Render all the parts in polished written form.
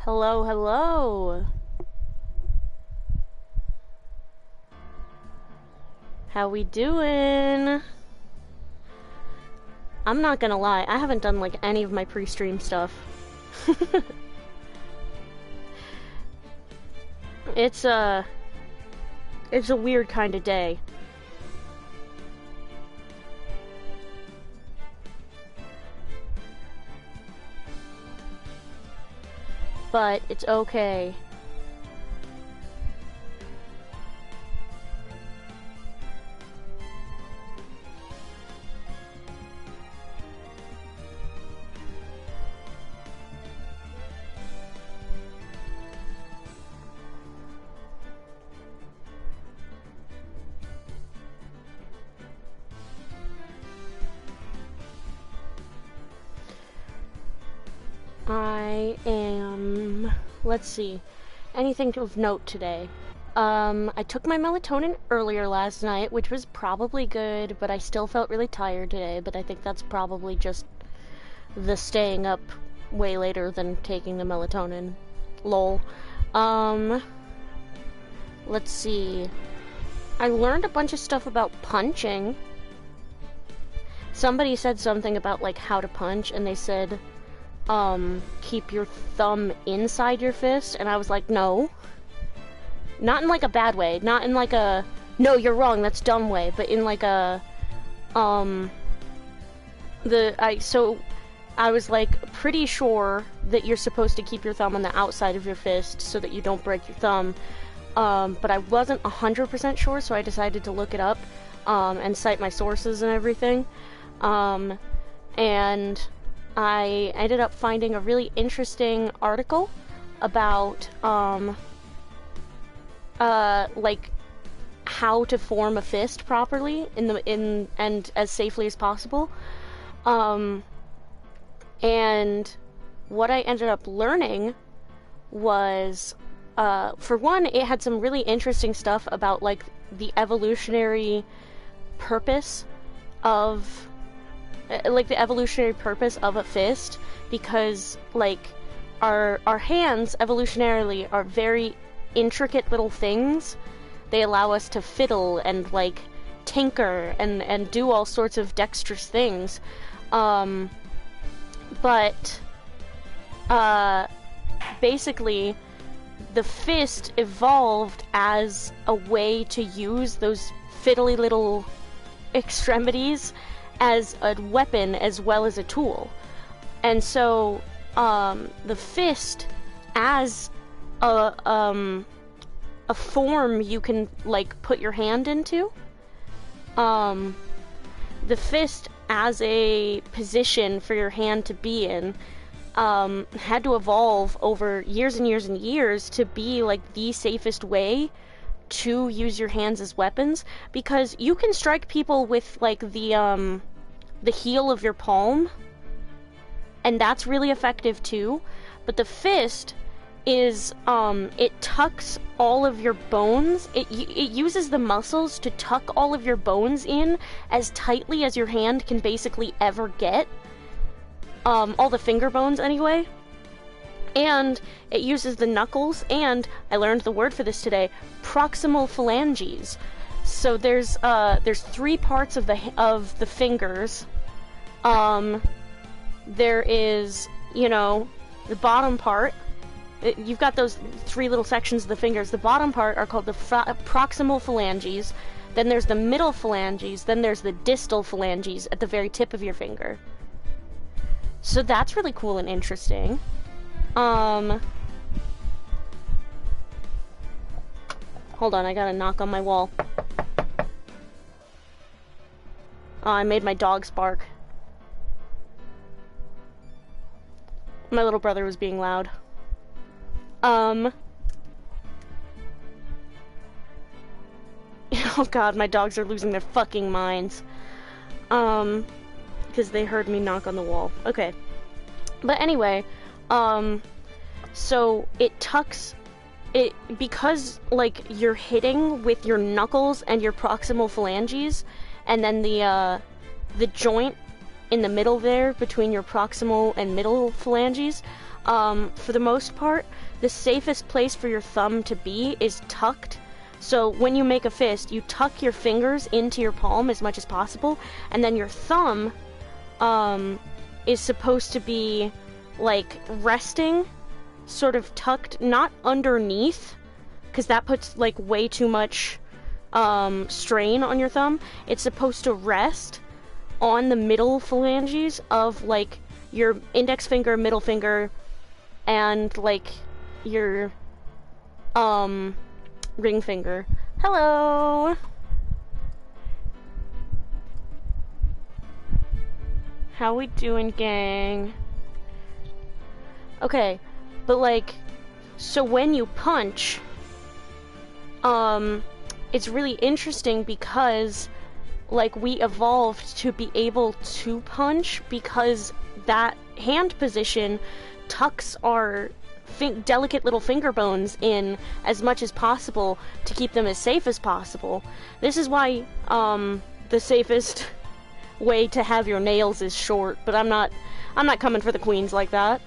Hello, hello. How we doing? I'm not gonna lie, I haven't done like any of my pre-stream stuff. It's a weird kind of day. But it's okay. I am... Let's see. Anything of note today? I took my melatonin earlier last night, which was probably good, but I still felt really tired today, but I think that's probably just the staying up way later than taking the melatonin. Lol. Let's see. I learned a bunch of stuff about punching. Somebody said something about, like, how to punch, and they said... keep your thumb inside your fist, and I was like, no. Not in, like, a bad way, not in, like, a, no, you're wrong, that's dumb way, but in, like, a, so, I was, like, pretty sure that you're supposed to keep your thumb on the outside of your fist so that you don't break your thumb, but I wasn't 100% sure, so I decided to look it up, and cite my sources and everything, and I ended up finding a really interesting article about, like, how to form a fist properly and as safely as possible. And what I ended up learning was, for one, it had some really interesting stuff about, like, the evolutionary purpose of... like, the evolutionary purpose of a fist, because, like, our hands, evolutionarily, are very intricate little things. They allow us to fiddle and, like, tinker and do all sorts of dexterous things. But, basically, the fist evolved as a way to use those fiddly little extremities as a weapon as well as a tool. And so, the fist as a form you can, like, put your hand into, the fist as a position for your hand to be in, had to evolve over years and years and years to be, like, the safest way to use your hands as weapons, because you can strike people with, like, the heel of your palm, and that's really effective too, but the fist is, it tucks all of your bones, it uses the muscles to tuck all of your bones in as tightly as your hand can basically ever get, all the finger bones anyway, and it uses the knuckles, and, I learned the word for this today, proximal phalanges. So there's 3 parts of the fingers. There is, you know, the bottom part. You've got those 3 little sections of the fingers. The bottom part are called the proximal phalanges. Then there's the middle phalanges. Then there's the distal phalanges at the very tip of your finger. So that's really cool and interesting. Hold on, I got a knock on my wall. Oh, I made my dogs bark. My little brother was being loud. Oh god, my dogs are losing their fucking minds. Because they heard me knock on the wall. Okay. But anyway, so it tucks... because, like, you're hitting with your knuckles and your proximal phalanges, and then the joint in the middle there, between your proximal and middle phalanges, For the most part, the safest place for your thumb to be is tucked. So when you make a fist, you tuck your fingers into your palm as much as possible, and then your thumb is supposed to be like resting, sort of tucked, not underneath, because that puts like way too much strain on your thumb. It's supposed to rest on the middle phalanges of like your index finger, middle finger, and like your ring finger. Hello! How we doing, gang? Okay, but like, so when you punch, it's really interesting because like we evolved to be able to punch because that hand position tucks our delicate little finger bones in as much as possible to keep them as safe as possible. This is why the safest way to have your nails is short, but I'm not coming for the queens like that.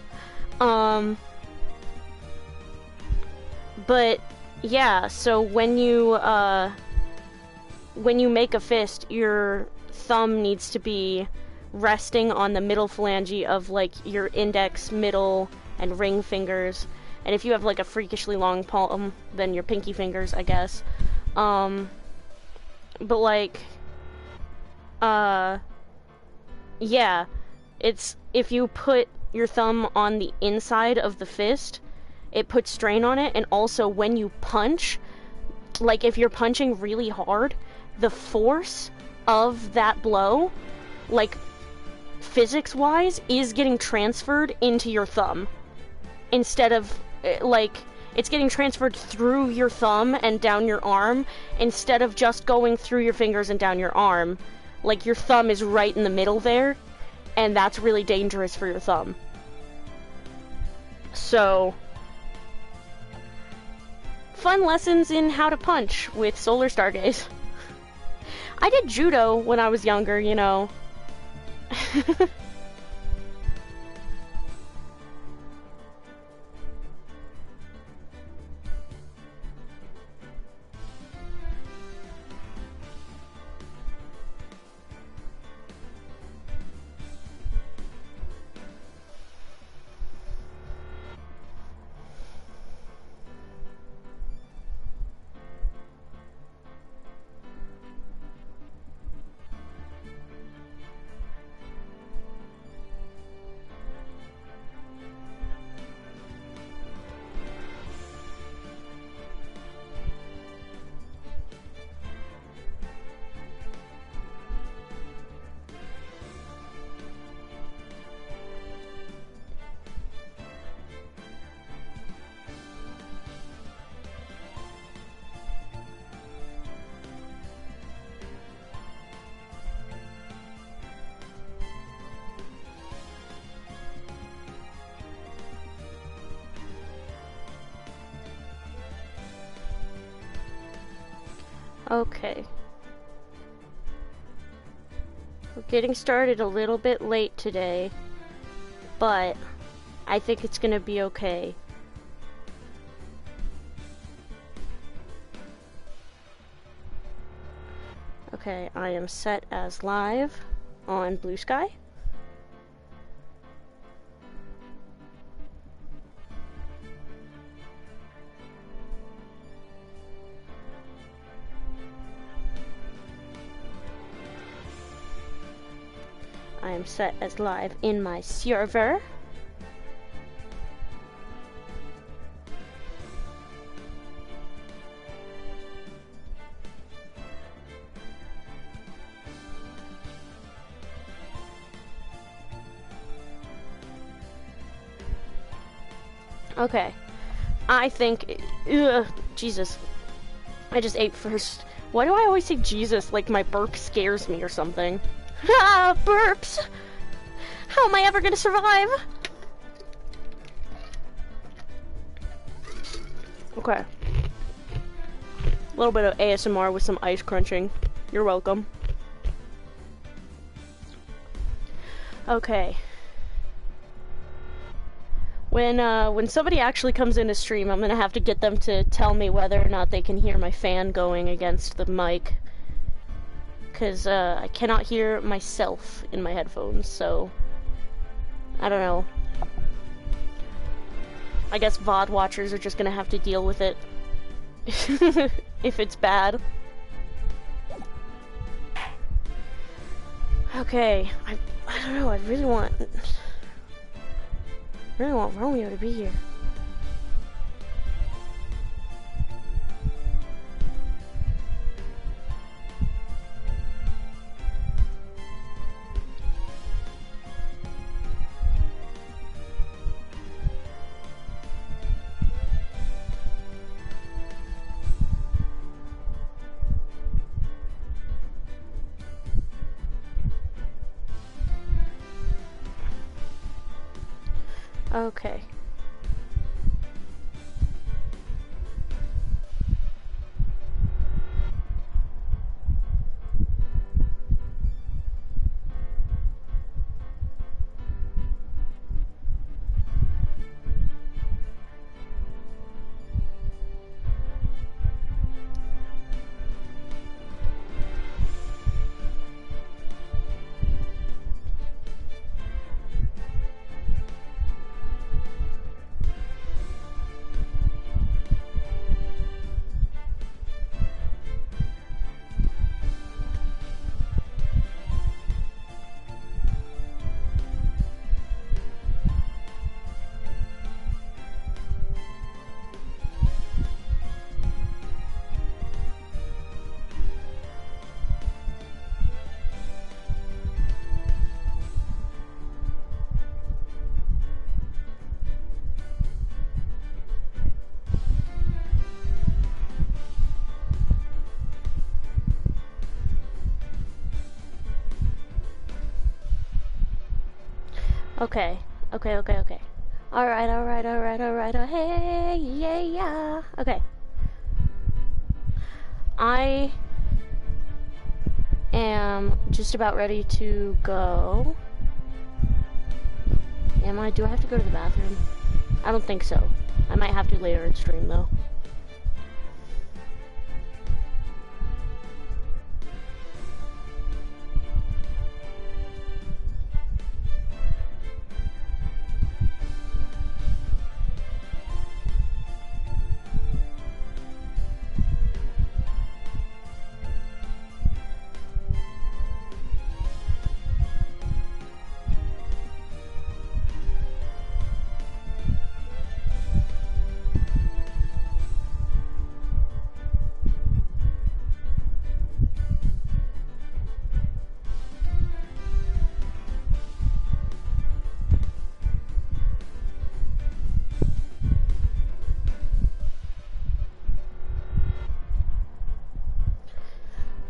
But yeah, so when you make a fist, your thumb needs to be resting on the middle phalange of like your index, middle, and ring fingers. And if you have like a freakishly long palm, then your pinky fingers, I guess. But like, yeah, it's, if you put your thumb on the inside of the fist, it puts strain on it, and also when you punch, like if you're punching really hard, the force of that blow, like physics-wise, is getting transferred into your thumb. Instead of, like, it's getting transferred through your thumb and down your arm, instead of just going through your fingers and down your arm. Like, your thumb is right in the middle there, and that's really dangerous for your thumb. So, fun lessons in how to punch with Solar Stargaze. I did judo when I was younger, you know. Okay. We're getting started a little bit late today, but I think it's gonna be okay. Okay, I am set as live on Blue Sky. I am set as live in my server. Okay, I think, Jesus, I just ate first. Why do I always say Jesus like my burp scares me or something? Ah, burps! How am I ever gonna survive? Okay. A little bit of ASMR with some ice crunching. You're welcome. Okay. When somebody actually comes into stream, I'm gonna have to get them to tell me whether or not they can hear my fan going against the mic. Because I cannot hear myself in my headphones, so I don't know. I guess VOD watchers are just gonna have to deal with it if it's bad. Okay, I don't know, I really want Romeo to be here. Okay. Okay. Alright. Hey, yeah. Okay. I am just about ready to go. Am I? Do I have to go to the bathroom? I don't think so. I might have to later in stream, though.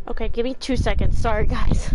Okay, give me 2 seconds. Sorry, guys.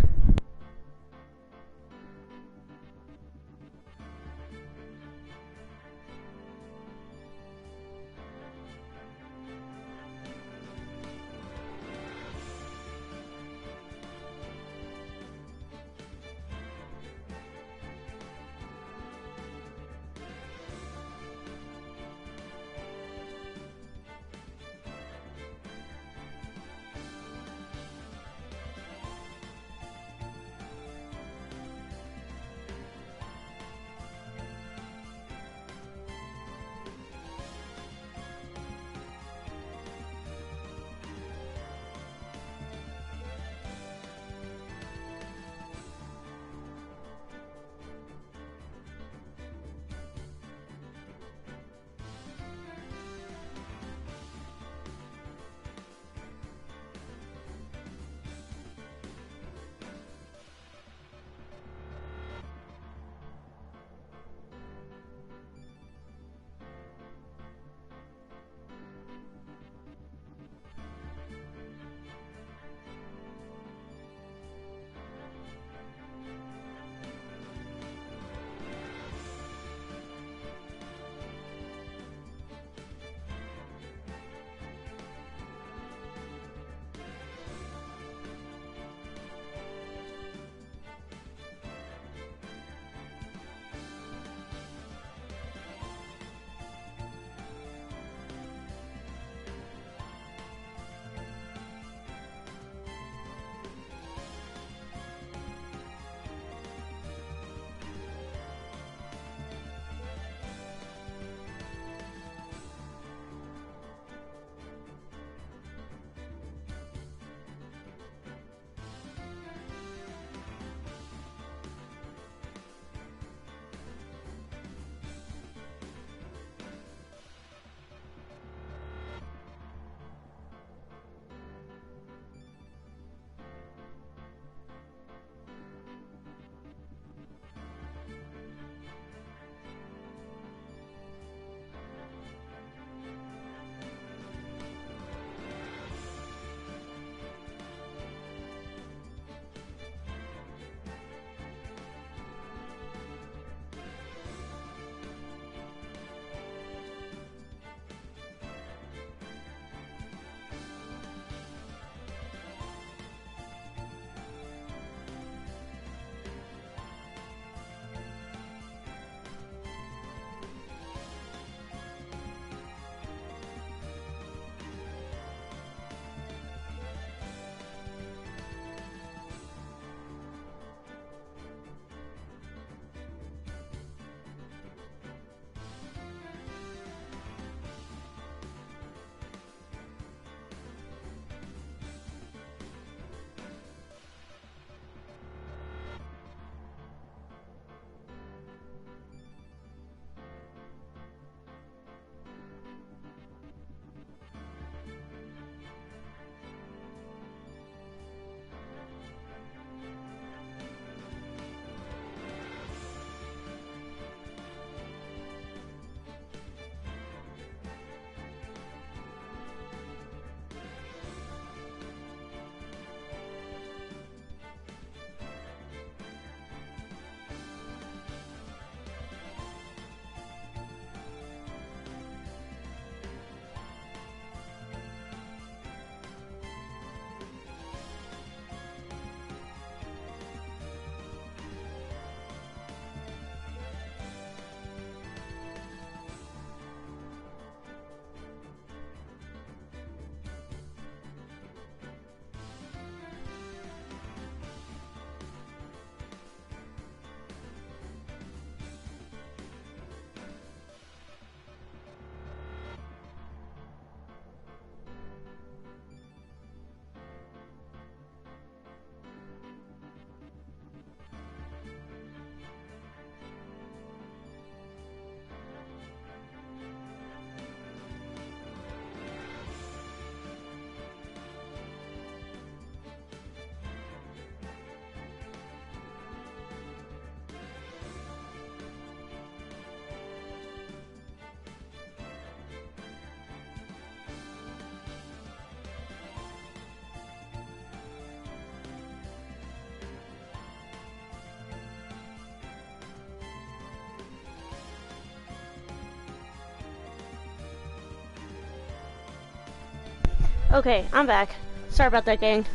Okay, I'm back. Sorry about that, gang.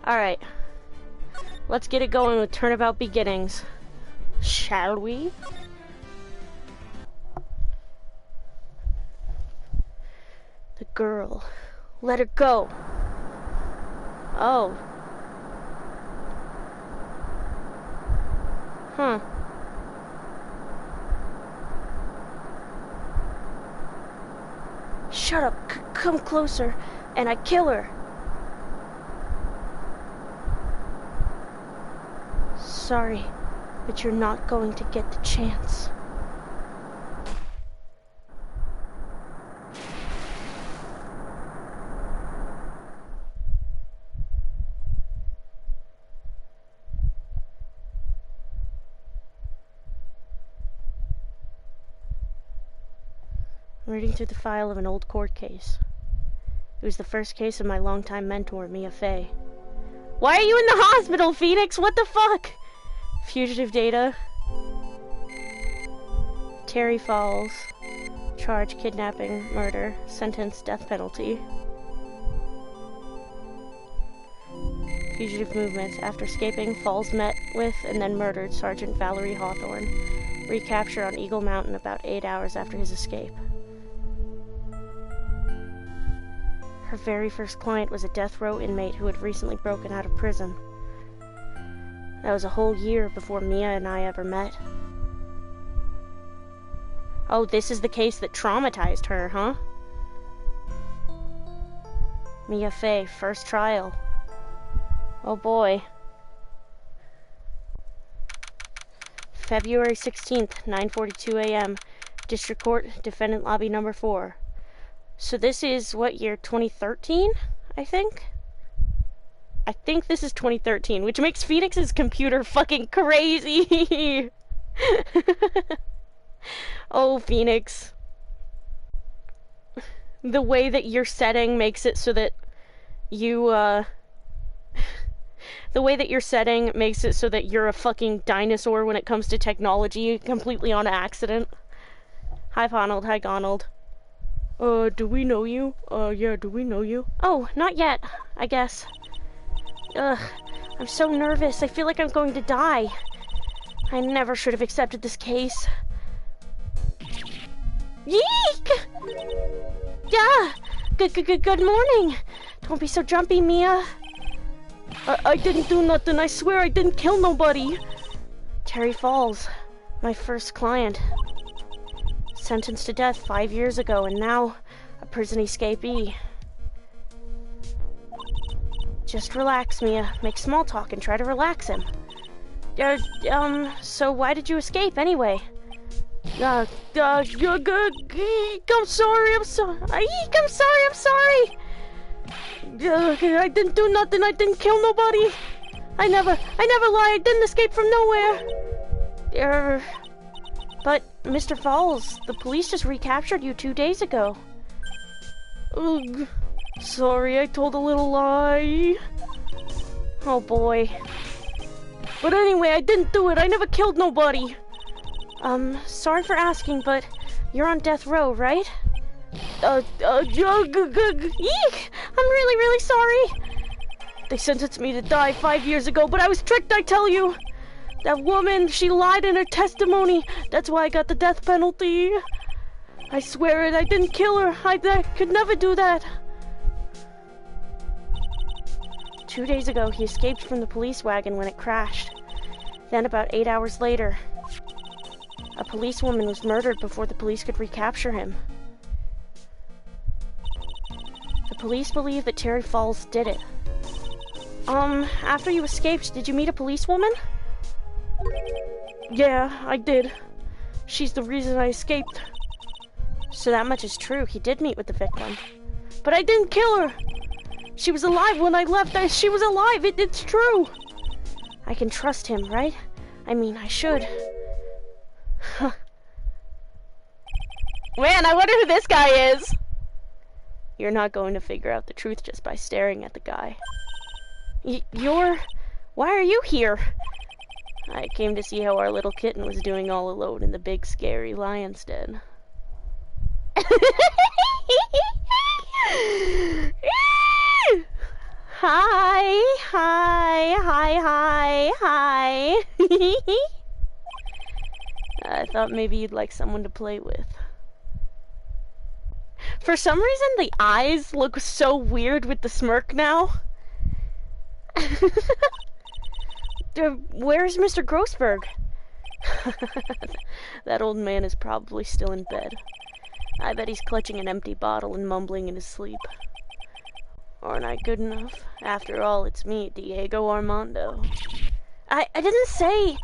Alright. Let's get it going with Turnabout Beginnings. Shall we? The girl. Let her go. Oh. Huh. Shut up. Come closer, and I kill her. Sorry, but you're not going to get the chance. I'm reading through the file of an old court case. It was the first case of my longtime mentor, Mia Fey. Why are you in the hospital, Phoenix? What the fuck? Fugitive data. Terry Falls. Charge kidnapping, murder. Sentence death penalty. Fugitive movements. After escaping, Falls met with and then murdered Sergeant Valerie Hawthorne. Recapture on Eagle Mountain about 8 hours after his escape. Her very first client was a death row inmate who had recently broken out of prison. That was a whole year before Mia and I ever met. Oh, this is the case that traumatized her, huh? Mia Fey, first trial. Oh boy. February 16th, 9:42 a.m. District Court, Defendant Lobby Number 4. So this is, what year, 2013, I think? I think this is 2013, which makes Phoenix's computer fucking crazy! Oh, Phoenix. The way that your setting makes it so that you, the way that your setting makes it so that you're a fucking dinosaur when it comes to technology, completely on accident. Hi, Ronald. Hi, Gonald. Do we know you? Yeah, do we know you? Oh, not yet, I guess. Ugh, I'm so nervous. I feel like I'm going to die. I never should have accepted this case. Yeek! Yeah! Good morning! Don't be so jumpy, Mia. I didn't do nothing. I swear I didn't kill nobody. Terry Falls, my first client. Sentenced to death 5 years ago, and now a prison escapee. Just relax, Mia. Make small talk and try to relax him. So why did you escape anyway? I'm sorry. I'm sorry. I didn't do nothing. I didn't kill nobody. I never lie. I didn't escape from nowhere. But, Mr. Falls, the police just recaptured you 2 days ago. Ugh. Sorry, I told a little lie. Oh boy. But anyway, I didn't do it. I never killed nobody. Sorry for asking, but you're on death row, right? Eek! I'm really sorry. They sentenced me to die 5 years ago, but I was tricked, I tell you. That woman, she lied in her testimony. That's why I got the death penalty. I swear it, I didn't kill her. I could never do that. 2 days ago, he escaped from the police wagon when it crashed. Then about 8 hours later, a policewoman was murdered before the police could recapture him. The police believe that Terry Falls did it. After you escaped, did you meet a policewoman? Yeah, I did. She's the reason I escaped. So that much is true. He did meet with the victim. But I didn't kill her! She was alive when I left. She was alive! It's true! I can trust him, right? I mean, I should. Man, I wonder who this guy is! You're not going to figure out the truth just by staring at the guy. Why are you here? I came to see how our little kitten was doing all alone in the big scary lion's den. Hi, hi, hi, hi, hi. I thought maybe you'd like someone to play with. For some reason, the eyes look so weird with the smirk now. Where's Mr. Grossberg? That old man is probably still in bed. I bet he's clutching an empty bottle and mumbling in his sleep. Aren't I good enough? After all, it's me, Diego Armando. I didn't say...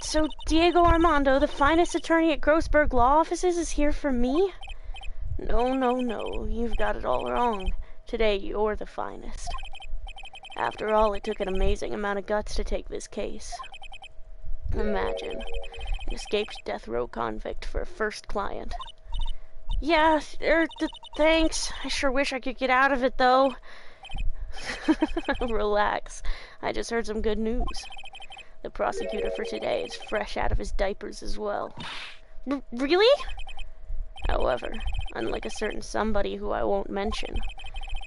So, Diego Armando, the finest attorney at Grossberg Law Offices, is here for me? No, no, no. You've got it all wrong. Today, you're the finest. After all, it took an amazing amount of guts to take this case. Imagine. An escaped death row convict for a first client. Yeah, thanks. I sure wish I could get out of it, though. Relax. I just heard some good news. The prosecutor for today is fresh out of his diapers as well. Really? However, unlike a certain somebody who I won't mention,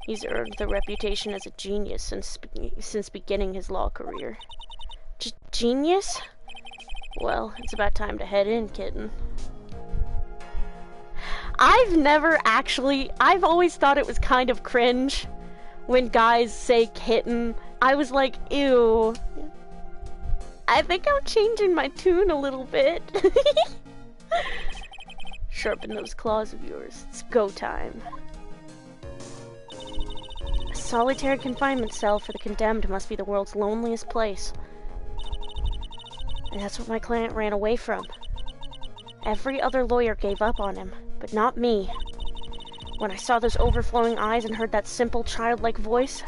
he's earned the reputation as a genius since beginning his law career. Genius? Well, it's about time to head in, kitten. I've always thought it was kind of cringe when guys say kitten. I was like, ew. I think I'm changing my tune a little bit. Sharpen those claws of yours. It's go time. A solitary confinement cell for the condemned must be the world's loneliest place. And that's what my client ran away from. Every other lawyer gave up on him, but not me. When I saw those overflowing eyes and heard that simple, childlike voice,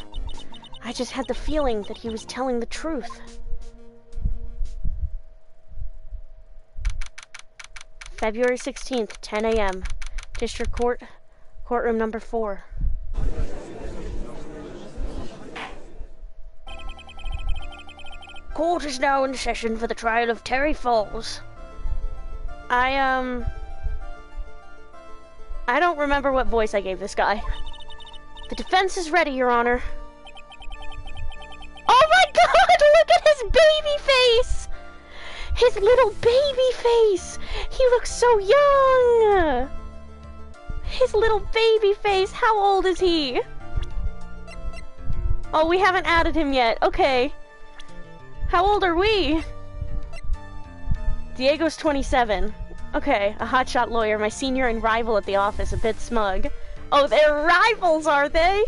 I just had the feeling that he was telling the truth. February 16th, 10 a.m. District Court, courtroom number 4. Court is now in session for the trial of Terry Falls. I don't remember what voice I gave this guy. The defense is ready, Your Honor. Oh my god, look at his baby face! His little baby face! He looks so young! His little baby face, how old is he? Oh, we haven't added him yet, okay. How old are we? Diego's 27. Okay, a hotshot lawyer, my senior and rival at the office, a bit smug. Oh, they're rivals, are they?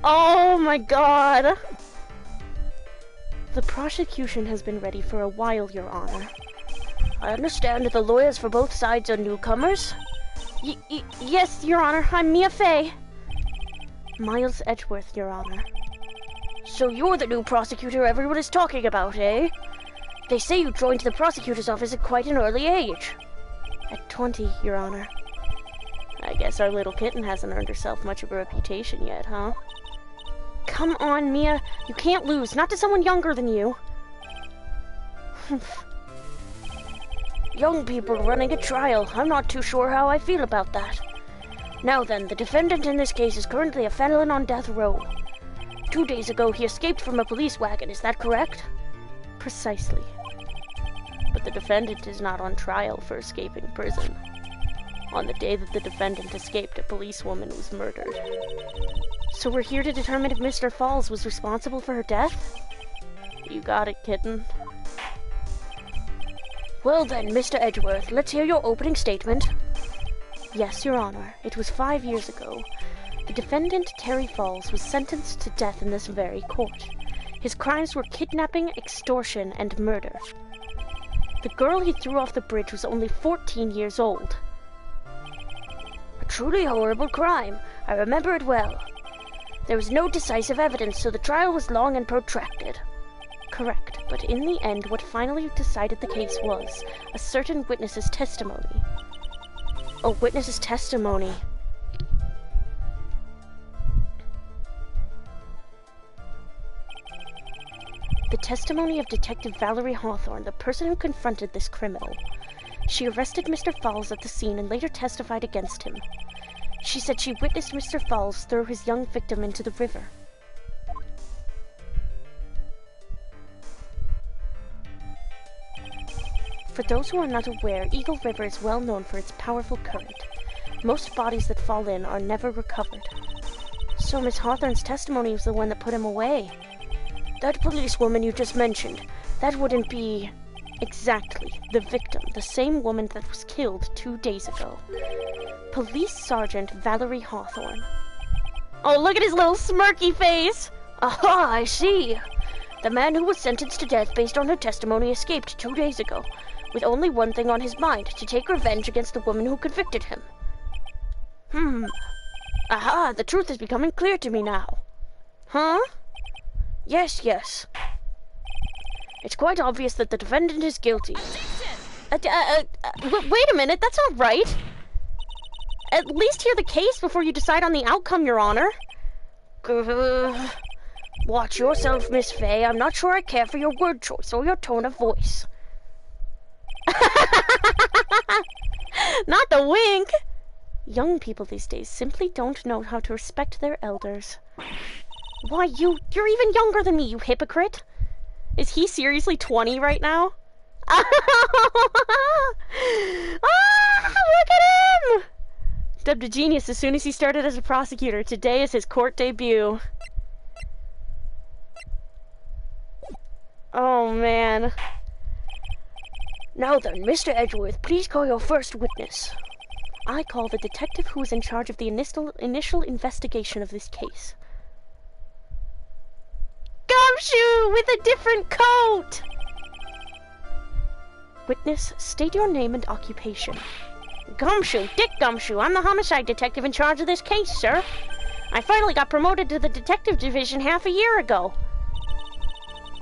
Oh my god. The prosecution has been ready for a while, Your Honor. I understand that the lawyers for both sides are newcomers? Yes, Your Honor, I'm Mia Fey. Miles Edgeworth, Your Honor. So you're the new prosecutor everyone is talking about, eh? They say you joined the prosecutor's office at quite an early age. At 20, Your Honor. I guess our little kitten hasn't earned herself much of a reputation yet, huh? Come on, Mia. You can't lose, not to someone younger than you. Young people running a trial. I'm not too sure how I feel about that. Now then, the defendant in this case is currently a felon on death row. 2 days ago, he escaped from a police wagon, is that correct? Precisely. But the defendant is not on trial for escaping prison. On the day that the defendant escaped, a policewoman was murdered. So we're here to determine if Mr. Falls was responsible for her death? You got it, kitten. Well then, Mr. Edgeworth, let's hear your opening statement. Yes, Your Honor. It was 5 years ago. The defendant, Terry Falls, was sentenced to death in this very court. His crimes were kidnapping, extortion, and murder. The girl he threw off the bridge was only 14 years old. A truly horrible crime. I remember it well. There was no decisive evidence, so the trial was long and protracted. Correct, but in the end, what finally decided the case was a certain witness's testimony. A witness's testimony. The testimony of Detective Valerie Hawthorne, the person who confronted this criminal. She arrested Mr. Falls at the scene and later testified against him. She said she witnessed Mr. Falls throw his young victim into the river. For those who are not aware, Eagle River is well known for its powerful current. Most bodies that fall in are never recovered. So Miss Hawthorne's testimony was the one that put him away. That policewoman you just mentioned, that wouldn't be exactly the victim, the same woman that was killed 2 days ago. Police Sergeant Valerie Hawthorne. Oh, look at his little smirky face! Aha, I see! The man who was sentenced to death based on her testimony escaped 2 days ago, with only one thing on his mind, to take revenge against the woman who convicted him. Aha, the truth is becoming clear to me now. Huh? Yes. It's quite obvious that the defendant is guilty. Wait a minute, that's not right. At least hear the case before you decide on the outcome, Your Honor. Watch yourself, Miss Fay. I'm not sure I care for your word choice or your tone of voice. Not the wink! Young people these days simply don't know how to respect their elders. Why, you're even younger than me, you hypocrite! Is he seriously 20 right now? Ah, look at him! Dubbed a genius as soon as he started as a prosecutor. Today is his court debut. Oh, man. Now then, Mr. Edgeworth, please call your first witness. I call the detective who is in charge of the initial investigation of this case. Gumshoe with a different coat! Witness, state your name and occupation. Gumshoe, Dick Gumshoe. I'm the homicide detective in charge of this case, sir. I finally got promoted to the detective division half a year ago.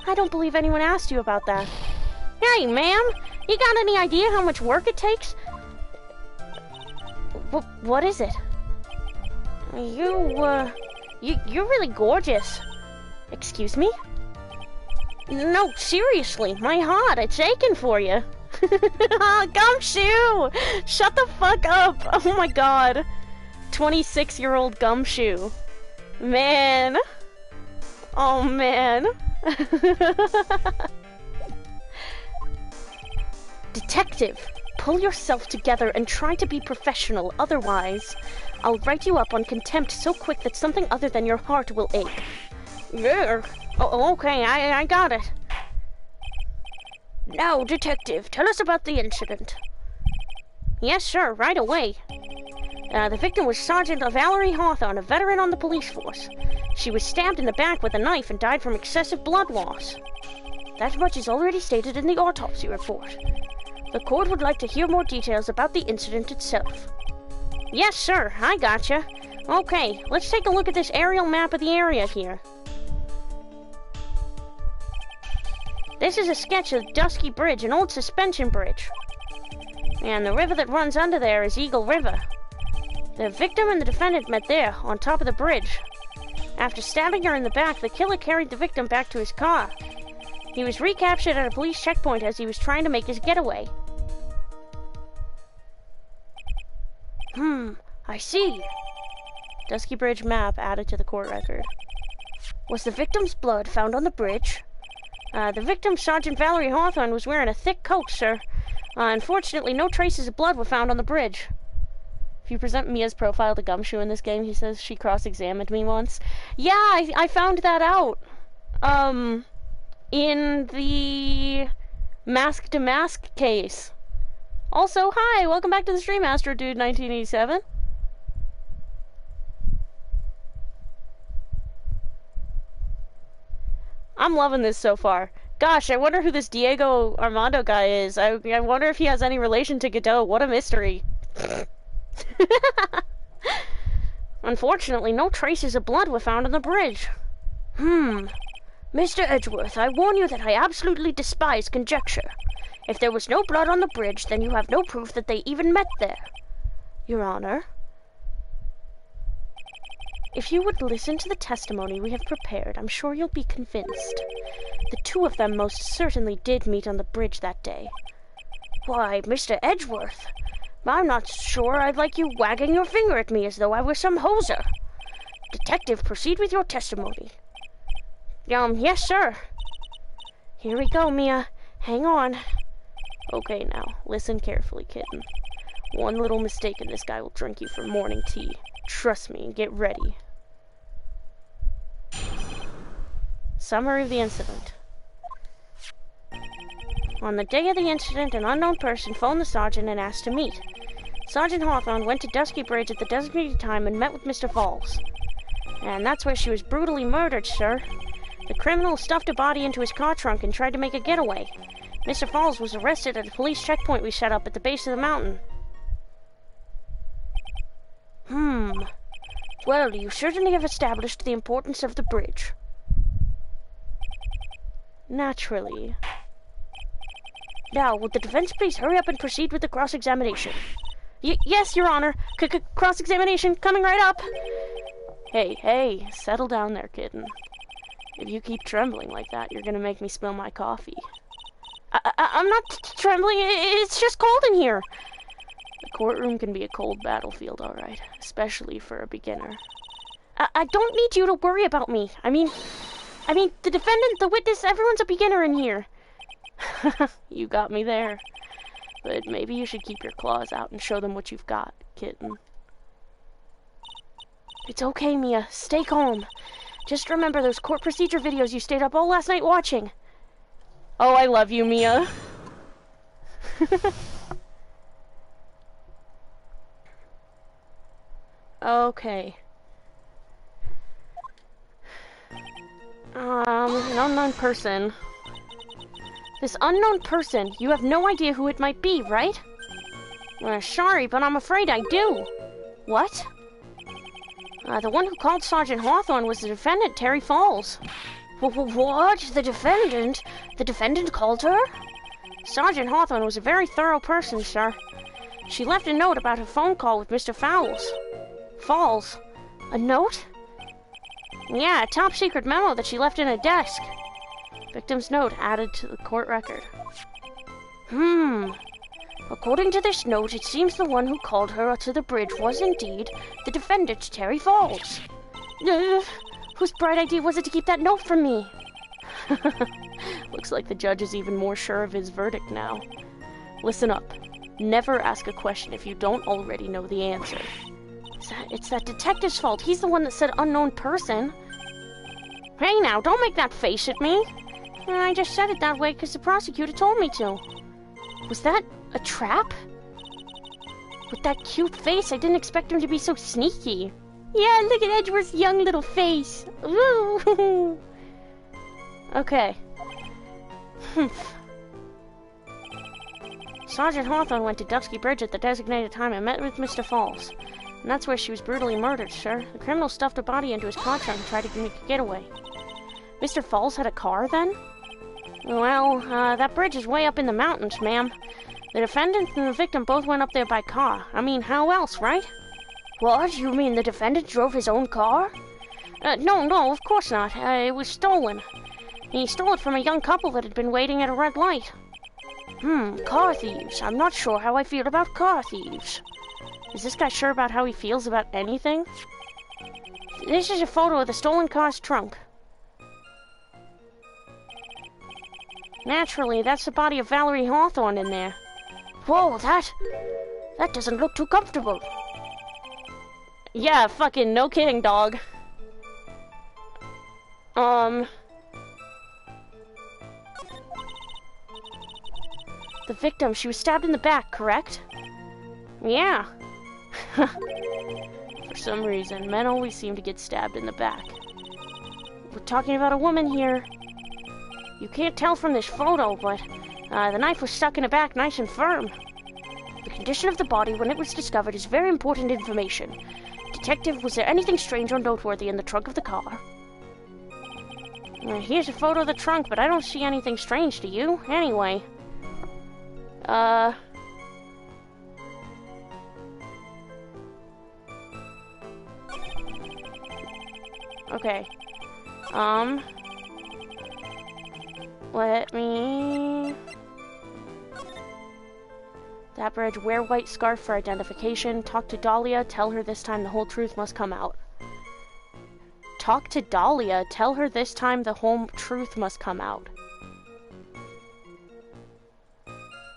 I don't believe anyone asked you about that. Hey, ma'am, you got any idea how much work it takes? What is it? You're really gorgeous. Excuse me? No, seriously, my heart, it's aching for you. Gumshoe! Shut the fuck up! Oh my god. 26-year-old Gumshoe. Man. Oh man. Detective, pull yourself together and try to be professional, otherwise I'll write you up on contempt so quick that something other than your heart will ache. Yeah. Oh, okay, I got it. Now, detective, tell us about the incident. Yes, sir, right away. The victim was Sergeant Valerie Hawthorne, a veteran on the police force. She was stabbed in the back with a knife and died from excessive blood loss. That much is already stated in the autopsy report. The court would like to hear more details about the incident itself. Yes, sir, I gotcha. Okay, let's take a look at this aerial map of the area here. This is a sketch of Dusky Bridge, an old suspension bridge. And the river that runs under there is Eagle River. The victim and the defendant met there, on top of the bridge. After stabbing her in the back, the killer carried the victim back to his car. He was recaptured at a police checkpoint as he was trying to make his getaway. I see. Dusky Bridge map added to the court record. Was the victim's blood found on the bridge? The victim, Sergeant Valerie Hawthorne, was wearing a thick coat, sir. Unfortunately, no traces of blood were found on the bridge. If you present Mia's profile to Gumshoe in this game, he says she cross-examined me once. Yeah, I found that out. In the Mask to Mask case. Also, hi, welcome back to the stream, Astro Dude 1987. I'm loving this so far. Gosh, I wonder who this Diego Armando guy is. I wonder if he has any relation to Godot. What a mystery. Unfortunately, no traces of blood were found on the bridge. Mr. Edgeworth, I warn you that I absolutely despise conjecture. If there was no blood on the bridge, then you have no proof that they even met there. Your Honor. If you would listen to the testimony we have prepared, I'm sure you'll be convinced. The two of them most certainly did meet on the bridge that day. Why, Mr. Edgeworth, I'm not sure I'd like you wagging your finger at me as though I were some hoser. Detective, proceed with your testimony. Yes, sir. Here we go, Mia. Hang on. Okay, now, listen carefully, kitten. One little mistake and this guy will drink you for morning tea. Trust me and get ready. Summary of the incident. On the day of the incident, an unknown person phoned the sergeant and asked to meet. Sergeant Hawthorne went to Dusky Bridge at the designated time and met with Mr. Falls. And that's where she was brutally murdered, sir. The criminal stuffed a body into his car trunk and tried to make a getaway. Mr. Falls was arrested at a police checkpoint we set up at the base of the mountain. Well, you certainly have established the importance of the bridge. Naturally. Now, would the defense please hurry up and proceed with the cross-examination? Yes, Your Honor. Cross-examination coming right up. Hey, settle down there, kitten. If you keep trembling like that, you're gonna make me spill my coffee. I'm not trembling. It's just cold in here. The courtroom can be a cold battlefield, all right, especially for a beginner. I don't need you to worry about me. I mean, the defendant, the witness, everyone's a beginner in here. You got me there. But maybe you should keep your claws out and show them what you've got, kitten. It's okay, Mia. Stay calm. Just remember those court procedure videos you stayed up all last night watching. Oh, I love you, Mia. Okay. An unknown person. This unknown person, you have no idea who it might be, right? Sorry, but I'm afraid I do. What? The one who called Sergeant Hawthorne was the defendant, Terry Falls. What? The defendant? The defendant called her? Sergeant Hawthorne was a very thorough person, sir. She left a note about her phone call with Mr. Falls. A note? Yeah, a top-secret memo that she left in a desk. Victim's note added to the court record. According to this note, it seems the one who called her to the bridge was indeed the defendant, Terry Falls. Whose bright idea was it to keep that note from me? Looks like the judge is even more sure of his verdict now. Listen up. Never ask a question if you don't already know the answer. It's that detective's fault. He's the one that said unknown person. Hey now, don't make that face at me. I just said it that way because the prosecutor told me to. Was that a trap? With that cute face, I didn't expect him to be so sneaky. Yeah, look at Edgeworth's young little face. Woo! Okay. Sergeant Hawthorne went to Dusky Bridge at the designated time and met with Mr. Falls. And that's where she was brutally murdered, sir. The criminal stuffed a body into his car trunk and tried to make a getaway. Mr. Falls had a car, then? Well, that bridge is way up in the mountains, ma'am. The defendant and the victim both went up there by car. I mean, how else, right? What? You mean the defendant drove his own car? No, of course not. It was stolen. He stole it from a young couple that had been waiting at a red light. Car thieves. I'm not sure how I feel about car thieves. Is this guy sure about how he feels about anything? This is a photo of the stolen car's trunk. Naturally, that's the body of Valerie Hawthorne in there. Whoa, that doesn't look too comfortable. Yeah, fucking no kidding, dog. The victim, she was stabbed in the back, correct? Yeah. For some reason, men always seem to get stabbed in the back. We're talking about a woman here. You can't tell from this photo, but the knife was stuck in the back nice and firm. The condition of the body when it was discovered is very important information. Detective, was there anything strange or noteworthy in the trunk of the car? Here's a photo of the trunk, but I don't see anything strange to you. Anyway. Okay. Let me... That bridge, wear white scarf for identification. Talk to Dahlia, tell her this time the whole truth must come out. Talk to Dahlia, tell her this time the whole truth must come out.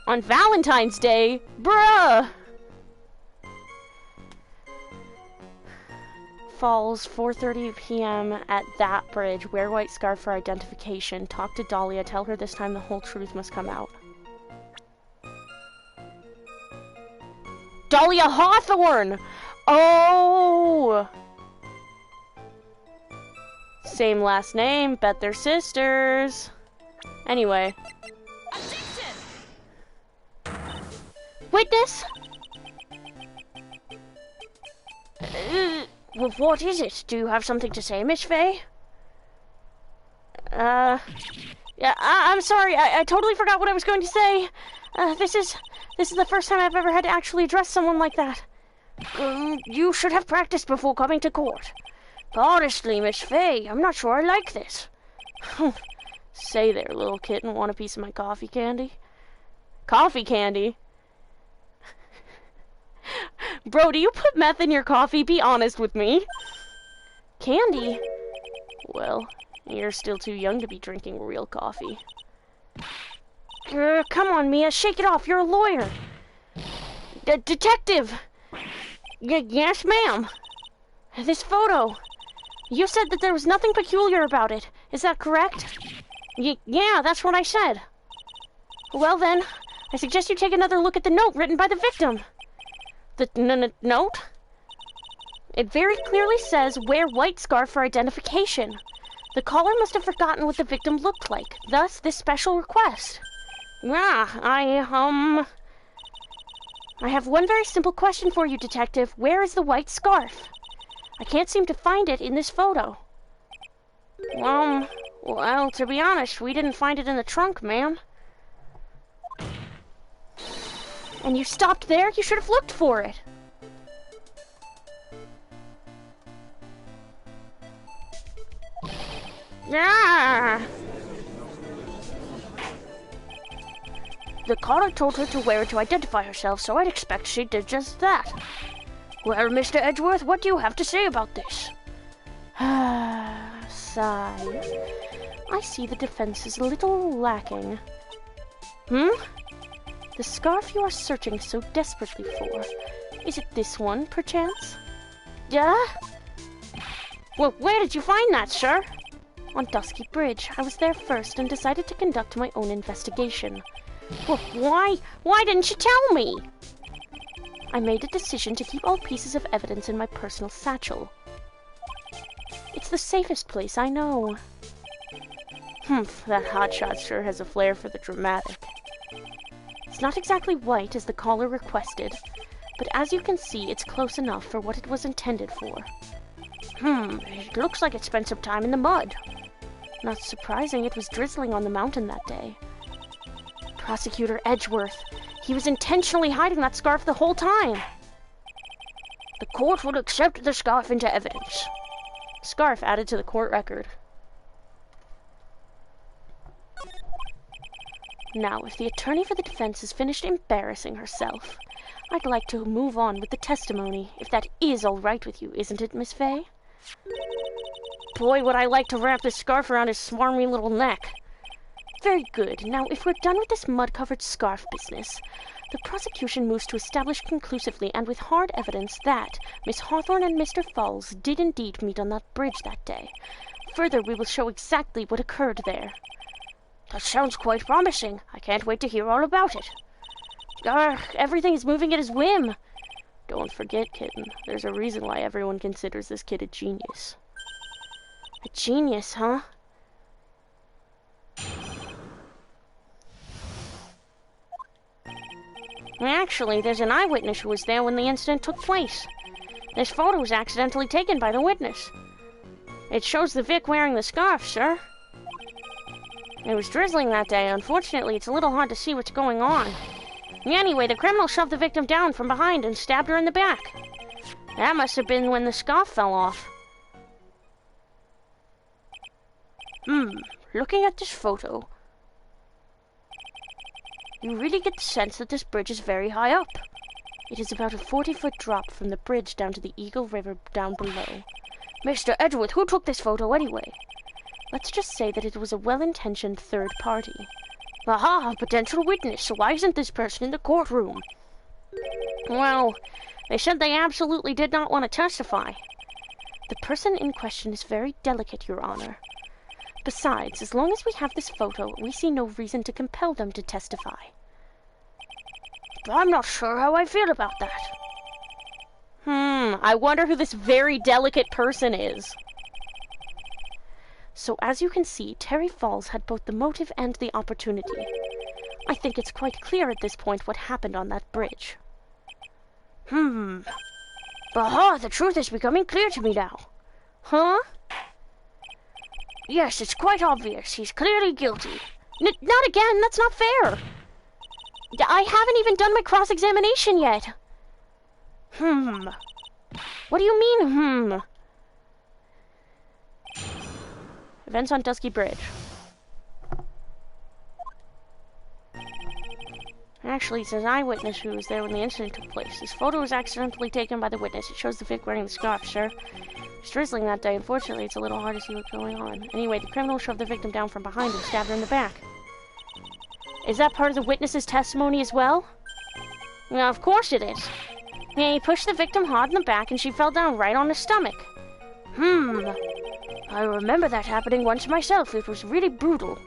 On Valentine's Day? Bruh! Falls, 4:30 p.m. at that bridge. Wear white scarf for identification. Talk to Dahlia, tell her this time the whole truth must come out. Dahlia Hawthorne! Oh! Same last name, bet they're sisters. Anyway. Witness? What is it? Do you have something to say, Miss Faye? Yeah, I'm sorry, I totally forgot what I was going to say. This is the first time I've ever had to actually address someone like that. You should have practiced before coming to court. Honestly, Miss Faye, I'm not sure I like this. Say there, little kitten, want a piece of my coffee candy? Coffee candy? Bro, do you put meth in your coffee? Be honest with me. Candy? Well, you're still too young to be drinking real coffee. Come on, Mia, shake it off. You're a lawyer. Detective! Yes, ma'am. This photo. You said that there was nothing peculiar about it. Is that correct? Yeah, that's what I said. Well then, I suggest you take another look at the note written by the victim. The note? It very clearly says, wear white scarf for identification. The caller must have forgotten what the victim looked like, thus this special request. Yeah, I have one very simple question for you, Detective. Where is the white scarf? I can't seem to find it in this photo. Well, to be honest, we didn't find it in the trunk, ma'am. And you stopped there? You should have looked for it. Yeah. The caller told her to wear it to identify herself, so I'd expect she did just that. Well, Mr. Edgeworth, what do you have to say about this? Sigh. I see the defense is a little lacking. The scarf you are searching so desperately for. Is it this one, perchance? Yeah? Well, where did you find that, sir? On Dusky Bridge. I was there first and decided to conduct my own investigation. Well, why didn't you tell me? I made a decision to keep all pieces of evidence in my personal satchel. It's the safest place, I know. That hotshot sure has a flair for the dramatic. It's not exactly white as the caller requested, but as you can see, it's close enough for what it was intended for. It looks like it spent some time in the mud. Not surprising, it was drizzling on the mountain that day. Prosecutor Edgeworth, he was intentionally hiding that scarf the whole time. The court will accept the scarf into evidence. Scarf added to the court record. Now, if the attorney for the defense has finished embarrassing herself, I'd like to move on with the testimony, if that is all right with you, isn't it, Miss Faye? Boy, would I like to wrap this scarf around his smarmy little neck. Very good. Now, if we're done with this mud-covered scarf business, the prosecution moves to establish conclusively and with hard evidence that Miss Hawthorne and Mr. Falls did indeed meet on that bridge that day. Further, we will show exactly what occurred there. That sounds quite promising. I can't wait to hear all about it. Everything is moving at his whim. Don't forget, kitten, there's a reason why everyone considers this kid a genius. A genius, huh? Actually, there's an eyewitness who was there when the incident took place. This photo was accidentally taken by the witness. It shows the Vic wearing the scarf, sir. It was drizzling that day. Unfortunately, it's a little hard to see what's going on. Anyway, the criminal shoved the victim down from behind and stabbed her in the back. That must have been when the scarf fell off. Looking at this photo, You really get the sense that this bridge is very high up. It is about a 40-foot drop from the bridge down to the Eagle River down below. Mr. Edgeworth, who took this photo anyway? Let's just say that it was a well-intentioned third party. Aha, a potential witness, so why isn't this person in the courtroom? Well, they said they absolutely did not want to testify. The person in question is very delicate, Your Honor. Besides, as long as we have this photo, we see no reason to compel them to testify. I'm not sure how I feel about that. I wonder who this very delicate person is. So as you can see, Terry Falls had both the motive and the opportunity. I think it's quite clear at this point what happened on that bridge. Aha, the truth is becoming clear to me now. Huh? Yes, it's quite obvious. He's clearly guilty. Not again, that's not fair. I haven't even done my cross-examination yet. What do you mean, Events on Dusky Bridge. Actually, it says eyewitness who was there when the incident took place. This photo was accidentally taken by the witness. It shows the Vic wearing the scarf, sir. It's drizzling that day. Unfortunately, it's a little hard to see what's going on. Anyway, the criminal shoved the victim down from behind and stabbed her in the back. Is that part of the witness's testimony as well? Well, of course it is. Yeah, he pushed the victim hard in the back and she fell down right on his stomach. I remember that happening once myself. It was really brutal.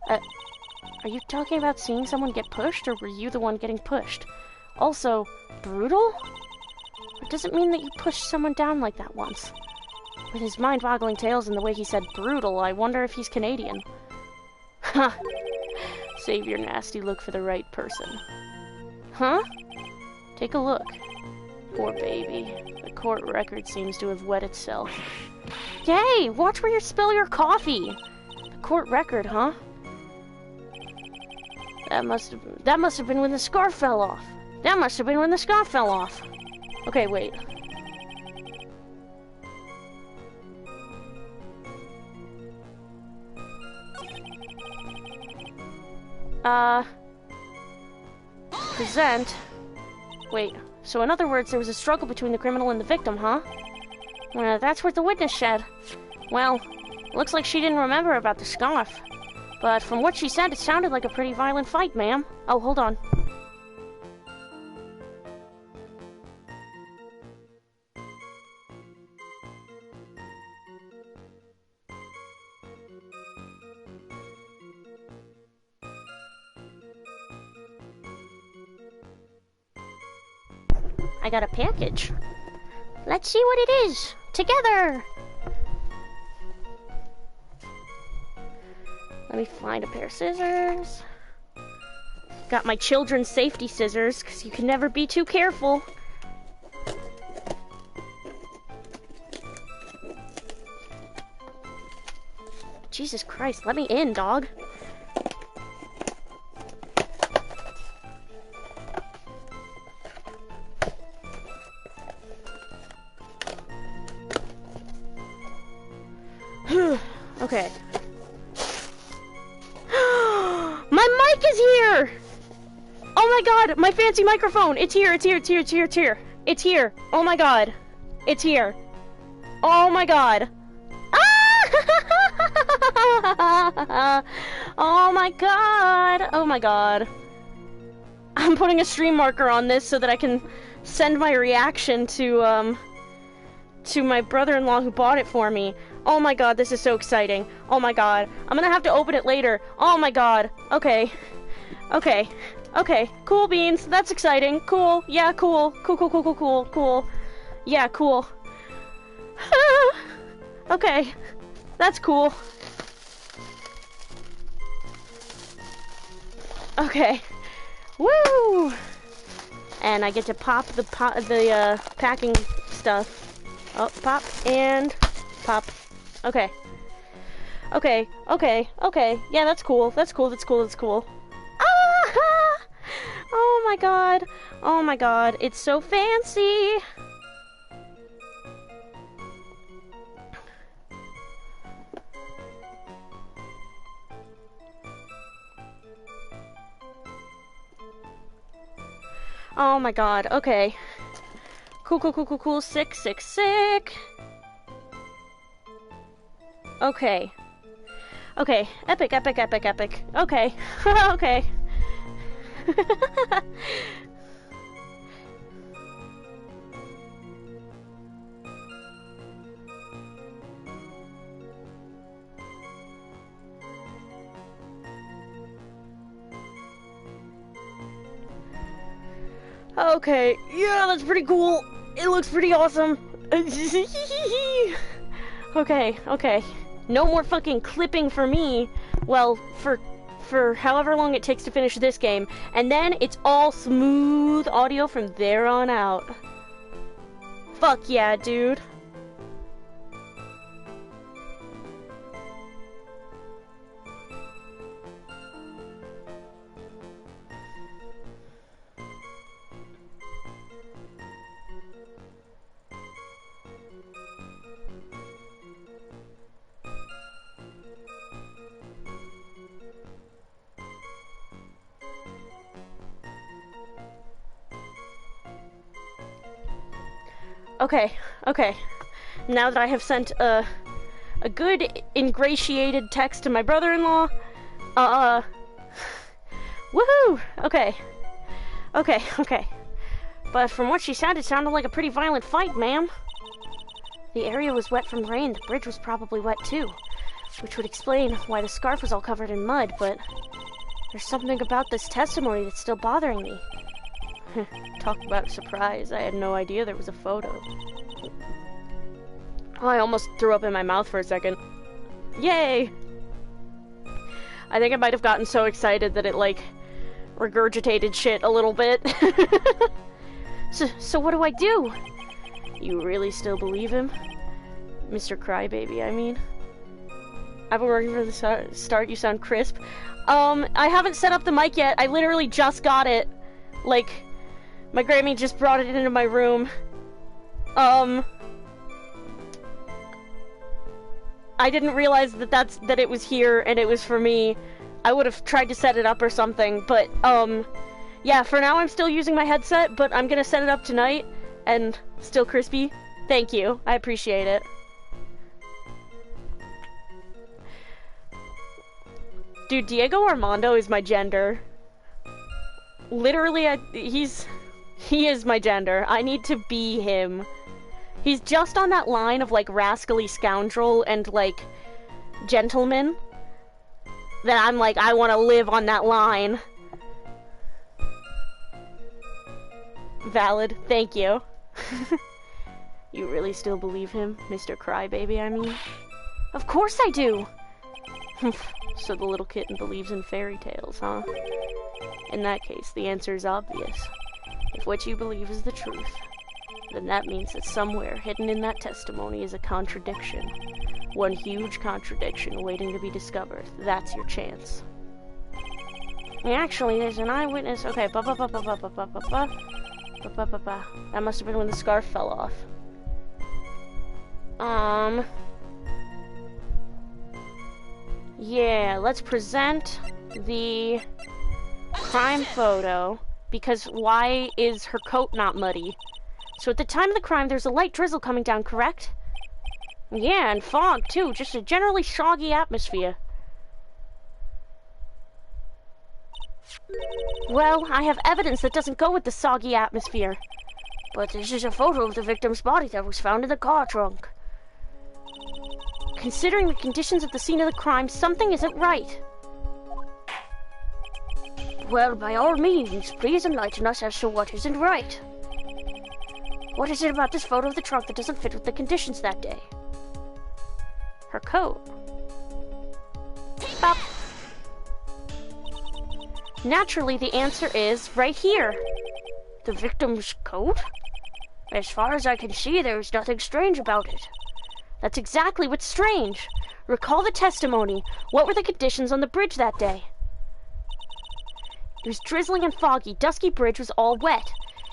Are you talking about seeing someone get pushed, or were you the one getting pushed? Also, brutal? It doesn't mean that you pushed someone down like that once. With his mind-boggling tales and the way he said brutal, I wonder if he's Canadian. Ha! Save your nasty look for the right person. Huh? Take a look. Poor baby. The court record seems to have wet itself. Yay! Watch where you spill your coffee! The court record, huh? That must have been when the scarf fell off. That must have been when the scarf fell off. Okay, wait. Present. Wait, so in other words, there was a struggle between the criminal and the victim, huh? That's what the witness said. Well, looks like she didn't remember about the scarf. But from what she said, it sounded like a pretty violent fight, ma'am. Oh, hold on. I got a package. Let's see what it is. Together! Let me find a pair of scissors. Got my children's safety scissors, because you can never be too careful. Jesus Christ, let me in, dog. Okay. My mic is here! Oh my god, my fancy microphone! It's here, it's here, it's here, it's here, it's here. It's here. Oh my god. It's here. Oh my god. Ah! Oh my god. Oh my god. I'm putting a stream marker on this so that I can send my reaction to my brother-in-law who bought it for me. Oh my god, this is so exciting. Oh my god. I'm gonna have to open it later. Oh my god. Okay. Okay. Okay. Cool beans. That's exciting. Cool. Yeah, cool. Cool, cool, cool, cool, cool, cool. Yeah, cool. Okay. That's cool. Okay. Woo! And I get to pop the packing stuff. Oh, pop and pop. Okay. Okay. Okay. Okay. Yeah, that's cool. That's cool. That's cool. That's cool. Ah! Oh my god. Oh my god. It's so fancy. Oh my god, okay. Cool, cool, cool, cool, cool. Sick, sick, sick. Okay. Okay. Epic, epic, epic, epic. Okay. Okay. Okay, yeah, that's pretty cool. It looks pretty awesome. Okay, okay. No more fucking clipping for me. Well, for however long it takes to finish this game. And then it's all smooth audio from there on out. Fuck yeah, dude. Okay, okay. Now that I have sent a good ingratiated text to my brother-in-law, woohoo! Okay. Okay, okay. But from what she said, it sounded like a pretty violent fight, ma'am. The area was wet from rain. The bridge was probably wet too, which would explain why the scarf was all covered in mud, but there's something about this testimony that's still bothering me. Talk about a surprise. I had no idea there was a photo. Oh, I almost threw up in my mouth for a second. Yay! I think I might have gotten so excited that it, like, regurgitated shit a little bit. So what do I do? You really still believe him? Mr. Crybaby, I mean. I've been working for the start. You sound crisp. I haven't set up the mic yet. I literally just got it. Like, my Grammy just brought it into my room. I didn't realize that it was here and it was for me. I would have tried to set it up or something, but, yeah, for now I'm still using my headset, but I'm gonna set it up tonight, and still crispy. Thank you. I appreciate it. Dude, Diego Armando is my gender. Literally, he is my gender. I need to be him. He's just on that line of, like, rascally scoundrel and, like, gentleman. That I'm like, I want to live on that line. Valid. Thank you. You really still believe him, Mr. Crybaby, I mean? Of course I do! So the little kitten believes in fairy tales, huh? In that case, the answer is obvious. If what you believe is the truth, then that means that somewhere hidden in that testimony is a contradiction. One huge contradiction waiting to be discovered. That's your chance. Actually, there's an eyewitness. Okay, That must have been when the scarf fell off. Yeah, let's present the crime photo, because why is her coat not muddy? So at the time of the crime, there's a light drizzle coming down, correct? Yeah, and fog, too. Just a generally soggy atmosphere. Well, I have evidence that doesn't go with the soggy atmosphere. But this is a photo of the victim's body that was found in the car trunk. Considering the conditions at the scene of the crime, something isn't right. Well, by all means, please enlighten us as to what isn't right. What is it about this photo of the trunk that doesn't fit with the conditions that day? Her coat. Bop. Naturally, the answer is right here. The victim's coat? As far as I can see, there is nothing strange about it. That's exactly what's strange. Recall the testimony. What were the conditions on the bridge that day? It was drizzling and foggy. Dusky bridge was all wet.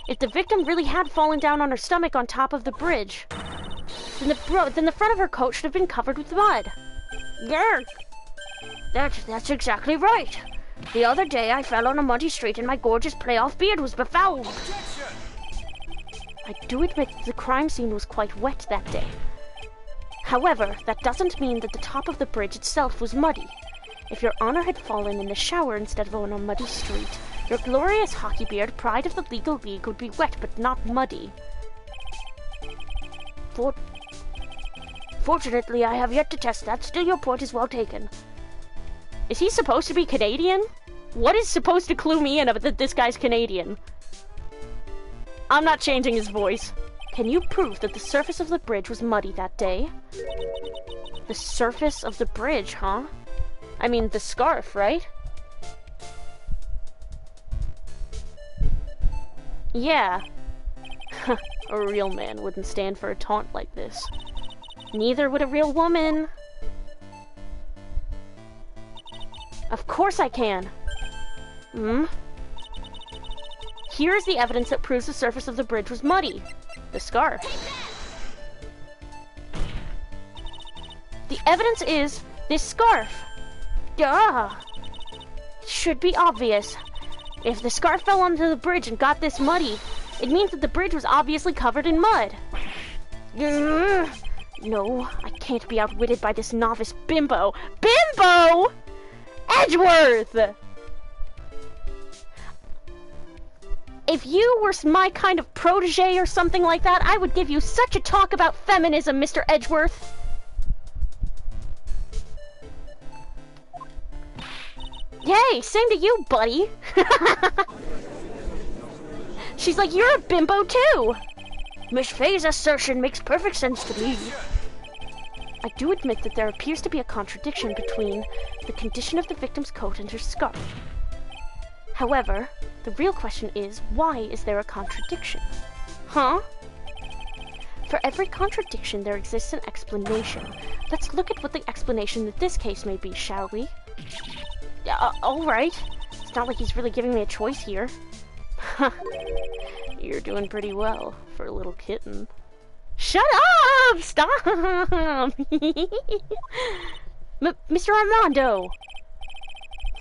If the victim really had fallen down on her stomach on top of the bridge, then the front of her coat should have been covered with mud. Yeah, that's exactly right. The other day I fell on a muddy street and my gorgeous playoff beard was befouled. I do admit the crime scene was quite wet that day. However, that doesn't mean that the top of the bridge itself was muddy. If your honor had fallen in the shower instead of on a muddy street, your glorious hockey beard, pride of the legal league, would be wet but not muddy. Fortunately, I have yet to test that. Still, your point is well taken. Is he supposed to be Canadian? What is supposed to clue me in that this guy's Canadian? I'm not changing his voice. Can you prove that the surface of the bridge was muddy that day? The surface of the bridge, huh? I mean, the scarf, right? Yeah. A real man wouldn't stand for a taunt like this. Neither would a real woman. Of course I can. Here's the evidence that proves the surface of the bridge was muddy. The scarf. The evidence is this scarf. Duh. Should be obvious. If the scarf fell onto the bridge and got this muddy, it means that the bridge was obviously covered in mud. No, I can't be outwitted by this novice bimbo. Bimbo! Edgeworth! If you were my kind of protege or something like that, I would give you such a talk about feminism, Mr. Edgeworth. Yay, same to you, buddy. She's like, you're a bimbo too. Miss Faye's assertion makes perfect sense to me. I do admit that there appears to be a contradiction between the condition of the victim's coat and her scarf. However, the real question is, why is there a contradiction? Huh? For every contradiction, there exists an explanation. Let's look at what the explanation in this case may be, shall we? Alright. It's not like he's really giving me a choice here. You're doing pretty well for a little kitten. Shut up! Stop! Mr. Armando!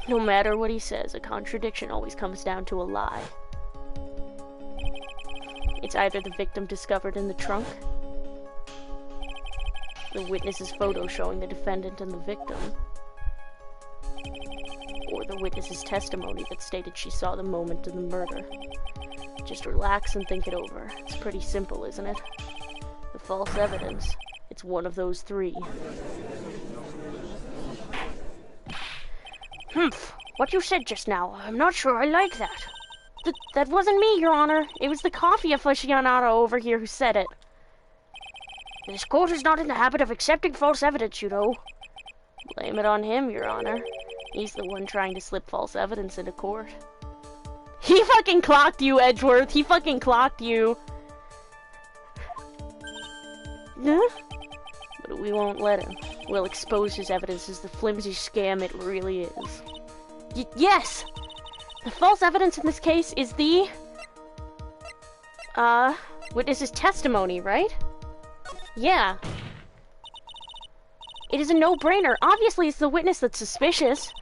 No matter what he says, a contradiction always comes down to a lie. It's either the victim discovered in the trunk, the witness's photo showing the defendant and the victim, or the witness's testimony that stated she saw the moment of the murder. Just relax and think it over. It's pretty simple, isn't it? The false evidence. It's one of those three. What you said just now, I'm not sure I like that. That wasn't me, Your Honor. It was the coffee aficionado over here who said it. This court is not in the habit of accepting false evidence, you know. Blame it on him, Your Honor. He's the one trying to slip false evidence into court. He fucking clocked you, Edgeworth. He fucking clocked you. Huh? But we won't let him. We'll expose his evidence as the flimsy scam it really is. Yes! The false evidence in this case is the... witness's testimony, right? Yeah. It is a no-brainer. Obviously, it's the witness that's suspicious.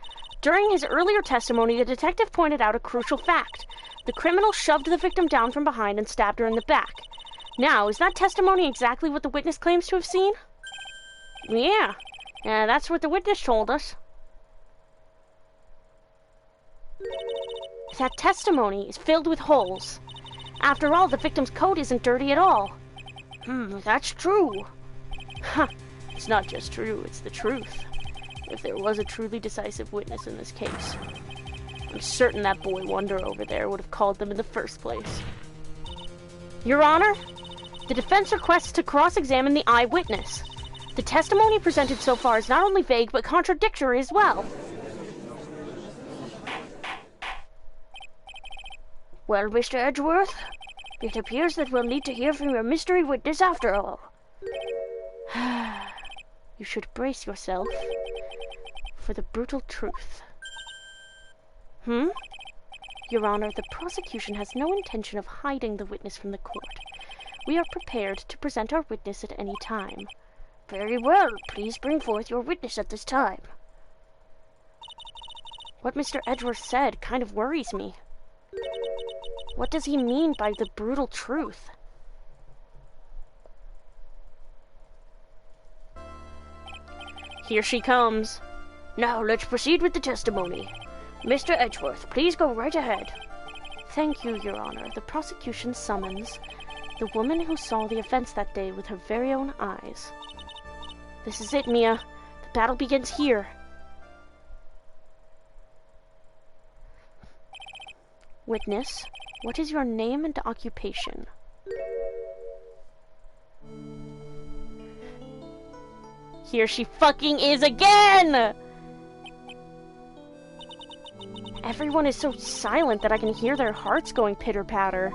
During his earlier testimony, the detective pointed out a crucial fact. The criminal shoved the victim down from behind and stabbed her in the back. Now, is that testimony exactly what the witness claims to have seen? Yeah. That's what the witness told us. That testimony is filled with holes. After all, the victim's coat isn't dirty at all. That's true. Huh. It's not just true, it's the truth. If there was a truly decisive witness in this case, I'm certain that boy Wonder over there would have called them in the first place. Your Honor, the defense requests to cross-examine the eyewitness. The testimony presented so far is not only vague, but contradictory as well. Well, Mr. Edgeworth, it appears that we'll need to hear from your mystery witness after all. You should brace yourself for the brutal truth. Your Honor, the prosecution has no intention of hiding the witness from the court. We are prepared to present our witness at any time. Very well. Please bring forth your witness at this time. What Mr. Edgeworth said kind of worries me. What does he mean by the brutal truth? Here she comes. Now let's proceed with the testimony. Mr. Edgeworth, please go right ahead. Thank you, Your Honor. The prosecution summons the woman who saw the events that day with her very own eyes. This is it, Mia. The battle begins here. Witness, what is your name and occupation? Here she fucking is again! Everyone is so silent that I can hear their hearts going pitter-patter.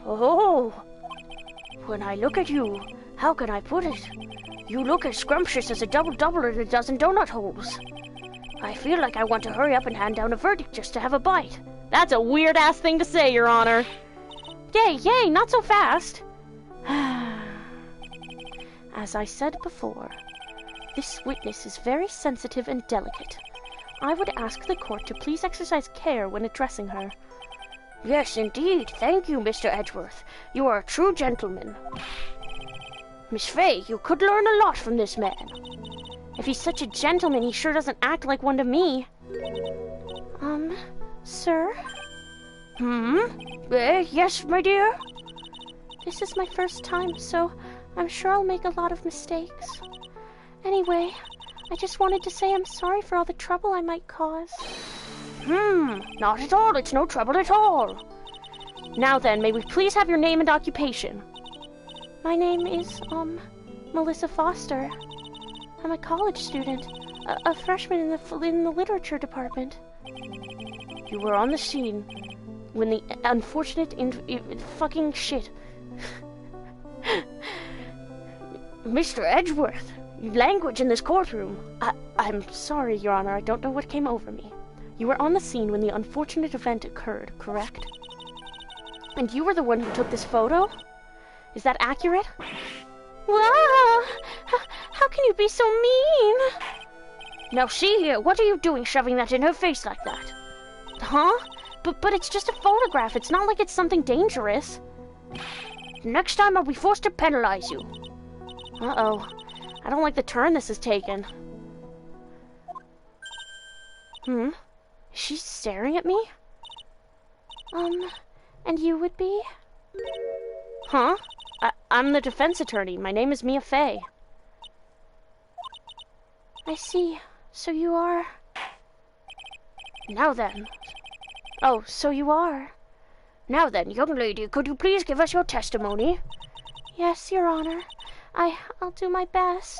Oh. When I look at you, how can I put it? You look as scrumptious as a double-double in a dozen donut holes. I feel like I want to hurry up and hand down a verdict just to have a bite. That's a weird-ass thing to say, Your Honor. Yay, not so fast. As I said before, this witness is very sensitive and delicate. I would ask the court to please exercise care when addressing her. Yes, indeed. Thank you, Mr. Edgeworth. You are a true gentleman. Miss Fay, you could learn a lot from this man. If he's such a gentleman, he sure doesn't act like one to me. Sir? Yes, my dear? This is my first time, so I'm sure I'll make a lot of mistakes. Anyway, I just wanted to say I'm sorry for all the trouble I might cause. Not at all. It's no trouble at all. Now then, may we please have your name and occupation? My name is, Melissa Foster. I'm a college student, a freshman in the literature department. You were on the scene when the unfortunate fucking shit. Mr. Edgeworth, language in this courtroom. I'm sorry, Your Honor, I don't know what came over me. You were on the scene when the unfortunate event occurred, correct? And you were the one who took this photo? Is that accurate? Wow! How can you be so mean? Now see here, what are you doing shoving that in her face like that? Huh? But it's just a photograph. It's not like it's something dangerous. Next time I'll be forced to penalize you. Uh-oh. I don't like the turn this has taken. Is she staring at me? And you would be? Huh? I'm the defense attorney. My name is Mia Fay. I see. So you are... Now then. Oh, so you are. Now then, young lady, could you please give us your testimony? Yes, Your Honor. I'll do my best.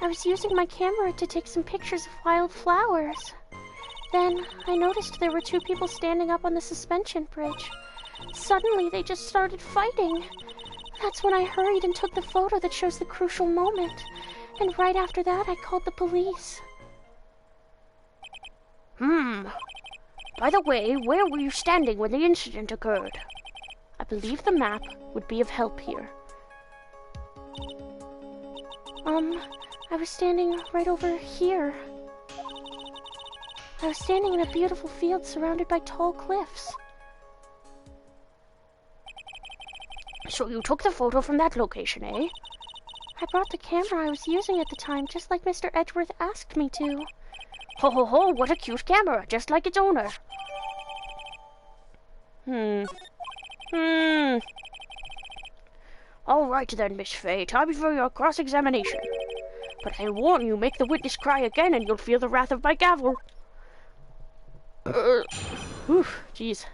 I was using my camera to take some pictures of wild flowers. Then I noticed there were two people standing up on the suspension bridge. Suddenly they just started fighting. That's when I hurried and took the photo that shows the crucial moment. And right after that I called the police. By the way, where were you standing when the incident occurred? I believe the map would be of help here. I was standing right over here. I was standing in a beautiful field surrounded by tall cliffs. So you took the photo from that location, eh? I brought the camera I was using at the time, just like Mr. Edgeworth asked me to. Ho ho ho, what a cute camera, just like its owner. All right then, Miss Fay, time for your cross-examination. But I warn you, make the witness cry again and you'll feel the wrath of my gavel. Oof, jeez.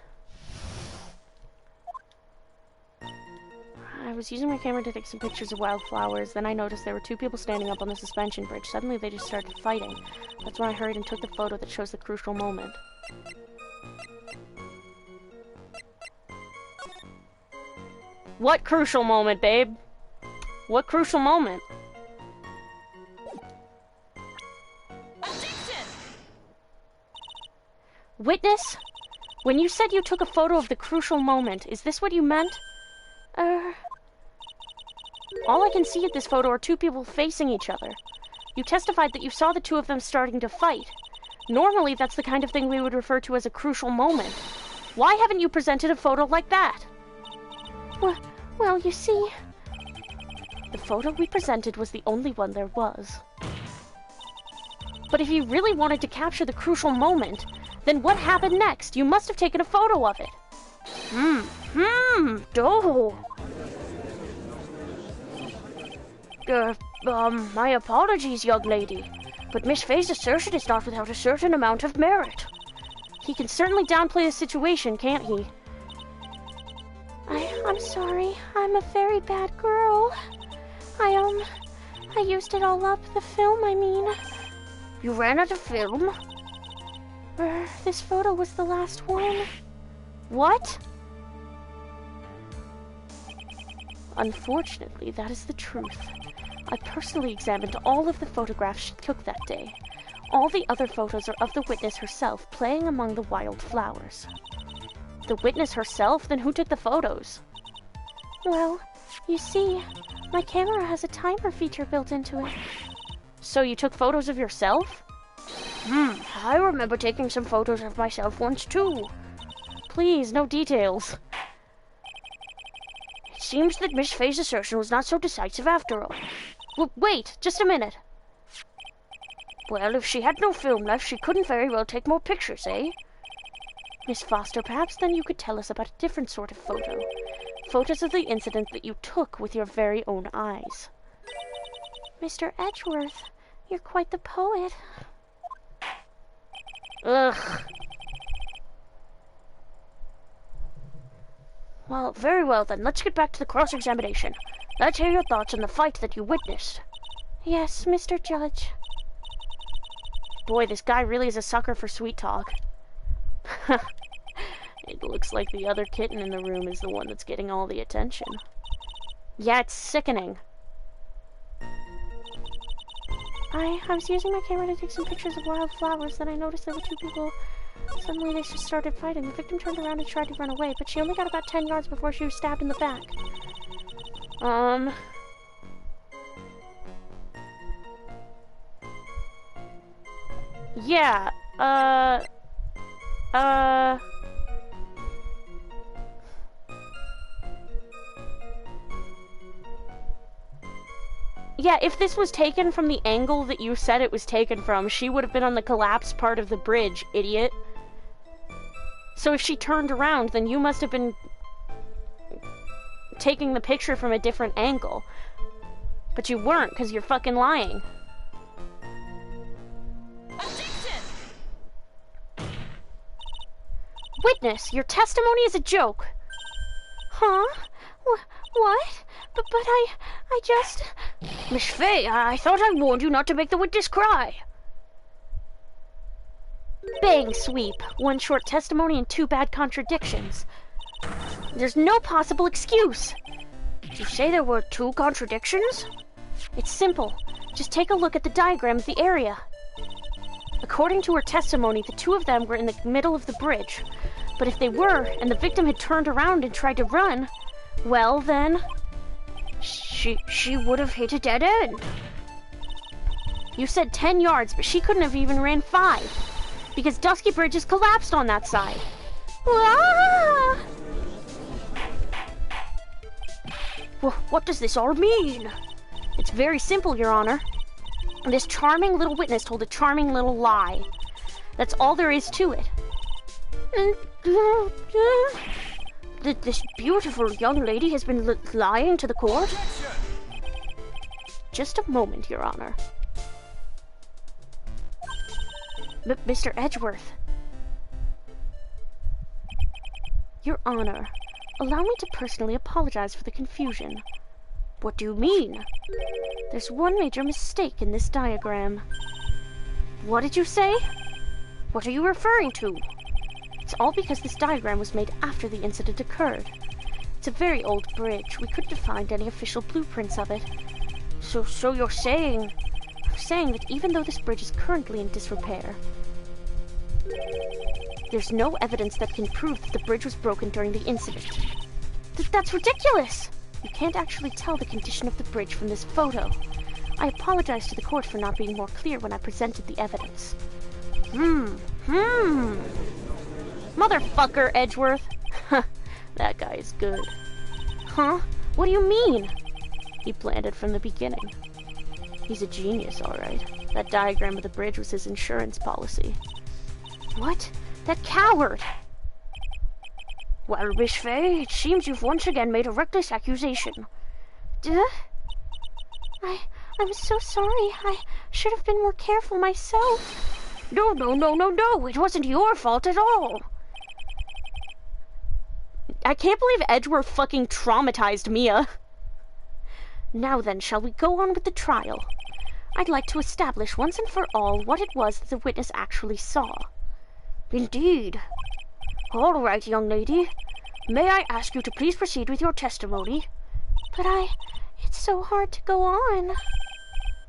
I was using my camera to take some pictures of wildflowers, then I noticed there were two people standing up on the suspension bridge. Suddenly they just started fighting. That's when I hurried and took the photo that shows the crucial moment. What crucial moment, babe? What crucial moment? Objection! Witness, when you said you took a photo of the crucial moment, is this what you meant? All I can see at this photo are two people facing each other. You testified that you saw the two of them starting to fight. Normally, that's the kind of thing we would refer to as a crucial moment. Why haven't you presented a photo like that? Well, you see... The photo we presented was the only one there was. But if you really wanted to capture the crucial moment, then what happened next? You must have taken a photo of it. My apologies, young lady, but Miss Faye's assertion is not without a certain amount of merit. He can certainly downplay the situation, can't he? I'm sorry. I'm a very bad girl. I used it all up, the film, I mean. You ran out of film? This photo was the last one. What? Unfortunately, that is the truth. I personally examined all of the photographs she took that day. All the other photos are of the witness herself playing among the wild flowers. The witness herself? Then who took the photos? Well, you see, my camera has a timer feature built into it. So you took photos of yourself? I remember taking some photos of myself once too. Please, no details. It seems that Miss Faye's assertion was not so decisive after all. Wait, just a minute. Well, if she had no film left, she couldn't very well take more pictures, eh? Miss Foster, perhaps then you could tell us about a different sort of photo. Photos of the incident that you took with your very own eyes. Mr. Edgeworth, you're quite the poet. Ugh. Well, very well then. Let's get back to the cross-examination. Let's hear your thoughts on the fight that you witnessed. Yes, Mr. Judge. Boy, this guy really is a sucker for sweet talk. It looks like the other kitten in the room is the one that's getting all the attention. Yeah, it's sickening. I was using my camera to take some pictures of wild flowers, then I noticed there were two people. Suddenly they just started fighting. The victim turned around and tried to run away, but she only got about 10 yards before she was stabbed in the back. Yeah, Yeah, if this was taken from the angle that you said it was taken from, she would have been on the collapsed part of the bridge, idiot. So if she turned around, then you must have been taking the picture from a different angle. But you weren't, because you're fucking lying. Objection! Witness, your testimony is a joke. Huh? What? But I just... Miss Faye, I thought I warned you not to make the witness cry. Bang, sweep. One short testimony and two bad contradictions. There's no possible excuse. Did you say there were two contradictions? It's simple. Just take a look at the diagram of the area. According to her testimony, the two of them were in the middle of the bridge. But if they were, and the victim had turned around and tried to run, well then... She would have hit a dead end. You said 10 yards, but she couldn't have even ran 5. Because Dusky Bridge is collapsed on that side. Ah! What does this all mean? It's very simple, Your Honor. This charming little witness told a charming little lie. That's all there is to it. This beautiful young lady has been lying to the court? Just a moment, Your Honor. Mr. Edgeworth. Your Honor, allow me to personally apologize for the confusion. What do you mean? There's one major mistake in this diagram. What did you say? What are you referring to? It's all because this diagram was made after the incident occurred. It's a very old bridge. We couldn't find any official blueprints of it. So you're saying... I'm saying that even though this bridge is currently in disrepair, there's no evidence that can prove that the bridge was broken during the incident. That's ridiculous! You can't actually tell the condition of the bridge from this photo. I apologize to the court for not being more clear when I presented the evidence. Motherfucker, Edgeworth. That guy is good. Huh? What do you mean? He planned it from the beginning. He's a genius, alright. That diagram of the bridge was his insurance policy. What? That coward! Well, Miss Fay, it seems you've once again made a reckless accusation. I'm so sorry. I should have been more careful myself. No, it wasn't your fault at all. I can't believe Edgeworth fucking traumatized Mia. Now then, shall we go on with the trial? I'd like to establish once and for all what it was that the witness actually saw. Indeed. All right, young lady. May I ask you to please proceed with your testimony? But it's so hard to go on.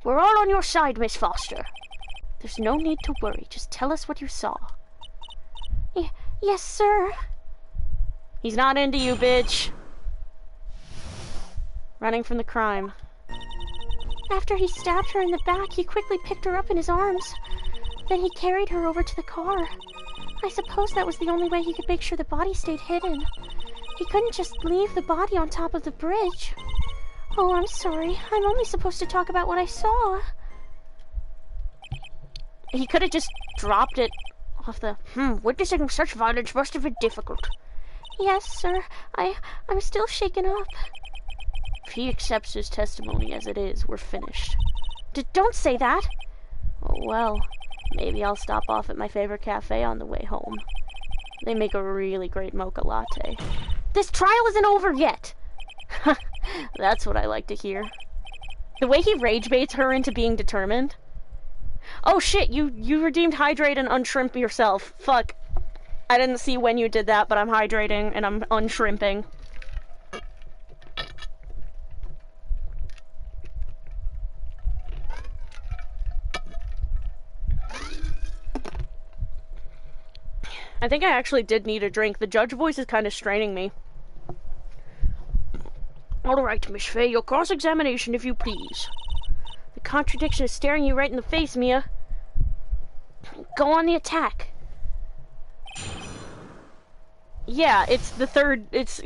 We're all on your side, Miss Foster. There's no need to worry. Just tell us what you saw. Yes, sir. He's not into you, bitch. Running from the crime. After he stabbed her in the back, he quickly picked her up in his arms. Then he carried her over to the car. I suppose that was the only way he could make sure the body stayed hidden. He couldn't just leave the body on top of the bridge. Oh, I'm sorry. I'm only supposed to talk about what I saw. He could have just dropped it off the... Witnessing such violence must have been difficult. Yes, sir. I'm still shaken up. If he accepts his testimony as it is, we're finished. Don't say that. Oh, well, maybe I'll stop off at my favorite cafe on the way home. They make a really great mocha latte. This trial isn't over yet. That's what I like to hear. The way he rage baits her into being determined. Oh shit, you redeemed hydrate and unshrimp yourself. Fuck. I didn't see when you did that, but I'm hydrating and I'm unshrimping. I think I actually did need a drink. The judge voice is kind of straining me. All right, Miss Fay, your cross-examination, if you please. The contradiction is staring you right in the face, Mia. Go on the attack. Yeah, it's the third... It's...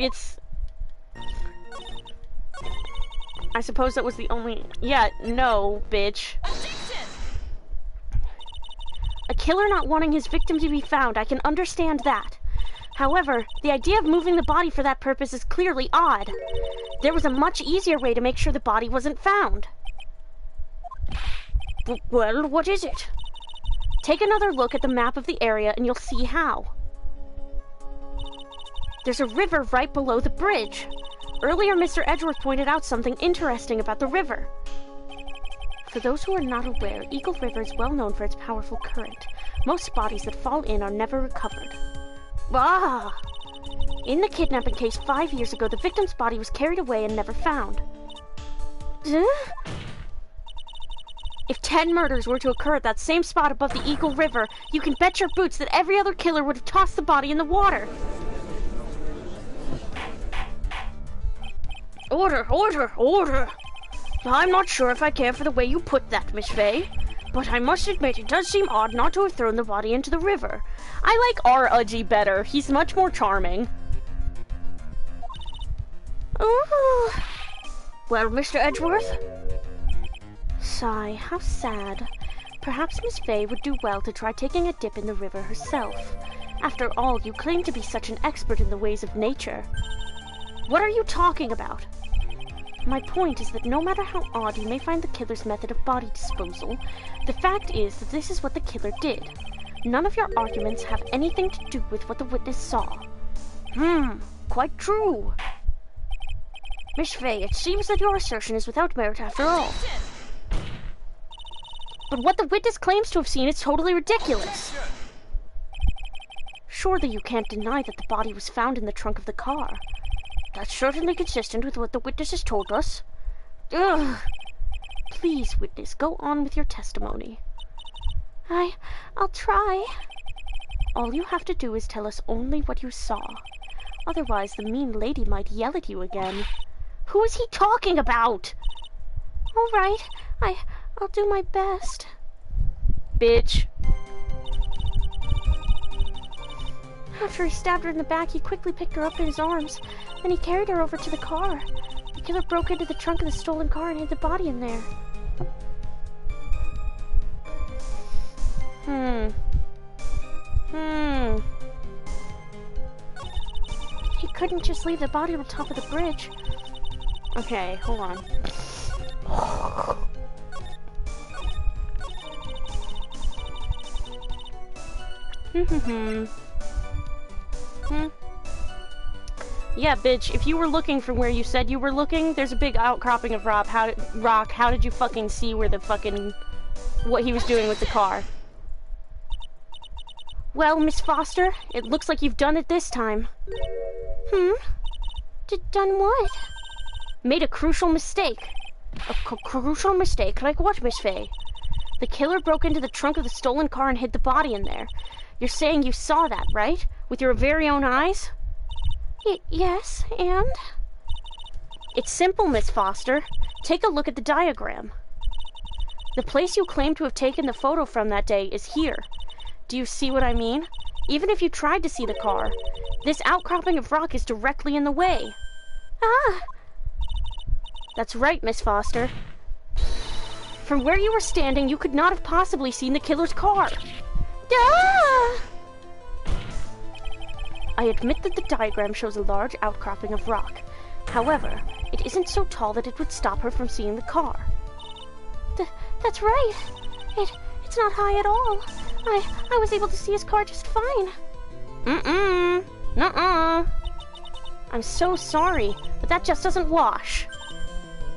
I suppose that was the only... Yeah, no, bitch. A killer not wanting his victim to be found, I can understand that. However, the idea of moving the body for that purpose is clearly odd. There was a much easier way to make sure the body wasn't found. Well, what is it? Take another look at the map of the area and you'll see how. There's a river right below the bridge. Earlier, Mr. Edgeworth pointed out something interesting about the river. For those who are not aware, Eagle River is well known for its powerful current. Most bodies that fall in are never recovered. Ah! In the kidnapping case 5 years ago, the victim's body was carried away and never found. If 10 murders were to occur at that same spot above the Eagle River, you can bet your boots that every other killer would have tossed the body in the water. Order, order, order! I'm not sure if I care for the way you put that, Miss Fay, but I must admit it does seem odd not to have thrown the body into the river. I like our Udgy better. He's much more charming. Ooh. Well, Mr. Edgeworth? Sigh, how sad. Perhaps Miss Fay would do well to try taking a dip in the river herself. After all, you claim to be such an expert in the ways of nature. What are you talking about? My point is that no matter how odd you may find the killer's method of body disposal, the fact is that this is what the killer did. None of your arguments have anything to do with what the witness saw. Quite true. Miss Fay, it seems that your assertion is without merit after all. But what the witness claims to have seen is totally ridiculous. Surely you can't deny that the body was found in the trunk of the car. That's certainly consistent with what the witness has told us. Ugh. Please, witness, go on with your testimony. I'll try. All you have to do is tell us only what you saw. Otherwise, the mean lady might yell at you again. Who is he talking about? All right, I'll do my best. Bitch. After he stabbed her in the back, he quickly picked her up in his arms. Then he carried her over to the car. The killer broke into the trunk of the stolen car and hid the body in there. He couldn't just leave the body on the top of the bridge. Okay, hold on. Yeah, bitch, if you were looking from where you said you were looking, there's a big outcropping of rock. How did you fucking see where the fucking... what he was doing with the car? Well, Miss Foster, it looks like you've done it this time. Done what? Made a crucial mistake. A crucial mistake? Like what, Miss Faye? The killer broke into the trunk of the stolen car and hid the body in there. You're saying you saw that, right? With your very own eyes? Yes, and? It's simple, Miss Foster. Take a look at the diagram. The place you claim to have taken the photo from that day is here. Do you see what I mean? Even if you tried to see the car, this outcropping of rock is directly in the way. Ah! That's right, Miss Foster. From where you were standing, you could not have possibly seen the killer's car. Ah! I admit that the diagram shows a large outcropping of rock. However, it isn't so tall that it would stop her from seeing the car. That's right. It's not high at all. I was able to see his car just fine. Nuh-uh. I'm so sorry, but that just doesn't wash.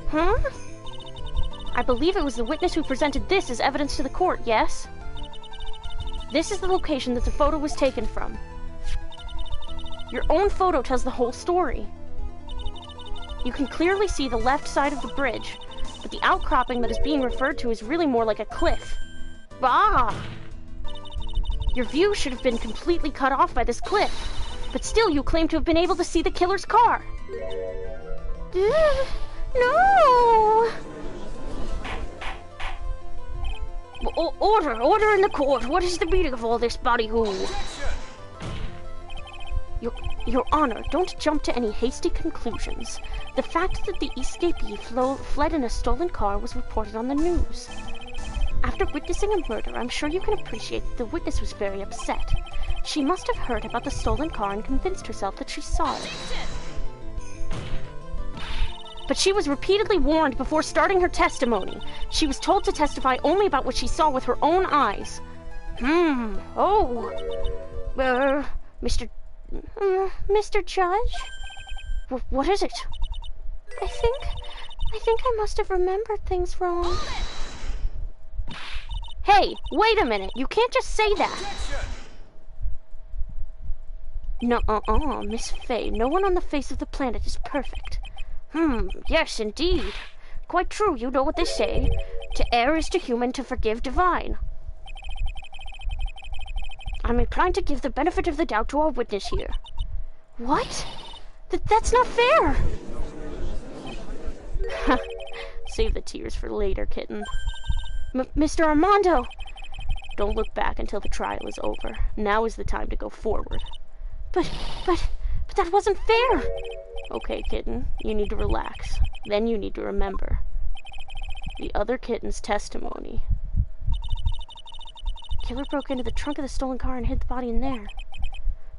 Huh? I believe it was the witness who presented this as evidence to the court, yes? This is the location that the photo was taken from. Your own photo tells the whole story. You can clearly see the left side of the bridge, but the outcropping that is being referred to is really more like a cliff. Ah! Your view should have been completely cut off by this cliff, but still you claim to have been able to see the killer's car. No! Order in the court. What is the meaning of all this, ballyhoo? Your Honor, don't jump to any hasty conclusions. The fact that the escapee fled in a stolen car was reported on the news. After witnessing a murder, I'm sure you can appreciate that the witness was very upset. She must have heard about the stolen car and convinced herself that she saw it. But she was repeatedly warned before starting her testimony. She was told to testify only about what she saw with her own eyes. Mr. Judge? What is it? I think I must have remembered things wrong. Hey, wait a minute. You can't just say that. Nuh-uh, Miss Faye. No one on the face of the planet is perfect. Yes, indeed. Quite true, you know what they say. To err is to human, to forgive divine. I'm inclined to give the benefit of the doubt to our witness here. What? That's not fair! Save the tears for later, kitten. Mr. Armando! Don't look back until the trial is over. Now is the time to go forward. But that wasn't fair! Okay, kitten, you need to relax. Then you need to remember the other kitten's testimony. Killer broke into the trunk of the stolen car and hid the body in there.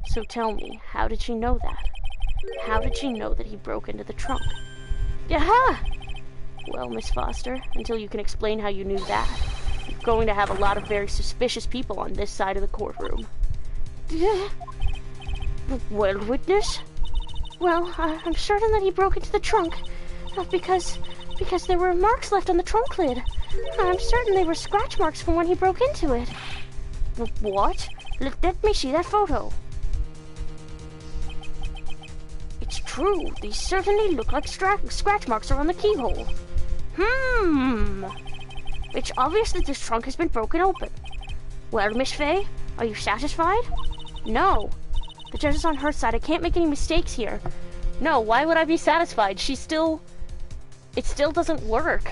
So tell me, how did she know that? How did she know that he broke into the trunk? Yaha! Well, Miss Foster, until you can explain how you knew that, you're going to have a lot of very suspicious people on this side of the courtroom. Well, witness? Well, I'm certain that he broke into the trunk. Because there were marks left on the trunk lid. I'm certain they were scratch marks from when he broke into it. What? Let me see that photo. It's true. These certainly look like scratch marks around the keyhole. It's obvious that this trunk has been broken open. Well, Miss Faye, are you satisfied? No. The judge is on her side. I can't make any mistakes here. No, why would I be satisfied? It still doesn't work.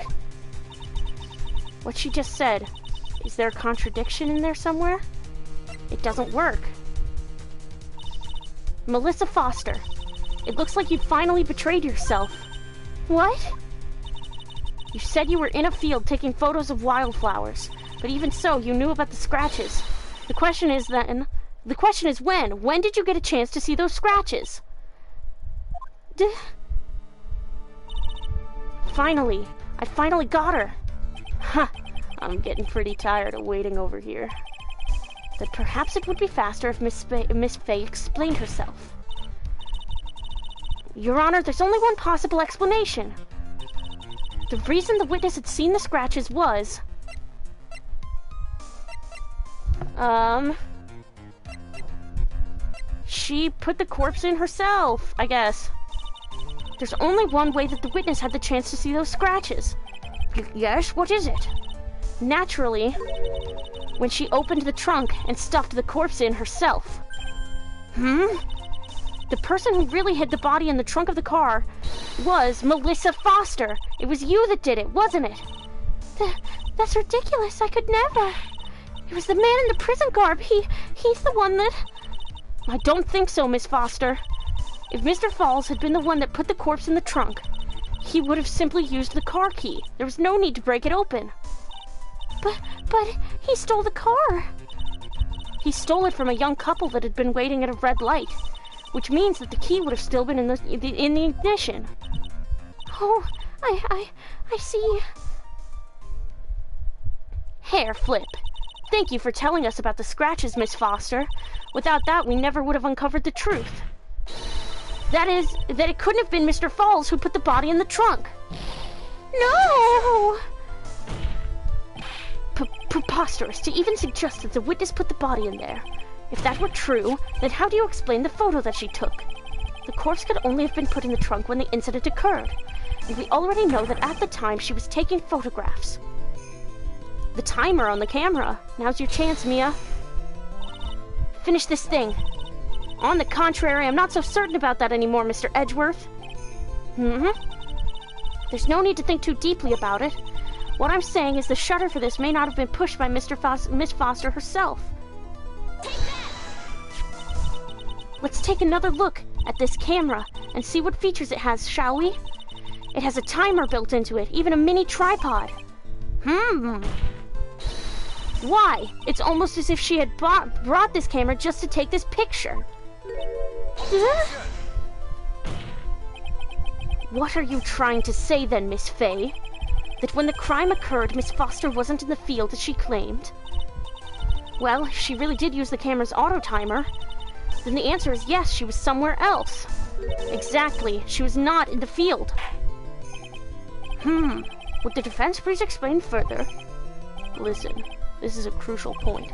What she just said, is there a contradiction in there somewhere? It doesn't work. Melissa Foster, it looks like you finally betrayed yourself. What? You said you were in a field taking photos of wildflowers, but even so, you knew about the scratches. The question is when? When did you get a chance to see those scratches? Finally, I finally got her. Huh, I'm getting pretty tired of waiting over here. Then perhaps it would be faster if Miss Fay explained herself. Your Honor, there's only one possible explanation. The reason the witness had seen the scratches was... she put the corpse in herself, I guess. There's only one way that the witness had the chance to see those scratches. Yes, what is it? Naturally, when she opened the trunk and stuffed the corpse in herself. The person who really hid the body in the trunk of the car was Melissa Foster. It was you that did it, wasn't it? That's ridiculous. I could never. It was the man in the prison garb. He's the one that... I don't think so, Miss Foster. If Mr. Falls had been the one that put the corpse in the trunk, he would have simply used the car key. There was no need to break it open. But he stole the car. He stole it from a young couple that had been waiting at a red light, which means that the key would have still been in the ignition. Oh, I see. Hair flip. Thank you for telling us about the scratches, Miss Foster. Without that, we never would have uncovered the truth. That is, that it couldn't have been Mr. Falls who put the body in the trunk. No! Preposterous to even suggest that the witness put the body in there. If that were true, then how do you explain the photo that she took? The corpse could only have been put in the trunk when the incident occurred, and we already know that at the time she was taking photographs. The timer on the camera. Now's your chance, Mia. Finish this thing. On the contrary, I'm not so certain about that anymore, Mr. Edgeworth. There's no need to think too deeply about it. What I'm saying is the shutter for this may not have been pushed by Miss Foster herself. Let's take another look at this camera and see what features it has, shall we? It has a timer built into it, even a mini tripod. Why? It's almost as if she had brought this camera just to take this picture. What are you trying to say then, Miss Fay? That when the crime occurred, Miss Foster wasn't in the field as she claimed? Well, if she really did use the camera's auto timer, then the answer is yes, she was somewhere else. Exactly, she was not in the field. Would the defense please explain further? Listen, this is a crucial point.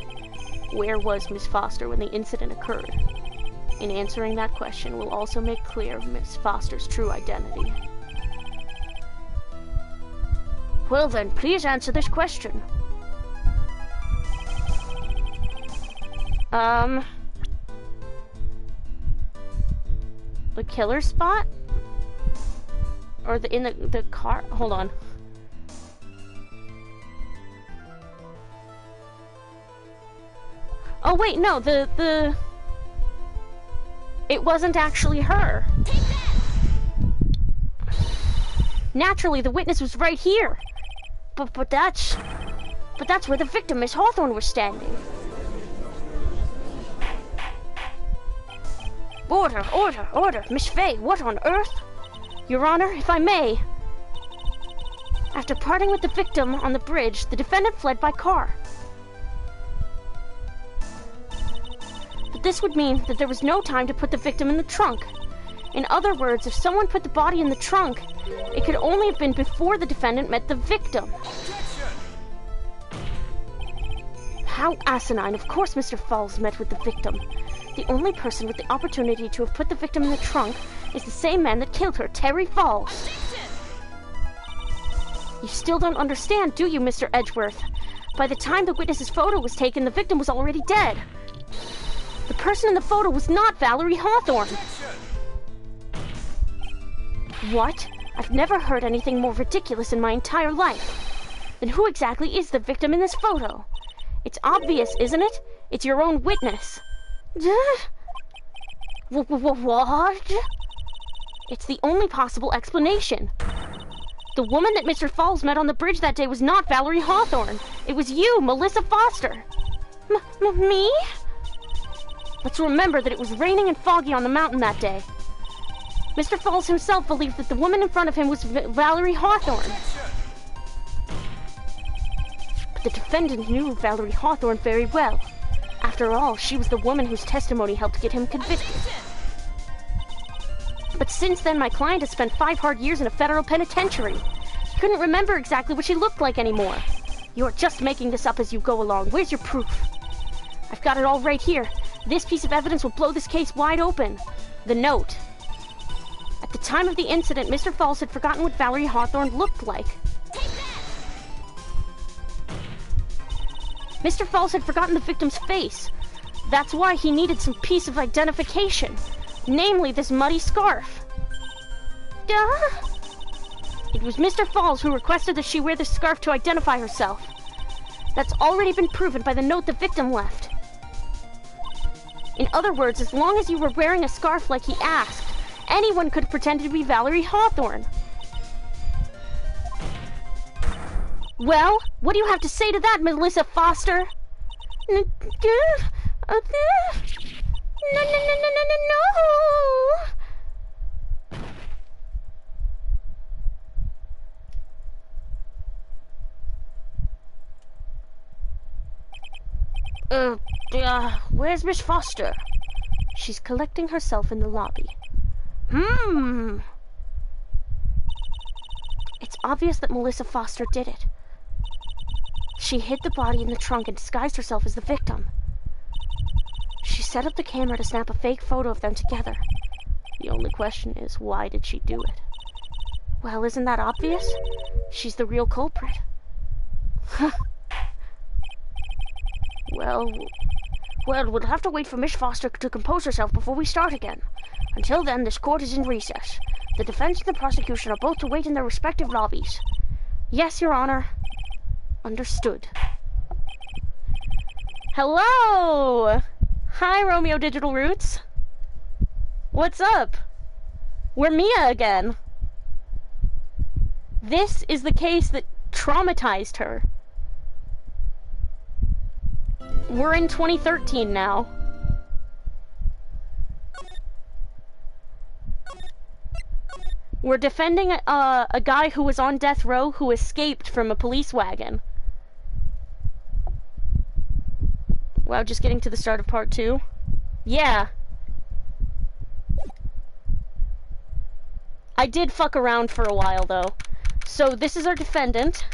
Where was Miss Foster when the incident occurred? In answering that question will also make clear Miss Foster's true identity. Well then, please answer this question. The killer spot? Or in the car? Hold on. Oh wait, no, it wasn't actually her. Naturally, the witness was right here. But that's where the victim, Miss Hawthorne, was standing. Order, order, order. Miss Fay, what on earth? Your Honor, if I may. After parting with the victim on the bridge, the defendant fled by car. But this would mean that there was no time to put the victim in the trunk. In other words, if someone put the body in the trunk, it could only have been before the defendant met the victim. How asinine. Of course Mr. Falls met with the victim. The only person with the opportunity to have put the victim in the trunk is the same man that killed her, Terry Falls. You still don't understand, do you, Mr. Edgeworth? By the time the witness's photo was taken, the victim was already dead. The person in the photo was not Valerie Hawthorne. What? I've never heard anything more ridiculous in my entire life. Then who exactly is the victim in this photo? It's obvious, isn't it? It's your own witness. What? It's the only possible explanation. The woman that Mr. Falls met on the bridge that day was not Valerie Hawthorne. It was you, Melissa Foster. Me? Let's remember that it was raining and foggy on the mountain that day. Mr. Falls himself believed that the woman in front of him was Valerie Hawthorne. But the defendant knew Valerie Hawthorne very well. After all, she was the woman whose testimony helped get him convicted. But since then, my client has spent 5 hard years in a federal penitentiary. He couldn't remember exactly what she looked like anymore. You're just making this up as you go along. Where's your proof? I've got it all right here. This piece of evidence will blow this case wide open. The note. At the time of the incident, Mr. Falls had forgotten what Valerie Hawthorne looked like. Mr. Falls had forgotten the victim's face. That's why he needed some piece of identification. Namely, this muddy scarf. It was Mr. Falls who requested that she wear this scarf to identify herself. That's already been proven by the note the victim left. In other words, as long as you were wearing a scarf like he asked, anyone could pretend to be Valerie Hawthorne. Well, what do you have to say to that, Melissa Foster? No. Where's Miss Foster? She's collecting herself in the lobby. It's obvious that Melissa Foster did it. She hid the body in the trunk and disguised herself as the victim. She set up the camera to snap a fake photo of them together. The only question is, why did she do it? Well, isn't that obvious? She's the real culprit. Well, we'll have to wait for Miss Foster to compose herself before we start again. Until then, this court is in recess. The defense and the prosecution are both to wait in their respective lobbies. Yes, Your Honor. Understood. Hello! Hi, Romeo Digital Roots. What's up? We're Mia again. This is the case that traumatized her. We're in 2013 now. We're defending a guy who was on death row who escaped from a police wagon. Wow, just getting to the start of part 2. Yeah. I did fuck around for a while, though. So, this is our defendant.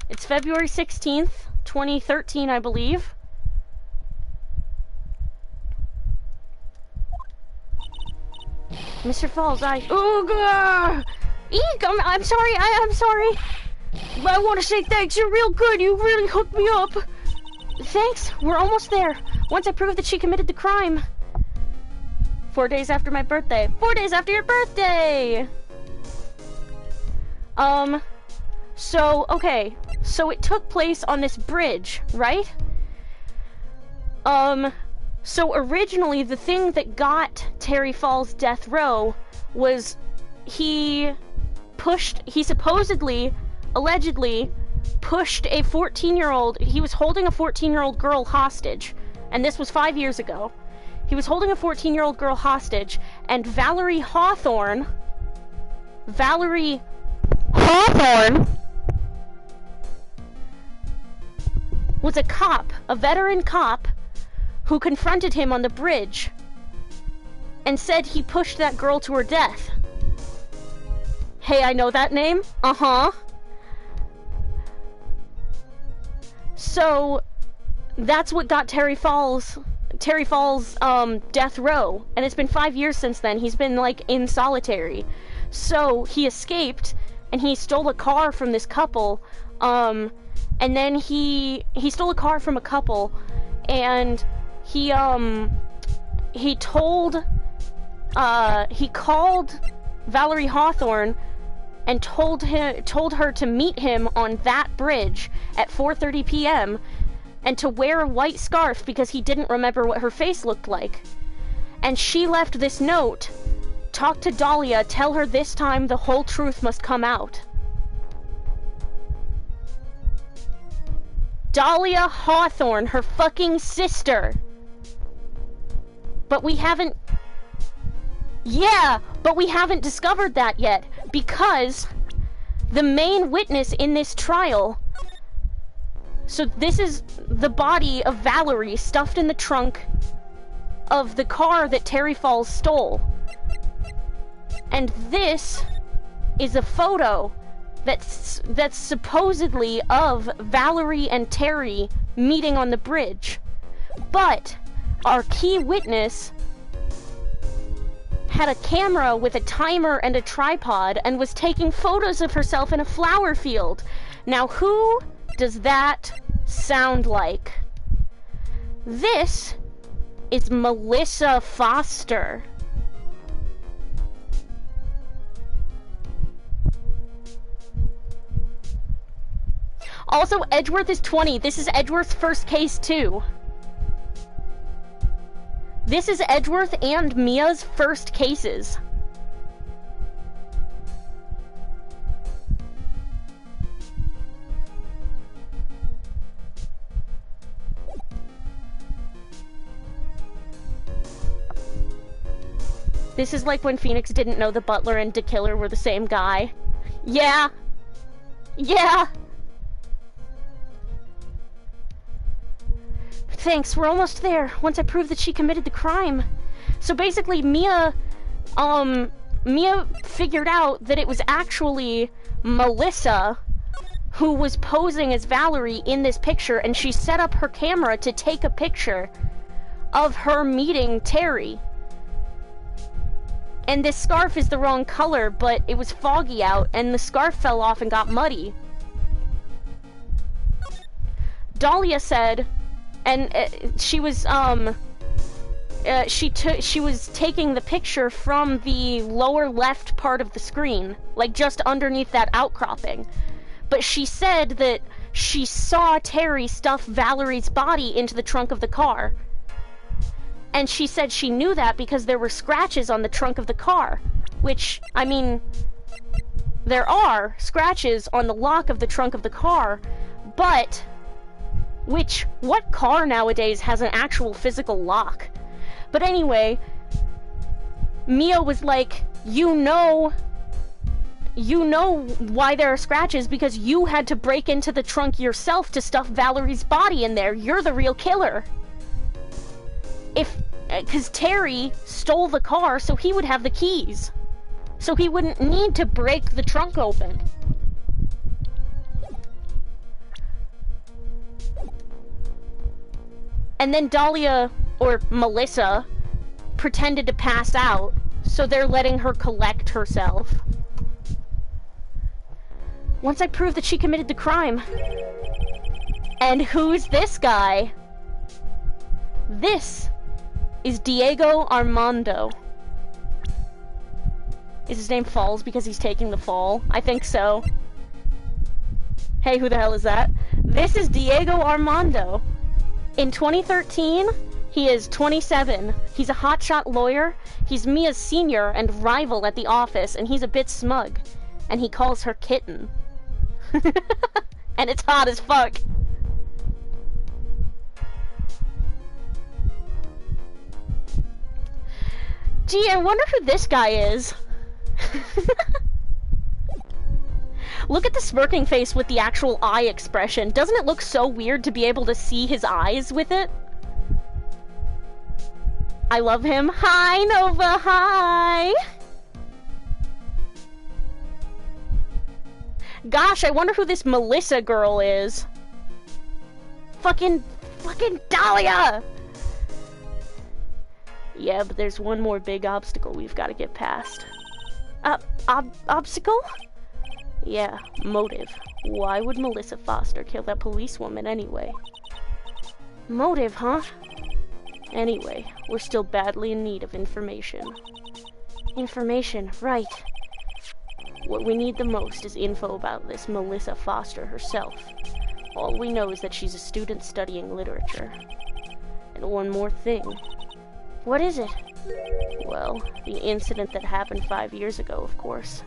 It's February 16th, 2013, I believe. Mr. Falls, oh, God! Eek, I'm sorry, I'm sorry. I want to say thanks, you're real good, you really hooked me up. Thanks, we're almost there. Once I prove that she committed the crime. 4 days after my birthday. 4 days after your birthday! Okay. So it took place on this bridge, right? So originally the thing that got Terry Falls death row was he supposedly, allegedly, pushed a 14-year-old, he was holding a 14-year-old girl hostage, and this was 5 years ago. He was holding a 14-year-old girl hostage, and Valerie Hawthorne was a cop, a veteran cop, who confronted him on the bridge and said he pushed that girl to her death. Hey, I know that name? Uh-huh. So, that's what got Terry Falls death row, and it's been 5 years since then. He's been, like, in solitary. So, he escaped, and he stole a car from this couple, and then he stole a car from a couple, and he called Valerie Hawthorne and told her to meet him on that bridge at 4:30 p.m. and to wear a white scarf because he didn't remember what her face looked like. And she left this note: talk to Dahlia, tell her this time the whole truth must come out. Dahlia Hawthorne, her fucking sister. But we haven't... Yeah, but we haven't discovered that yet, because the main witness in this trial... So this is the body of Valerie stuffed in the trunk of the car that Terry Falls stole. And this is a photo that's supposedly of Valerie and Terry meeting on the bridge. But our key witness had a camera with a timer and a tripod and was taking photos of herself in a flower field. Now, who does that sound like? This is Melissa Foster. Also, Edgeworth is 20. This is Edgeworth's first case, too. This is Edgeworth and Mia's first cases. This is like when Phoenix didn't know the butler and DeKiller were the same guy. Yeah. Yeah. Thanks, we're almost there, once I prove that she committed the crime. So basically, Mia figured out that it was actually Melissa who was posing as Valerie in this picture, and she set up her camera to take a picture of her meeting Terry. And this scarf is the wrong color, but it was foggy out, and the scarf fell off and got muddy. Dahlia said... And she was she was taking the picture from the lower left part of the screen, like just underneath that outcropping. But she said that she saw Terry stuff Valerie's body into the trunk of the car. And she said she knew that because there were scratches on the trunk of the car, which, I mean, there are scratches on the lock of the trunk of the car, but... what car nowadays has an actual physical lock? But anyway, Mia was like, you know why there are scratches because you had to break into the trunk yourself to stuff Valerie's body in there. You're the real killer. Because Terry stole the car so he would have the keys. So he wouldn't need to break the trunk open. And then Dahlia, or Melissa, pretended to pass out, so they're letting her collect herself. Once I prove that she committed the crime. And who's this guy? This is Diego Armando. Is his name Falls because he's taking the fall? I think so. Hey, who the hell is that? This is Diego Armando. In 2013, he is 27. He's a hotshot lawyer. He's Mia's senior and rival at the office, and he's a bit smug. And he calls her Kitten. And it's hot as fuck. Gee, I wonder who this guy is. Look at the smirking face with the actual eye expression. Doesn't it look so weird to be able to see his eyes with it? I love him. Hi, Nova, hi! Gosh, I wonder who this Melissa girl is. Fucking Dahlia! Yeah, but there's one more big obstacle we've got to get past. Obstacle? Yeah, motive. Why would Melissa Foster kill that policewoman anyway? Motive, huh? Anyway, we're still badly in need of information. Information, right. What we need the most is info about this Melissa Foster herself. All we know is that she's a student studying literature. And one more thing. What is it? Well, the incident that happened 5 years ago, of course.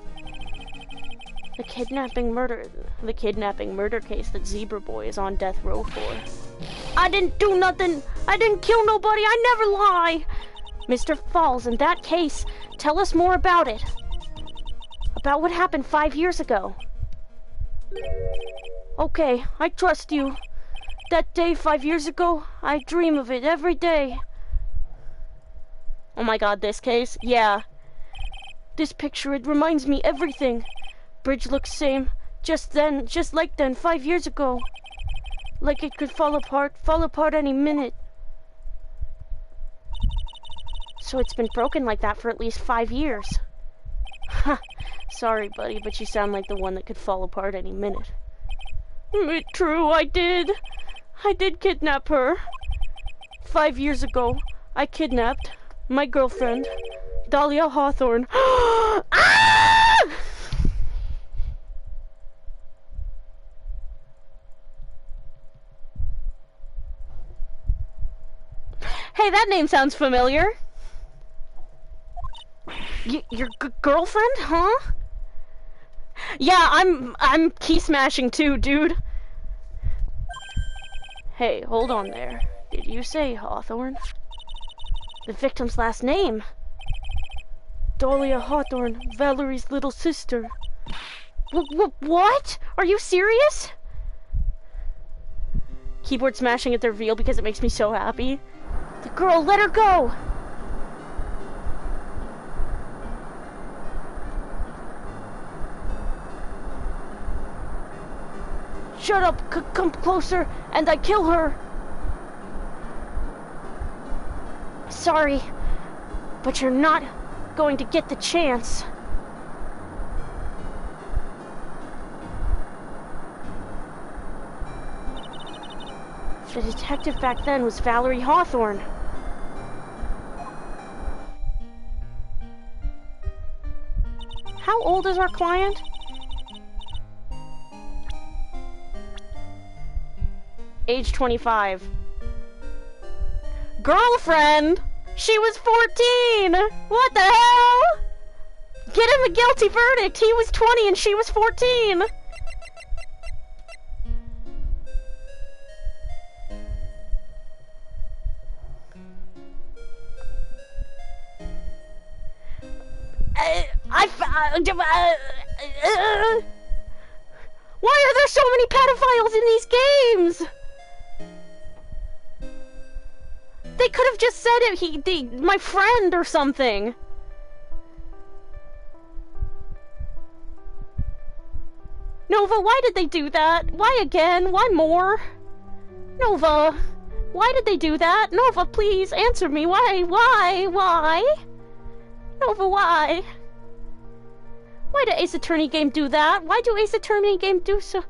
The kidnapping murder case that Zebra Boy is on death row for. I didn't do nothing. I didn't kill nobody. I never lie. Mr. Falls, in that case, tell us more about it. About what happened 5 years ago. Okay, I trust you. That day 5 years ago, I dream of it every day. Oh my god, this case? Yeah. This picture, it reminds me everything. Bridge looks same. Just like then, 5 years ago. Like it could fall apart any minute. So it's been broken like that for at least 5 years. Ha! Sorry, buddy, but you sound like the one that could fall apart any minute. True, I did. I did kidnap her. 5 years ago, I kidnapped my girlfriend, Dahlia Hawthorne. Ah! Hey, that name sounds familiar. Your girlfriend, huh? Yeah, I'm key smashing too, dude. Hey, hold on there. Did you say Hawthorne? The victim's last name. Dahlia Hawthorne, Valerie's little sister. What? Are you serious? Keyboard smashing at the reveal because it makes me so happy. The girl, let her go! Shut up! Come closer, and I kill her! Sorry, but you're not going to get the chance. The detective back then was Valerie Hawthorne. How old is our client? Age 25. Girlfriend! She was 14! What the hell? Get him a guilty verdict! He was 20 and she was 14! Why are there so many pedophiles in these games? They could have just said it, my friend or something. Nova, why did they do that? Why again? Why more? Nova, why did they do that? Nova, please answer me. Why? Nova, why? Why did Ace Attorney game do that? Why do Ace Attorney game do so?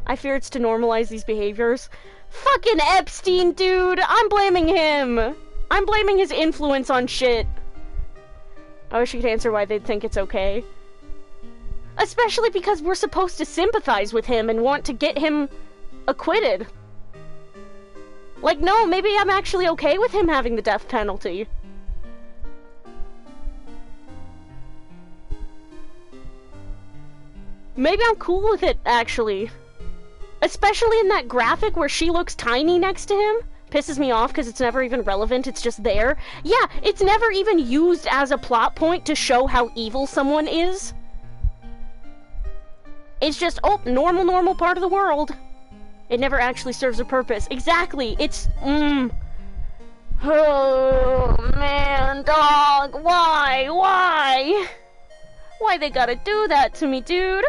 I fear it's to normalize these behaviors. Fucking Epstein, dude! I'm blaming him! I'm blaming his influence on shit. I wish you could answer why they'd think it's okay. Especially because we're supposed to sympathize with him and want to get him acquitted. Like, no, maybe I'm actually okay with him having the death penalty. Maybe I'm cool with it, actually. Especially in that graphic where she looks tiny next to him. Pisses me off because it's never even relevant, it's just there. Yeah, it's never even used as a plot point to show how evil someone is. It's just, oh, normal part of the world. It never actually serves a purpose. Exactly, it's, Oh, man, dog, why? Why they gotta do that to me, dude?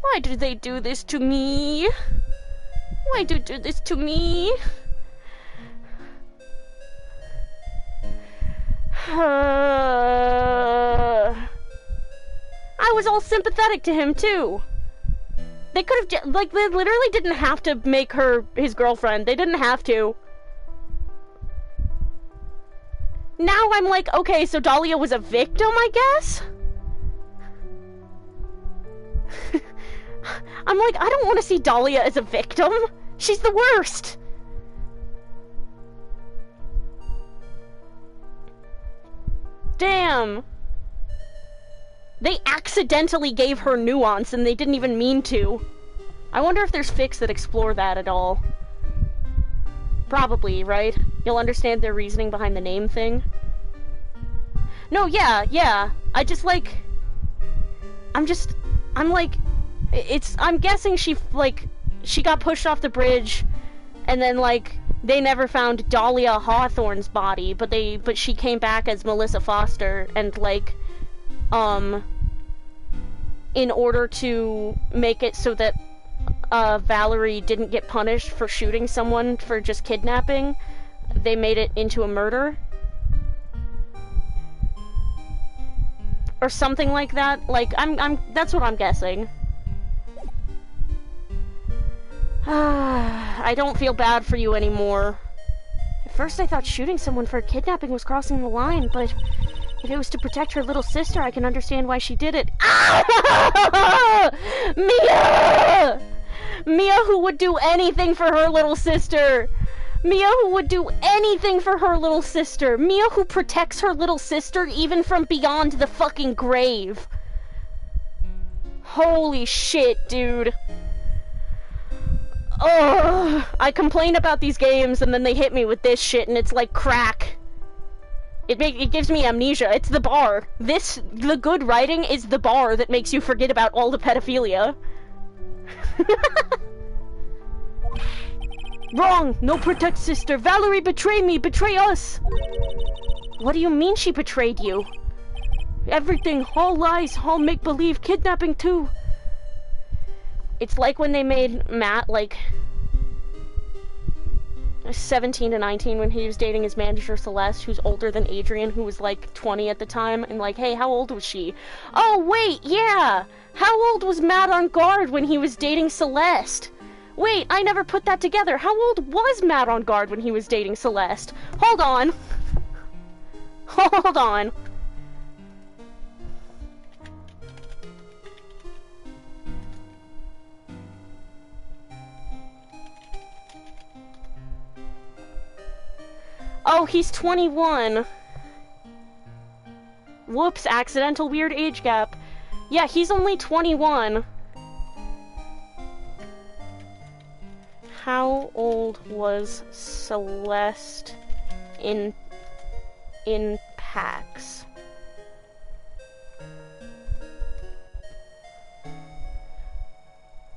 Why do they do this to me? Why do this to me? I was all sympathetic to him, too. They could have, like, they literally didn't have to make her his girlfriend. They didn't have to. Now I'm like, okay, so Dahlia was a victim, I guess? I'm like, I don't want to see Dahlia as a victim. She's the worst. Damn. They accidentally gave her nuance and they didn't even mean to. I wonder if there's fics that explore that at all. Probably, right? You'll understand their reasoning behind the name thing. No, yeah. I just like... I'm guessing she got pushed off the bridge, and then, like, they never found Dahlia Hawthorne's body, but she came back as Melissa Foster, and, like, in order to make it so that, Valerie didn't get punished for shooting someone for just kidnapping, they made it into a murder. Or something like that. Like, that's what I'm guessing. I don't feel bad for you anymore. At first I thought shooting someone for kidnapping was crossing the line, but if it was to protect her little sister, I can understand why she did it. Mia! Mia, who would do anything for her little sister! Mia, who would do anything for her little sister! Mia, who protects her little sister even from beyond the fucking grave! Holy shit, dude. Ugh, I complain about these games and then they hit me with this shit and it's like crack. It gives me amnesia. It's the bar. The good writing is the bar that makes you forget about all the pedophilia. Wrong! No protect sister! Valerie betrayed me! Betray us! What do you mean she betrayed you? Everything, all lies, all make-believe, kidnapping too. It's like when they made Matt, like, 17 to 19 when he was dating his manager Celeste, who's older than Adrian, who was like 20 at the time, and like, hey, how old was she? Oh, wait, yeah! How old was Matt on guard when he was dating Celeste? Wait, I never put that together. How old was Matt on guard when he was dating Celeste? Hold on. Hold on. Oh, he's 21. Whoops, accidental weird age gap. Yeah, he's only 21. How old was Celeste in PAX?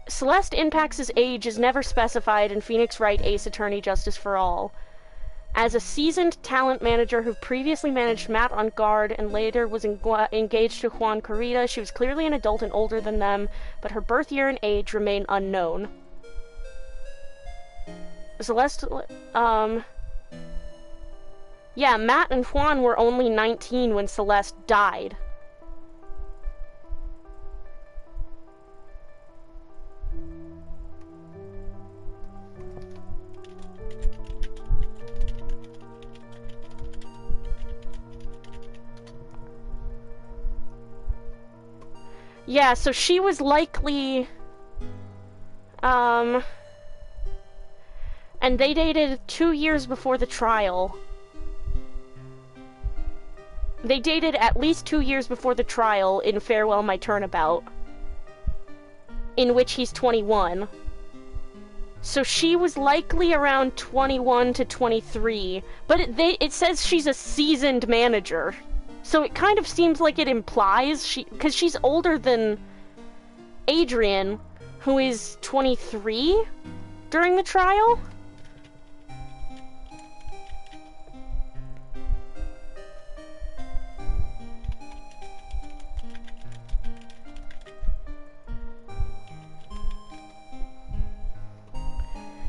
Celeste in PAX's age is never specified in Phoenix Wright Ace Attorney Justice for All. As a seasoned talent manager who previously managed Matt on guard and later was engaged to Juan Corrida, she was clearly an adult and older than them, but her birth year and age remain unknown. Celeste, yeah, Matt and Juan were only 19 when Celeste died. Yeah, so she was likely, and they dated 2 years before the trial. They dated at least 2 years before the trial in Farewell My Turnabout, in which he's 21. So she was likely around 21 to 23, but it says she's a seasoned manager. So it kind of seems like it implies because she's older than Adrian, who is 23 during the trial.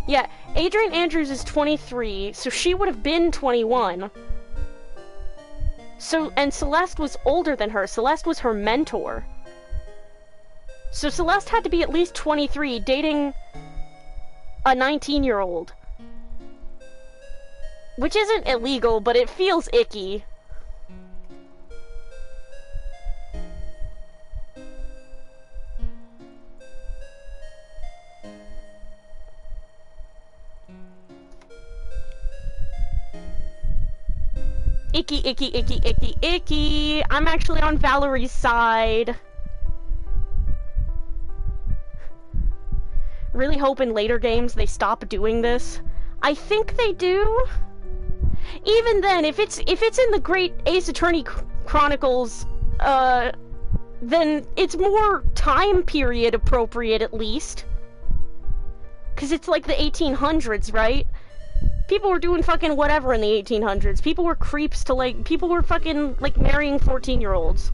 Yeah, Adrian Andrews is 23, so she would have been 21. So, and Celeste was older than her. Celeste was her mentor. So Celeste had to be at least 23, dating a 19-year-old. Which isn't illegal, but it feels icky. Icky, icky, icky, icky, icky. I'm actually on Valerie's side. Really hope in later games they stop doing this. I think they do. Even then, if it's in the Great Ace Attorney Chronicles, then it's more time period appropriate at least. 'Cause it's like the 1800s, right? People were doing fucking whatever in the 1800s. People were creeps to, like, people were fucking, like, marrying 14-year-olds.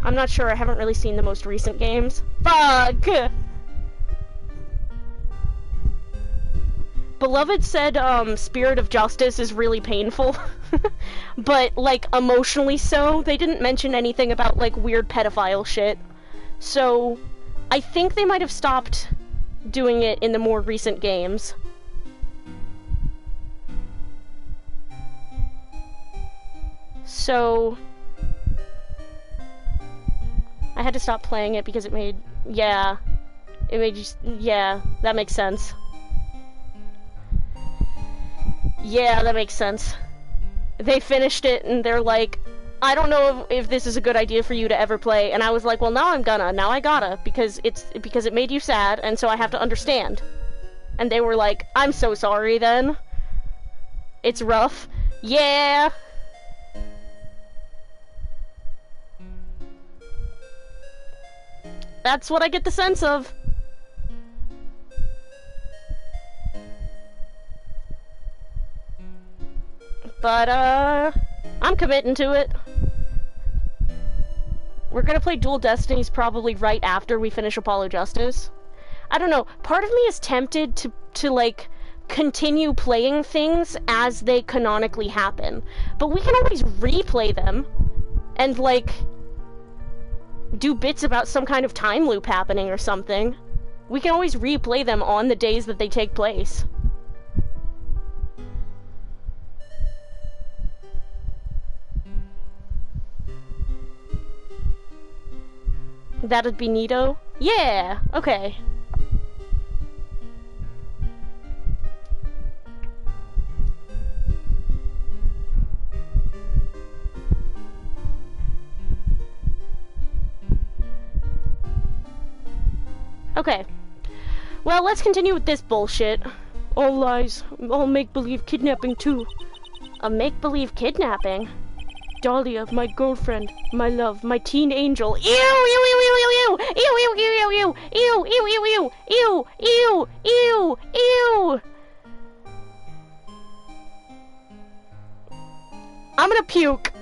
I'm not sure, I haven't really seen the most recent games. Fuck! Beloved said, Spirit of Justice is really painful. But, like, emotionally so. They didn't mention anything about, like, weird pedophile shit. So, I think they might have stopped doing it in the more recent games. So, I had to stop playing it because it made, yeah, yeah, that makes sense. Yeah, that makes sense. They finished it and they're like, I don't know if this is a good idea for you to ever play, and I was like, well, now I gotta, because it made you sad, and so I have to understand. And they were like, I'm so sorry then. It's rough. Yeah! That's what I get the sense of. But, I'm committing to it. We're gonna play Dual Destinies probably right after we finish Apollo Justice. I don't know, part of me is tempted to like, continue playing things as they canonically happen. But we can always replay them, and, like, do bits about some kind of time loop happening or something. We can always replay them on the days that they take place. That'd be neato? Yeah, okay. Okay. Well, let's continue with this bullshit. All lies. All make-believe kidnapping, too. A make-believe kidnapping? Dahlia, my girlfriend, my love, my teen angel. Ew, ew, ew, ew, ew, ew, ew, ew, ew, ew, ew, ew, ew, ew, ew, ew. I'm gonna puke.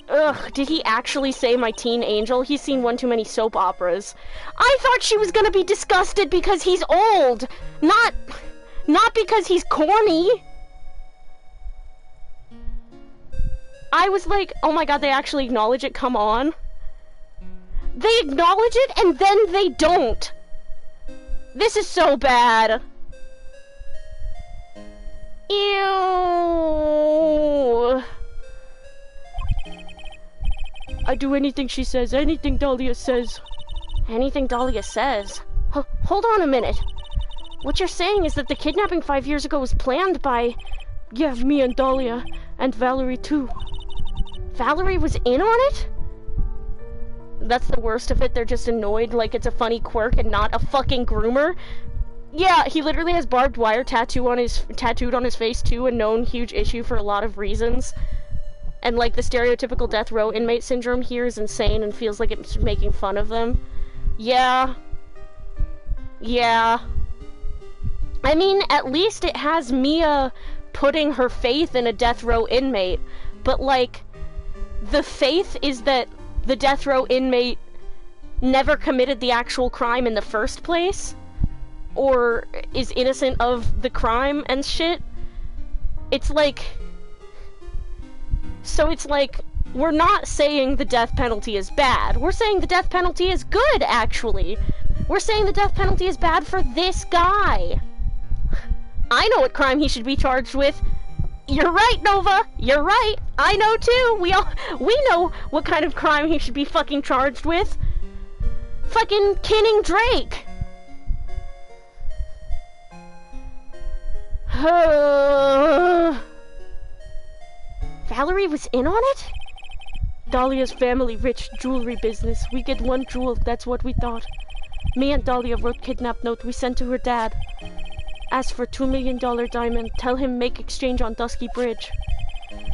Ugh, did he actually say my teen angel? He's seen one too many soap operas. I thought she was gonna be disgusted because he's old, not because he's corny. I was like, oh my god, they actually acknowledge it, come on. They acknowledge it and then they don't. This is so bad. Ew. I do anything she says, anything Dahlia says. Anything Dahlia says? Hold on a minute. What you're saying is that the kidnapping 5 years ago was planned by... Yeah, me and Dahlia. And Valerie, too. Valerie was in on it? That's the worst of it, they're just annoyed like it's a funny quirk and not a fucking groomer. Yeah, he literally has barbed wire tattooed on his face, too, a known huge issue for a lot of reasons. And, like, the stereotypical death row inmate syndrome here is insane and feels like it's making fun of them. Yeah. Yeah. I mean, at least it has Mia putting her faith in a death row inmate. But, like, the faith is that the death row inmate never committed the actual crime in the first place. Or is innocent of the crime and shit. It's like... So it's like, We're not saying the death penalty is bad. We're saying the death penalty is good, actually. We're saying the death penalty is bad for this guy. I know what crime he should be charged with. You're right, Nova. You're right. I know too. We know what kind of crime he should be fucking charged with. Fucking kinning Drake. Valerie was in on it? Dahlia's family rich jewelry business. We get one jewel, that's what we thought. Me and Dahlia wrote kidnap note we sent to her dad. Ask for $2 million diamond. Tell him make exchange on Dusky Bridge.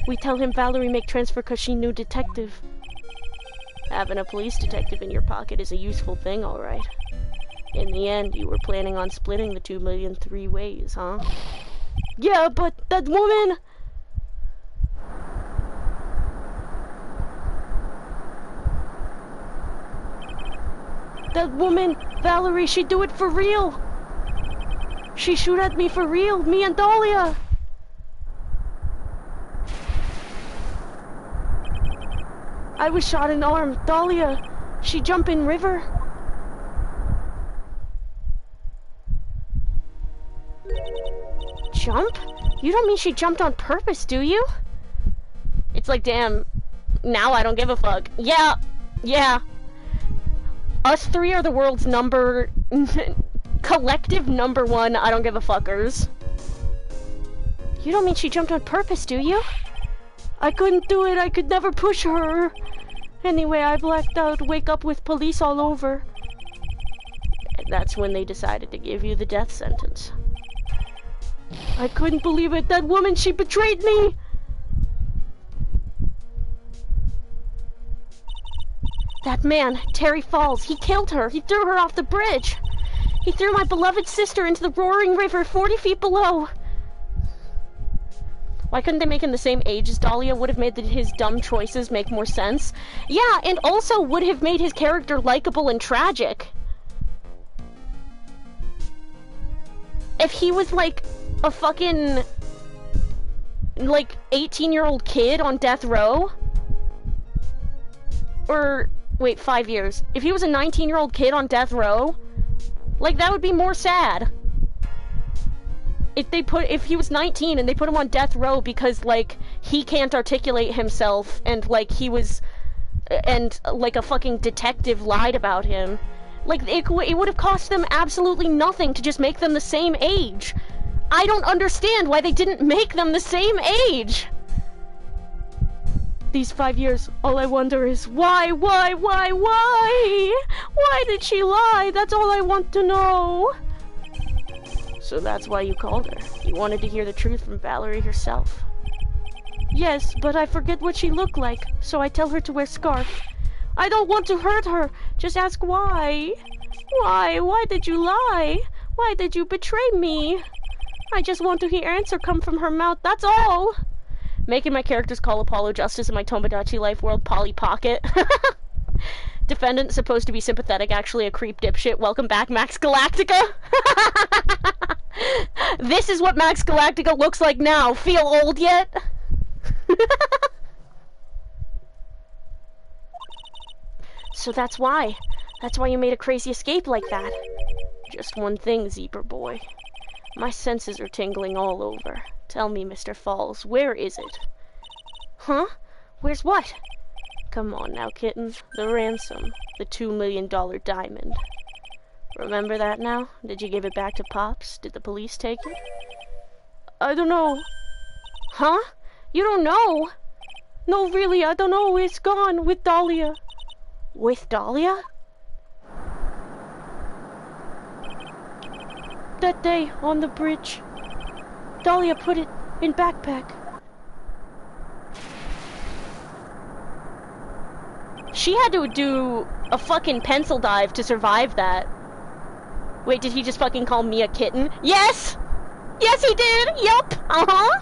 We tell him Valerie make transfer cause she knew detective. Having a police detective in your pocket is a useful thing, alright. In the end, you were planning on splitting the 2 million 3 ways, huh? Yeah, but that woman... That woman, Valerie, she do it for real. She shoot at me for real, me and Dahlia. I was shot in the arm. Dahlia, she jump in river. Jump? You don't mean she jumped on purpose, do you? It's like, damn, now I don't give a fuck. Yeah. Us three are the world's collective number one I don't give a fuckers. You don't mean she jumped on purpose, do you? I couldn't do it, I could never push her. Anyway, I blacked out, wake up with police all over. And that's when they decided to give you the death sentence. I couldn't believe it, that woman, she betrayed me! That man, Terry Falls, he killed her. He threw her off the bridge. He threw my beloved sister into the roaring river 40 feet below. Why couldn't they make him the same age as Dahlia? Would have made his dumb choices make more sense. Yeah, and also would have made his character likable and tragic. If he was like a fucking like 18-year-old kid on death row, or wait, 5 years. If he was a 19-year-old kid on death row, like, that would be more sad. If he was 19 and they put him on death row because, like, he can't articulate himself and, like, like, a fucking detective lied about him. Like, it would have cost them absolutely nothing to just make them the same age. I don't understand why they didn't make them the same age. These 5 years, all I wonder is why? Why did she lie? That's all I want to know. So that's why you called her. You wanted to hear the truth from Valerie herself. Yes, but I forget what she looked like, so I tell her to wear scarf. I don't want to hurt her. Just ask why. Why did you lie? Why did you betray me? I just want to hear answer come from her mouth, that's all. Making my characters call Apollo Justice in my Tomodachi Life World Polly Pocket. Defendant supposed to be sympathetic, actually a creep dipshit. Welcome back, Max Galactica. This is what Max Galactica looks like now. Feel old yet? So that's why you made a crazy escape like that. Just one thing, Zebra Boy. My senses are tingling all over. Tell me, Mr. Falls, where is it? Huh? Where's what? Come on now, kitten. The ransom. The $2 million diamond. Remember that now? Did you give it back to Pops? Did the police take it? I don't know. Huh? You don't know? No, really, I don't know. It's gone with Dahlia. With Dahlia? That day, on the bridge. Dahlia put it in backpack. She had to do a fucking pencil dive to survive that. Wait, did he just fucking call me a kitten? Yes! Yes, he did! Yup! Uh-huh!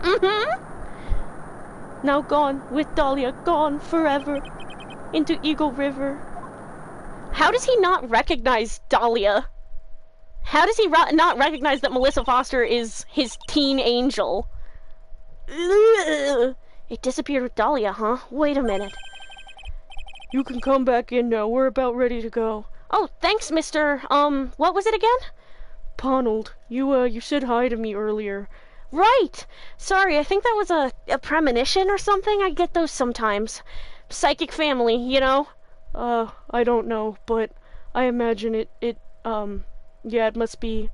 Mm-hmm! Now gone, with Dahlia, gone forever. Into Eagle River. How does he not recognize Dahlia? How does he not recognize that Melissa Foster is his teen angel? Ugh. It disappeared with Dahlia, huh? Wait a minute. You can come back in now. We're about ready to go. Oh, thanks, Mr. What was it again? Ponold, you said hi to me earlier. Right! Sorry, I think that was a premonition or something. I get those sometimes. Psychic family, you know? I don't know, but I imagine yeah, it must be,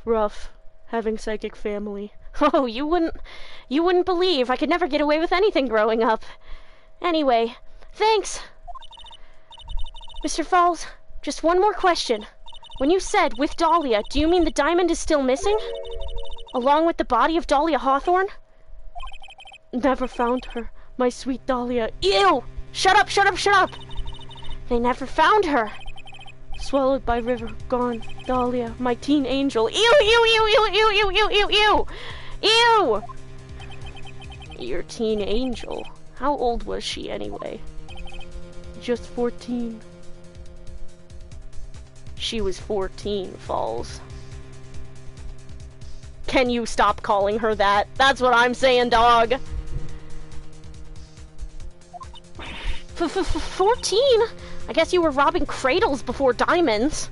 rough having psychic family. Oh, you wouldn't believe. I could never get away with anything growing up. Anyway, thanks. Mr. Falls, just one more question. When you said, with Dahlia, do you mean the diamond is still missing? Along with the body of Dahlia Hawthorne? Never found her. My sweet Dahlia. Ew! Shut up, shut up, shut up! They never found her. Swallowed by river. Gone. Dahlia. My teen angel. Ew, ew, ew, ew, ew, ew, ew, ew, ew! Ew! Your teen angel. How old was she anyway? Just 14. She was 14, Falls. Can you stop calling her that? That's what I'm saying, dog. 14? I guess you were robbing cradles before diamonds.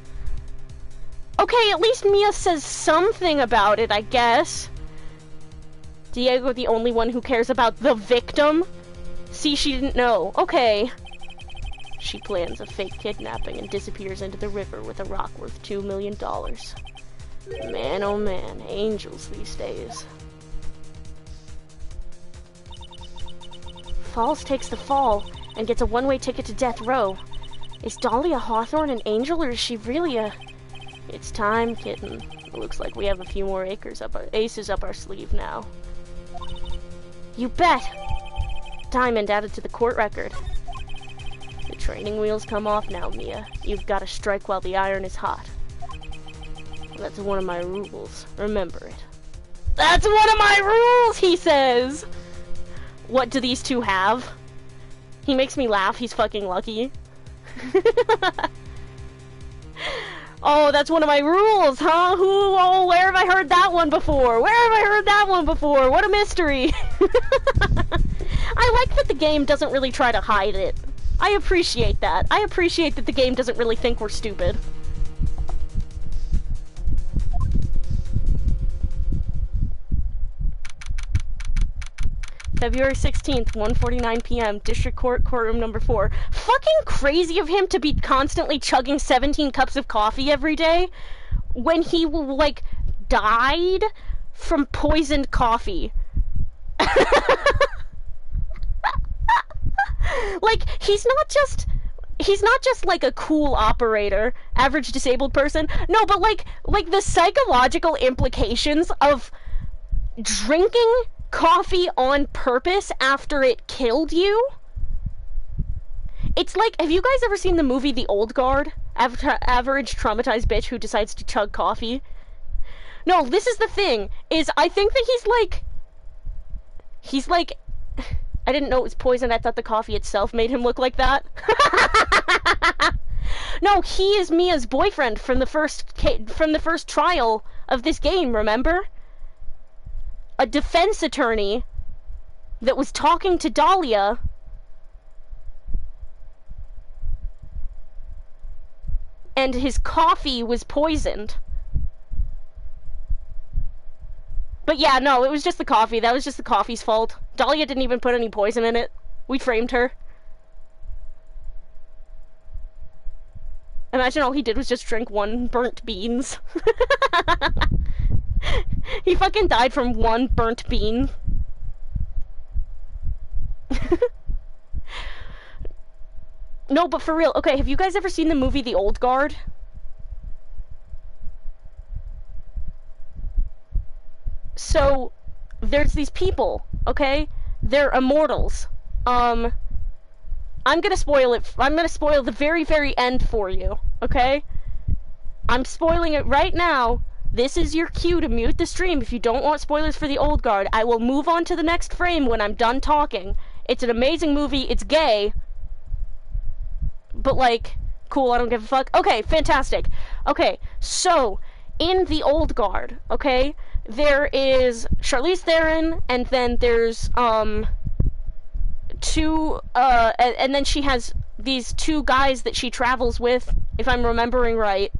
Okay, at least Mia says something about it, I guess. Diego, the only one who cares about the victim? See, she didn't know. Okay. She plans a fake kidnapping and disappears into the river with a rock worth $2 million. Man, oh man, angels these days. Falls takes the fall and gets a one-way ticket to death row. Is Dahlia Hawthorne an angel, or is she really a... It's time, kitten. It looks like we have a few more aces up our sleeve now. You bet! Diamond added to the court record. The training wheels come off now, Mia. You've got to strike while the iron is hot. That's one of my rules. Remember it. That's one of my rules, he says! What do these two have? He makes me laugh. He's fucking lucky. Oh, that's one of my rules, huh? Oh, where have I heard that one before? Where have I heard that one before? What a mystery. I like that the game doesn't really try to hide it. I appreciate that. I appreciate that the game doesn't really think we're stupid. February 16th, 1:49 p.m., District Court, courtroom number 4. Fucking crazy of him to be constantly chugging 17 cups of coffee every day when he, like, died from poisoned coffee. Like, he's not just like a cool operator, average disabled person. No, but like the psychological implications of drinking coffee on purpose after it killed you. It's like, have you guys ever seen the movie The Old Guard? Average traumatized bitch who decides to chug coffee. No, this is the thing, is I think that he's like, I didn't know it was poison. I thought the coffee itself made him look like that. No, he is Mia's boyfriend from the first trial of this game, remember? A defense attorney that was talking to Dahlia and his coffee was poisoned. But yeah, no, it was just the coffee. That was just the coffee's fault. Dahlia didn't even put any poison in it. We framed her. Imagine all he did was just drink one burnt beans. He fucking died from one burnt bean. No, but for real, okay, have you guys ever seen the movie The Old Guard? So, there's these people, okay? They're immortals. I'm gonna spoil it. I'm gonna spoil the very, very end for you, okay? I'm spoiling it right now. This is your cue to mute the stream if you don't want spoilers for The Old Guard. I will move on to the next frame when I'm done talking. It's an amazing movie. It's gay. But, like, cool, I don't give a fuck. Okay, fantastic. Okay, so, in The Old Guard, okay, there is Charlize Theron, and then there's two and then she has these two guys that she travels with, if I'm remembering right,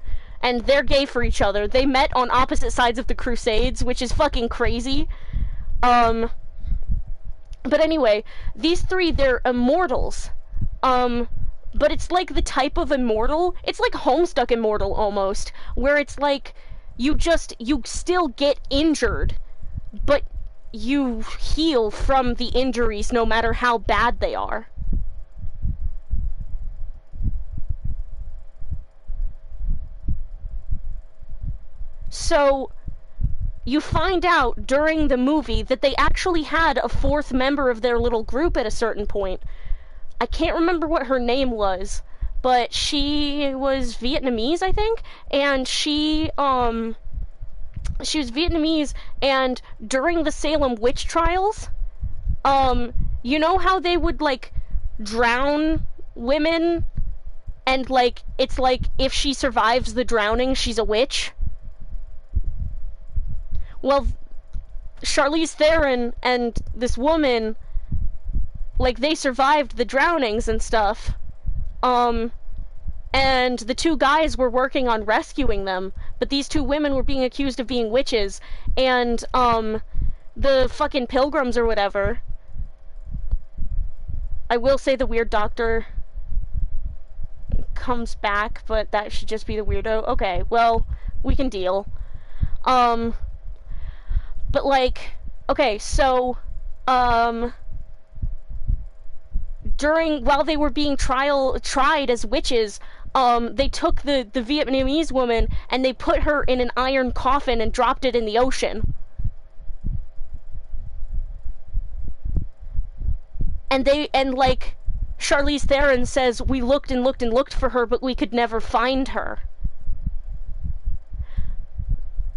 and they're gay for each other. They met on opposite sides of the Crusades, which is fucking crazy. But anyway, these three, they're immortals. But it's like the type of immortal, it's like Homestuck immortal almost, where it's like you still get injured, but you heal from the injuries no matter how bad they are. So you find out during the movie that they actually had a fourth member of their little group at a certain point. I can't remember what her name was, but she was Vietnamese, I think, and she was Vietnamese, and during the Salem witch trials, you know how they would, like, drown women, and, like, it's like, if she survives the drowning, she's a witch? Well, Charlize Theron and this woman, like, they survived the drownings and stuff, and the two guys were working on rescuing them, but these two women were being accused of being witches, and, the fucking pilgrims or whatever, I will say the weird doctor comes back, but that should just be the weirdo. Okay, well, we can deal. But, like, okay, so, while they were being tried as witches, they took the Vietnamese woman and they put her in an iron coffin and dropped it in the ocean. And like, Charlize Theron says, we looked and looked and looked for her, but we could never find her.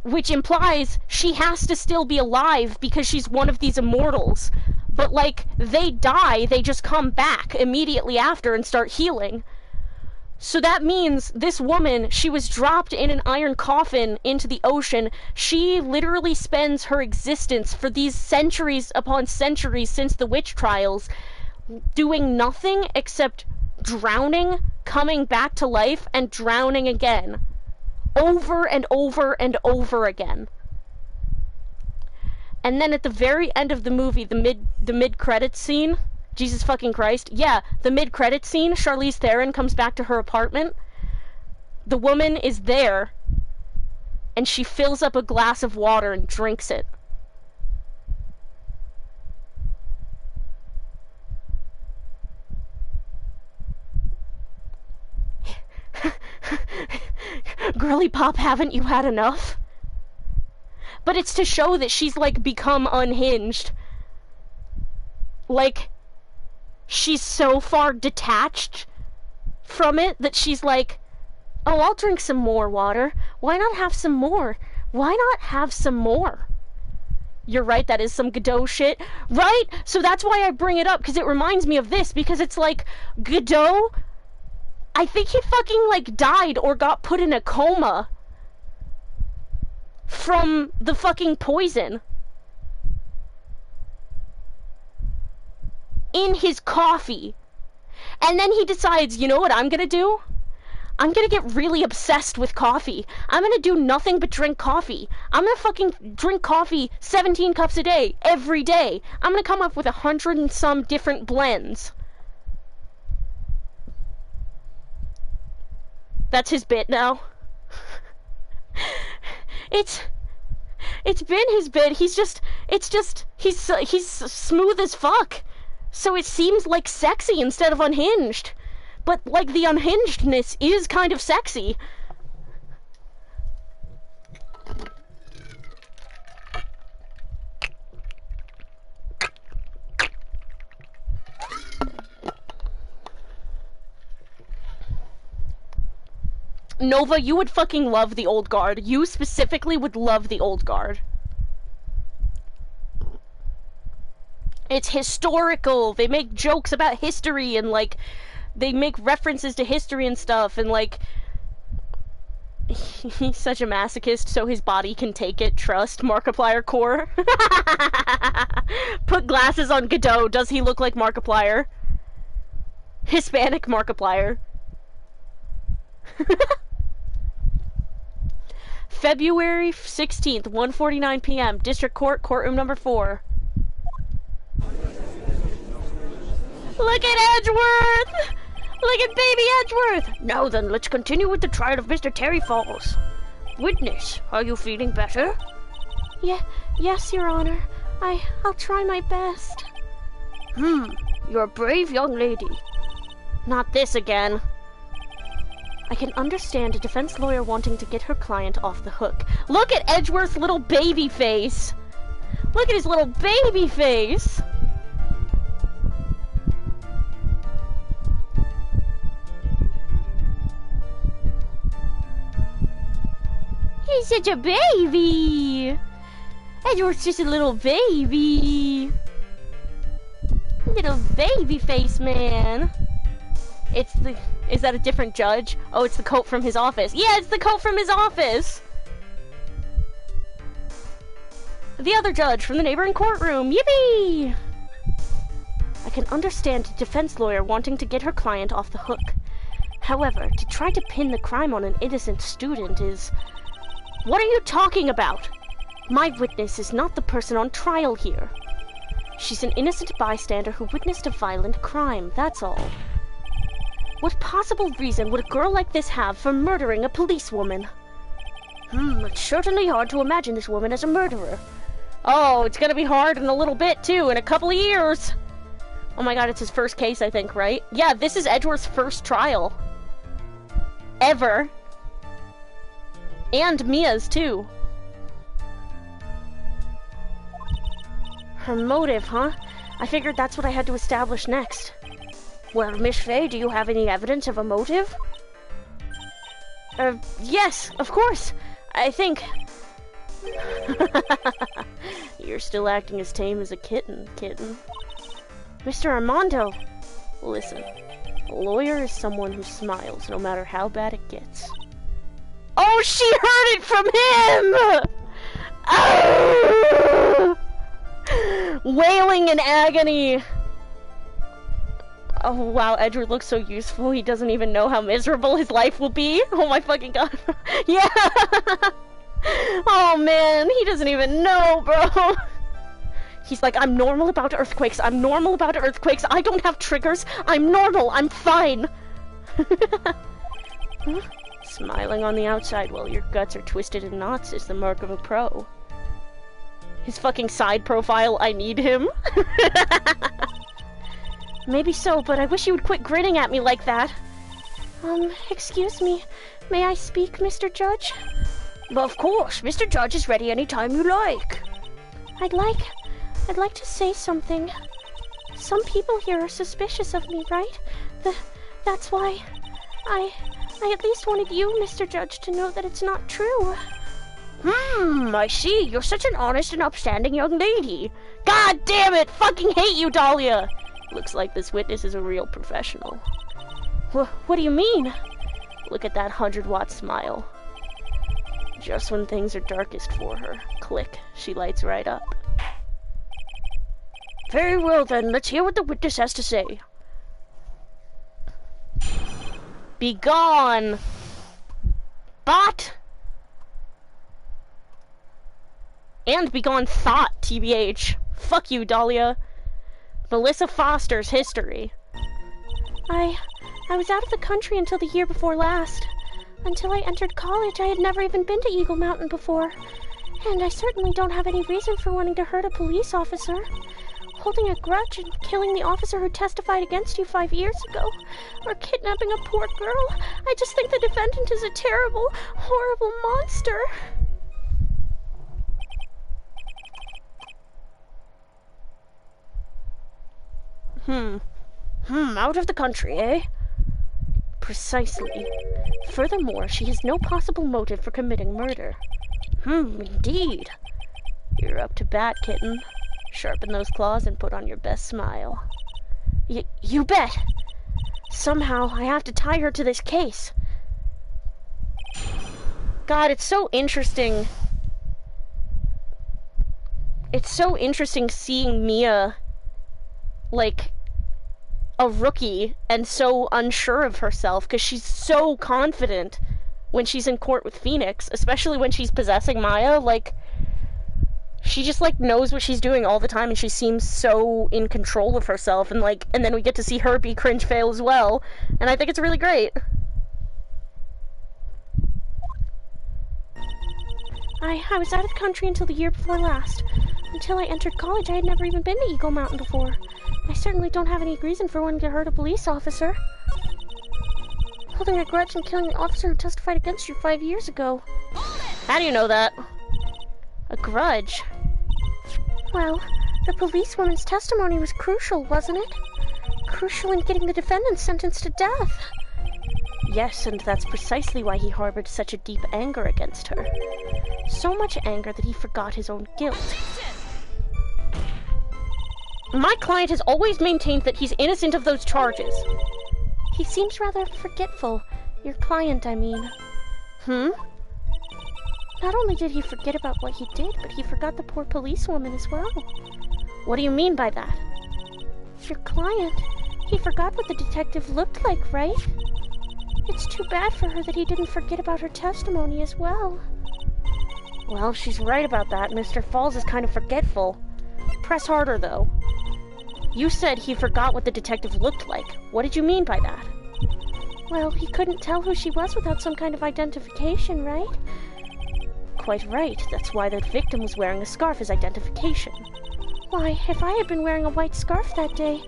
Which implies she has to still be alive because she's one of these immortals. But, like, they die, they just come back immediately after and start healing. So that means this woman, she was dropped in an iron coffin into the ocean. She literally spends her existence for these centuries upon centuries since the witch trials doing nothing except drowning, coming back to life, and drowning again. Over and over and over again. And then at the very end of the movie, the mid-credits scene, Jesus fucking Christ, yeah, the mid-credits scene, Charlize Theron comes back to her apartment, the woman is there, and she fills up a glass of water and drinks it. Girly pop, haven't you had enough? But it's to show that she's, like, become unhinged. Like, she's so far detached from it that she's like, oh, I'll drink some more water. Why not have some more? Why not have some more? You're right, that is some Godot shit. Right? So that's why I bring it up, because it reminds me of this, because it's like, Godot, I think he fucking, like, died or got put in a coma from the fucking poison in his coffee. And then he decides, you know what I'm gonna do? I'm gonna get really obsessed with coffee. I'm gonna do nothing but drink coffee. I'm gonna fucking drink coffee 17 cups a day, every day. I'm gonna come up with 100 and some different blends. That's his bit now. It's been his bit. He's smooth as fuck. So it seems like sexy instead of unhinged. But, like, the unhingedness is kind of sexy. Nova, you would fucking love the Old Guard. You specifically would love the Old Guard. It's historical. They make jokes about history and, like, they make references to history and stuff, and, like, He's such a masochist, so his body can take it. Trust. Markiplier core. Put glasses on Godot. Does he look like Markiplier? Hispanic Markiplier. February 16th, 1:49 p.m. District Court, courtroom number 4. Look at Edgeworth! Look at baby Edgeworth! Now then, let's continue with the trial of Mr. Terry Falls. Witness, are you feeling better? Yes, Your Honor. I'll try my best. You're a brave young lady. Not this again. I can understand a defense lawyer wanting to get her client off the hook. Look at Edgeworth's little baby face! Look at his little baby face! He's such a baby! Edward's just a little baby! Little baby face man! Is that a different judge? Oh, it's the coat from his office. Yeah, it's the coat from his office! The other judge from the neighboring courtroom! Yippee! I can understand a defense lawyer wanting to get her client off the hook. However, to try to pin the crime on an innocent student is... What are you talking about? My witness is not the person on trial here. She's an innocent bystander who witnessed a violent crime, that's all. What possible reason would a girl like this have for murdering a policewoman? It's certainly hard to imagine this woman as a murderer. Oh, it's gonna be hard in a little bit, too, in a couple of years. Oh my god, it's his first case, I think, right? Yeah, this is Edgeworth's first trial. Ever. And Mia's, too. Her motive, huh? I figured that's what I had to establish next. Well, Miss Faye, do you have any evidence of a motive? Yes, of course. I think... You're still acting as tame as a kitten. Mr. Armando! Listen, a lawyer is someone who smiles no matter how bad it gets. Oh, she heard it from him! Oh! Wailing in agony. Oh wow, Edward looks so useful. He doesn't even know how miserable his life will be. Oh my fucking god. Yeah! Oh man, he doesn't even know, bro. He's like, I'm normal about earthquakes. I don't have triggers. I'm normal. I'm fine. Smiling on the outside while your guts are twisted in knots is the mark of a pro. His fucking side profile, I need him. Maybe so, but I wish you would quit grinning at me like that. Excuse me. May I speak, Mr. Judge? Well, of course. Mr. Judge is ready anytime you like. I'd like to say something. Some people here are suspicious of me, right? That's why I at least wanted you, Mr. Judge, to know that it's not true. I see. You're such an honest and upstanding young lady. God damn it! Fucking hate you, Dahlia! Looks like this witness is a real professional. What do you mean? Look at that 100-watt smile. Just when things are darkest for her. Click. She lights right up. Very well then, let's hear what the witness has to say. Be gone! Bot! And be gone thought, TBH. Fuck you, Dahlia. Melissa Foster's history. I was out of the country until the year before last. Until I entered college, I had never even been to Eagle Mountain before. And I certainly don't have any reason for wanting to hurt a police officer. Holding a grudge and killing the officer who testified against you 5 years ago, or kidnapping a poor girl. I just think the defendant is a terrible, horrible monster. Out of the country, eh? Precisely. Furthermore, she has no possible motive for committing murder. Indeed. You're up to bat, kitten. Sharpen those claws and put on your best smile. You bet! Somehow, I have to tie her to this case. God, it's so interesting. It's so interesting seeing Mia, like, a rookie and so unsure of herself, because she's so confident when she's in court with Phoenix, especially when she's possessing Maya. Like, she just, like, knows what she's doing all the time, and she seems so in control of herself, and, like, and then we get to see her be cringe fail as well, and I think it's really great. I was out of the country until the year before last. Until I entered college, I had never even been to Eagle Mountain before. I certainly don't have any reason for wanting to hurt a police officer. Holding a grudge and killing the officer who testified against you 5 years ago. How do you know that? A grudge? Well, the policewoman's testimony was crucial, wasn't it? Crucial in getting the defendant sentenced to death. Yes, and that's precisely why he harbored such a deep anger against her. So much anger that he forgot his own guilt. My client has always maintained that he's innocent of those charges. He seems rather forgetful. Your client, I mean. Not only did he forget about what he did, but he forgot the poor policewoman as well. What do you mean by that? Your client. He forgot what the detective looked like, right? It's too bad for her that he didn't forget about her testimony as well. Well, she's right about that. Mr. Falls is kind of forgetful. Press harder, though. You said he forgot what the detective looked like. What did you mean by that? Well, he couldn't tell who she was without some kind of identification, right? Quite right. That's why the victim was wearing a scarf as identification. Why, if I had been wearing a white scarf that day,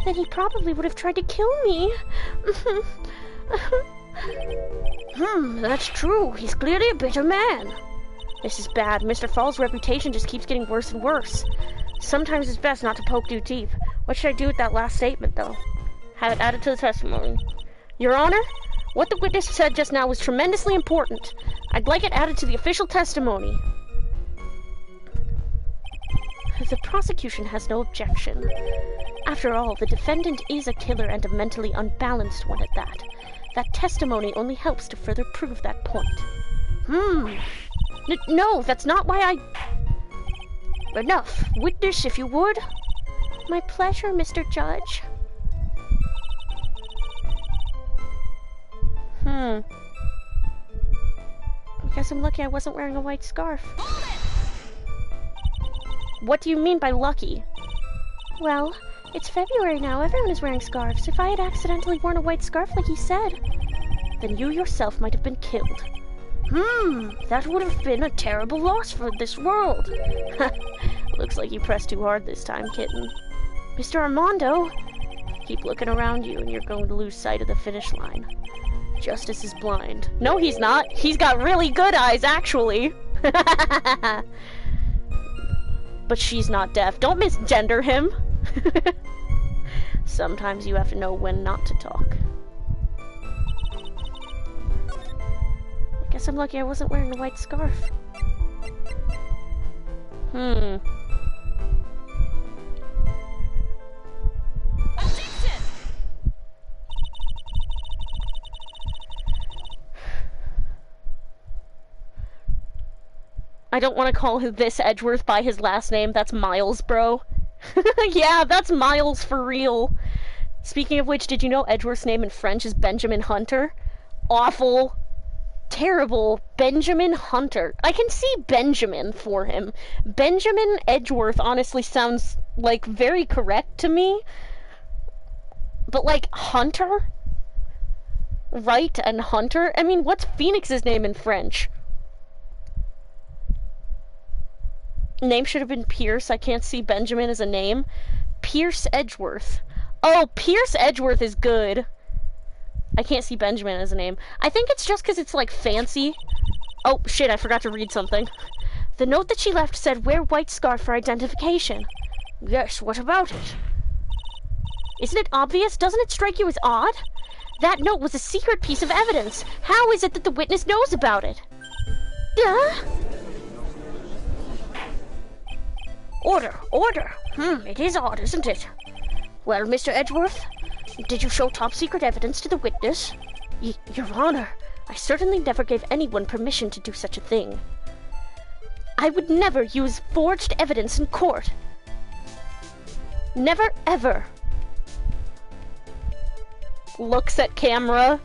then he probably would have tried to kill me. That's true. He's clearly a bitter man. This is bad. Mr. Falls' reputation just keeps getting worse and worse. Sometimes it's best not to poke too deep. What should I do with that last statement, though? Have it added to the testimony. Your Honor, what the witness said just now was tremendously important. I'd like it added to the official testimony. The prosecution has no objection. After all, the defendant is a killer and a mentally unbalanced one at that. That testimony only helps to further prove that point. No, that's not why I... Enough. Witness, if you would. My pleasure, Mr. Judge. I guess I'm lucky I wasn't wearing a white scarf. What do you mean by lucky? Well, it's February now. Everyone is wearing scarves. If I had accidentally worn a white scarf like you said, then you yourself might have been killed. That would have been a terrible loss for this world. Looks like you pressed too hard this time, kitten. Mr. Armando, keep looking around you and you're going to lose sight of the finish line. Justice is blind. No, he's not. He's got really good eyes, actually. But she's not deaf. Don't misgender him. Sometimes you have to know when not to talk. Guess I'm lucky I wasn't wearing a white scarf. I don't want to call this Edgeworth by his last name. That's Miles, bro. Yeah, that's Miles for real. Speaking of which, did you know Edgeworth's name in French is Benjamin Hunter? Awful. Terrible. Benjamin Hunter. I can see Benjamin for him. Benjamin Edgeworth honestly sounds, like, very correct to me. But, like, Hunter? Wright and Hunter? I mean, what's Phoenix's name in French? Name should have been Pierce. I can't see Benjamin as a name. Pierce Edgeworth. Oh, Pierce Edgeworth is good. I can't see Benjamin as a name. I think it's just because it's, like, fancy. Oh, shit, I forgot to read something. The note that she left said, wear white scarf for identification. Yes, what about it? Isn't it obvious? Doesn't it strike you as odd? That note was a secret piece of evidence. How is it that the witness knows about it? Order, order. It is odd, isn't it? Well, Mr. Edgeworth, did you show top secret evidence to the witness? Your Honor, I certainly never gave anyone permission to do such a thing. I would never use forged evidence in court. Never, ever. Looks at camera.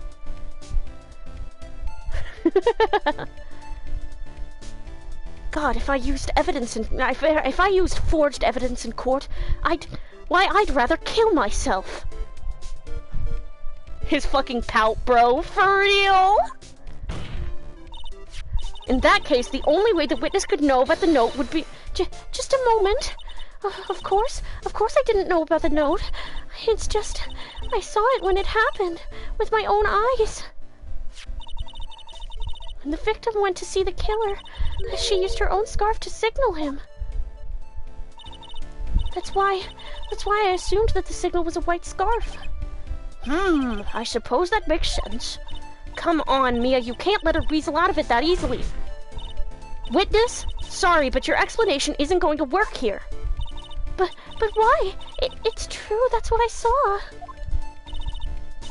God, if I used if I used forged evidence in court, I'd rather kill myself. His fucking pout, bro, for real? In that case, the only way the witness could know about the note would be... Just a moment. Of course I didn't know about the note. It's just, I saw it when it happened, with my own eyes. When the victim went to see the killer, she used her own scarf to signal him. That's why I assumed that the signal was a white scarf. I suppose that makes sense. Come on, Mia, you can't let her weasel out of it that easily. Witness? Sorry, but your explanation isn't going to work here. But why? It's true, that's what I saw.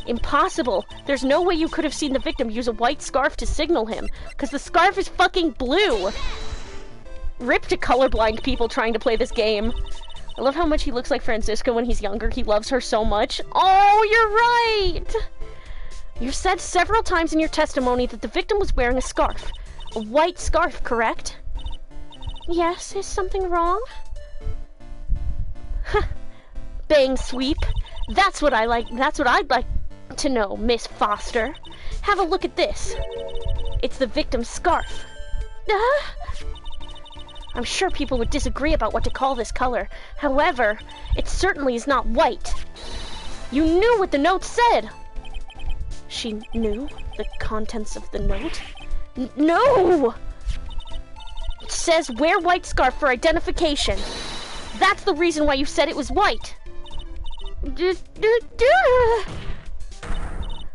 Impossible. There's no way you could have seen the victim use a white scarf to signal him, because the scarf is fucking blue. Rip to colorblind people trying to play this game. I love how much he looks like Francisca when he's younger. He loves her so much. Oh, you're right! You said several times in your testimony that the victim was wearing a scarf. A white scarf, correct? Yes, is something wrong? Bang sweep. That's what I'd like to know, Miss Foster. Have a look at this. It's the victim's scarf. I'm sure people would disagree about what to call this color. However, it certainly is not white. You knew what the note said. She knew the contents of the note? No! It says, wear white scarf for identification. That's the reason why you said it was white.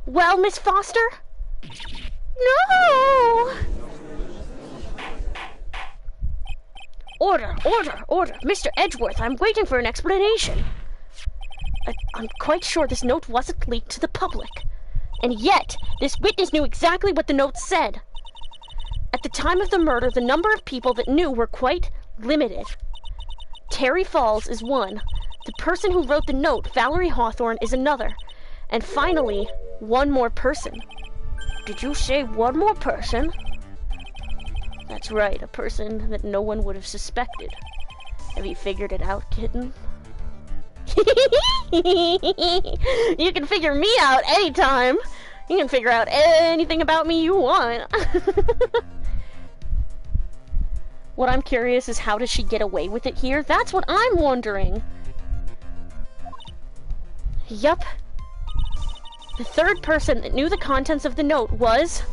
Well, Miss Foster? No! Order! Mr. Edgeworth, I'm waiting for an explanation. I'm quite sure this note wasn't leaked to the public. And yet, this witness knew exactly what the note said. At the time of the murder, the number of people that knew were quite limited. Terry Falls is one. The person who wrote the note, Valerie Hawthorne, is another. And finally, one more person. Did you say one more person? That's right, a person that no one would have suspected. Have you figured it out, kitten? You can figure me out anytime. You can figure out anything about me you want. What I'm curious is, how does she get away with it here? That's what I'm wondering. Yup. The third person that knew the contents of the note was...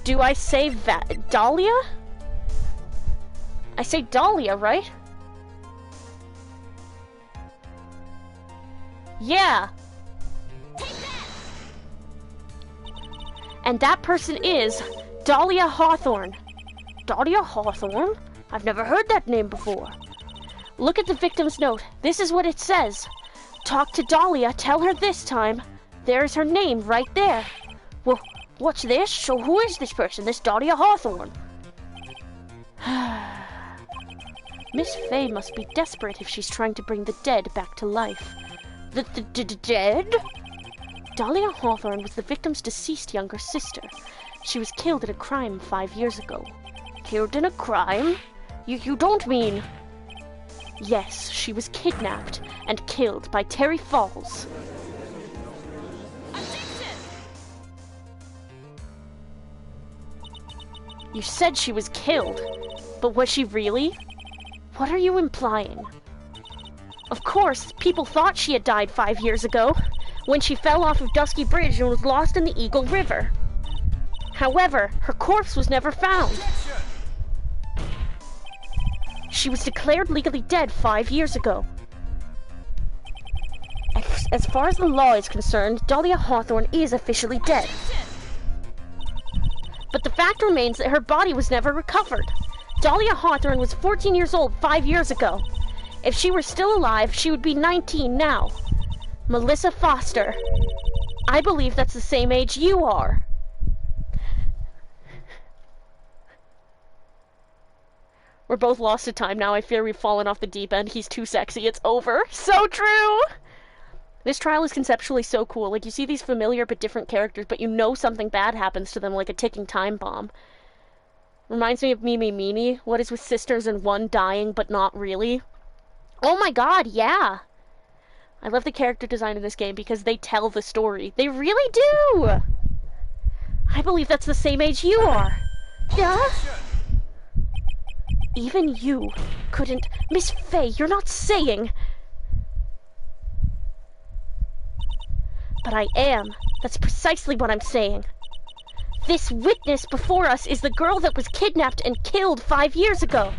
Do I say Dahlia? I say Dahlia, right? Yeah. And that person is Dahlia Hawthorne. Dahlia Hawthorne? I've never heard that name before. Look at the victim's note. This is what it says. Talk to Dahlia, tell her this time. There's her name right there. Well, what's this? So who is this person, this Dahlia Hawthorne? Miss Fay must be desperate if she's trying to bring the dead back to life. The dead? Dahlia Hawthorne was the victim's deceased younger sister. She was killed in a crime 5 years ago. Killed in a crime? You don't mean... Yes, she was kidnapped and killed by Terry Falls. You said she was killed, but was she really? What are you implying? Of course, people thought she had died 5 years ago, when she fell off of Dusky Bridge and was lost in the Eagle River. However, her corpse was never found. She was declared legally dead 5 years ago. As far as the law is concerned, Dahlia Hawthorne is officially dead. But the fact remains that her body was never recovered. Dahlia Hawthorne was 14 years old 5 years ago. If she were still alive, she would be 19 now. Melissa Foster. I believe that's the same age you are. We're both lost to time now. I fear we've fallen off the deep end. He's too sexy. It's over. So true! This trial is conceptually so cool. Like, you see these familiar but different characters, but you know something bad happens to them, like a ticking time bomb. Reminds me of Mimi Meanie. What is with sisters and one dying, but not really? Oh my god, yeah! I love the character design in this game because they tell the story. They really do! I believe that's the same age you are. Yeah? Even you couldn't... Miss Faye, you're not saying... But I am. That's precisely what I'm saying. This witness before us is the girl that was kidnapped and killed 5 years ago.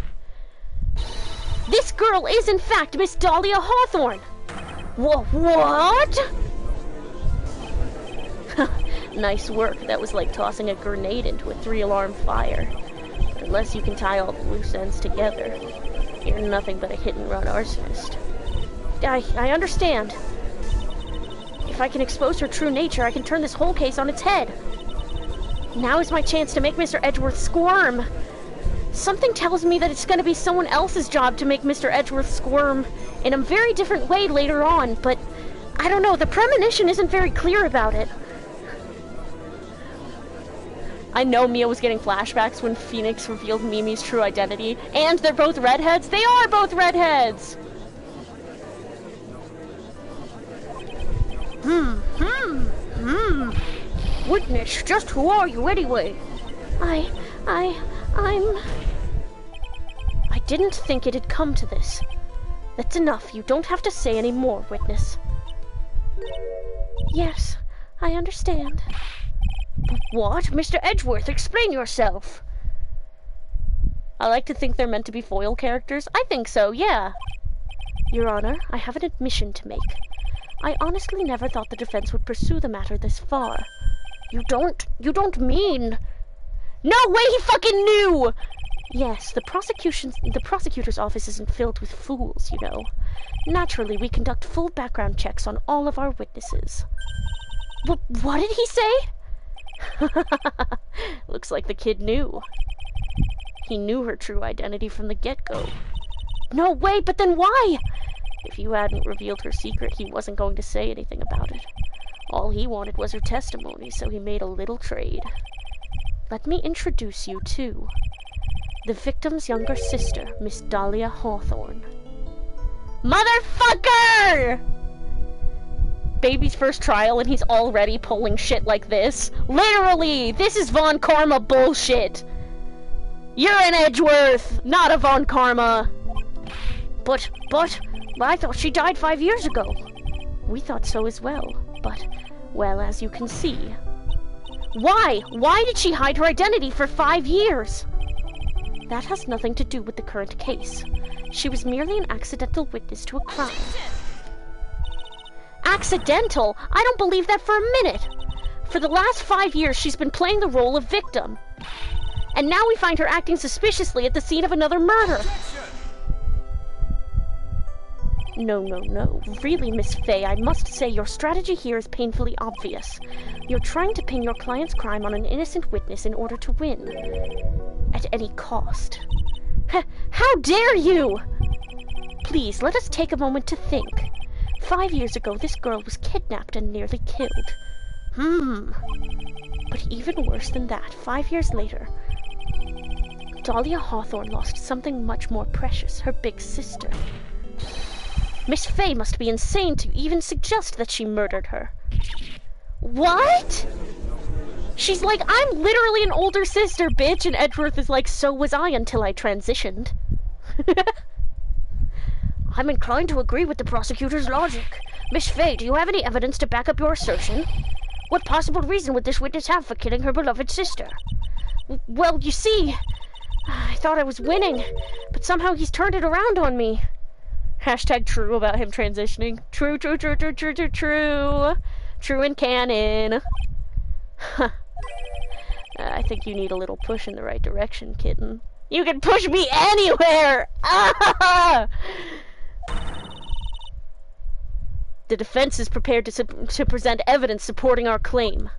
This girl is, in fact, Miss Dahlia Hawthorne. What? Nice work. That was like tossing a grenade into a 3-alarm fire. But unless you can tie all the loose ends together, you're nothing but a hit-and-run arsonist. I understand. If I can expose her true nature, I can turn this whole case on its head. Now is my chance to make Mr. Edgeworth squirm. Something tells me that it's going to be someone else's job to make Mr. Edgeworth squirm in a very different way later on, but I don't know, the premonition isn't very clear about it. I know Mia was getting flashbacks when Phoenix revealed Mimi's true identity, and they're both redheads. They are both redheads! Witness, just who are you anyway? I didn't think it had come to this. That's enough. You don't have to say any more, witness. Yes, I understand. But what? Mr. Edgeworth, explain yourself. I like to think they're meant to be foil characters. I think so, yeah. Your Honor, I have an admission to make. I honestly never thought the defense would pursue the matter this far. You don't mean... No way he fucking knew! Yes, the prosecutor's office isn't filled with fools, you know. Naturally, we conduct full background checks on all of our witnesses. What did he say? Looks like the kid knew. He knew her true identity from the get-go. No way, but then why? If you hadn't revealed her secret, he wasn't going to say anything about it. All he wanted was her testimony, so he made a little trade. Let me introduce you to the victim's younger sister, Miss Dahlia Hawthorne. Motherfucker! Baby's first trial and he's already pulling shit like this. Literally! This is Von Karma bullshit! You're an Edgeworth, not a Von Karma! But, I thought she died 5 years ago. We thought so as well, but, well, as you can see. Why? Why did she hide her identity for 5 years? That has nothing to do with the current case. She was merely an accidental witness to a crime. Accidental? I don't believe that for a minute! For the last 5 years, she's been playing the role of victim. And now we find her acting suspiciously at the scene of another murder. No. Really, Miss Faye, I must say your strategy here is painfully obvious. You're trying to pin your client's crime on an innocent witness in order to win. At any cost. How dare you! Please, let us take a moment to think. 5 years ago, this girl was kidnapped and nearly killed. But even worse than that, 5 years later, Dahlia Hawthorne lost something much more precious, her big sister. Miss Faye must be insane to even suggest that she murdered her. What? She's like, I'm literally an older sister, bitch, and Edgeworth is like, so was I until I transitioned. I'm inclined to agree with the prosecutor's logic. Miss Faye, do you have any evidence to back up your assertion? What possible reason would this witness have for killing her beloved sister? Well, you see, I thought I was winning, but somehow he's turned it around on me. Hashtag true about him transitioning. True. True in canon. I think you need a little push in the right direction, kitten. You can push me anywhere! Ah! The defense is prepared to present evidence supporting our claim.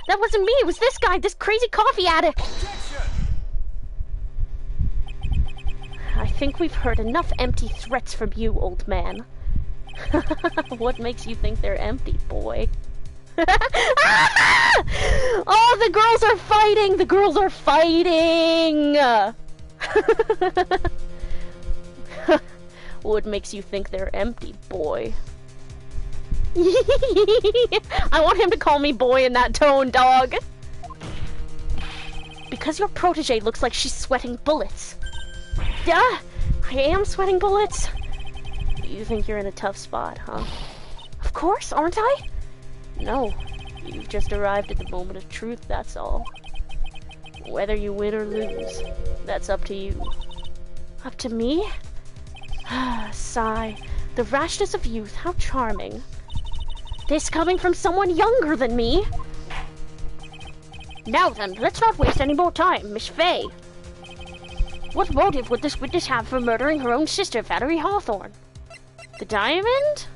That wasn't me, it was this guy, this crazy coffee addict! I think we've heard enough empty threats from you, old man. What makes you think they're empty, boy? Oh, the girls are fighting! The girls are fighting! What makes you think they're empty, boy? I want him to call me boy in that tone, dog. Because your protege looks like she's sweating bullets. Yeah, I am sweating bullets. You think you're in a tough spot, huh? Of course, aren't I? No, you've just arrived at the moment of truth, that's all. Whether you win or lose, that's up to you. Up to me? Sigh. The rashness of youth, how charming. This coming from someone younger than me? Now then, let's not waste any more time, Miss Fay. What motive would this witness have for murdering her own sister, Valerie Hawthorne? The diamond?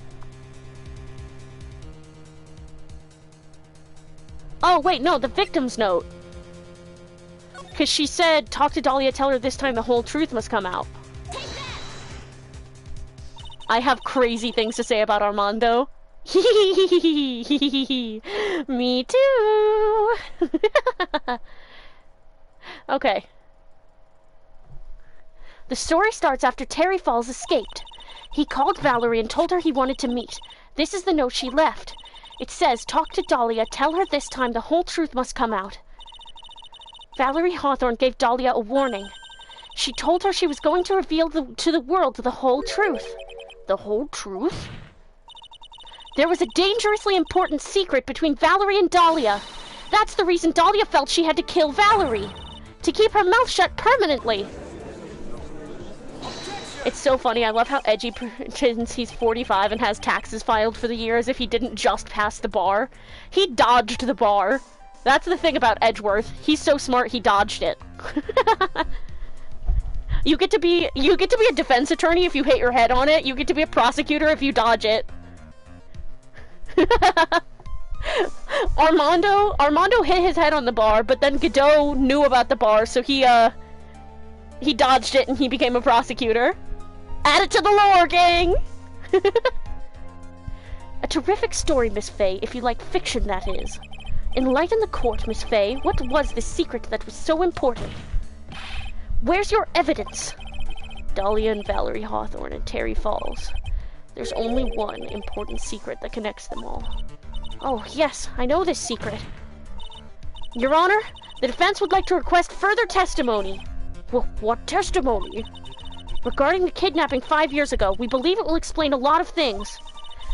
Oh, wait, no, the victim's note. Because she said, talk to Dahlia, tell her this time the whole truth must come out. I have crazy things to say about Armando. Me too. Okay. The story starts after Terry Falls escaped. He called Valerie and told her he wanted to meet. This is the note she left. It says, talk to Dahlia, tell her this time the whole truth must come out. Valerie Hawthorne gave Dahlia a warning. She told her she was going to reveal to the world the whole truth. The whole truth? There was a dangerously important secret between Valerie and Dahlia. That's the reason Dahlia felt she had to kill Valerie. To keep her mouth shut permanently. It's so funny, I love how edgy pretends he's 45 and has taxes filed for the year as if he didn't just pass the bar. He dodged the bar. That's the thing about Edgeworth. He's so smart he dodged it. You get to be a defense attorney if you hit your head on it. You get to be a prosecutor if you dodge it. Armando hit his head on the bar, but then Godot knew about the bar, so he dodged it and he became a prosecutor. Add it to the lore, gang! A terrific story, Miss Fay, if you like fiction, that is. Enlighten the court, Miss Fay. What was the secret that was so important? Where's your evidence? Dahlia and Valerie Hawthorne and Terry Falls. There's only one important secret that connects them all. Oh, yes, I know this secret. Your Honor, the defense would like to request further testimony. What testimony? Regarding the kidnapping 5 years ago, we believe it will explain a lot of things,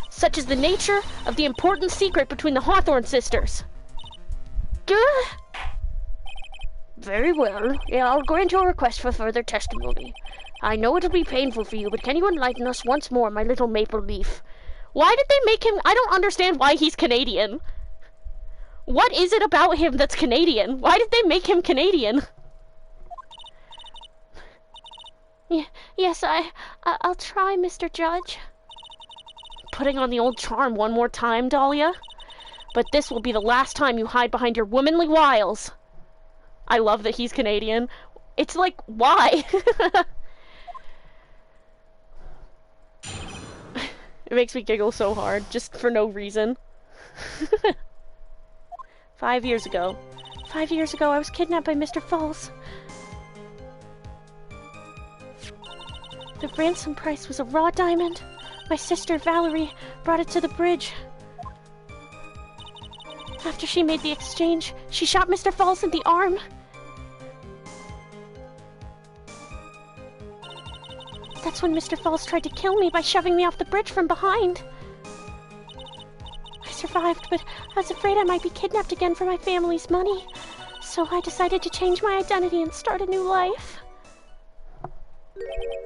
such as the nature of the important secret between the Hawthorne sisters. Very well. Yeah, I'll grant your request for further testimony. I know it'll be painful for you, but can you enlighten us once more, my little maple leaf? Why did they make him... I don't understand why he's Canadian. What is it about him that's Canadian? Why did they make him Canadian? Yes, I'll try, Mr. Judge. Putting on the old charm one more time, Dahlia? But this will be the last time you hide behind your womanly wiles. I love that he's Canadian. It's like, why? It makes me giggle so hard, just for no reason. 5 years ago. 5 years ago, I was kidnapped by Mr. Falls. The ransom price was a raw diamond. My sister, Valerie, brought it to the bridge. After she made the exchange, she shot Mr. Falls in the arm. That's when Mr. Falls tried to kill me by shoving me off the bridge from behind. I survived, but I was afraid I might be kidnapped again for my family's money. So I decided to change my identity and start a new life.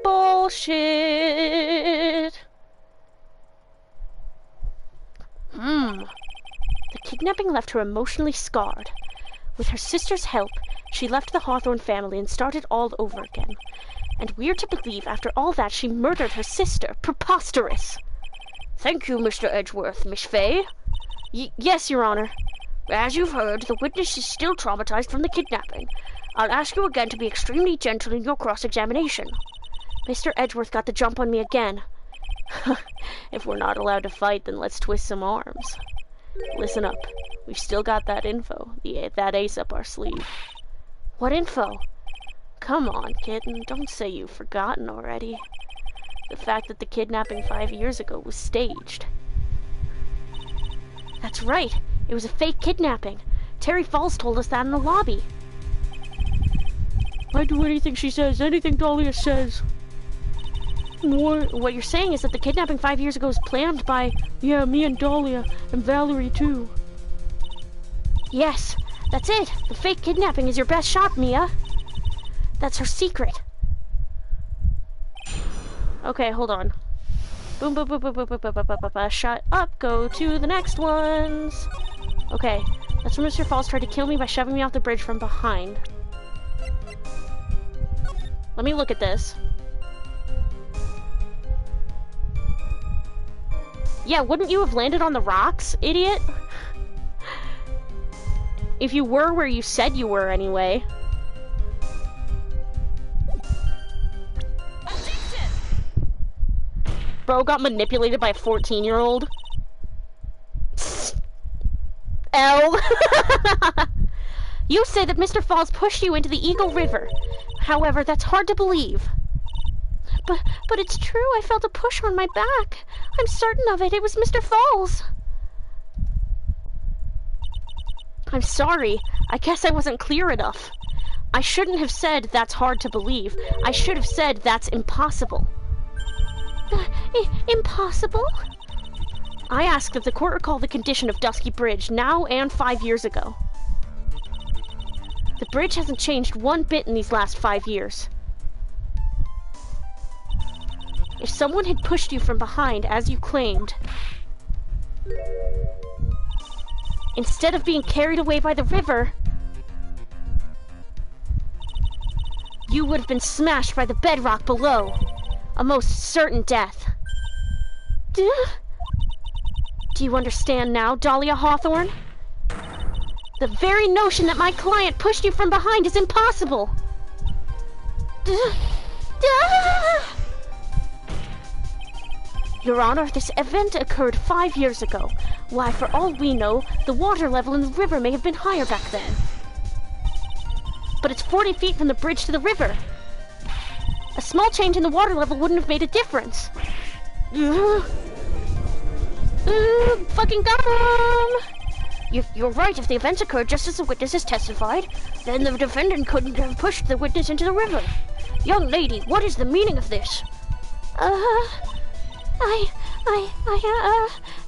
Bullshit! The kidnapping left her emotionally scarred. With her sister's help, she left the Hawthorne family and started all over again. And we're to believe after all that she murdered her sister. Preposterous! Thank you, Mr. Edgeworth. Miss Fay? Yes, Your Honor. As you've heard, the witness is still traumatized from the kidnapping. I'll ask you again to be extremely gentle in your cross-examination. Mr. Edgeworth got the jump on me again. If we're not allowed to fight, then let's twist some arms. Listen up. We've still got that info, that ace up our sleeve. What info? Come on, kitten. Don't say you've forgotten already. The fact that the kidnapping 5 years ago was staged. That's right. It was a fake kidnapping. Terry Falls told us that in the lobby. I do anything she says, anything Dahlia says. What you're saying is that the kidnapping 5 years ago was planned by... Yeah, me and Dahlia, and Valerie too. Yes, that's it. The fake kidnapping is your best shot, Mia. That's her secret. Okay, hold on. Boom, boom, boom, boom, boom, boom, boom, boom, boom, boom. Shut up, go to the next ones. Okay, that's when Mr. Falls tried to kill me by shoving me off the bridge from behind. Let me look at this. Yeah, wouldn't you have landed on the rocks, idiot? If you were where you said you were, anyway. Bro got manipulated by a 14-year-old. L. You say that Mr. Falls pushed you into the Eagle River. However, that's hard to believe. But it's true. I felt a push on my back. I'm certain of it. It was Mr. Falls. I'm sorry. I guess I wasn't clear enough. I shouldn't have said that's hard to believe. I should have said that's impossible. Impossible? I ask that the court recall the condition of Dusky Bridge now and 5 years ago. The bridge hasn't changed one bit in these last 5 years. If someone had pushed you from behind, as you claimed, instead of being carried away by the river, you would have been smashed by the bedrock below. A most certain death. Do you understand now, Dahlia Hawthorne? The very notion that my client pushed you from behind is impossible. Your Honor, this event occurred 5 years ago. Why, for all we know, the water level in the river may have been higher back then. But it's 40 feet from the bridge to the river. A small change in the water level wouldn't have made a difference. Fucking got him! You're right. If the event occurred just as the witnesses testified, then the defendant couldn't have pushed the witness into the river. Young lady, what is the meaning of this?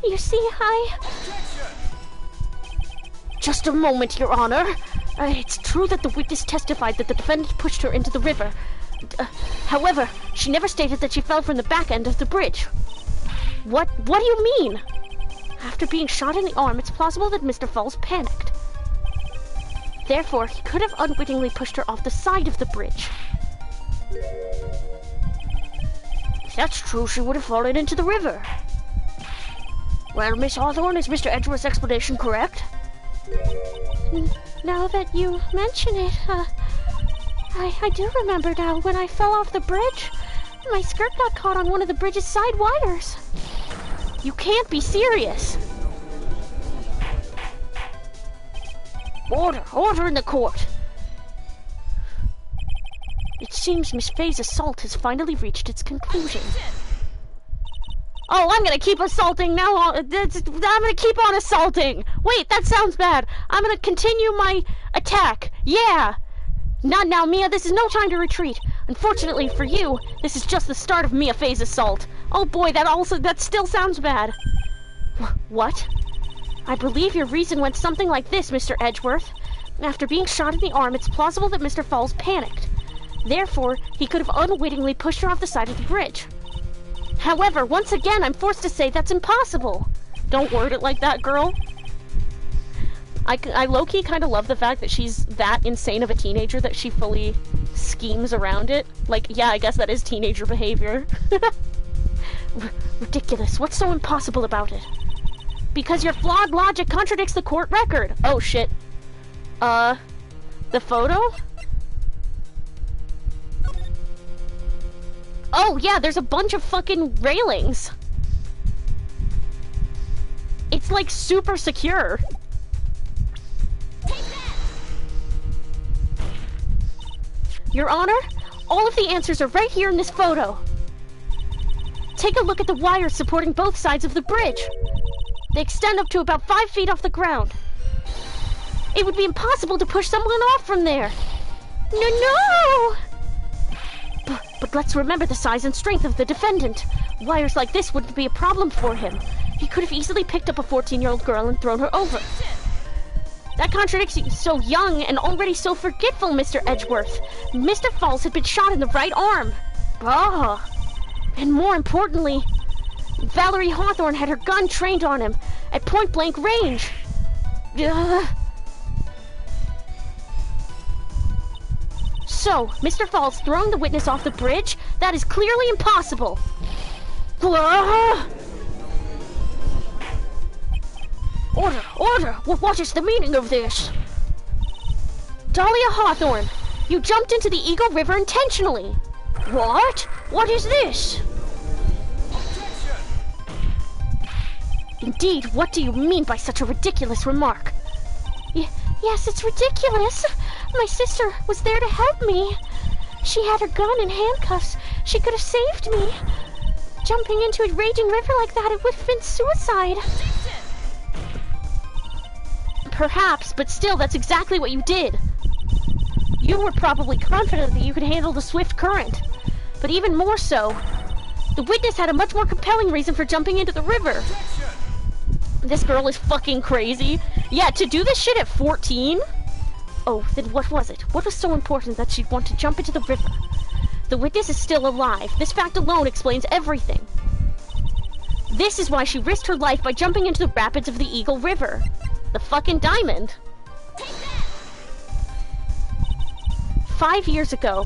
You see, Just a moment, Your Honor. It's true that the witness testified that the defendant pushed her into the river. However, she never stated that she fell from the back end of the bridge. What do you mean? After being shot in the arm, it's plausible that Mr. Falls panicked. Therefore, he could have unwittingly pushed her off the side of the bridge. If that's true, she would have fallen into the river. Well, Miss Hawthorne, is Mr. Edgeworth's explanation correct? Now that you mention it, I do remember now. When I fell off the bridge, my skirt got caught on one of the bridge's side wires. You can't be serious. Order in the court. It seems Miss Faye's assault has finally reached its conclusion. Oh, I'm gonna keep assaulting now. I'm gonna keep on assaulting. Wait, that sounds bad. I'm gonna continue my attack. Yeah. Not now, Mia. This is no time to retreat. Unfortunately for you, this is just the start of Mia Faye's assault. Oh boy, that still sounds bad. What? I believe your reason went something like this, Mr. Edgeworth. After being shot in the arm, it's plausible that Mr. Falls panicked. Therefore, he could have unwittingly pushed her off the side of the bridge. However, once again, I'm forced to say that's impossible. Don't word it like that, girl. I low-key kind of love the fact that she's that insane of a teenager that she fully schemes around it. Like, yeah, I guess that is teenager behavior. Ridiculous. What's so impossible about it? because your flawed logic contradicts the court record. Oh shit. The photo? Oh yeah, there's a bunch of fucking railings. It's like super secure. Your Honor, all of the answers are right here in this photo. Take a look at the wires supporting both sides of the bridge. They extend up to about 5 feet off the ground. It would be impossible to push someone off from there. No! But let's remember the size and strength of the defendant. Wires like this wouldn't be a problem for him. He could have easily picked up a 14-year-old girl and thrown her over. That contradicts you. So young and already so forgetful, Mr. Edgeworth. Mr. Falls had been shot in the right arm. Ah. And more importantly, Valerie Hawthorne had her gun trained on him at point-blank range. So, Mr. Falls throwing the witness off the bridge? That is clearly impossible. Order! Order! What is the meaning of this? Dahlia Hawthorne, you jumped into the Eagle River intentionally. What? What is this? Indeed, what do you mean by such a ridiculous remark? Yes, it's ridiculous. My sister was there to help me. She had her gun and handcuffs. She could have saved me. Jumping into a raging river like that, it would have been suicide. Perhaps, but still, that's exactly what you did. You were probably confident that you could handle the swift current. But even more so, the witness had a much more compelling reason for jumping into the river. This girl is fucking crazy. Yeah, to do this shit at 14? Oh, then what was it? What was so important that she'd want to jump into the river? The witness is still alive. This fact alone explains everything. This is why she risked her life by jumping into the rapids of the Eagle River. The fucking diamond. 5 years ago,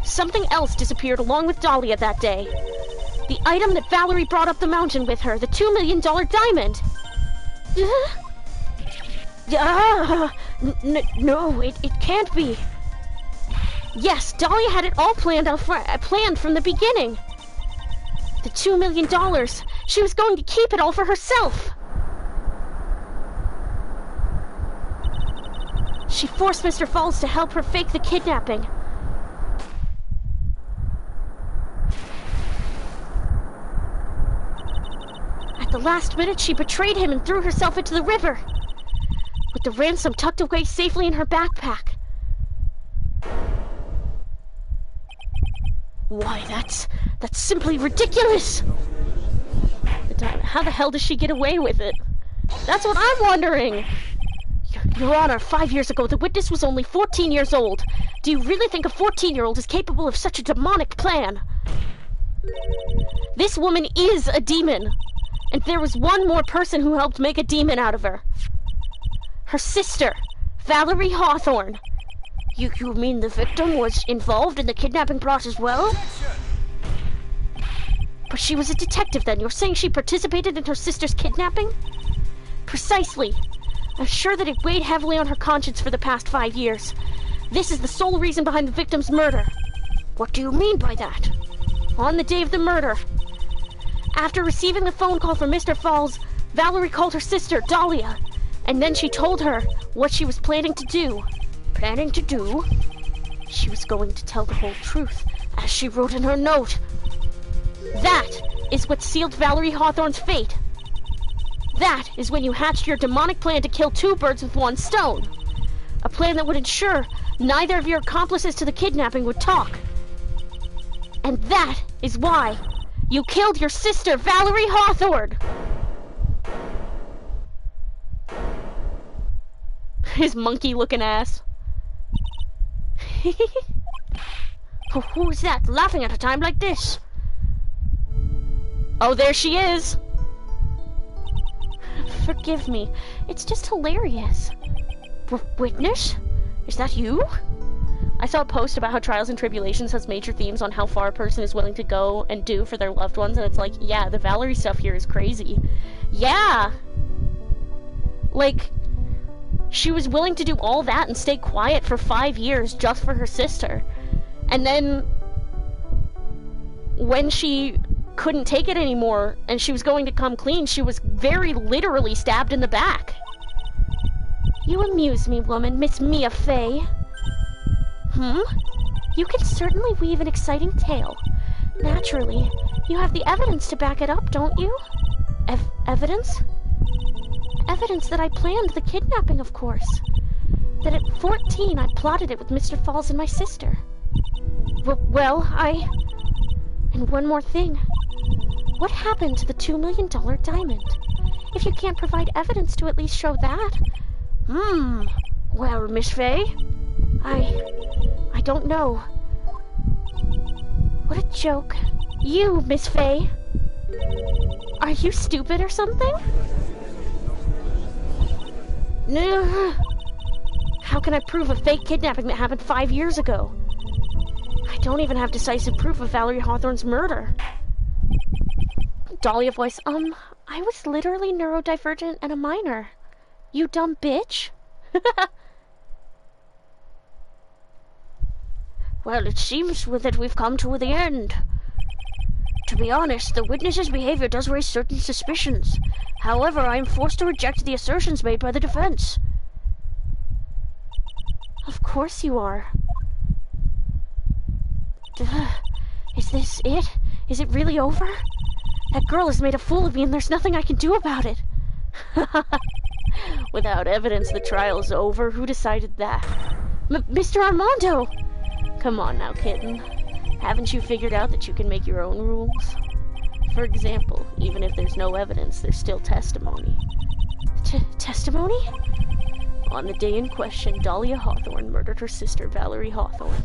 something else disappeared along with Dahlia that day. The item that Valerie brought up the mountain with her, the $2 million diamond. No, it can't be. Yes, Dahlia had it all planned from the beginning. The $2 million. She was going to keep it all for herself. She forced Mr. Falls to help her fake the kidnapping. At the last minute, she betrayed him and threw herself into the river, with the ransom tucked away safely in her backpack. Why, that's simply ridiculous! How the hell does she get away with it? That's what I'm wondering! Your Honor, 5 years ago, the witness was only 14 years old. Do you really think a 14-year-old is capable of such a demonic plan? This woman is a demon, and there was one more person who helped make a demon out of her. Her sister, Valerie Hawthorne. You mean the victim was involved in the kidnapping plot as well? But she was a detective then. You're saying she participated in her sister's kidnapping? Precisely. I'm sure that it weighed heavily on her conscience for the past 5 years. This is the sole reason behind the victim's murder. What do you mean by that? On the day of the murder, after receiving the phone call from Mr. Falls, Valerie called her sister, Dahlia, and then she told her what she was planning to do. Planning to do? She was going to tell the whole truth, as she wrote in her note. That is what sealed Valerie Hawthorne's fate. That is when you hatched your demonic plan to kill 2 birds with 1 stone. A plan that would ensure neither of your accomplices to the kidnapping would talk. And that is why you killed your sister, Valerie Hawthorne! His monkey-looking ass. Who is that laughing at a time like this? Oh, there she is! Forgive me. It's just hilarious. Witness? Is that you? I saw a post about how Trials and Tribulations has major themes on how far a person is willing to go and do for their loved ones, and it's like, yeah, the Valerie stuff here is crazy. Yeah! Like, she was willing to do all that and stay quiet for 5 years just for her sister. And then, when she couldn't take it anymore and she was going to come clean, she was very literally stabbed in the back. You amuse me, woman, Miss Mia Fey. You can certainly weave an exciting tale. Naturally, you have the evidence to back it up, don't you? Evidence? Evidence that I planned the kidnapping, of course. That at 14 I plotted it with Mr. Falls and my sister. And one more thing. What happened to the $2 million diamond? If you can't provide evidence to at least show that... Well, Miss Fey? I don't know. What a joke. You, Miss Fey. Are you stupid or something? How can I prove a fake kidnapping that happened 5 years ago? I don't even have decisive proof of Valerie Hawthorne's murder. Dahlia voice, I was literally neurodivergent and a minor. You dumb bitch. Well, it seems that we've come to the end. To be honest, the witness's behavior does raise certain suspicions. However, I am forced to reject the assertions made by the defense. Of course you are. Is this it? Is it really over? That girl has made a fool of me and there's nothing I can do about it. Without evidence, the trial is over. Who decided that? Mr. Armando! Come on now, kitten. Haven't you figured out that you can make your own rules? For example, even if there's no evidence, there's still testimony. Testimony? On the day in question, Dahlia Hawthorne murdered her sister, Valerie Hawthorne.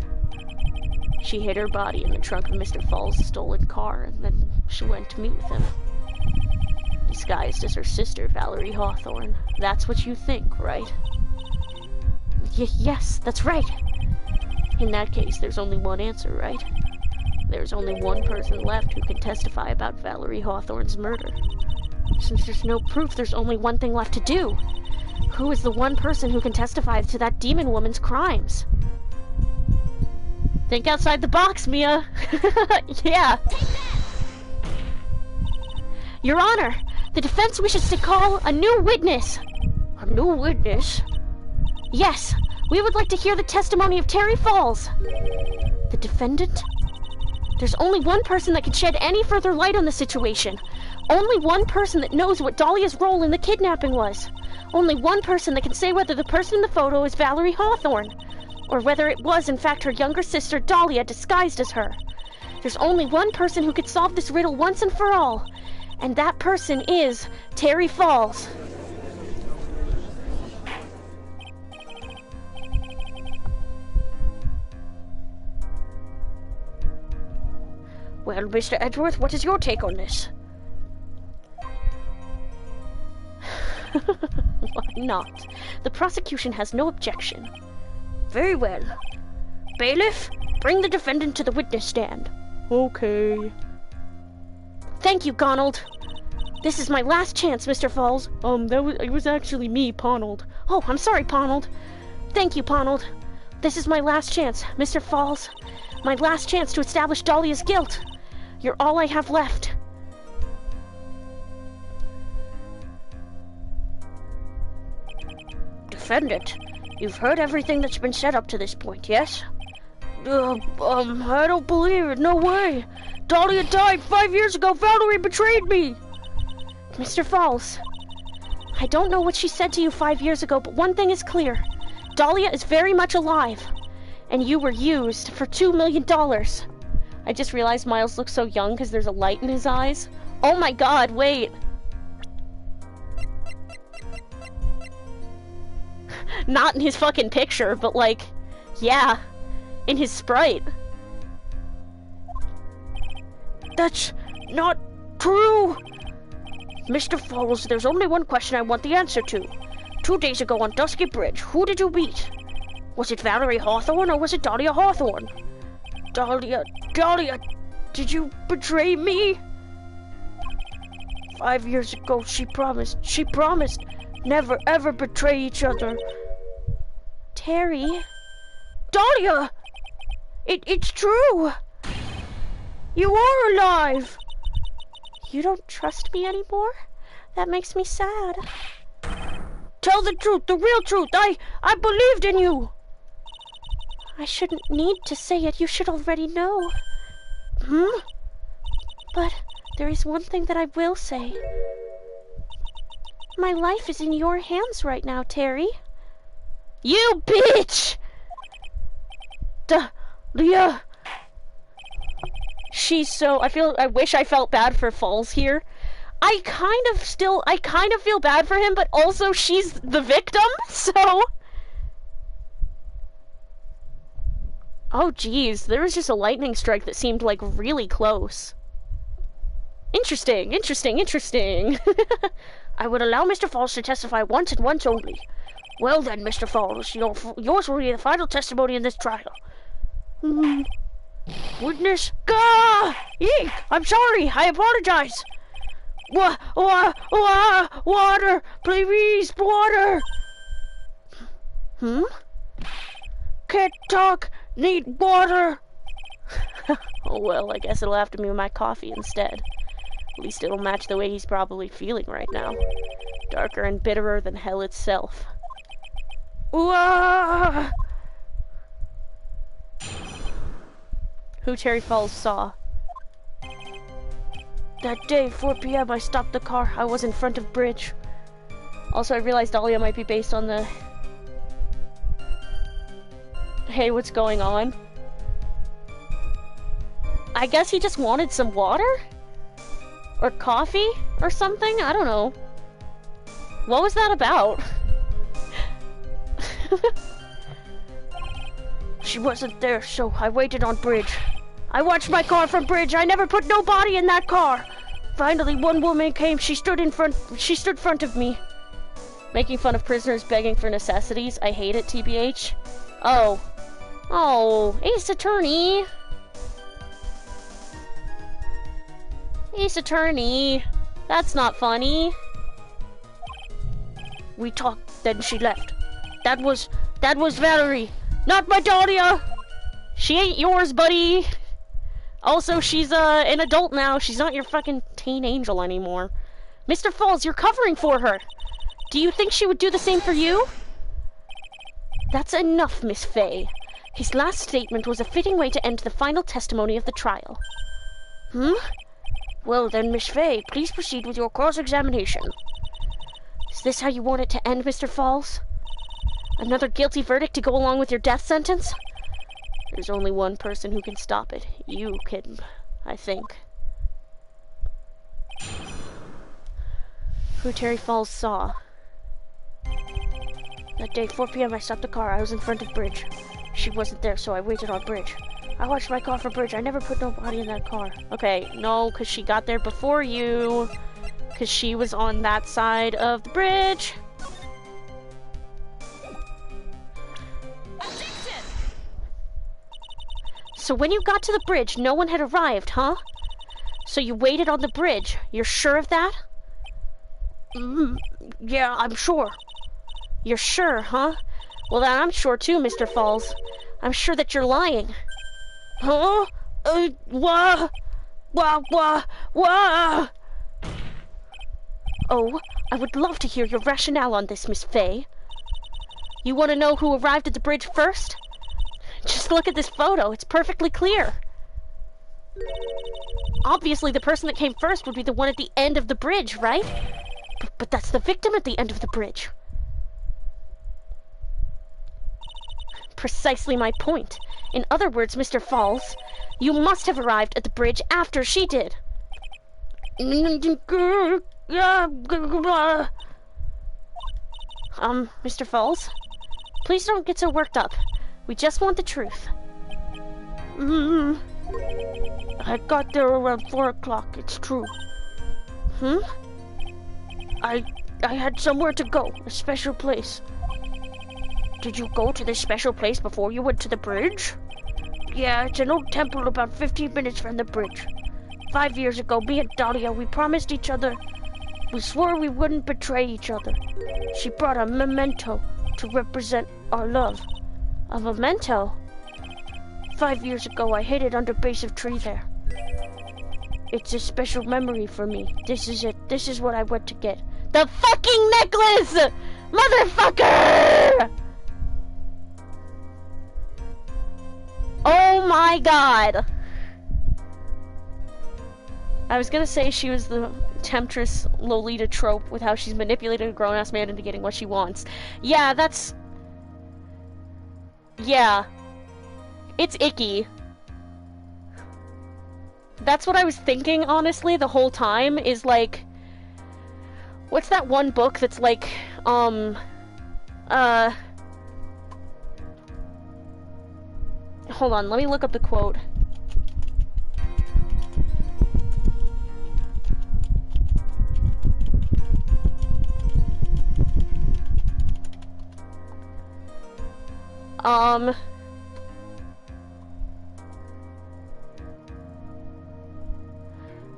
She hid her body in the trunk of Mr. Falls' stolen car, and then she went to meet with him. Disguised as her sister, Valerie Hawthorne. That's what you think, right? Yes, that's right. In that case, there's only one answer, right? There's only one person left who can testify about Valerie Hawthorne's murder. Since there's no proof, there's only one thing left to do. Who is the one person who can testify to that demon woman's crimes? Think outside the box, Mia! Yeah! Your Honor, the defense wishes to call a new witness. A new witness? Yes, we would like to hear the testimony of Terry Falls. The defendant? There's only one person that can shed any further light on the situation. Only one person that knows what Dahlia's role in the kidnapping was. Only one person that can say whether the person in the photo is Valerie Hawthorne, or whether it was in fact her younger sister Dahlia disguised as her. There's only one person who could solve this riddle once and for all, and that person is Terry Falls. Well, Mr. Edgeworth, what is your take on this? Why not? The prosecution has no objection. Very well. Bailiff, bring the defendant to the witness stand. Okay. Thank you, Gonald. This is my last chance, Mr. Falls. It was actually me, Ponold. Oh, I'm sorry, Ponold. Thank you, Ponold. This is my last chance, Mr. Falls. My last chance to establish Dahlia's guilt. You're all I have left. Defendant, you've heard everything that's been said up to this point, yes? I don't believe it. No way. Dahlia died 5 years ago. Valerie betrayed me. Mr. Falls, I don't know what she said to you 5 years ago, but one thing is clear. Dahlia is very much alive, and you were used for $2 million. I just realized Miles looks so young because there's a light in his eyes. Oh my god, wait. Not in his fucking picture, but like, yeah, in his sprite. That's not true. Mr. Falls, there's only one question I want the answer to. 2 days ago on Dusky Bridge, who did you meet? Was it Valerie Hawthorne or was it Dahlia Hawthorne? Dahlia, did you betray me? 5 years ago, she promised never ever betray each other. Terry? Dahlia! It's true! You are alive! You don't trust me anymore? That makes me sad. Tell the truth, the real truth. I believed in you. I shouldn't need to say it. You should already know. But there is one thing that I will say. My life is in your hands right now, Terry. You bitch! Leah. She's so... I wish I felt bad for Falls here. I kind of feel bad for him, but also she's the victim, so... Oh, geez. There was just a lightning strike that seemed, like, really close. Interesting. I would allow Mr. Falls to testify once and once only. Well then, Mr. Falls, yours will be the final testimony in this trial. Witness, gah! Eek! I'm sorry, I apologize. Water! Please, water! Can't talk, need water! Oh well, I guess it'll have to be my coffee instead. At least it'll match the way he's probably feeling right now. Darker and bitterer than hell itself. Whoa! Who Terry Falls saw. That day, 4 p.m., I stopped the car. I was in front of Bridge. Also, I realized Dahlia might be based on the... Hey, what's going on? I guess he just wanted some water? Or coffee? Or something? I don't know. What was that about? She wasn't there, so I waited on Bridge. I watched my car from Bridge. I never put no body in that car. Finally, one woman came. She stood front of me. Making fun of prisoners begging for necessities. I hate it, TBH. Oh. Oh, Ace Attorney. Ace Attorney. That's not funny. We talked, then she left. That was Valerie. Not my Dahlia! She ain't yours, buddy! Also, she's, an adult now. She's not your fucking teen angel anymore. Mr. Falls, you're covering for her! Do you think she would do the same for you? That's enough, Miss Fay. His last statement was a fitting way to end the final testimony of the trial. Well then, Miss Fay, please proceed with your cross-examination. Is this how you want it to end, Mr. Falls? Another guilty verdict to go along with your death sentence? There's only one person who can stop it. You can, I think. Who Terry Falls saw. That day, 4 p.m., I stopped the car. I was in front of Bridge. She wasn't there, so I waited on Bridge. I watched my car for Bridge. I never put nobody in that car. Okay, no, because she got there before you. Because she was on that side of the bridge. So when you got to the bridge, no one had arrived, huh? So you waited on the bridge. You're sure of that? Yeah, I'm sure. You're sure, huh? Well, then I'm sure too, Mr. Falls. I'm sure that you're lying. Huh? Wah! Oh, I would love to hear your rationale on this, Miss Fay. You want to know who arrived at the bridge first? Just look at this photo. It's perfectly clear. Obviously, the person that came first would be the one at the end of the bridge, right? But that's the victim at the end of the bridge. Precisely my point. In other words, Mr. Falls, you must have arrived at the bridge after she did. Mr. Falls, please don't get so worked up. We just want the truth. I got there around 4 o'clock, it's true. I had somewhere to go, a special place. Did you go to this special place before you went to the bridge? Yeah, it's an old temple about 15 minutes from the bridge. 5 years ago, me and Dahlia, we promised each other. We swore we wouldn't betray each other. She brought a memento to represent our love. A memento? 5 years ago, I hid it under base of tree there. It's a special memory for me. This is it. This is what I went to get. The fucking necklace! Motherfucker! Oh my god! I was gonna say she was the temptress Lolita trope with how she's manipulated a grown-ass man into getting what she wants. Yeah, that's... Yeah. It's icky. That's what I was thinking, honestly, the whole time, is like... What's that one book that's like, Hold on, let me look up the quote.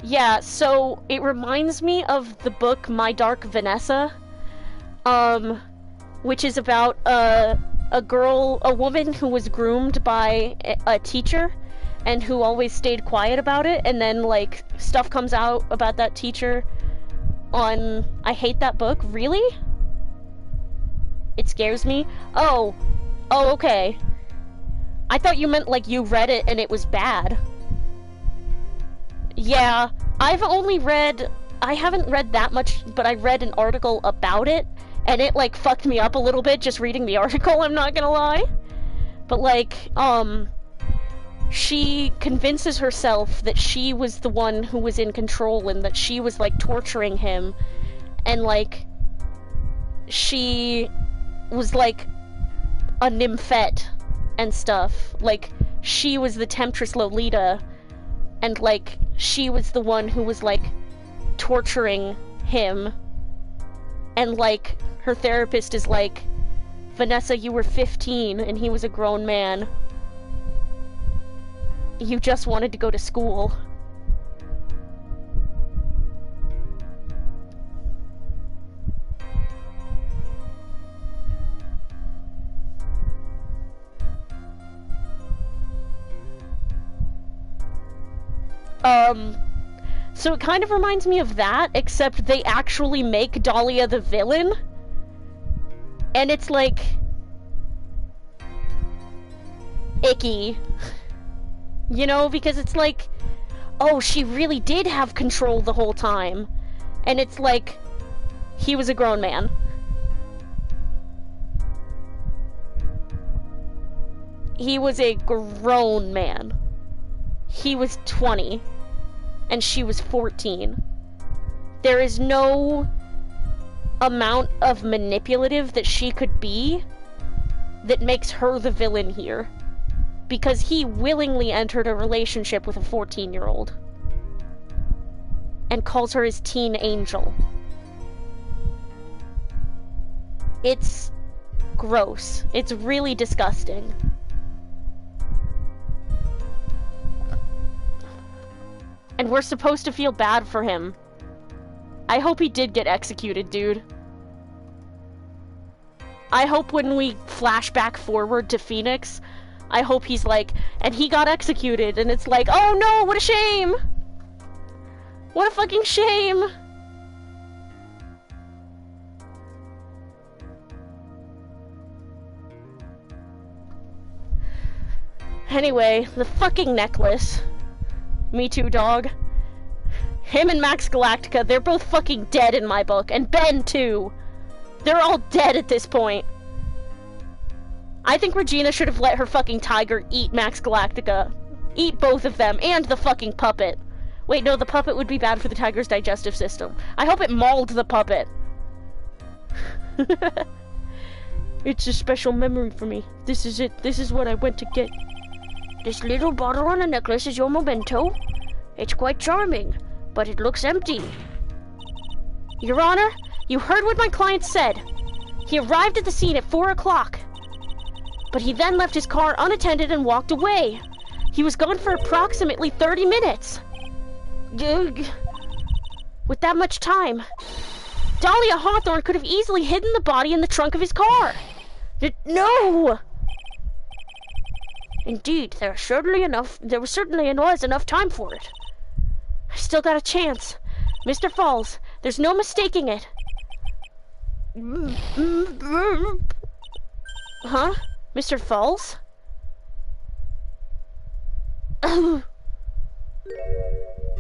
Yeah, so it reminds me of the book My Dark Vanessa, which is about a woman who was groomed by a teacher and who always stayed quiet about it, and then like stuff comes out about that teacher on... I hate that book. Really? It scares me. Oh, okay. I thought you meant like you read it and it was bad. Yeah, I haven't read that much, but I read an article about it, and it, like, fucked me up a little bit just reading the article, I'm not gonna lie. But, like, she convinces herself that she was the one who was in control and that she was, like, torturing him, and, like, she was, like, a nymphette and stuff. Like, she was the temptress Lolita, and, like, she was the one who was, like, torturing him. And, like, her therapist is like, Vanessa, you were 15 and he was a grown man. You just wanted to go to school. So it kind of reminds me of that, except they actually make Dahlia the villain. And it's like... icky. You know, because it's like, oh, she really did have control the whole time. And it's like, he was a grown man. He was a grown man. He was 20. And she was 14. There is no amount of manipulative that she could be that makes her the villain here. Because he willingly entered a relationship with a 14-year-old. And calls her his teen angel. It's gross. It's really disgusting. And we're supposed to feel bad for him. I hope he did get executed, dude. I hope when we flash back forward to Phoenix, I hope he's like, and he got executed, and it's like, oh no, what a shame! What a fucking shame! Anyway, the fucking necklace. Me too, dog. Him and Max Galactica, they're both fucking dead in my book. And Ben, too. They're all dead at this point. I think Regina should have let her fucking tiger eat Max Galactica. Eat both of them, and the fucking puppet. Wait, no, the puppet would be bad for the tiger's digestive system. I hope it mauled the puppet. It's a special memory for me. This is it. This is what I went to get. This little bottle on a necklace is your memento. It's quite charming, but it looks empty. Your Honor, you heard what my client said. He arrived at the scene at 4 o'clock. But he then left his car unattended and walked away. He was gone for approximately 30 minutes. Ugh. With that much time, Dahlia Hawthorne could have easily hidden the body in the trunk of his car. No! Indeed, there was certainly enough time for it. I still got a chance. Mr. Falls, there's no mistaking it. Huh? Mr. Falls?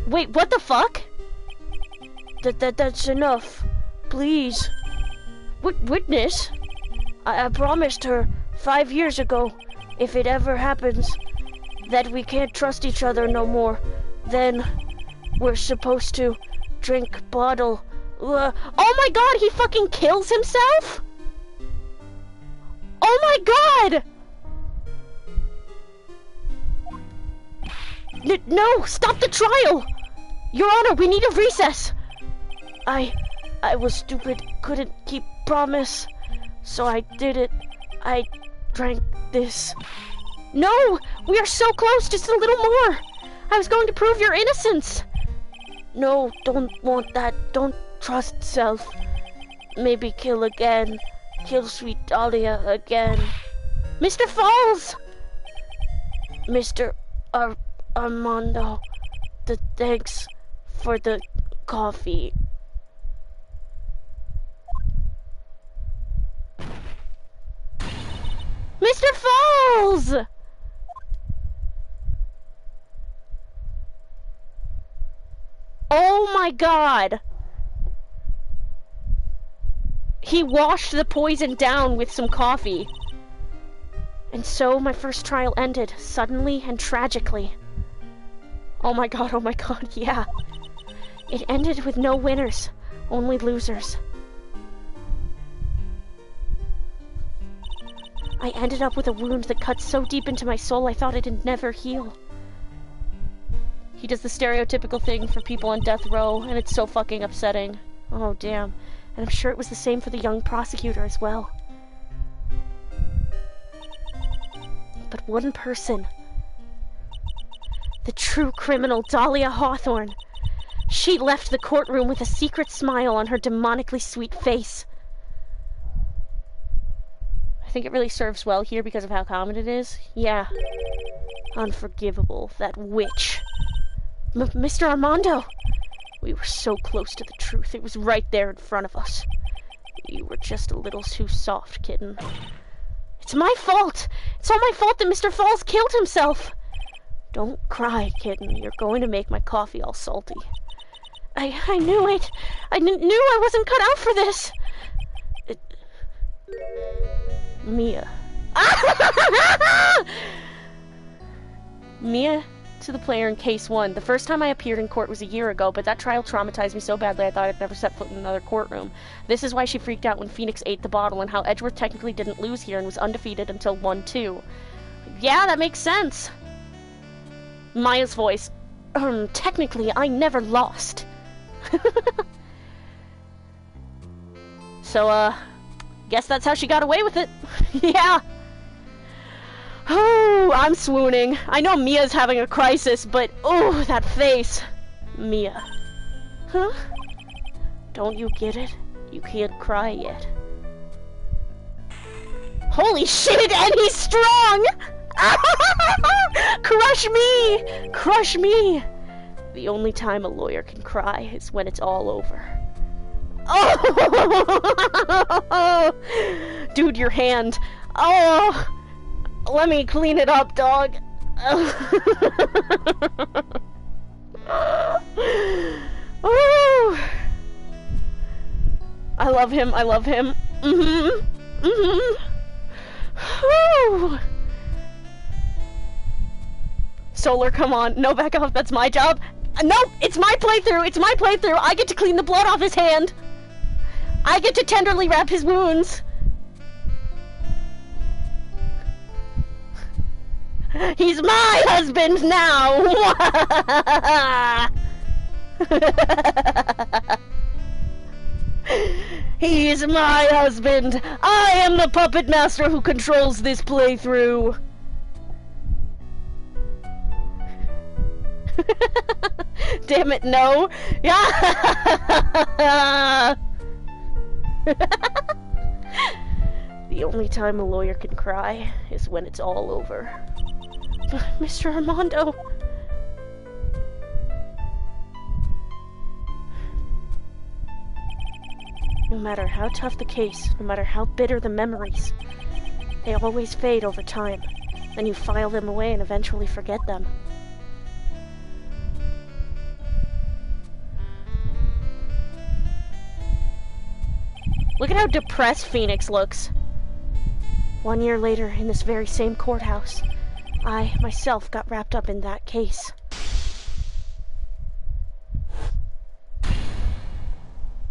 Wait, what the fuck? That's enough. Please. Witness? I promised her 5 years ago, if it ever happens, that we can't trust each other no more, then we're supposed to drink bottle. Oh my god, he fucking kills himself? Oh my god! No, stop the trial! Your Honor, we need a recess! I was stupid, couldn't keep promise, so I did it. I drank this. No! We are so close, just a little more! I was going to prove your innocence! No, don't want that. Don't trust self. Maybe kill again. Kill sweet Dahlia again. Mr. Falls! Mr. Armando, thanks for the coffee. Mr. Falls! Oh my god! He washed the poison down with some coffee. And so my first trial ended, suddenly and tragically. Oh my god, yeah. It ended with no winners, only losers. I ended up with a wound that cut so deep into my soul I thought it'd never heal. He does the stereotypical thing for people on death row, and it's so fucking upsetting. Oh, damn. And I'm sure it was the same for the young prosecutor as well. But one person, the true criminal Dahlia Hawthorne, she left the courtroom with a secret smile on her demonically sweet face. I think it really serves well here because of how common it is. Yeah. Unforgivable, that witch. Mr. Armando! We were so close to the truth. It was right there in front of us. You were just a little too soft, kitten. It's my fault! It's all my fault that Mr. Falls killed himself! Don't cry, kitten. You're going to make my coffee all salty. I knew it! I knew I wasn't cut out for this! Mia. Mia to the player in case 1. The first time I appeared in court was a year ago, but that trial traumatized me so badly I thought I'd never set foot in another courtroom. This is why she freaked out when Phoenix ate the bottle, and how Edgeworth technically didn't lose here and was undefeated until 1-2. Yeah, that makes sense. Maya's voice. Technically, I never lost. So, guess that's how she got away with it. Yeah. Oh, I'm swooning. I know Mia's having a crisis, but oh, that face. Mia. Huh? Don't you get it? You can't cry yet. Holy shit, and he's strong! Crush me! Crush me! The only time a lawyer can cry is when it's all over. Oh! Dude, your hand. Oh! Let me clean it up, dog. Oh! I love him, I love him. Whew. Solar, come on. No, back off, that's my job. No, it's my playthrough, it's my playthrough. I get to clean the blood off his hand. I get to tenderly wrap his wounds. He's my husband now! He's my husband! I am the puppet master who controls this playthrough! Damn it, no! Yeah! The only time a lawyer can cry is when it's all over. But, Mr. Armando... No matter how tough the case, no matter how bitter the memories, they always fade over time. Then you file them away and eventually forget them. Look at how depressed Phoenix looks. 1 year later, in this very same courthouse, I, myself, got wrapped up in that case.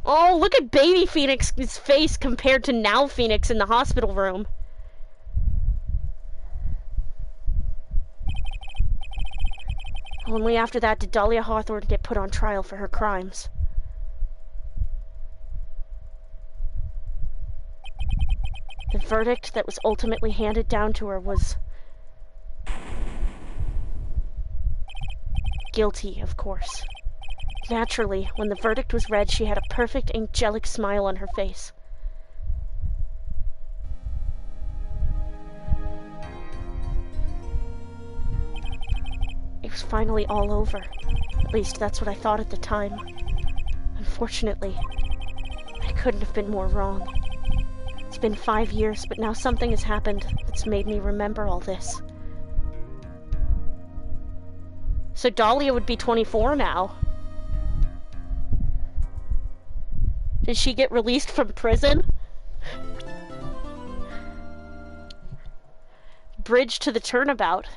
Oh, look at baby Phoenix's face compared to now Phoenix in the hospital room. Only after that did Dahlia Hawthorne get put on trial for her crimes. The verdict that was ultimately handed down to her was... guilty, of course. Naturally, when the verdict was read, she had a perfect, angelic smile on her face. It was finally all over. At least that's what I thought at the time. Unfortunately, I couldn't have been more wrong. It's been 5 years, but now something has happened that's made me remember all this. So Dahlia would be 24 now. Did she get released from prison? Bridge to the Turnabout.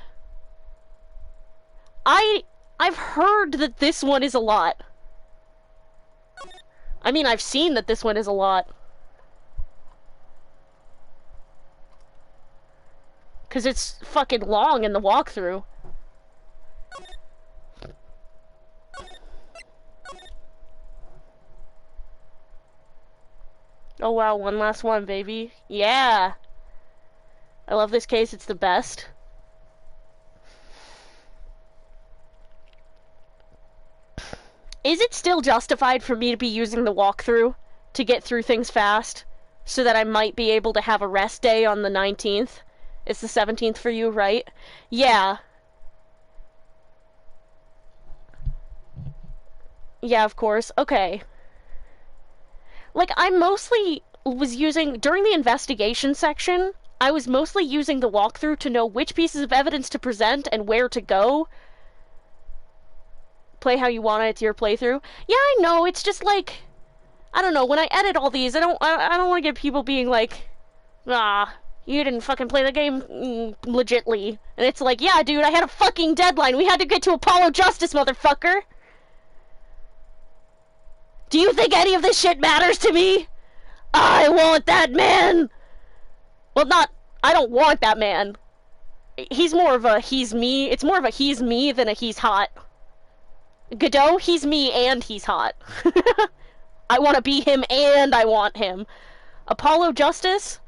I've heard that this one is a lot. I mean, I've seen that this one is a lot. 'Cause it's fucking long in the walkthrough. Oh wow, one last one, baby. Yeah! I love this case, it's the best. Is it still justified for me to be using the walkthrough to get through things fast? So that I might be able to have a rest day on the 19th? It's the 17th for you, right? Yeah. Yeah, of course. Okay. Like, I mostly was using, during the investigation section, I was mostly using the walkthrough to know which pieces of evidence to present and where to go. Play how you want it, it's your playthrough. Yeah, I know, it's just like, I don't know, when I edit all these, I don't want to get people being like, ah, you didn't fucking play the game legitly. And it's like, yeah, dude, I had a fucking deadline. We had to get to Apollo Justice, motherfucker. Do you think any of this shit matters to me? I want that man! Well, I don't want that man. He's more of a he's me. It's more of a he's me than a he's hot. Godot, he's me and he's hot. I want to be him and I want him. Apollo Justice?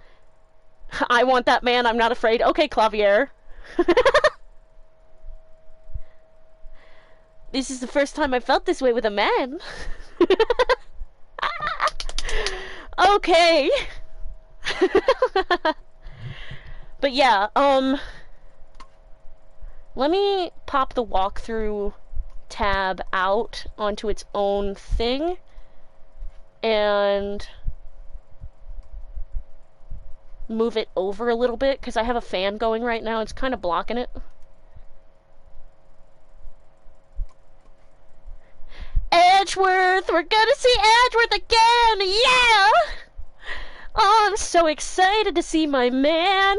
I want that man, I'm not afraid. Okay, Clavier. This is the first time I felt this way with a man. Okay. But yeah, let me pop the walkthrough tab out onto its own thing and move it over a little bit because I have a fan going right now. It's kind of blocking it. Edgeworth! We're gonna see Edgeworth again! Yeah! Oh, I'm so excited to see my man!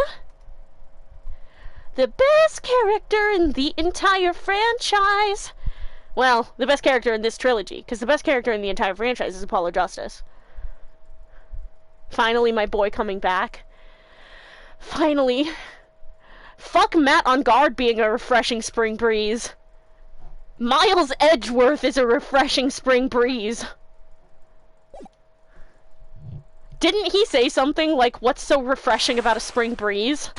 The best character in the entire franchise! Well, the best character in this trilogy, because the best character in the entire franchise is Apollo Justice. Finally, my boy coming back. Finally. Fuck Matt on guard being a refreshing spring breeze. Miles Edgeworth is a refreshing spring breeze. Didn't he say something like, what's so refreshing about a spring breeze?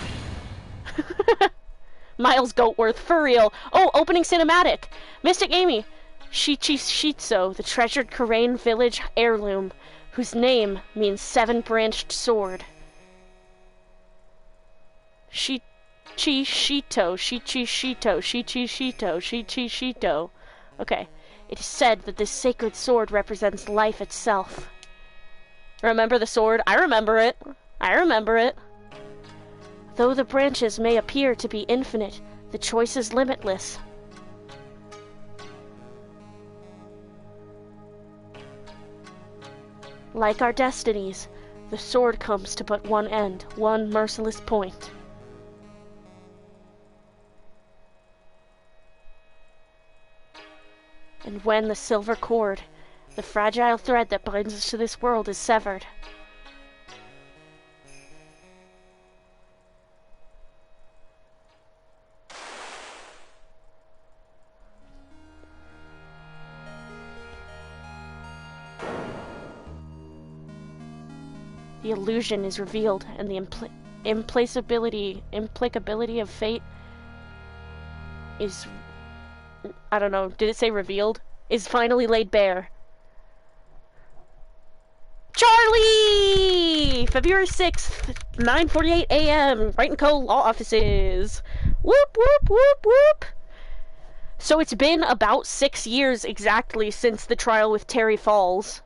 Miles Goatworth, for real. Oh, opening cinematic. Mystic Amy. Shitso, the treasured Karain village heirloom, whose name means seven-branched sword. Shito. Okay. It is said that this sacred sword represents life itself. Remember the sword? I remember it. Though the branches may appear to be infinite, the choice is limitless. Like our destinies, the sword comes to but one end, one merciless point. And when the silver cord, the fragile thread that binds us to this world, is severed, the illusion is revealed, and the implicability of fate is... I don't know, did it say revealed? Is finally laid bare. Charlie! February 6th, 9:48 a.m. Wright & Co. Law Offices. Whoop, whoop, whoop, whoop. So it's been about 6 years exactly since the trial with Terry Falls.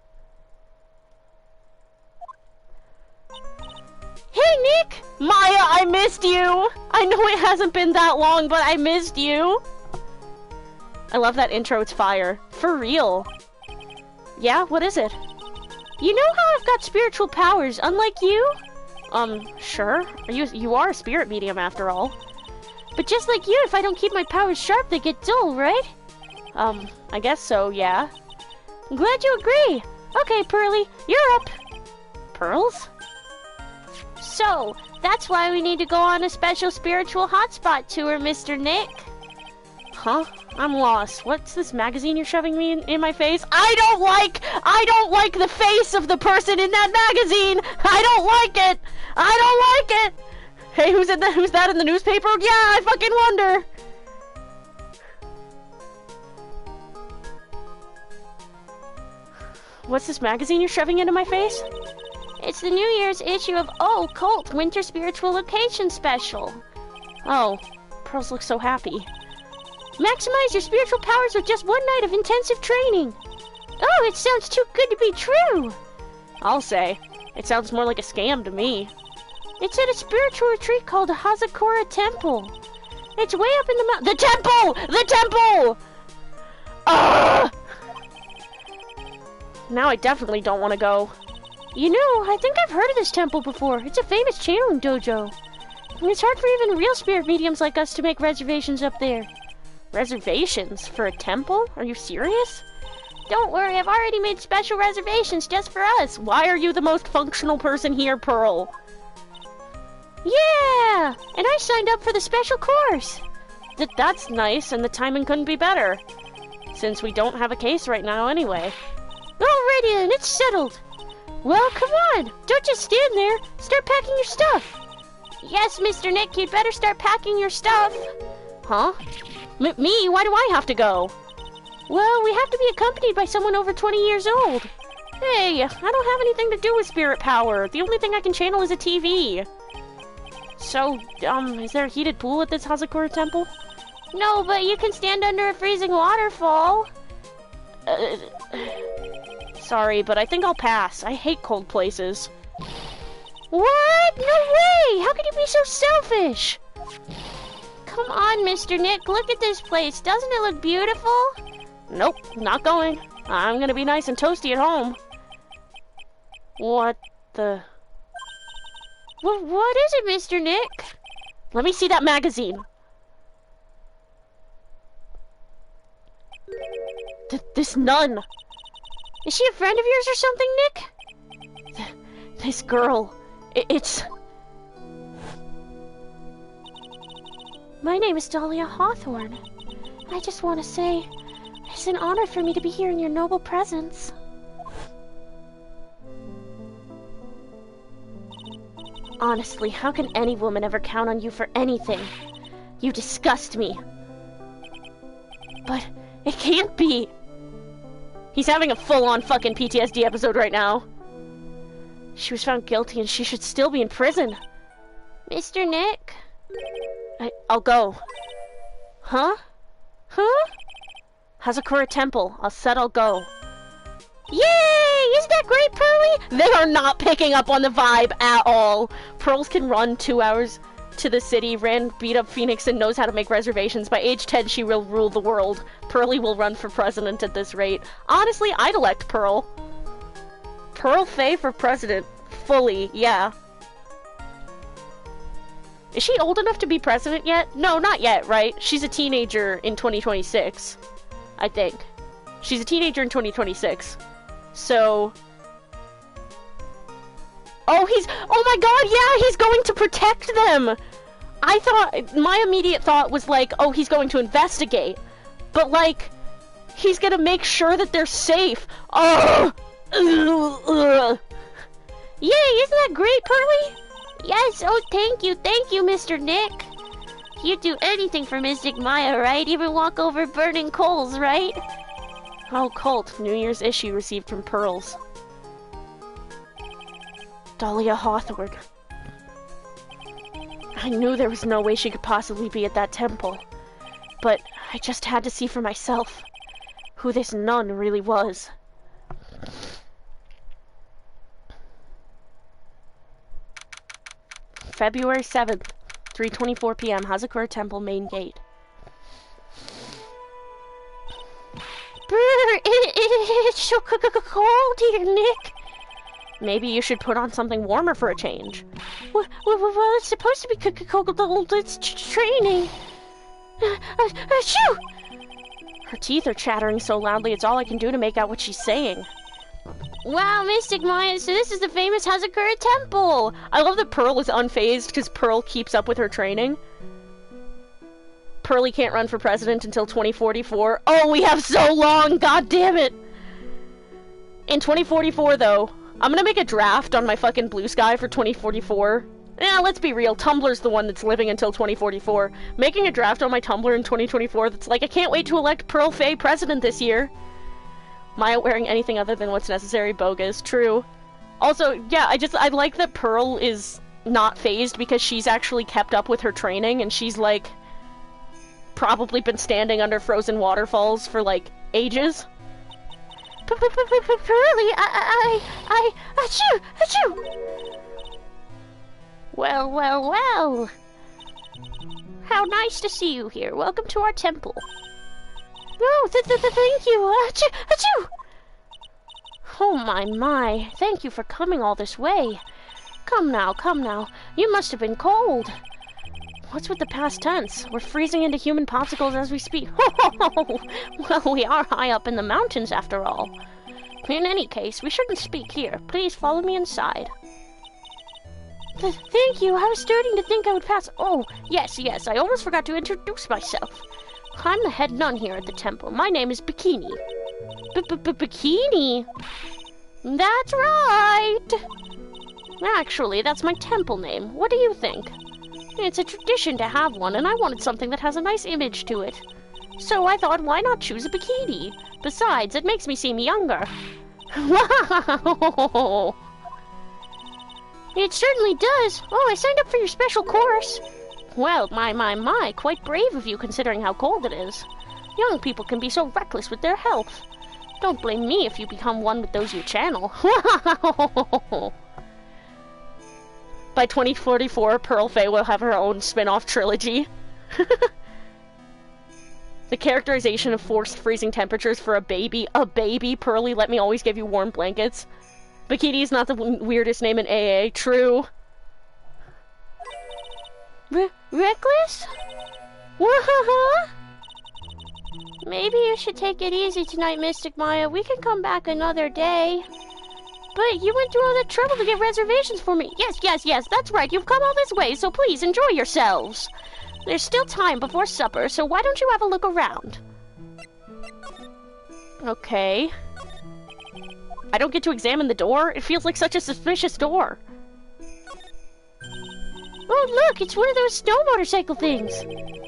Hey, Nick! Maya, I missed you! I know it hasn't been that long, but I missed you! I love that intro, it's fire. For real. Yeah, what is it? You know how I've got spiritual powers, unlike you? Sure. You are a spirit medium after all. But just like you, if I don't keep my powers sharp, they get dull, right? I guess so, yeah. I'm glad you agree. Okay, Pearly, you're up. Pearls? So, that's why we need to go on a special spiritual hotspot tour, Mr. Nick. Huh? I'm lost. What's this magazine you're shoving me in my face? I don't like the face of the person in that magazine! I don't like it! Hey, who's that in the newspaper? Yeah, I fucking wonder! What's this magazine you're shoving into my face? It's the New Year's issue of Oh Cult Winter Spiritual Location Special. Oh, Pearls looks so happy. Maximize your spiritual powers with just one night of intensive training. Oh, it sounds too good to be true. I'll say. It sounds more like a scam to me. It's at a spiritual retreat called the Hazakura Temple. It's way up in the mountain. The temple! Ugh! Now I definitely don't want to go. You know, I think I've heard of this temple before. It's a famous channeling dojo. And it's hard for even real spirit mediums like us to make reservations up there. Reservations? For a temple? Are you serious? Don't worry, I've already made special reservations just for us. Why are you the most functional person here, Pearl? Yeah! And I signed up for the special course. That's nice, and the timing couldn't be better. Since we don't have a case right now anyway. Alrighty then, it's settled. Well, come on! Don't just stand there! Start packing your stuff! Yes, Mr. Nick, you'd better start packing your stuff. Huh? Me? Why do I have to go? Well, we have to be accompanied by someone over 20 years old. Hey, I don't have anything to do with spirit power. The only thing I can channel is a TV. So, is there a heated pool at this Hazakura temple? No, but you can stand under a freezing waterfall. Sorry, but I think I'll pass. I hate cold places. What? No way! How could you be so selfish? Come on, Mr. Nick, look at this place. Doesn't it look beautiful? Nope, not going. I'm gonna be nice and toasty at home. What the... What is it, Mr. Nick? Let me see that magazine. This nun. Is she a friend of yours or something, Nick? This girl. It's... My name is Dahlia Hawthorne. I just want to say, it's an honor for me to be here in your noble presence. Honestly, how can any woman ever count on you for anything? You disgust me. But it can't be. He's having a full-on fucking PTSD episode right now. She was found guilty and she should still be in prison. Mr. Nick? I'll go. Huh? Huh? Hazakura Temple. I'll go. Yay! Isn't that great, Pearly? They are not picking up on the vibe at all. Pearls can run 2 hours to the city, beat up Phoenix, and knows how to make reservations. By age 10, she will rule the world. Pearly will run for president at this rate. Honestly, I'd elect Pearl. Pearl Faye for president. Fully, yeah. Is she old enough to be president yet? No, not yet, right? She's a teenager in 2026. I think. She's a teenager in 2026. So... Oh my god, yeah, he's going to protect them! I thought, my immediate thought was like, oh, he's going to investigate. But like, he's gonna make sure that they're safe. Oh! Yay, isn't that great, Pearly? Yes, oh, thank you, Mr. Nick. You'd do anything for Mystic Maya, right? Even walk over burning coals, right? Oh, Colt, New Year's issue received from Pearls. Dahlia Hawthorne. I knew there was no way she could possibly be at that temple, but I just had to see for myself who this nun really was. February 7th, 3:24 p.m., Hazakura Temple main gate. Brr, it's so cold here, Nick. Maybe you should put on something warmer for a change. Well, it's supposed to be cold. It's training. Achoo! Her teeth are chattering so loudly it's all I can do to make out what she's saying. Wow, Mystic Maya, so this is the famous Hazakura Temple! I love that Pearl is unfazed because Pearl keeps up with her training. Pearly can't run for president until 2044. Oh, we have so long! God damn it! In 2044, though, I'm gonna make a draft on my fucking Blue Sky for 2044. Yeah, let's be real, Tumblr's the one that's living until 2044. Making a draft on my Tumblr in 2024 that's like, I can't wait to elect Pearl Faye president this year. Maya wearing anything other than what's necessary, bogus. True. Also, yeah, I like that Pearl is not phased because she's actually kept up with her training and she's, like, probably been standing under frozen waterfalls for, like, ages. Pearly, achoo! Well. How nice to see you here. Welcome to our temple. Oh, thank you. Achoo! Oh my. Thank you for coming all this way. Come now. You must have been cold. What's with the past tense? We're freezing into human popsicles as we speak. Well, we are high up in the mountains after all. In any case, we shouldn't speak here. Please follow me inside. Thank you. I was starting to think I would pass. Oh, yes. I almost forgot to introduce myself. I'm the head nun here at the temple. My name is Bikini. Bikini? That's right! Actually, that's my temple name. What do you think? It's a tradition to have one, and I wanted something that has a nice image to it. So I thought, why not choose a bikini? Besides, it makes me seem younger. Wow! It certainly does. Oh, I signed up for your special course. Well, my, quite brave of you considering how cold it is. Young people can be so reckless with their health. Don't blame me if you become one with those you channel. By 2044, Pearl Faye will have her own spin-off trilogy. The characterization of forced freezing temperatures for a baby. A baby, Pearly, let me always give you warm blankets. Bikini is not the weirdest name in AA. True. Reckless? Maybe you should take it easy tonight, Mystic Maya. We can come back another day. But you went through all that trouble to get reservations for me. Yes, that's right. You've come all this way, so please enjoy yourselves. There's still time before supper, so why don't you have a look around? Okay. I don't get to examine the door? It feels like such a suspicious door. Oh, look, it's one of those snow motorcycle things.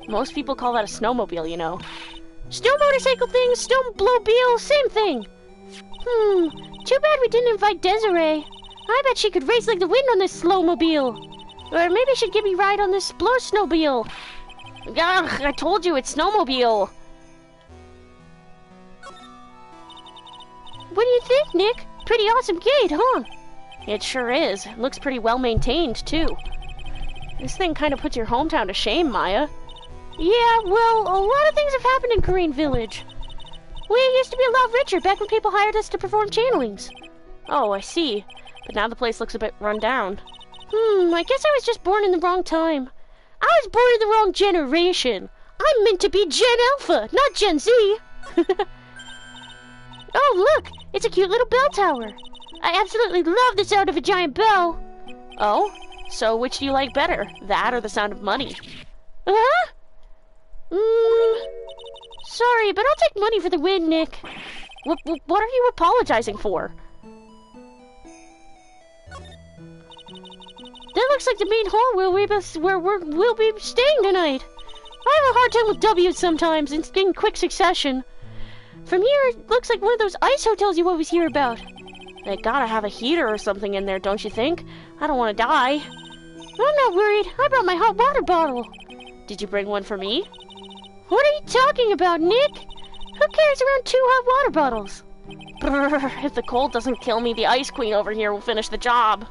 Most people call that a snowmobile, you know. Snow motorcycle thing, snowmobile, same thing. Too bad we didn't invite Desiree. I bet she could race like the wind on this slowmobile. Or maybe she'd give me a ride on this snowmobile. Ugh, I told you, it's snowmobile. What do you think, Nick? Pretty awesome gate, huh? It sure is. It looks pretty well maintained, too. This thing kind of puts your hometown to shame, Maya. Yeah, well, a lot of things have happened in Green Village. We used to be a lot richer back when people hired us to perform channelings. Oh, I see. But now the place looks a bit run down. I guess I was just born in the wrong time. I was born in the wrong generation. I'm meant to be Gen Alpha, not Gen Z. Oh, look! It's a cute little bell tower. I absolutely love the sound of a giant bell. Oh? So which do you like better? That or the sound of money? Huh? Sorry, but I'll take money for the win, Nick. What are you apologizing for? That looks like the main hall where we'll be staying tonight. I have a hard time with W's sometimes in quick succession. From here, it looks like one of those ice hotels you always hear about. They gotta have a heater or something in there, don't you think? I don't want to die. I'm not worried. I brought my hot water bottle. Did you bring one for me? What are you talking about, Nick? Who carries around 2 hot water bottles? Brr, if the cold doesn't kill me, the Ice Queen over here will finish the job.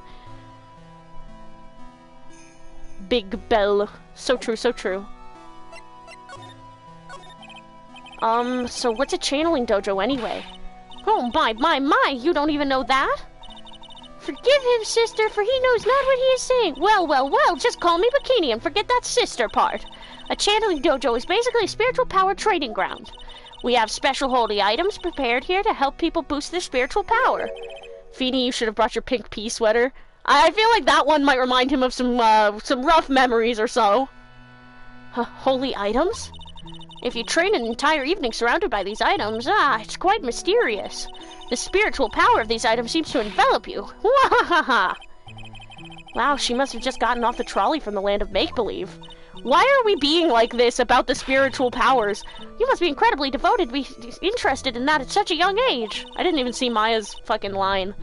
Big Bell. So true, so true. So what's a channeling dojo anyway? Oh, my, you don't even know that? Forgive him, sister, for he knows not what he is saying. Well, just call me Bikini and forget that sister part. A channeling dojo is basically a spiritual power training ground. We have special holy items prepared here to help people boost their spiritual power. Feeny, you should have brought your pink pea sweater. I feel like that one might remind him of some rough memories or so. Holy items? If you train an entire evening surrounded by these items, it's quite mysterious. The spiritual power of these items seems to envelop you. Wahahaha! Wow, she must have just gotten off the trolley from the land of make-believe. Why are we being like this about the spiritual powers? You must be incredibly devoted to be interested in that at such a young age. I didn't even see Maya's fucking line.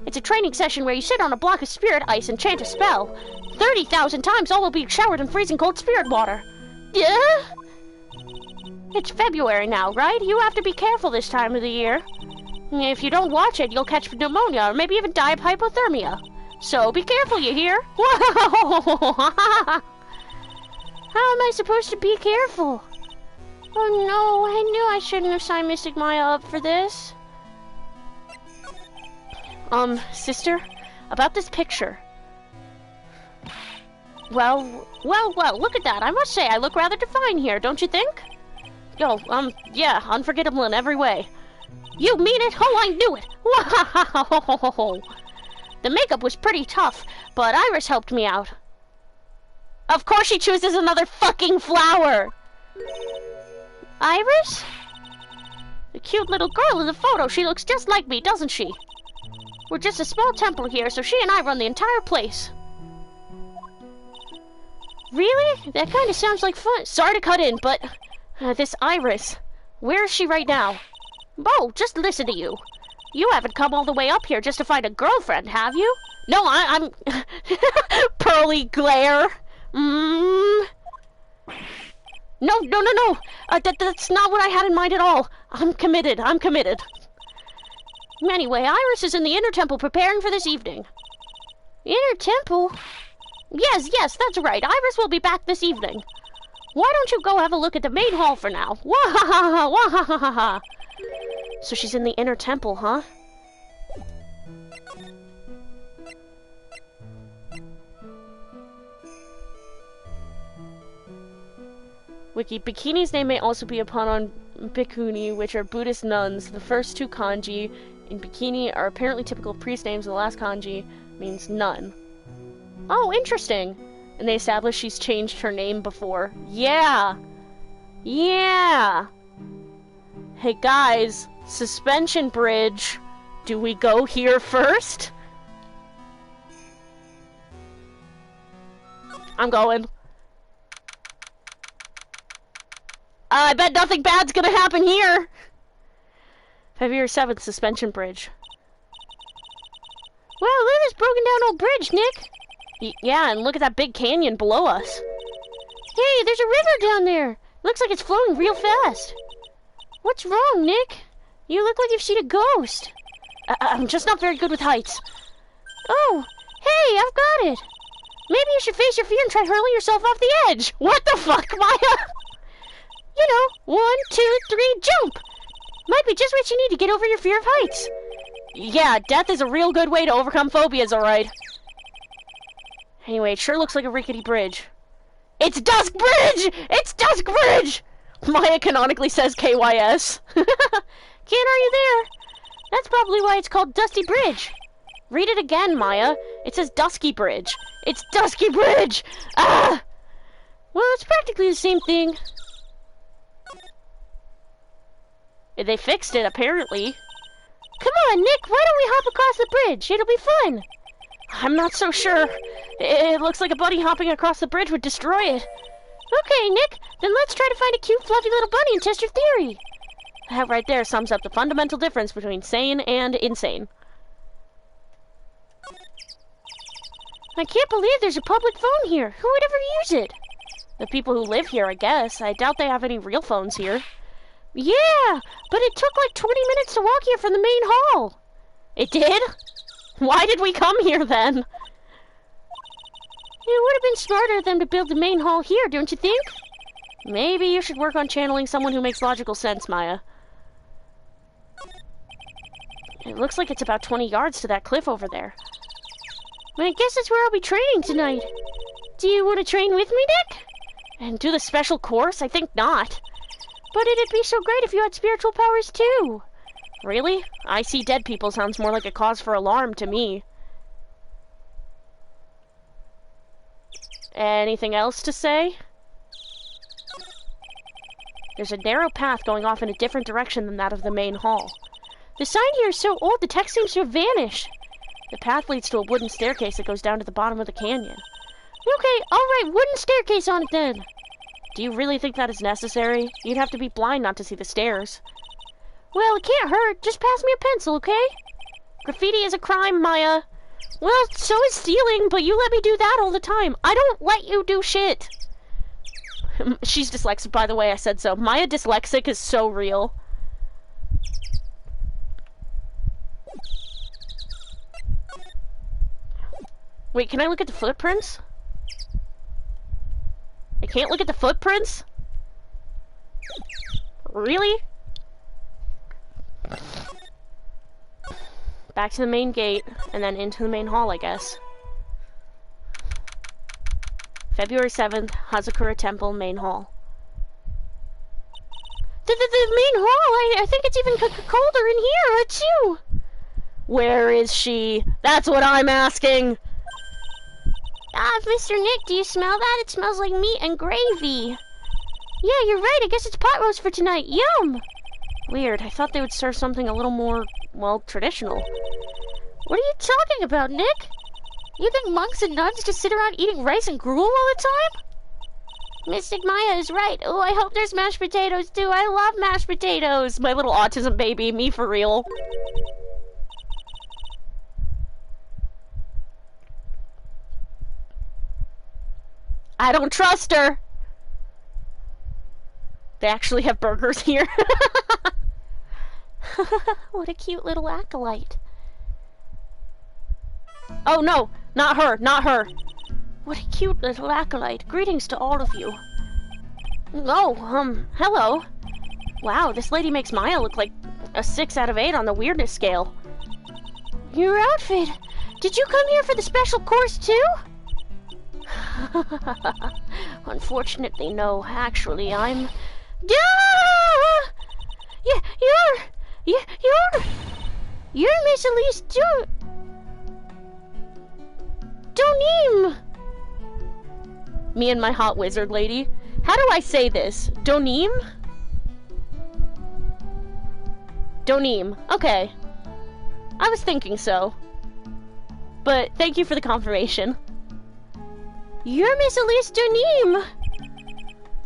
It's a training session where you sit on a block of spirit ice and chant a spell. 30,000 times all will be showered in freezing cold spirit water. Yeah? It's February now, right? You have to be careful this time of the year. If you don't watch it, you'll catch pneumonia or maybe even die of hypothermia. So be careful, you hear? How am I supposed to be careful? Oh no, I knew I shouldn't have signed Mystic Maya up for this. Sister, about this picture. Well, look at that. I must say, I look rather divine here, don't you think? Yo, yeah, unforgettable in every way. You mean it? Oh, I knew it! Wow! The makeup was pretty tough, but Iris helped me out. Of course she chooses another fucking flower! Iris? The cute little girl in the photo, she looks just like me, doesn't she? We're just a small temple here, so she and I run the entire place. Really? That kind of sounds like fun. Sorry to cut in, but... this Iris, where is she right now? Oh, just listen to you. You haven't come all the way up here just to find a girlfriend, have you? No, I'm... Pearly glare. No. That's not what I had in mind at all. I'm committed. Anyway, Iris is in the inner temple preparing for this evening. Inner temple? Yes, that's right. Iris will be back this evening. Why don't you go have a look at the main hall for now? Wahahaha, wahahaha. So she's in the inner temple, huh? Wiki, Bikini's name may also be a pun on Bikuni, which are Buddhist nuns. The first 2 kanji in Bikini are apparently typical priest names. The last kanji means nun. Oh, interesting. And they established she's changed her name before. Yeah! Hey guys, suspension bridge. Do we go here first? I'm going. I bet nothing bad's gonna happen here. February 7th, Suspension Bridge. Wow, look at this broken down old bridge, Nick. Yeah, and look at that big canyon below us. Hey, there's a river down there. Looks like it's flowing real fast. What's wrong, Nick? You look like you've seen a ghost. I'm just not very good with heights. Oh, hey, I've got it. Maybe you should face your fear and try hurling yourself off the edge. What the fuck, Maya? You know, 1, 2, 3, jump. Might be just what you need to get over your fear of heights. Yeah, death is a real good way to overcome phobias, alright. Anyway, it sure looks like a rickety bridge. It's Dusk Bridge! It's Dusk Bridge! Maya canonically says KYS. Can't argue there. That's probably why it's called Dusty Bridge. Read it again, Maya. It says Dusky Bridge. It's Dusky Bridge! Ah! Well, it's practically the same thing. They fixed it, apparently. Come on, Nick, why don't we hop across the bridge? It'll be fun. I'm not so sure. It looks like a bunny hopping across the bridge would destroy it. Okay, Nick, then let's try to find a cute, fluffy little bunny and test your theory. That right there sums up the fundamental difference between sane and insane. I can't believe there's a public phone here. Who would ever use it? The people who live here, I guess. I doubt they have any real phones here. Yeah, but it took like 20 minutes to walk here from the main hall. It did? Why did we come here then? It would have been smarter of them to build the main hall here, don't you think? Maybe you should work on channeling someone who makes logical sense, Maya. It looks like it's about 20 yards to that cliff over there. I guess that's where I'll be training tonight. Do you want to train with me, Nick? And do the special course? I think not. But it'd be so great if you had spiritual powers too. Really? I see dead people sounds more like a cause for alarm to me. Anything else to say? There's a narrow path going off in a different direction than that of the main hall. The sign here is so old the text seems to have vanished. The path leads to a wooden staircase that goes down to the bottom of the canyon. Okay, alright, wooden staircase on it then. Do you really think that is necessary? You'd have to be blind not to see the stairs. Well, it can't hurt. Just pass me a pencil, okay? Graffiti is a crime, Maya. Well, so is stealing, but you let me do that all the time. I don't let you do shit. She's dyslexic, by the way, I said so. Maya dyslexic is so real. Wait, can I look at the footprints? I can't look at the footprints? Really? Back to the main gate, and then into the main hall, I guess. February 7th, Hazakura Temple, main hall. The main hall? I think it's even colder in here, too. Where is she? That's what I'm asking! Mr. Nick, do you smell that? It smells like meat and gravy. Yeah, you're right. I guess it's pot roast for tonight. Yum! Weird. I thought they would serve something a little more, well, traditional. What are you talking about, Nick? You think monks and nuns just sit around eating rice and gruel all the time? Mystic Maya is right. Oh, I hope there's mashed potatoes, too. I love mashed potatoes. My little autism baby. Me for real. I don't trust her. They actually have burgers here. What a cute little acolyte. Oh no, not her, not her. What a cute little acolyte. Greetings to all of you. Oh, hello. Wow, this lady makes Maya look like a 6 out of 8 on the weirdness scale. Your outfit. Did you come here for the special course too? Unfortunately, no. Actually, I'm... You're Miss Elise Donim. Me and my hot wizard lady. How do I say this? Donim? Donim. Okay. I was thinking so. But thank you for the confirmation. You're Miss Elise Dunim!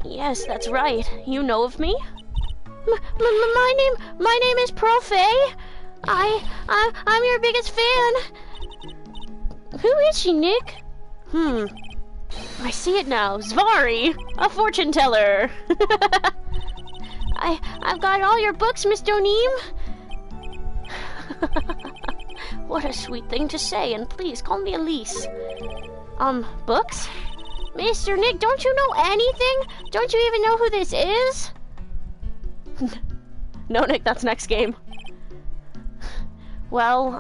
Yes, that's right. You know of me? My name is Profe. I'm your biggest fan. Who is she, Nick? I see it now. Zvari, a fortune teller. I've got all your books, Miss Donim. What a sweet thing to say, and please call me Elise. Books? Mr. Nick, don't you know anything? Don't you even know who this is? No, Nick, that's next game. Well,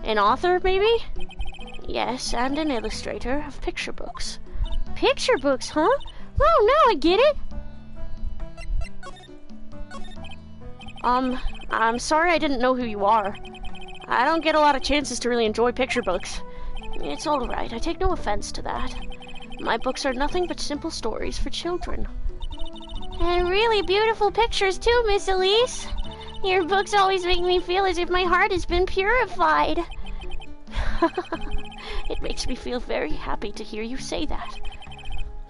an author, maybe? Yes, and an illustrator of picture books. Picture books, huh? Oh, now I get it. I'm sorry I didn't know who you are. I don't get a lot of chances to really enjoy picture books. It's all right, I take no offense to that. My books are nothing but simple stories for children. And really beautiful pictures too, Miss Elise. Your books always make me feel as if my heart has been purified. It makes me feel very happy to hear you say that.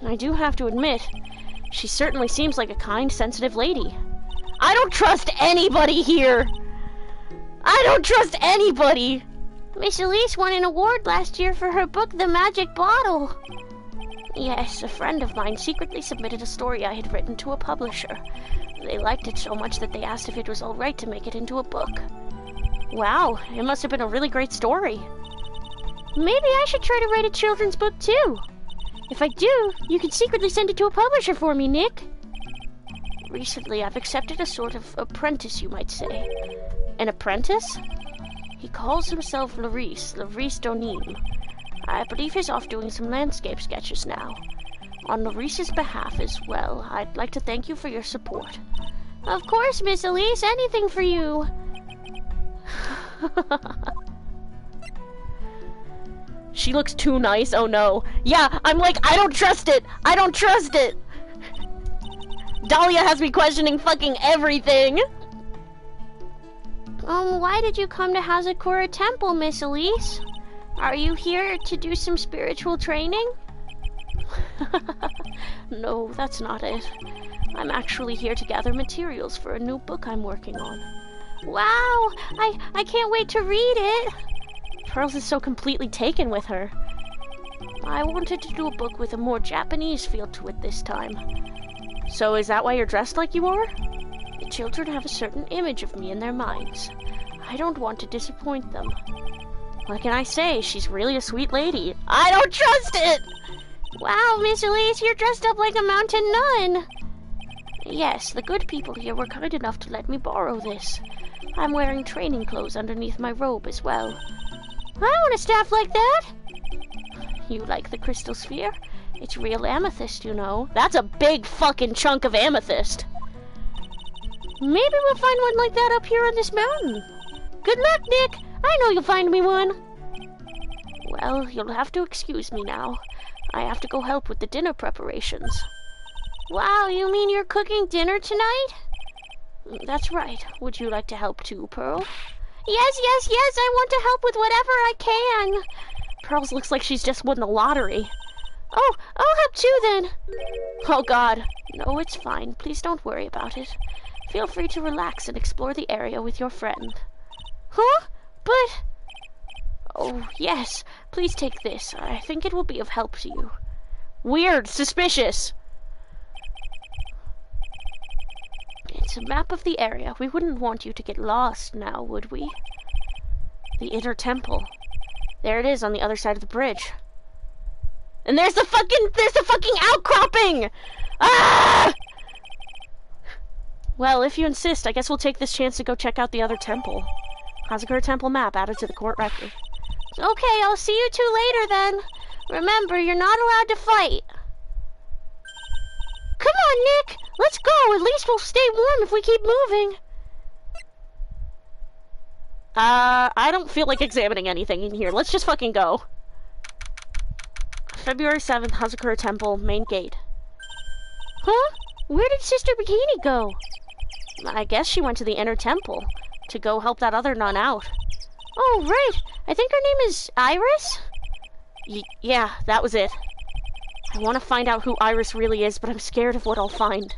I do have to admit, she certainly seems like a kind, sensitive lady. I don't trust anybody here! I don't trust anybody! Miss Elise won an award last year for her book, The Magic Bottle. Yes, a friend of mine secretly submitted a story I had written to a publisher. They liked it so much that they asked if it was all right to make it into a book. Wow, it must have been a really great story. Maybe I should try to write a children's book too. If I do, you can secretly send it to a publisher for me, Nick. Recently, I've accepted a sort of apprentice, you might say. An apprentice? He calls himself Larice Donim. I believe he's off doing some landscape sketches now. On Larice's behalf as well, I'd like to thank you for your support. Of course, Miss Elise, anything for you. She looks too nice, oh no. Yeah, I'm like, I don't trust it! I don't trust it! Dahlia has me questioning fucking everything! Why did you come to Hazakura Temple, Miss Elise? Are you here to do some spiritual training? No, that's not it. I'm actually here to gather materials for a new book I'm working on. Wow! I can't wait to read it! Pearls is so completely taken with her. I wanted to do a book with a more Japanese feel to it this time. So is that why you're dressed like you are? The children have a certain image of me in their minds. I don't want to disappoint them. What can I say? She's really a sweet lady. I don't trust it! Wow, Miss Elise, you're dressed up like a mountain nun! Yes, the good people here were kind enough to let me borrow this. I'm wearing training clothes underneath my robe as well. I want a staff like that! You like the crystal sphere? It's real amethyst, you know. That's a big fucking chunk of amethyst! Maybe we'll find one like that up here on this mountain. Good luck, Nick! I know you'll find me one! Well, you'll have to excuse me now. I have to go help with the dinner preparations. Wow, you mean you're cooking dinner tonight? That's right. Would you like to help too, Pearl? Yes, I want to help with whatever I can. Pearls looks like she's just won the lottery. Oh, I'll help too then. Oh God. No, it's fine. Please don't worry about it. Feel free to relax and explore the area with your friend. Huh? But... Oh, yes. Please take this. I think it will be of help to you. Weird. Suspicious. It's a map of the area. We wouldn't want you to get lost now, would we? The inner temple. There it is on the other side of the bridge. And there's the fucking outcropping! Ah! Well, if you insist, I guess we'll take this chance to go check out the other temple. Hazakura Temple map added to the court record. Okay, I'll see you two later then. Remember, you're not allowed to fight. Come on, Nick! Let's go! At least we'll stay warm if we keep moving. I don't feel like examining anything in here. Let's just fucking go. February 7th, Hazakura Temple, main gate. Huh? Where did Sister Bikini go? I guess she went to the inner temple to go help that other nun out. Oh, right. I think her name is Iris? Yeah, that was it. I want to find out who Iris really is, but I'm scared of what I'll find.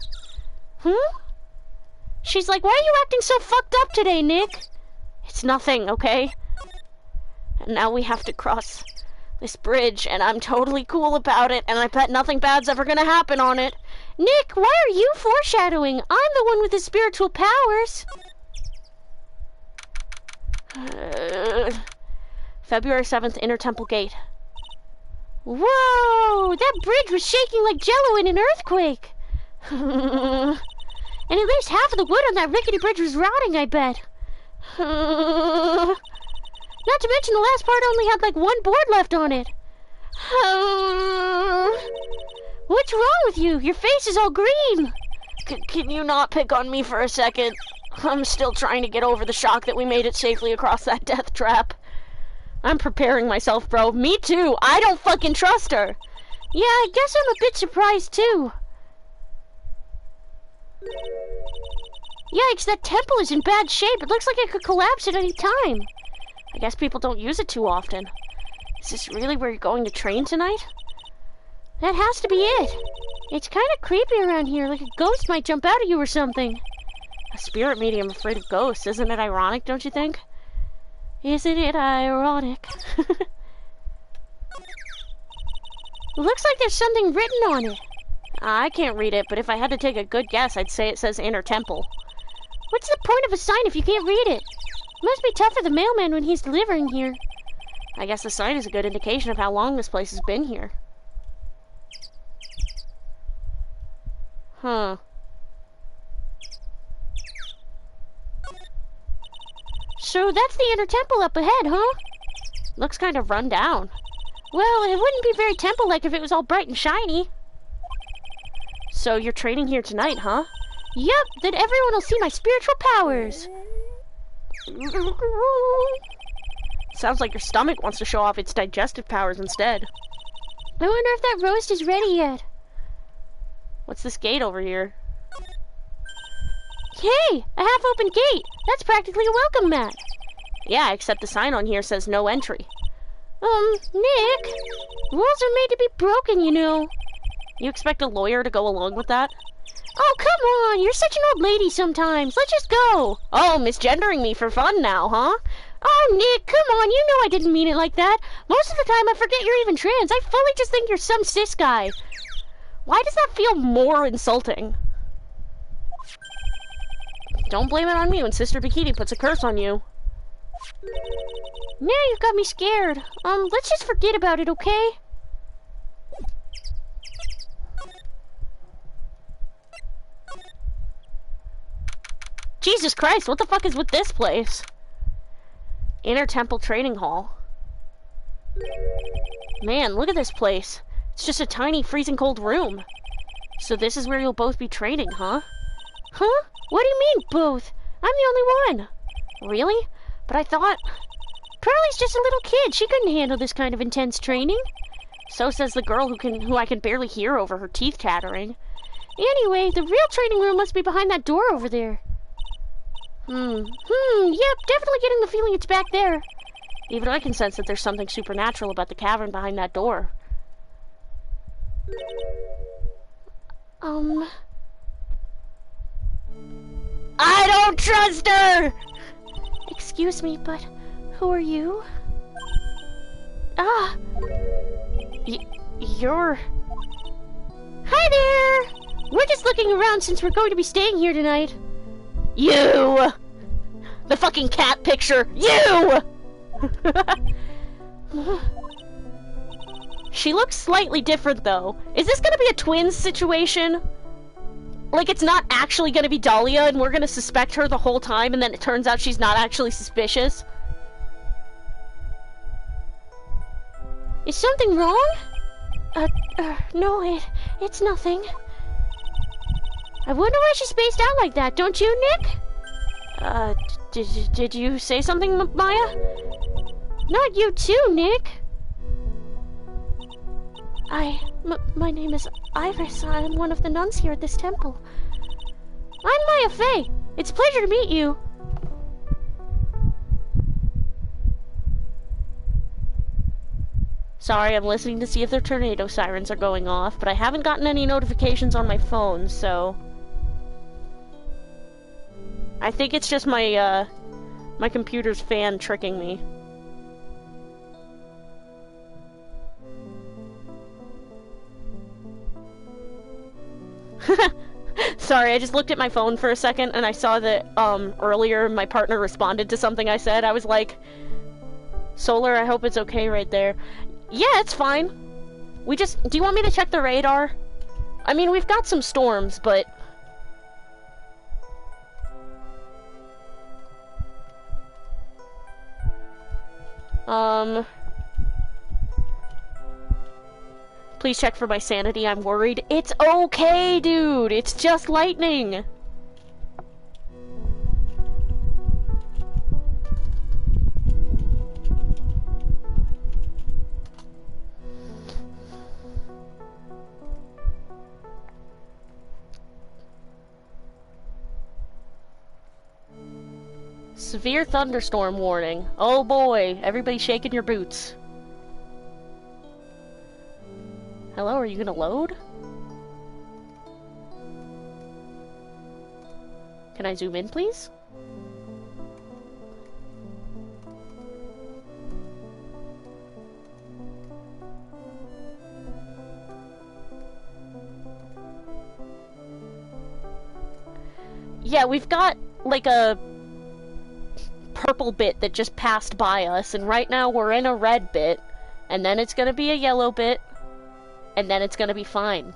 She's like, why are you acting so fucked up today, Nick? It's nothing, okay? And now we have to cross this bridge, and I'm totally cool about it, and I bet nothing bad's ever gonna happen on it. Nick, why are you foreshadowing? I'm the one with the spiritual powers. February 7th, Inner Temple Gate. Whoa! That bridge was shaking like jello in an earthquake. And at least half of the wood on that rickety bridge was rotting, I bet. Not to mention the last part only had like one board left on it. What's wrong with you? Your face is all green. Can you not pick on me for a second? I'm still trying to get over the shock that we made it safely across that death trap. I'm preparing myself, bro. Me too. I don't fucking trust her. Yeah, I guess I'm a bit surprised too. Yikes, that temple is in bad shape. It looks like it could collapse at any time. I guess people don't use it too often. Is this really where you're going to train tonight? That has to be it. It's kind of creepy around here, like a ghost might jump out at you or something. A spirit medium afraid of ghosts. Isn't it ironic, don't you think? Isn't it ironic? Looks like there's something written on it. I can't read it, but if I had to take a good guess, I'd say it says Inner Temple. What's the point of a sign if you can't read it? Must be tough for the mailman when he's delivering here. I guess the sign is a good indication of how long this place has been here. Huh. So that's the Inner Temple up ahead, huh? Looks kind of run down. Well, it wouldn't be very temple-like if it was all bright and shiny. So you're training here tonight, huh? Yup, then everyone will see my spiritual powers. Sounds like your stomach wants to show off its digestive powers instead. I wonder if that roast is ready yet. What's this gate over here? Hey, a half-open gate. That's practically a welcome mat. Yeah, except the sign on here says no entry. Nick, rules are made to be broken, you know. You expect a lawyer to go along with that? Oh, come on, you're such an old lady sometimes. Let's just go. Oh, misgendering me for fun now, huh? Oh, Nick, come on, you know I didn't mean it like that. Most of the time I forget you're even trans. I fully just think you're some cis guy. Why does that feel more insulting? Don't blame it on me when Sister Bikini puts a curse on you. Now you've got me scared. Let's just forget about it, okay? Jesus Christ, what the fuck is with this place? Inner Temple Training Hall. Man, look at this place. It's just a tiny, freezing cold room. So this is where you'll both be training, huh? Huh? What do you mean, both? I'm the only one. Really? But I thought... Pearlie's just a little kid. She couldn't handle this kind of intense training. So says the girl who I can barely hear over her teeth chattering. Anyway, the real training room must be behind that door over there. Yep, definitely getting the feeling it's back there. Even I can sense that there's something supernatural about the cavern behind that door. I don't trust her! Excuse me, but who are you? You're... Hi there! We're just looking around since we're going to be staying here tonight. You! The fucking cat picture! You! She looks slightly different, though. Is this gonna be a twins situation? Like, it's not actually gonna be Dahlia, and we're gonna suspect her the whole time, and then it turns out she's not actually suspicious? Is something wrong? No, it's nothing. I wonder why she's spaced out like that, don't you, Nick? Did you say something, Maya? Not you too, Nick. My name is Iris. I'm one of the nuns here at this temple. I'm Maya Fey. It's a pleasure to meet you. Sorry, I'm listening to see if their tornado sirens are going off, but I haven't gotten any notifications on my phone, so... I think it's just my, my computer's fan tricking me. Sorry, I just looked at my phone for a second and I saw that, earlier my partner responded to something I said. I was like, Solar, I hope it's okay right there. Yeah, it's fine. Do you want me to check the radar? I mean, we've got some storms, but... Please check for my sanity, I'm worried. It's okay, dude! It's just lightning! Severe thunderstorm warning. Oh boy, everybody shaking your boots. Hello, are you gonna load? Can I zoom in, please? Yeah, we've got, like, a purple bit that just passed by us, and right now we're in a red bit, and then it's gonna be a yellow bit, and then it's gonna be fine.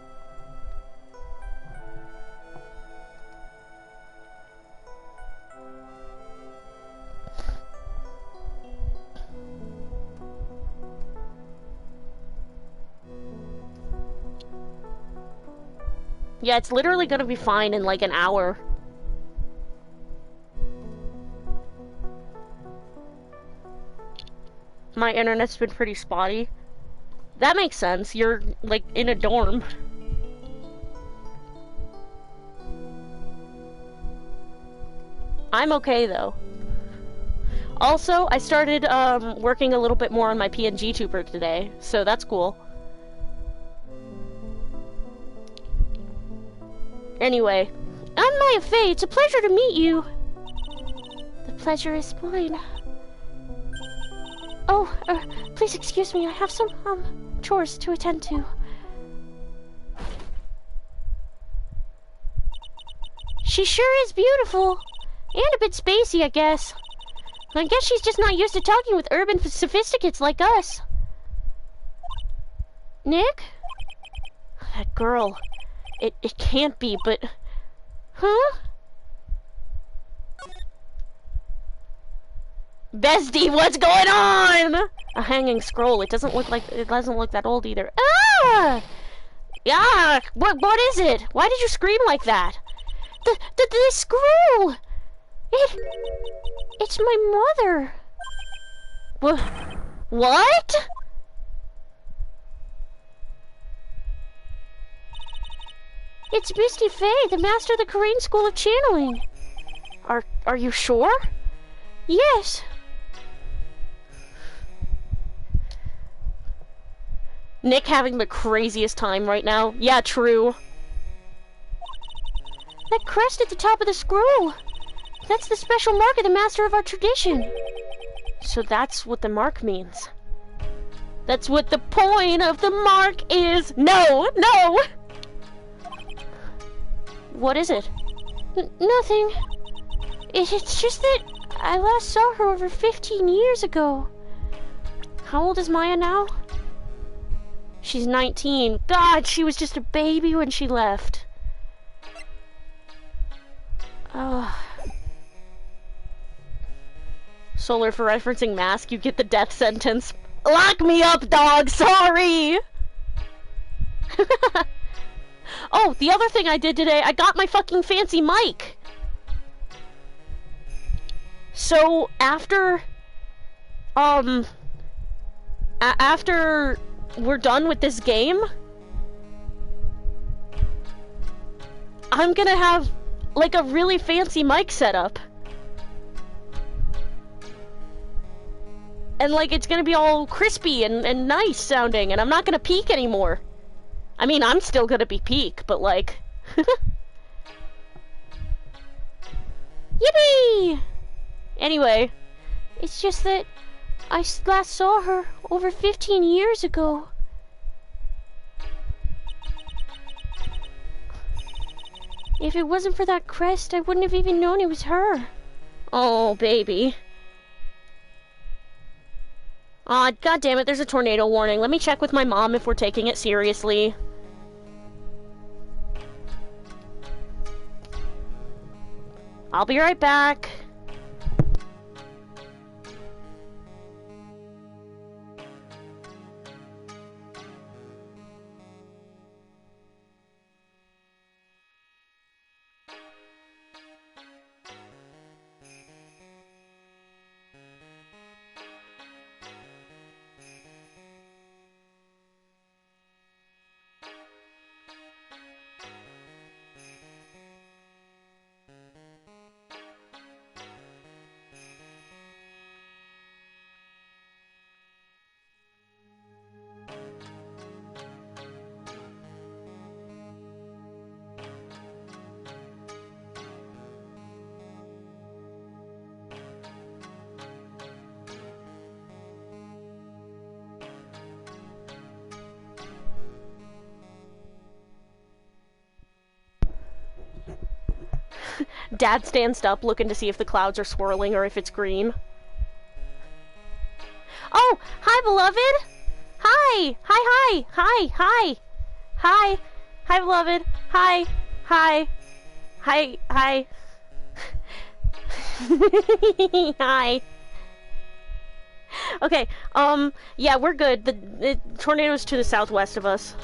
Yeah, it's literally gonna be fine in like an hour. My internet's been pretty spotty. That makes sense. You're, like, in a dorm. I'm okay, though. Also, I started, working a little bit more on my PNG tuber today, so that's cool. Anyway. I'm Maya Fey. It's a pleasure to meet you. The pleasure is mine. Oh, please excuse me. I have some, chores to attend to. She sure is beautiful. And a bit spacey, I guess. I guess she's just not used to talking with urban sophisticates like us. Nick? That girl. It can't be, but... Huh? Bestie, what's going on? A hanging scroll. It doesn't look that old either. Ah! Yeah. What is it? Why did you scream like that? The scroll. It's my mother. What? It's Misty Faye, the master of the Korean School of Channeling. Are you sure? Yes. Nick having the craziest time right now. Yeah, true. That crest at the top of the scroll. That's the special mark of the master of our tradition. So that's what the mark means. That's what the point of the mark is. No! What is it? Nothing. It's just that I last saw her over 15 years ago. How old is Maya now? She's 19. God, she was just a baby when she left. Solar, for referencing Mask, you get the death sentence. Lock me up, dog! Sorry! Oh, the other thing I did today, I got my fucking fancy mic! So, after we're done with this game, I'm gonna have, like, a really fancy mic setup. And, like, it's gonna be all crispy and nice sounding, and I'm not gonna peek anymore. I mean, I'm still gonna be peak, but, like... Yippee! Anyway. It's just that I last saw her over 15 years ago. If it wasn't for that crest, I wouldn't have even known it was her. Oh, baby. Aw, God damn it, there's a tornado warning. Let me check with my mom if we're taking it seriously. I'll be right back. Dad stands up looking to see if the clouds are swirling or if it's green. Oh, hi, beloved. Hi. Hi, hi. Hi, hi. Hi. Hi, beloved. Hi. Hi. Hi. Hi. Hi. Okay, yeah, we're good. The tornado's to the southwest of us.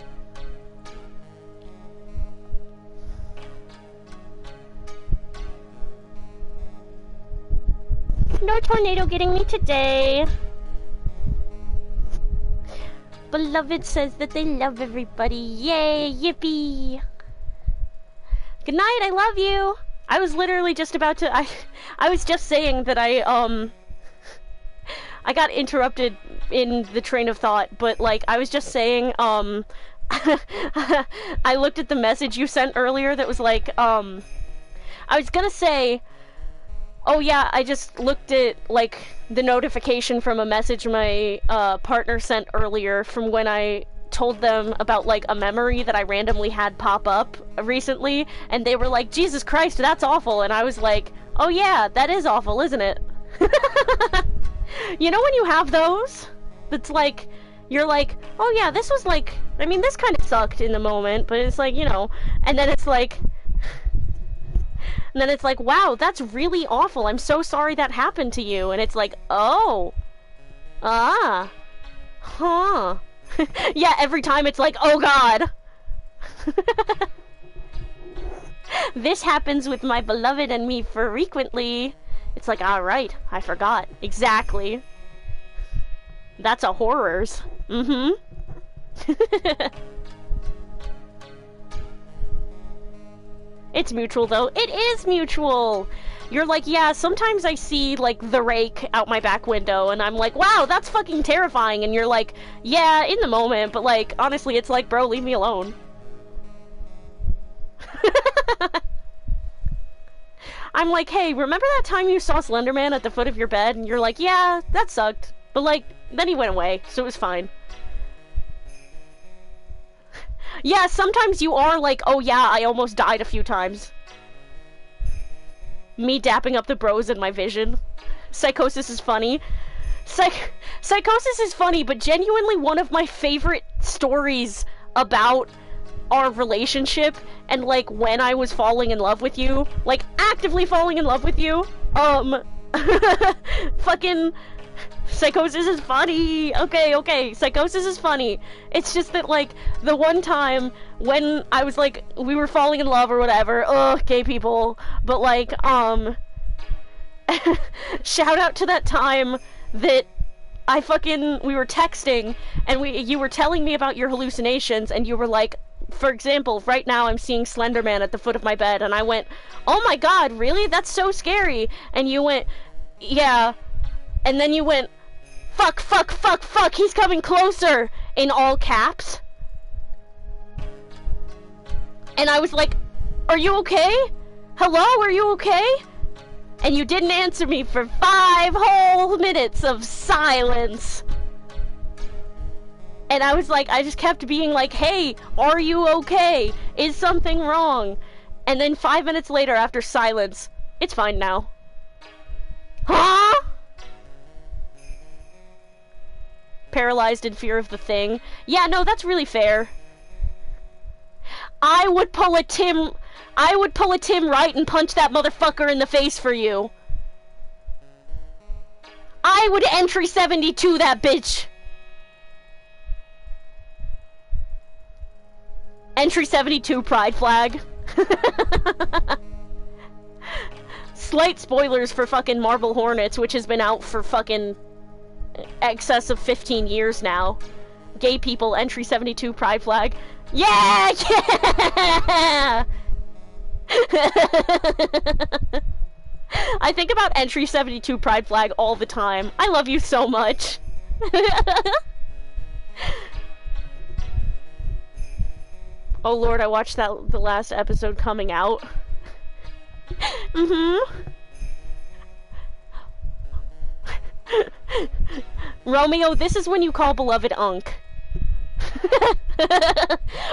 No tornado getting me today. Beloved says that they love everybody. Yay, yippee. Good night, I love you. I was literally just about to, I was just saying that I got interrupted in the train of thought, but, like, I was just saying, I looked at the message you sent earlier that was like, I was gonna say, oh yeah, I just looked at, like, the notification from a message my, partner sent earlier from when I told them about, like, a memory that I randomly had pop up recently, and they were like, Jesus Christ, that's awful, and I was like, oh yeah, that is awful, isn't it? You know when you have those? That's like, you're like, oh yeah, this was like, I mean, this kind of sucked in the moment, but it's like, you know, and then it's like, wow, that's really awful. I'm so sorry that happened to you. And it's like, oh. Ah. Huh. Yeah, every time it's like, oh god. This happens with my beloved and me frequently. It's like, alright, I forgot. Exactly. That's a horrors. Mm-hmm. It's mutual, though. It is mutual! You're like, yeah, sometimes I see, like, the rake out my back window, and I'm like, wow, that's fucking terrifying, and you're like, yeah, in the moment, but, like, honestly, it's like, bro, leave me alone. I'm like, hey, remember that time you saw Slenderman at the foot of your bed? And you're like, yeah, that sucked. But, like, then he went away, so it was fine. Yeah, sometimes you are like, oh yeah, I almost died a few times. Me dapping up the bros in my vision. Psychosis is funny. Psychosis is funny, but genuinely one of my favorite stories about our relationship and, like, when I was falling in love with you, like, actively falling in love with you, fucking... Psychosis is funny! Okay, Psychosis is funny. It's just that, like, the one time when I was, like, we were falling in love or whatever, ugh, gay people, but, like, shout out to that time that we were texting, and you were telling me about your hallucinations, and you were like, for example, right now I'm seeing Slenderman at the foot of my bed, and I went, oh my god, really? That's so scary! And you went, yeah, and then you went, fuck, fuck, fuck, fuck, he's coming closer, in all caps. And I was like, are you okay? Hello, are you okay? And you didn't answer me for 5 whole minutes of silence. And I was like, I just kept being like, hey, are you okay? Is something wrong? And then 5 minutes later, after silence, it's fine now. Huh? Paralyzed in fear of the thing. Yeah, no, that's really fair. I would pull a Tim right and punch that motherfucker in the face for you. I would entry 72 that bitch. Entry 72 pride flag. Slight spoilers for fucking Marble Hornets, which has been out for fucking excess of 15 years now. Gay people, entry 72 pride flag. Yeah! Yeah! I think about entry 72 pride flag all the time. I love you so much. Oh lord, I watched the last episode coming out. Romeo, this is when you call beloved Unk.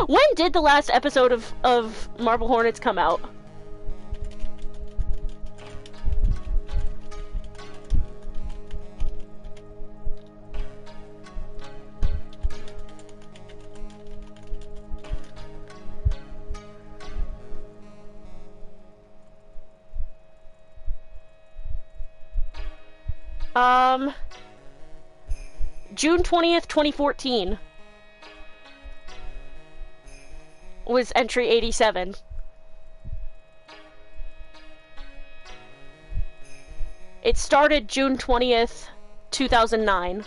When did the last episode of Marble Hornets come out? June 20th, 2014 was entry 87. It started June 20th, 2009.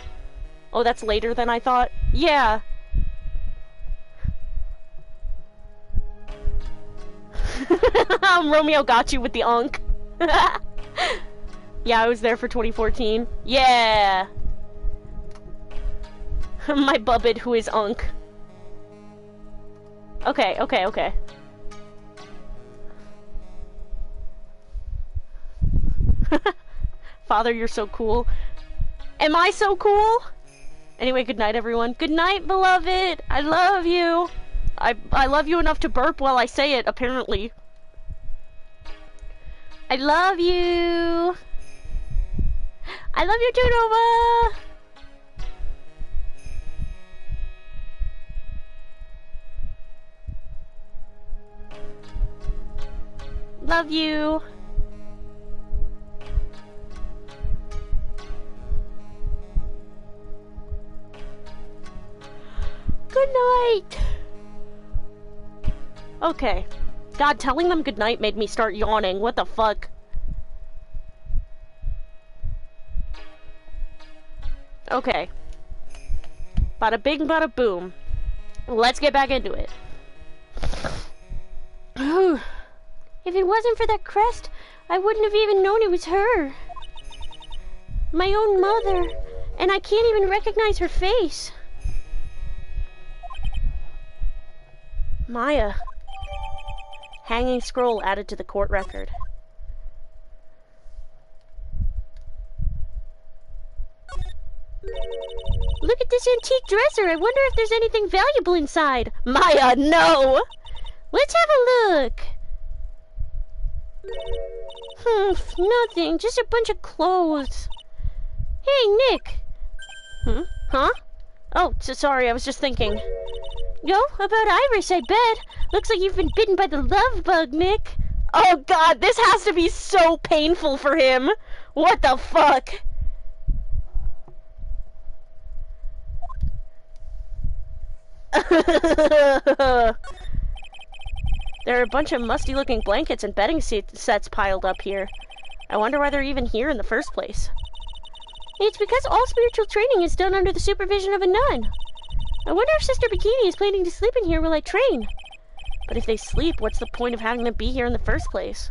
Oh, that's later than I thought? Yeah. Romeo got you with the unk. Yeah, I was there for 2014. Yeah! My bubbid who is unk. Okay, okay, okay. Father, you're so cool. Am I so cool? Anyway, good night, everyone. Good night, beloved! I love you! I love you enough to burp while I say it, apparently. I love you! I love you too, Nova! Love you! Good night! Okay. God, telling them good night made me start yawning. What the fuck? Okay. Bada bing, bada boom. Let's get back into it. If it wasn't for that crest, I wouldn't have even known it was her. My own mother. And I can't even recognize her face. Maya. Hanging scroll added to the court record. Look at this antique dresser. I wonder if there's anything valuable inside. Maya, no! Let's have a look. Nothing. Just a bunch of clothes. Hey, Nick. Huh? Oh, sorry, I was just thinking. Yo, about Iris, I bet. Looks like you've been bitten by the love bug, Nick. Oh god, this has to be so painful for him. What the fuck? There are a bunch of musty-looking blankets and bedding sets piled up here. I wonder why they're even here in the first place. It's because all spiritual training is done under the supervision of a nun. I wonder if Sister Bikini is planning to sleep in here while I train. But if they sleep, what's the point of having them be here in the first place?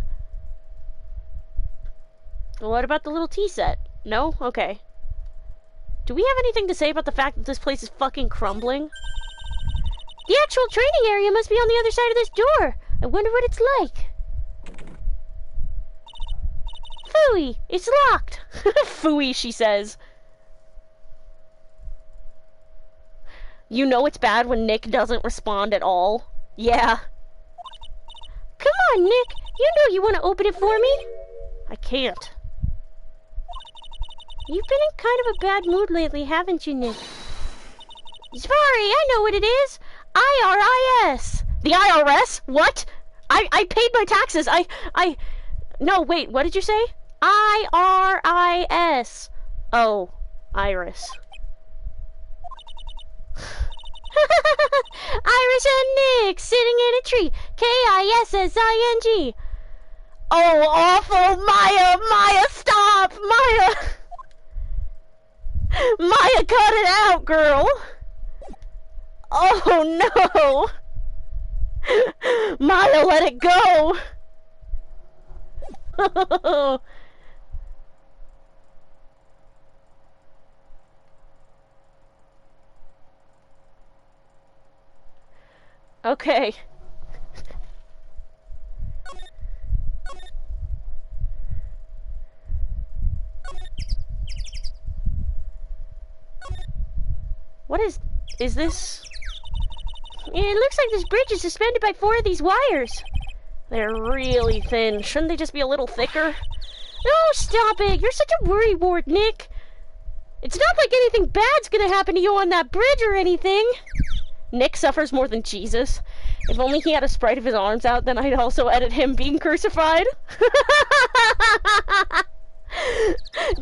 Well, what about the little tea set? No? Okay. Do we have anything to say about the fact that this place is fucking crumbling? The actual training area must be on the other side of this door. I wonder what it's like. Phooey, it's locked. Phooey, she says. You know it's bad when Nick doesn't respond at all. Yeah. Come on, Nick. You know you want to open it for me. I can't. You've been in kind of a bad mood lately, haven't you, Nick? Sorry, I know what it is. IRIS. The IRS? What? I paid my taxes. No, wait, what did you say? IRIS. Oh, Iris. Iris and Nick sitting in a tree. KISSING. Oh, awful. Maya, stop. Maya, cut it out, girl. Oh, no. Maya, let it go. Okay. What is this? It looks like this bridge is suspended by 4 of these wires. They're really thin. Shouldn't they just be a little thicker? Oh, stop it. You're such a worrywart, Nick. It's not like anything bad's gonna happen to you on that bridge or anything. Nick suffers more than Jesus. If only he had a sprite of his arms out, then I'd also edit him being crucified.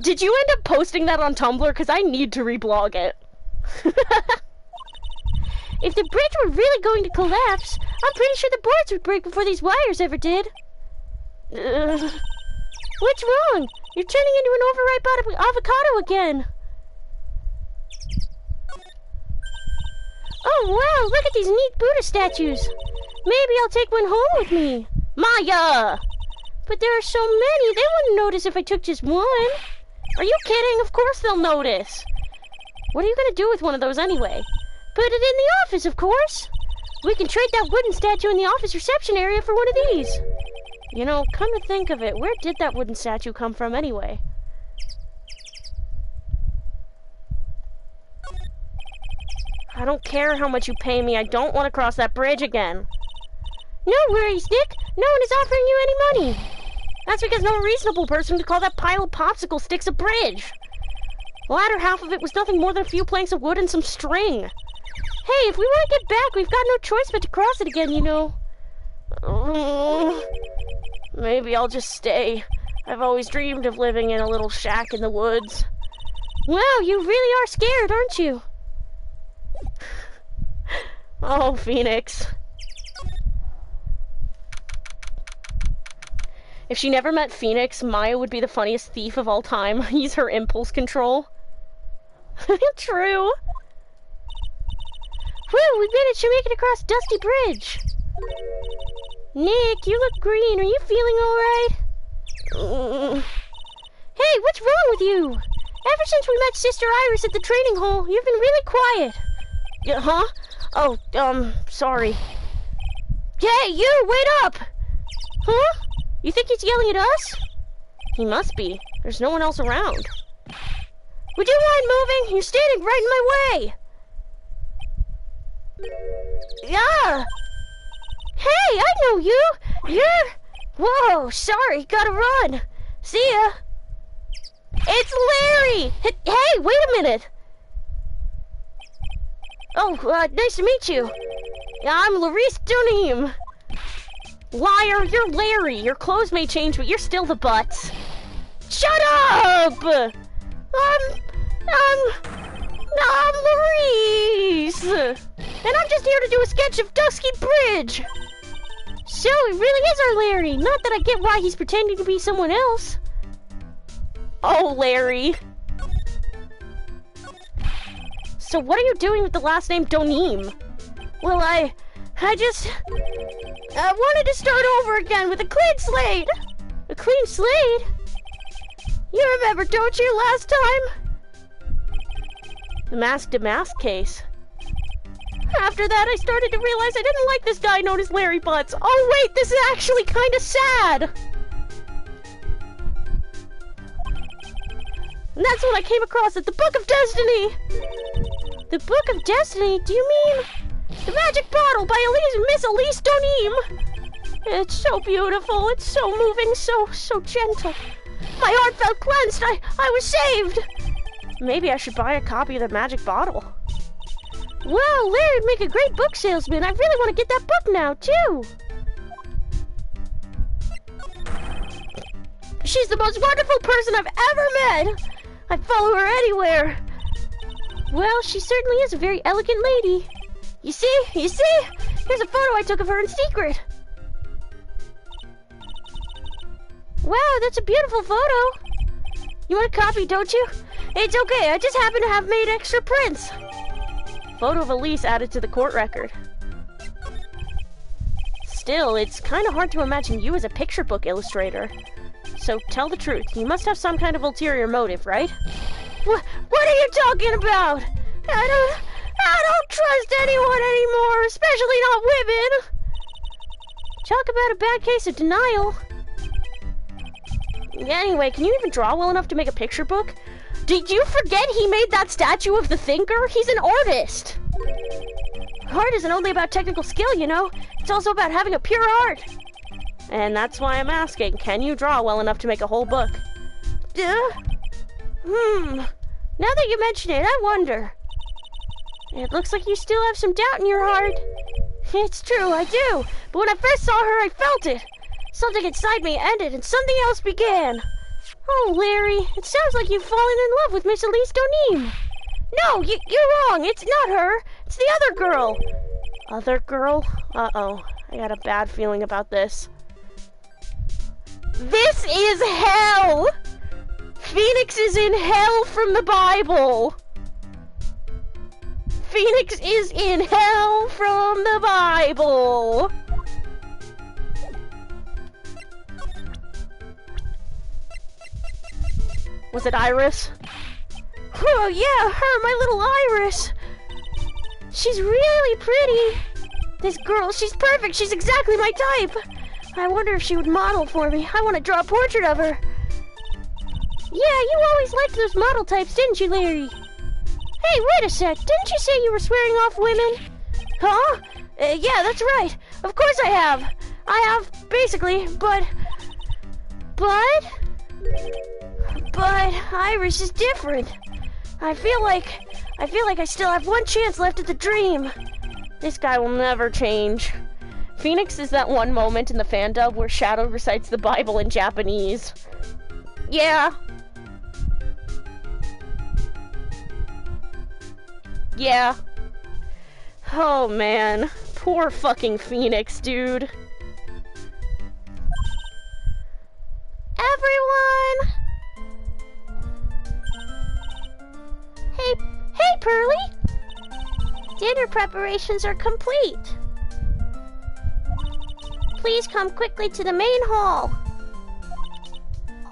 Did you end up posting that on Tumblr? Because I need to reblog it. If the bridge were really going to collapse, I'm pretty sure the boards would break before these wires ever did. What's wrong? You're turning into an overripe avocado again. Oh wow, look at these neat Buddha statues. Maybe I'll take one home with me. Maya! But there are so many, they wouldn't notice if I took just one. Are you kidding? Of course they'll notice. What are you gonna do with one of those anyway? Put it in the office, of course. We can trade that wooden statue in the office reception area for one of these. You know, come to think of it, where did that wooden statue come from anyway? I don't care how much you pay me, I don't want to cross that bridge again. No worries, Nick. No one is offering you any money. That's because no reasonable person would call that pile of popsicle sticks a bridge. The latter half of it was nothing more than a few planks of wood and some string. Hey, if we want to get back, we've got no choice but to cross it again, you know. Maybe I'll just stay. I've always dreamed of living in a little shack in the woods. Wow, you really are scared, aren't you? Oh, Phoenix. If she never met Phoenix, Maya would be the funniest thief of all time. Use her impulse control. True. Whew, we managed to make it across Dusty Bridge. Nick, you look green. Are you feeling alright? Hey, what's wrong with you? Ever since we met Sister Iris at the training hall, you've been really quiet. Huh? Oh, sorry. Hey, you, wait up! Huh? You think he's yelling at us? He must be. There's no one else around. Would you mind moving? You're standing right in my way. Yeah! Hey, I know you! You're... Whoa, sorry, gotta run. See ya. It's Larry! Hey, wait a minute. Oh, nice to meet you. I'm Larice Duneem. Liar, you're Larry. Your clothes may change, but you're still the butts. Shut up! I'm Larice! And I'm just here to do a sketch of Dusky Bridge! So, it really is our Larry. Not that I get why he's pretending to be someone else. Oh, Larry. So what are you doing with the last name Doneem? Well, I just... I wanted to start over again with a clean slate. A clean slate? You remember, don't you, last time? The Mask to Mask case. After that, I started to realize I didn't like this guy known as Larry Butts. Oh wait, this is actually kind of sad! And that's what I came across at the Book of Destiny! The Book of Destiny? Do you mean The Magic Bottle by Miss Elise Donim? It's so beautiful, it's so moving, so gentle. My heart felt cleansed, I was saved! Maybe I should buy a copy of The Magic Bottle. Wow, Larry'd make a great book salesman. I really want to get that book now, too. She's the most wonderful person I've ever met. I'd follow her anywhere. Well, she certainly is a very elegant lady. You see? Here's a photo I took of her in secret. Wow, that's a beautiful photo. You want a copy, don't you? It's okay, I just happen to have made extra prints. Photo of Elise added to the court record. Still, it's kind of hard to imagine you as a picture book illustrator. So tell the truth, you must have some kind of ulterior motive, right? What are you talking about? I don't trust anyone anymore, especially not women. Talk about a bad case of denial. Anyway, can you even draw well enough to make a picture book? Did you forget he made that statue of the thinker? He's an artist! Art isn't only about technical skill, you know. It's also about having a pure heart. And that's why I'm asking, can you draw well enough to make a whole book? Now that you mention it, I wonder. It looks like you still have some doubt in your heart. It's true, I do. But when I first saw her, I felt it. Something inside me ended and something else began. Oh, Larry, it sounds like you've fallen in love with Miss Elise Donim. No, you're wrong. It's not her. It's the other girl. Other girl? Uh-oh. I got a bad feeling about this. This is hell! Phoenix is in hell from the Bible. Phoenix is in hell from the Bible. Was it Iris? Oh yeah, her, my little Iris. She's really pretty. This girl, she's perfect. She's exactly my type. I wonder if she would model for me. I want to draw a portrait of her. Yeah, you always liked those model types, didn't you, Larry? Hey, wait a sec. Didn't you say you were swearing off women? Huh? Yeah, that's right. Of course I have. I have, basically, but Iris is different. I feel like I still have one chance left at the dream. This guy will never change. Phoenix is that one moment in the fan dub where Shadow recites the Bible in Japanese. Yeah. Yeah. Oh man. Poor fucking Phoenix, dude. Everyone! Hey, Pearly! Dinner preparations are complete. Please come quickly to the main hall.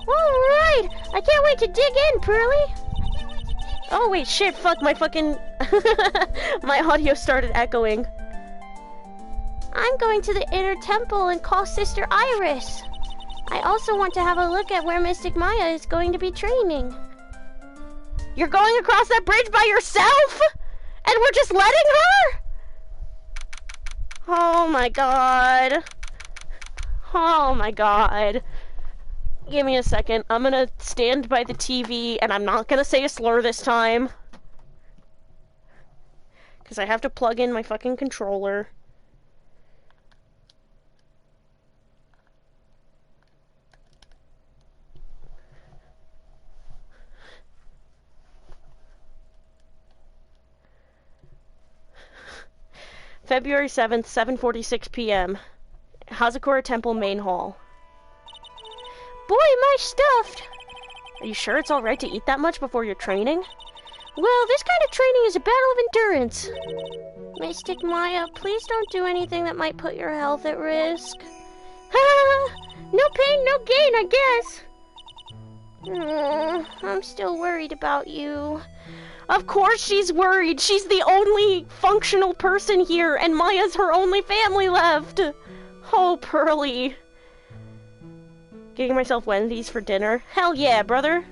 Alright! I can't wait to dig in, Pearly! Oh wait, shit, fuck, my fucking... my audio started echoing. I'm going to the inner temple and call Sister Iris. I also want to have a look at where Mystic Maya is going to be training. You're going across that bridge by yourself? And we're just letting her? Oh my god. Oh my god. Give me a second. I'm gonna stand by the TV and I'm not gonna say a slur this time. Because I have to plug in my fucking controller. February 7th, 7:46 p.m. Hazakura Temple Main Hall. Boy, am I stuffed! Are you sure it's alright to eat that much before your training? Well, this kind of training is a battle of endurance. Mystic Maya, please don't do anything that might put your health at risk. Ha! No pain, no gain, I guess. I'm still worried about you. Of course she's worried. She's the only functional person here, and Maya's her only family left. Oh, Pearly. Getting myself Wendy's for dinner? Hell yeah, brother.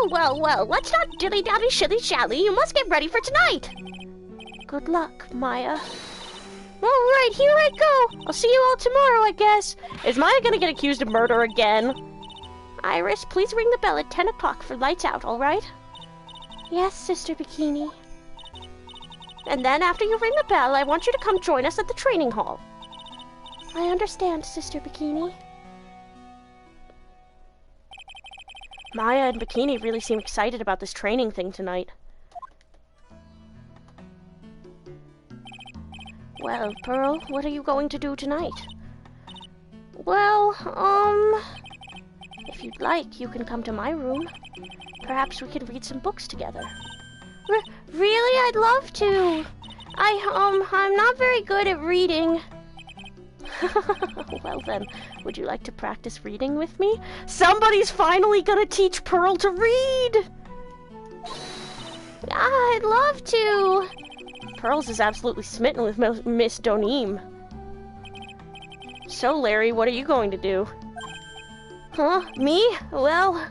Well, let's not dilly-dally shilly-shally. You must get ready for tonight. Good luck, Maya. Alright, here I go. I'll see you all tomorrow, I guess. Is Maya gonna get accused of murder again? Iris, please ring the bell at 10 o'clock for lights out, alright? Yes, Sister Bikini. And then after you ring the bell, I want you to come join us at the training hall. I understand, Sister Bikini. Maya and Bikini really seem excited about this training thing tonight. Well, Pearl, what are you going to do tonight? Well, if you'd like, you can come to my room. Perhaps we can read some books together. Really? I'd love to. I'm not very good at reading. Well then, would you like to practice reading with me? Somebody's finally gonna teach Pearl to read! I'd love to. Pearls is absolutely smitten with Miss Donim. So, Larry, what are you going to do? Huh? Me? Well,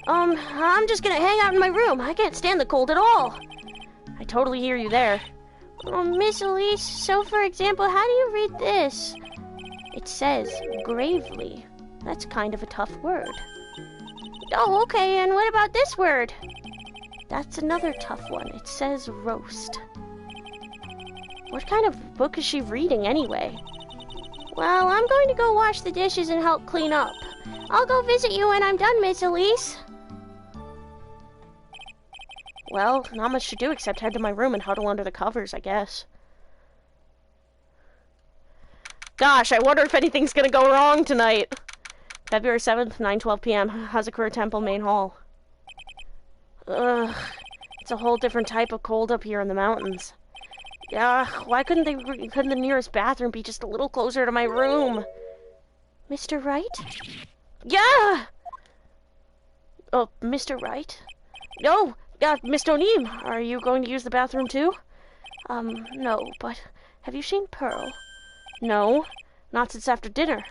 I'm just gonna hang out in my room. I can't stand the cold at all. I totally hear you there. Miss Elise, so for example, how do you read this? It says, gravely. That's kind of a tough word. Oh, okay, and what about this word? That's another tough one. It says roast. What kind of book is she reading anyway? Well, I'm going to go wash the dishes and help clean up. I'll go visit you when I'm done, Miss Elise. Well, not much to do except head to my room and huddle under the covers, I guess. Gosh, I wonder if anything's gonna go wrong tonight. February 7th, 9:12 p.m., Hazakura Temple Main Hall. Ugh, it's a whole different type of cold up here in the mountains. Yeah, why couldn't the nearest bathroom be just a little closer to my room? Mr. Wright? Yeah! Oh, Mr. Wright? No, Miss Donim, are you going to use the bathroom too? No, but have you seen Pearl? No, not since after dinner.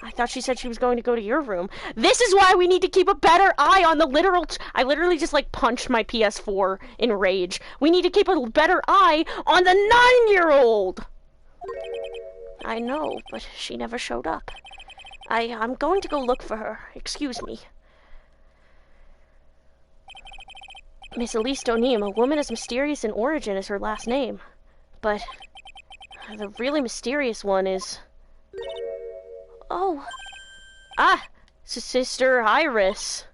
I thought she said she was going to go to your room. This is why we need to keep a better eye on the literal... I literally just, punched my PS4 in rage. We need to keep a better eye on the 9-year-old! I know, but she never showed up. I'm going to go look for her. Excuse me. Miss Elise Donim, a woman as mysterious in origin as her last name. But the really mysterious one is... Oh. Ah! Sister Iris.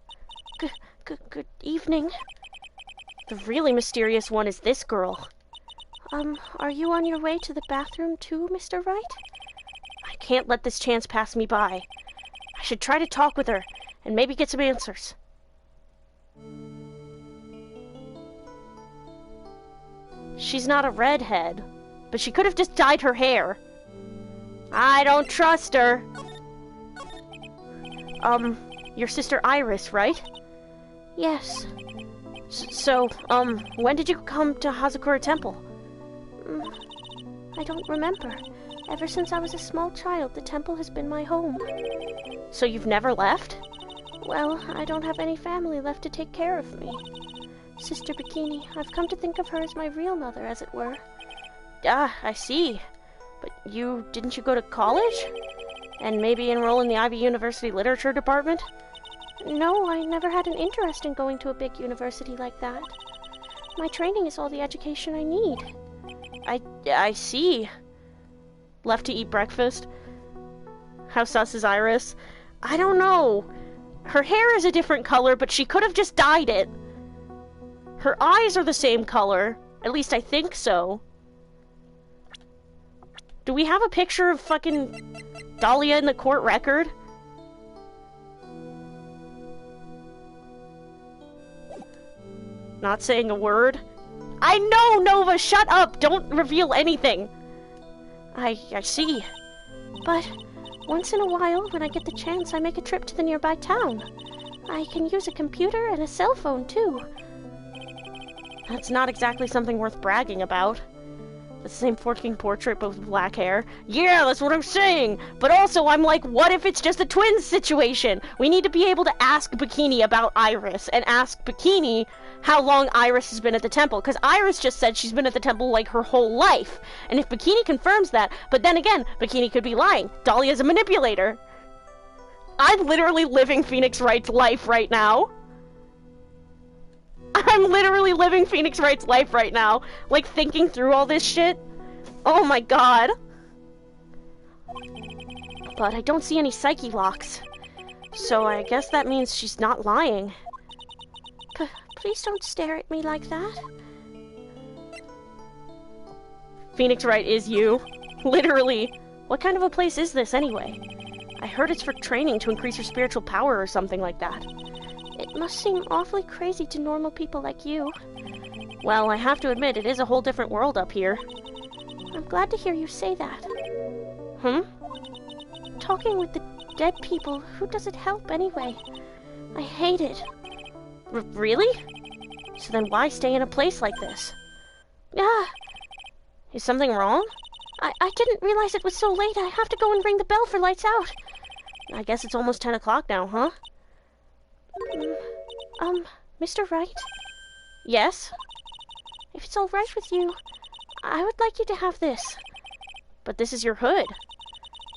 Good evening. The really mysterious one is this girl. Are you on your way to the bathroom too, Mr. Wright? I can't let this chance pass me by. I should try to talk with her, and maybe get some answers. She's not a redhead, but she could have just dyed her hair. I don't trust her. Your sister Iris, right? Yes. So, when did you come to Hazakura Temple? I don't remember. Ever since I was a small child, the temple has been my home. So you've never left? Well, I don't have any family left to take care of me. Sister Bikini, I've come to think of her as my real mother, as it were. Ah, I see. But didn't you go to college? And maybe enroll in the Ivy University Literature Department? No, I never had an interest in going to a big university like that. My training is all the education I need. I see. Left to eat breakfast? How sus is Iris? I don't know. Her hair is a different color, but she could have just dyed it. Her eyes are the same color. At least I think so. Do we have a picture of fucking Dahlia in the court record? Not saying a word. I know, Nova, shut up! Don't reveal anything. I see. But once in a while, when I get the chance, I make a trip to the nearby town. I can use a computer and a cell phone, too. That's not exactly something worth bragging about. The same fucking portrait, but with black hair. Yeah, that's what I'm saying! But also, I'm like, what if it's just a twins situation? We need to be able to ask Bikini about Iris, and ask Bikini how long Iris has been at the temple. Because Iris just said she's been at the temple, like, her whole life. And if Bikini confirms that, but then again, Bikini could be lying. Dahlia's a manipulator. I'm literally living Phoenix Wright's life right now. I'm literally living Phoenix Wright's life right now. Like, thinking through all this shit. Oh my god. But I don't see any psyche locks. So I guess that means she's not lying. Please don't stare at me like that. Phoenix Wright is you. Literally. What kind of a place is this anyway? I heard it's for training to increase your spiritual power or something like that. It must seem awfully crazy to normal people like you. Well, I have to admit, it is a whole different world up here. I'm glad to hear you say that. Talking with the dead people, who does it help anyway? I hate it. Really? So then why stay in a place like this? Ah! Is something wrong? I didn't realize it was so late. I have to go and ring the bell for lights out. I guess it's almost 10 o'clock now, huh? Mr. Wright? Yes? If it's all right with you, I would like you to have this. But this is your hood.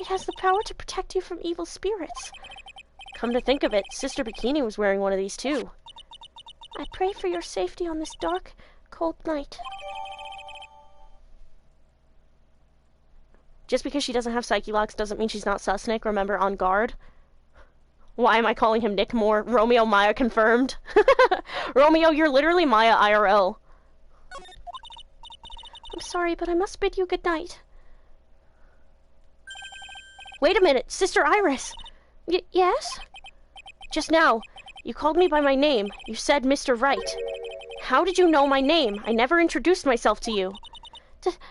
It has the power to protect you from evil spirits. Come to think of it, Sister Bikini was wearing one of these too. I pray for your safety on this dark, cold night. Just because she doesn't have psyche locks doesn't mean she's not sus, Nick. Remember, on guard. Why am I calling him Nick more? Romeo Maya confirmed. Romeo, you're literally Maya IRL. I'm sorry, but I must bid you good night. Wait a minute, Sister Iris! Yes? Just now, you called me by my name. You said Mr. Wright. How did you know my name? I never introduced myself to you.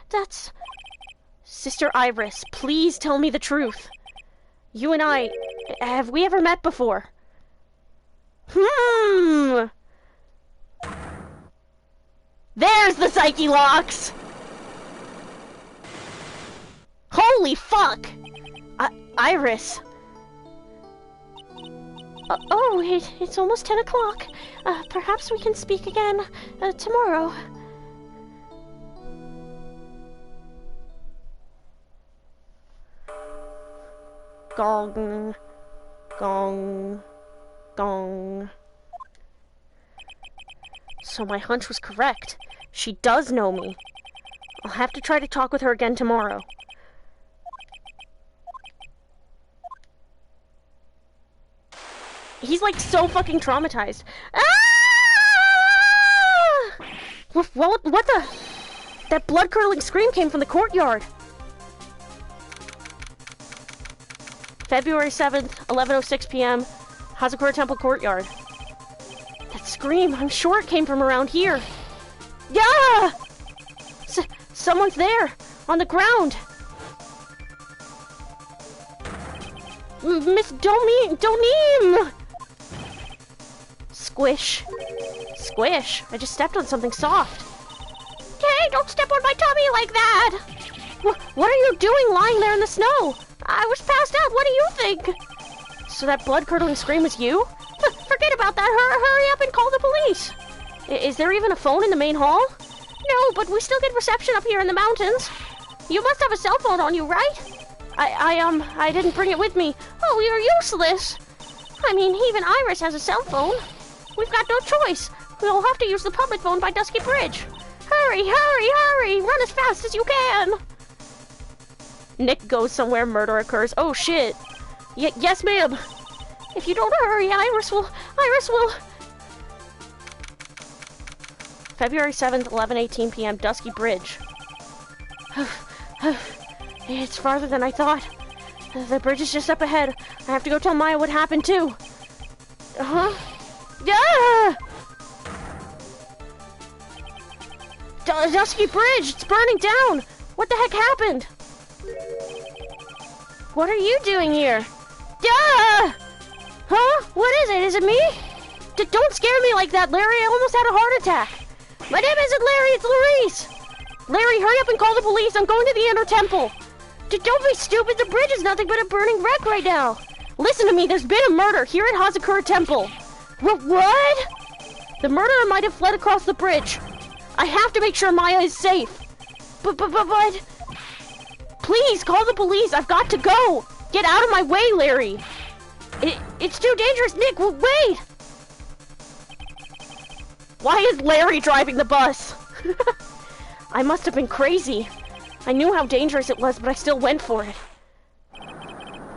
That's... Sister Iris, please tell me the truth. You and I... Have we ever met before? There's the psyche locks! Holy fuck! Iris. It's almost 10 o'clock. Perhaps we can speak again tomorrow. Gong. Gong. Gong. So my hunch was correct. She does know me. I'll have to try to talk with her again tomorrow. He's like so fucking traumatized. Ah! What the? That blood-curdling scream came from the courtyard. February 7th, 11:06 p.m. Hazakura Temple Courtyard. That scream, I'm sure it came from around here. Yeah! Someone's there, on the ground. Miss Donim! Squish. Squish. I just stepped on something soft. Hey, don't step on my tummy like that! What are you doing lying there in the snow? I was passed out, what do you think? So that blood-curdling scream was you? Forget about that, hurry up and call the police! Is there even a phone in the main hall? No, but we still get reception up here in the mountains. You must have a cell phone on you, right? I didn't bring it with me. Oh, you're useless! I mean, even Iris has a cell phone. We've got no choice. We'll have to use the public phone by Dusky Bridge. Hurry! Run as fast as you can! Nick goes somewhere, murder occurs. Oh shit! Yes, ma'am! If you don't hurry, Iris will... February 7th, 11:18 p.m., Dusky Bridge. It's farther than I thought. The bridge is just up ahead. I have to go tell Maya what happened, too. Yeah! Dusky Bridge! It's burning down! What the heck happened? What are you doing here? Yeah! Huh? What is it? Is it me? Don't scare me like that, Larry. I almost had a heart attack. My name isn't Larry, it's Larice. Larry, hurry up and call the police. I'm going to the Inner Temple. Don't be stupid. The bridge is nothing but a burning wreck right now. Listen to me. There's been a murder here at Hazakura Temple. What? The murderer might have fled across the bridge. I have to make sure Maya is safe. But... Please, call the police. I've got to go. Get out of my way, Larry. It's too dangerous. Nick, wait. Why is Larry driving the bus? I must have been crazy. I knew how dangerous it was, but I still went for it.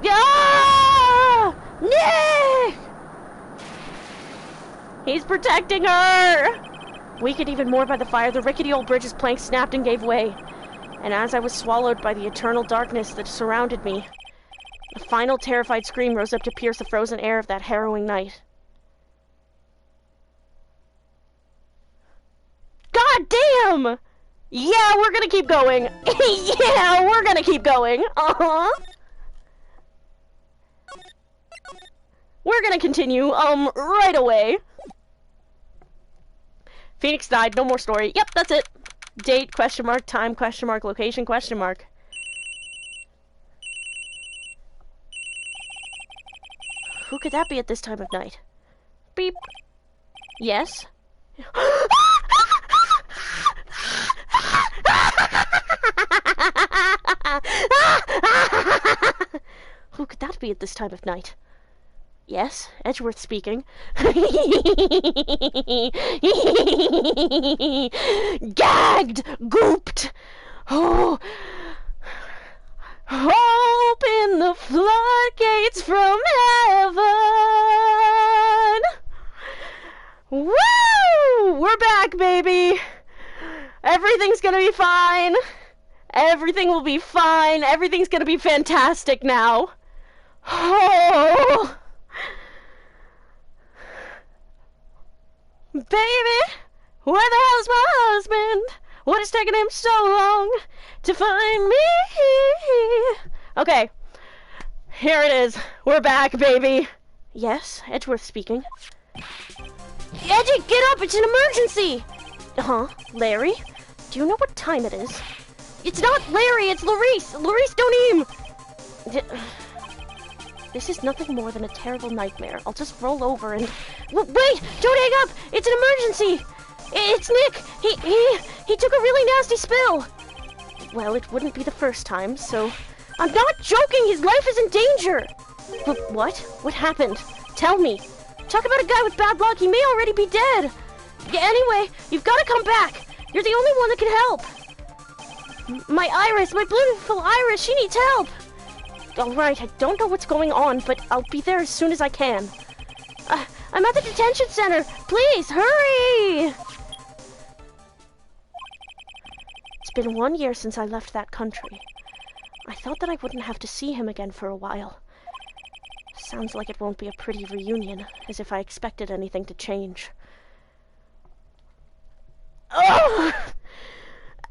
Ah! Nick! He's protecting her! Weakened even more by the fire, the rickety old bridge's planks snapped and gave way. And as I was swallowed by the eternal darkness that surrounded me, a final terrified scream rose up to pierce the frozen air of that harrowing night. God damn! Yeah, we're gonna keep going. Yeah, we're gonna keep going. We're gonna continue, right away. Phoenix died, no more story. Yep, that's it. Date, question mark, time, question mark, location, question mark. Who could that be at this time of night? Beep. Yes? Who could that be at this time of night? Yes, Edgeworth speaking. Gagged! Gooped! Oh! Open the floodgates from heaven! Woo! We're back, baby! Everything's gonna be fine. Everything will be fine. Everything's gonna be fantastic now. Oh! Baby, where the hell's my husband? What has taken him so long to find me? Okay, here it is. We're back, baby. Yes, Edgeworth speaking. Edgy, get up! It's an emergency! Huh? Larry? Do you know what time it is? It's not Larry, it's Larice! Larice, don't aim! This is nothing more than a terrible nightmare. I'll just roll over and... Wait! Don't hang up! It's an emergency! It's Nick! He took a really nasty spill! Well, it wouldn't be the first time, so... I'm not joking! His life is in danger! What? What happened? Tell me. Talk about a guy with bad luck. He may already be dead. Yeah, anyway, you've got to come back. You're the only one that can help. My Iris, my beautiful Iris, she needs help. Alright, I don't know what's going on, but I'll be there as soon as I can. I'm at the detention center. Please, hurry! It's been 1 year since I left that country. I thought that I wouldn't have to see him again for a while. Sounds like it won't be a pretty reunion, as if I expected anything to change. Oh!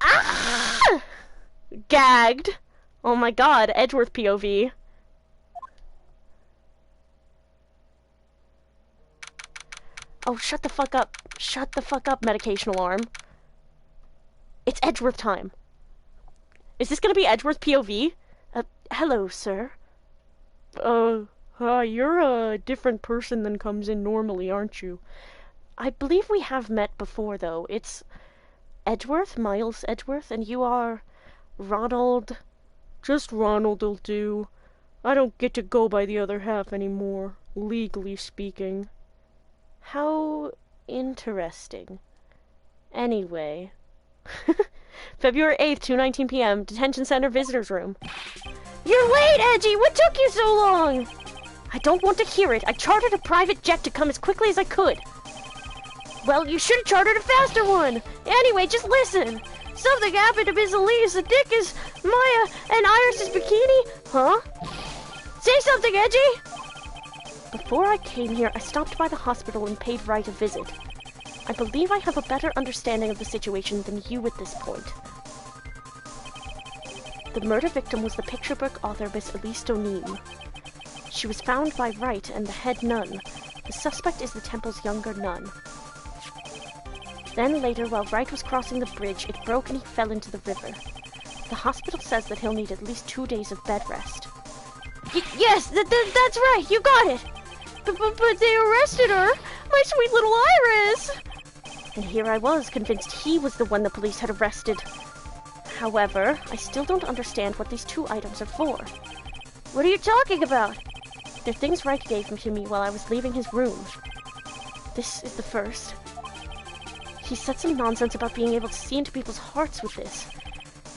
Ah! Gagged. Oh my god, Edgeworth POV. Oh, shut the fuck up. Shut the fuck up, medication alarm. It's Edgeworth time. Is this gonna be Edgeworth POV? Hello, sir. You're a different person than comes in normally, aren't you? I believe we have met before, though. It's Edgeworth, Miles Edgeworth, and you are Ronald. Just Ronald'll do. I don't get to go by the other half anymore, legally speaking. How interesting. Anyway. February 8th, 2:19 p.m., Detention Center Visitors Room. You're late, Edgy! What took you so long? I don't want to hear it. I chartered a private jet to come as quickly as I could. Well, you should have chartered a faster one. Anyway, just listen. Something happened to Miss Elise. The dick is Maya and Iris's bikini. Huh? Say something, Edgy! Before I came here, I stopped by the hospital and paid Wright a visit. I believe I have a better understanding of the situation than you at this point. The murder victim was the picture book author Miss Elise Doneem. She was found by Wright and the head nun. The suspect is the temple's younger nun. Then later, while Wright was crossing the bridge, it broke and he fell into the river. The hospital says that he'll need at least 2 days of bed rest. Yes, that's right, you got it. But they arrested her. My sweet little Iris. And here I was, convinced he was the one the police had arrested. However, I still don't understand what these 2 items are for. What are you talking about? They're things Wright gave to me while I was leaving his room. This is the first. He said some nonsense about being able to see into people's hearts with this.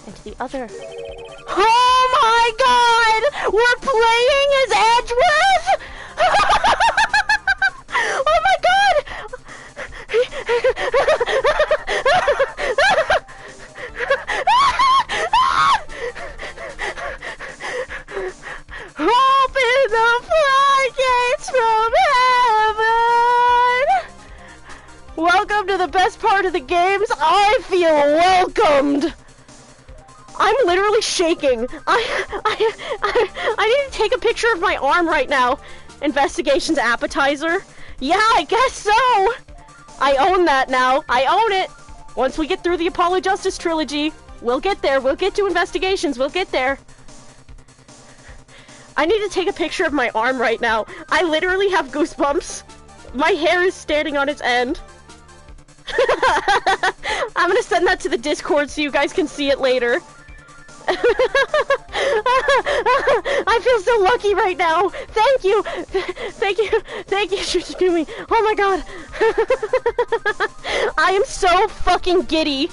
And the other... Oh my god! We're playing as Edgeworth? Oh my god! Open the floodgates from heaven! Welcome to the best part of the games. I feel welcomed. I'm literally shaking. I need to take a picture of my arm right now. Investigations appetizer. Yeah, I guess so. I own that now. I own it. Once we get through the Apollo Justice trilogy, we'll get there. We'll get to investigations. We'll get there. I need to take a picture of my arm right now. I literally have goosebumps. My hair is standing on its end. I'm gonna send that to the Discord so you guys can see it later. I feel so lucky right now. Thank you. Thank you. Thank you. Excuse me. Oh my god. I am so fucking giddy.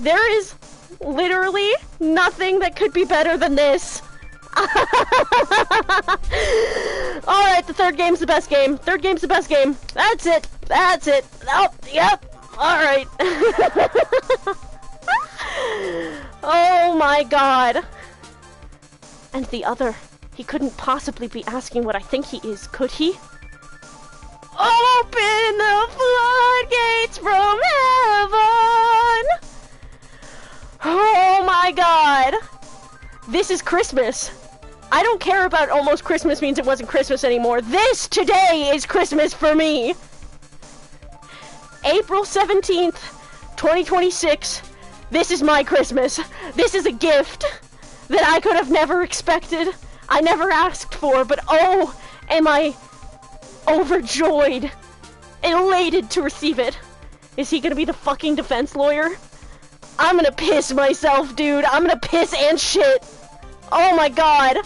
There is literally nothing that could be better than this. Alright, the third game's the best game. Third game's the best game. That's it. That's it. Oh, yep. Alright. Oh my god. And the other. He couldn't possibly be asking what I think he is, could he? Open the floodgates from heaven! Oh my god. This is Christmas. I don't care about almost Christmas means it wasn't Christmas anymore. This today is Christmas for me. April 17th, 2026. This is my Christmas. This is a gift that I could have never expected. I never asked for, but oh, am I overjoyed, elated to receive it. Is he gonna be the fucking defense lawyer? I'm gonna piss myself, dude. I'm gonna piss and shit. Oh my god.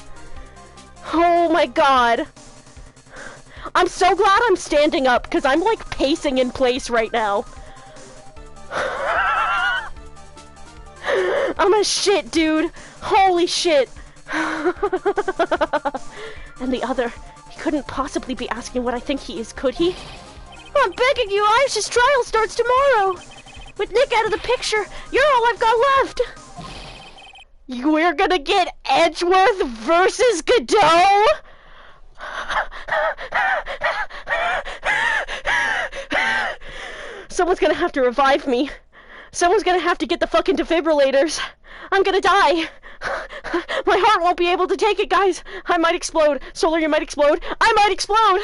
Oh my god. I'm so glad I'm standing up, because I'm like pacing in place right now. I'm a shit, dude. Holy shit. And the other, he couldn't possibly be asking what I think he is, could he? I'm begging you, Iris' trial starts tomorrow. With Nick out of the picture, you're all I've got left. We're gonna get Edgeworth versus Godot? Someone's gonna have to revive me. Someone's gonna have to get the fucking defibrillators. I'm gonna die. My heart won't be able to take it, guys. I might explode. Solar, you might explode. I might explode.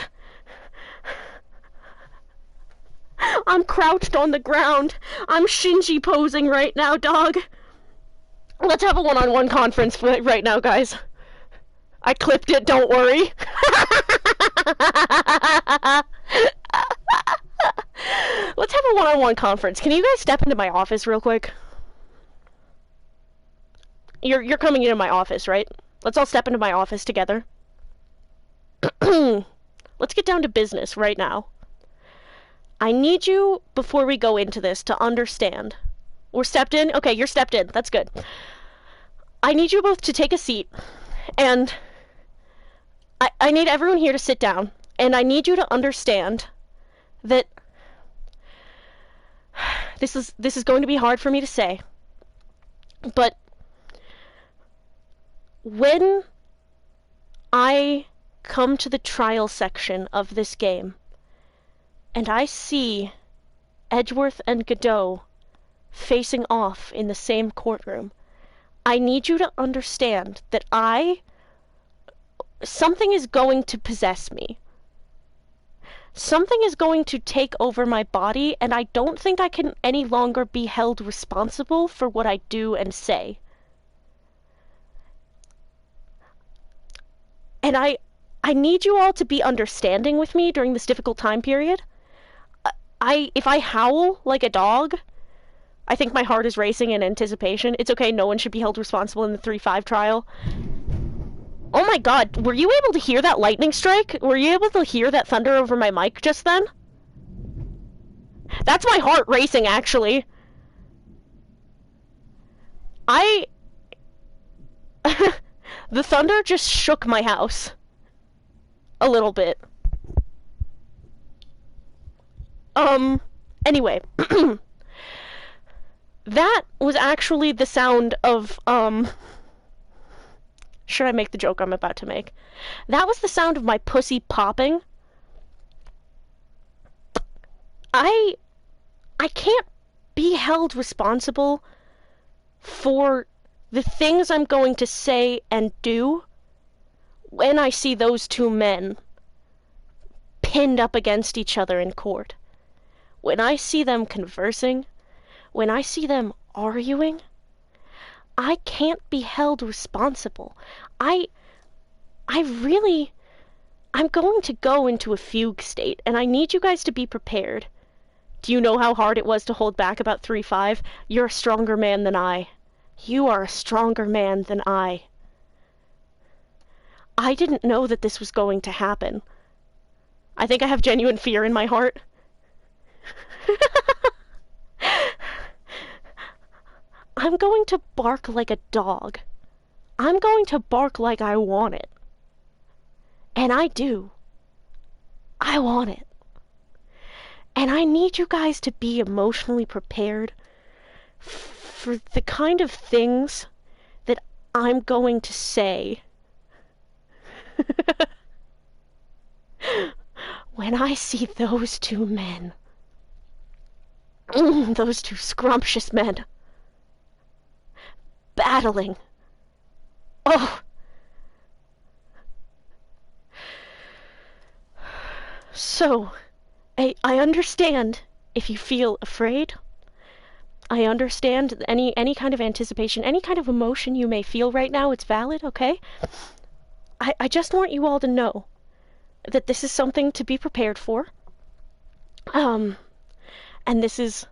I'm crouched on the ground. I'm Shinji posing right now, dog. Let's have a one-on-one conference right now, guys. I clipped it, don't worry. Let's have a one-on-one conference. Can you guys step into my office real quick? You're coming into my office, right? Let's all step into my office together. Let's get down to business right now. I need you, before we go into this, to understand. We're stepped in? Okay, you're stepped in. That's good. I need you both to take a seat, and I need everyone here to sit down, and I need you to understand that this is going to be hard for me to say, but when I come to the trial section of this game, and I see Edgeworth and Godot facing off in the same courtroom, I need you to understand that I something is going to possess me. Something is going to take over my body, and I don't think I can any longer be held responsible for what I do and say. And I need you all to be understanding with me during this difficult time period. If I howl like a dog, I think my heart is racing in anticipation. It's okay, no one should be held responsible in the 3-5 trial. Oh my god, were you able to hear that lightning strike? Were you able to hear that thunder over my mic just then? That's my heart racing, actually. The thunder just shook my house. A little bit. Anyway. That was actually the sound of, should I make the joke I'm about to make? That was the sound of my pussy popping. I can't be held responsible for the things I'm going to say and do when I see those two men pinned up against each other in court. When I see them conversing, when I see them arguing, I can't be held responsible. I'm going to go into a fugue state, and I need you guys to be prepared. Do you know how hard it was to hold back about 3-5? You're a stronger man than I. You are a stronger man than I. I didn't know that this was going to happen. I think I have genuine fear in my heart. I'm going to bark like a dog. I'm going to bark like I want it. And I do. I want it. And I need you guys to be emotionally prepared for the kind of things that I'm going to say when I see those two men. Those two scrumptious men. Battling. Oh. So, I understand if you feel afraid. I understand any kind of anticipation, any kind of emotion you may feel right now. It's valid, okay? I just want you all to know that this is something to be prepared for. And this is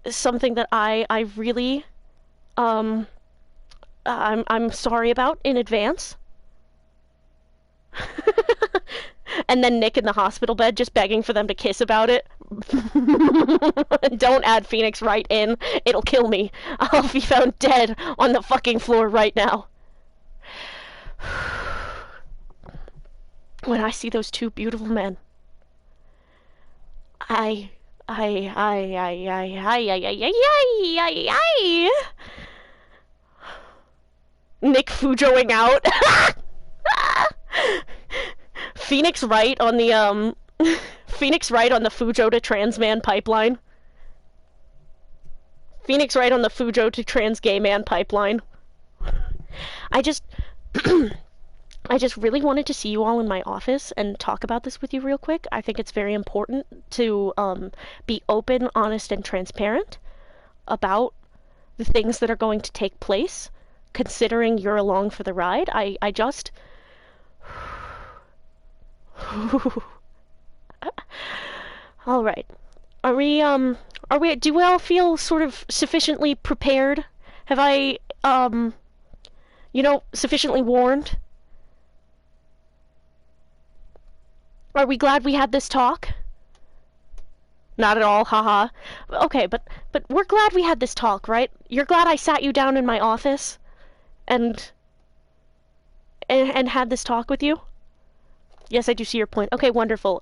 something that I really, I'm sorry about in advance. And then Nick in the hospital bed just begging for them to kiss about it. Don't add Phoenix Wright in. It'll kill me. I'll be found dead on the fucking floor right now. When I see those two beautiful men, Nick Fujoing out. Phoenix Wright on the Phoenix Wright on the Fujo to trans man pipeline. Phoenix Wright on the Fujo to trans gay man pipeline. I just really wanted to see you all in my office and talk about this with you real quick. I think it's very important to be open, honest, and transparent about the things that are going to take place, considering you're along for the ride. I just... Alright. Do we all feel sort of sufficiently prepared? Have I, sufficiently warned? Are we glad we had this talk? Not at all, haha. Okay, but we're glad we had this talk, right? You're glad I sat you down in my office and had this talk with you? Yes, I do see your point. Okay, wonderful.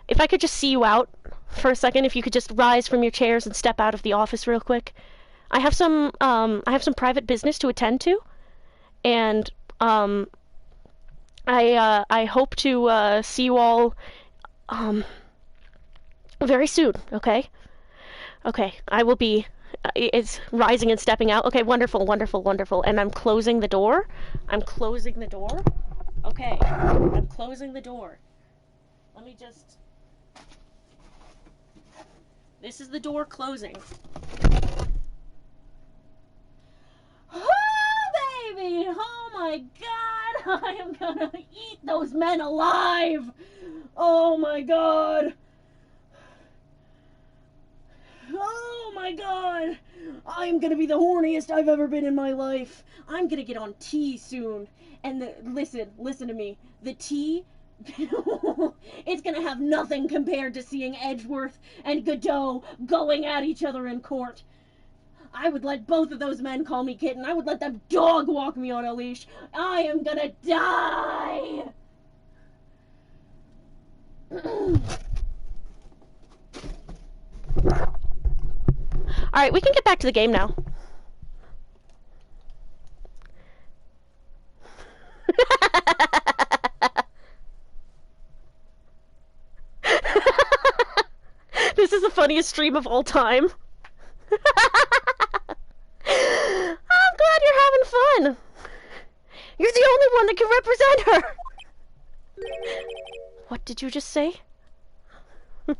If I could just see you out for a second, if you could just rise from your chairs and step out of the office real quick. I have some private business to attend to, and I hope to see you all very soon. Okay. Okay, I will be It's rising and stepping out. Okay, wonderful, wonderful, wonderful. And I'm closing the door. I'm closing the door. Okay, I'm closing the door. Let me just... This is the door closing. Oh, baby! Oh my god! I am gonna eat those men alive! Oh my god! Oh my god! I'm gonna be the horniest I've ever been in my life. I'm gonna get on tea soon. And listen to me. The tea, it's gonna have nothing compared to seeing Edgeworth and Godot going at each other in court. I would let both of those men call me kitten. I would let that dog walk me on a leash. I am gonna die! Alright, we can get back to the game now. This is the funniest stream of all time. I'm glad you're having fun. You're the only one that can represent her. What did you just say? We're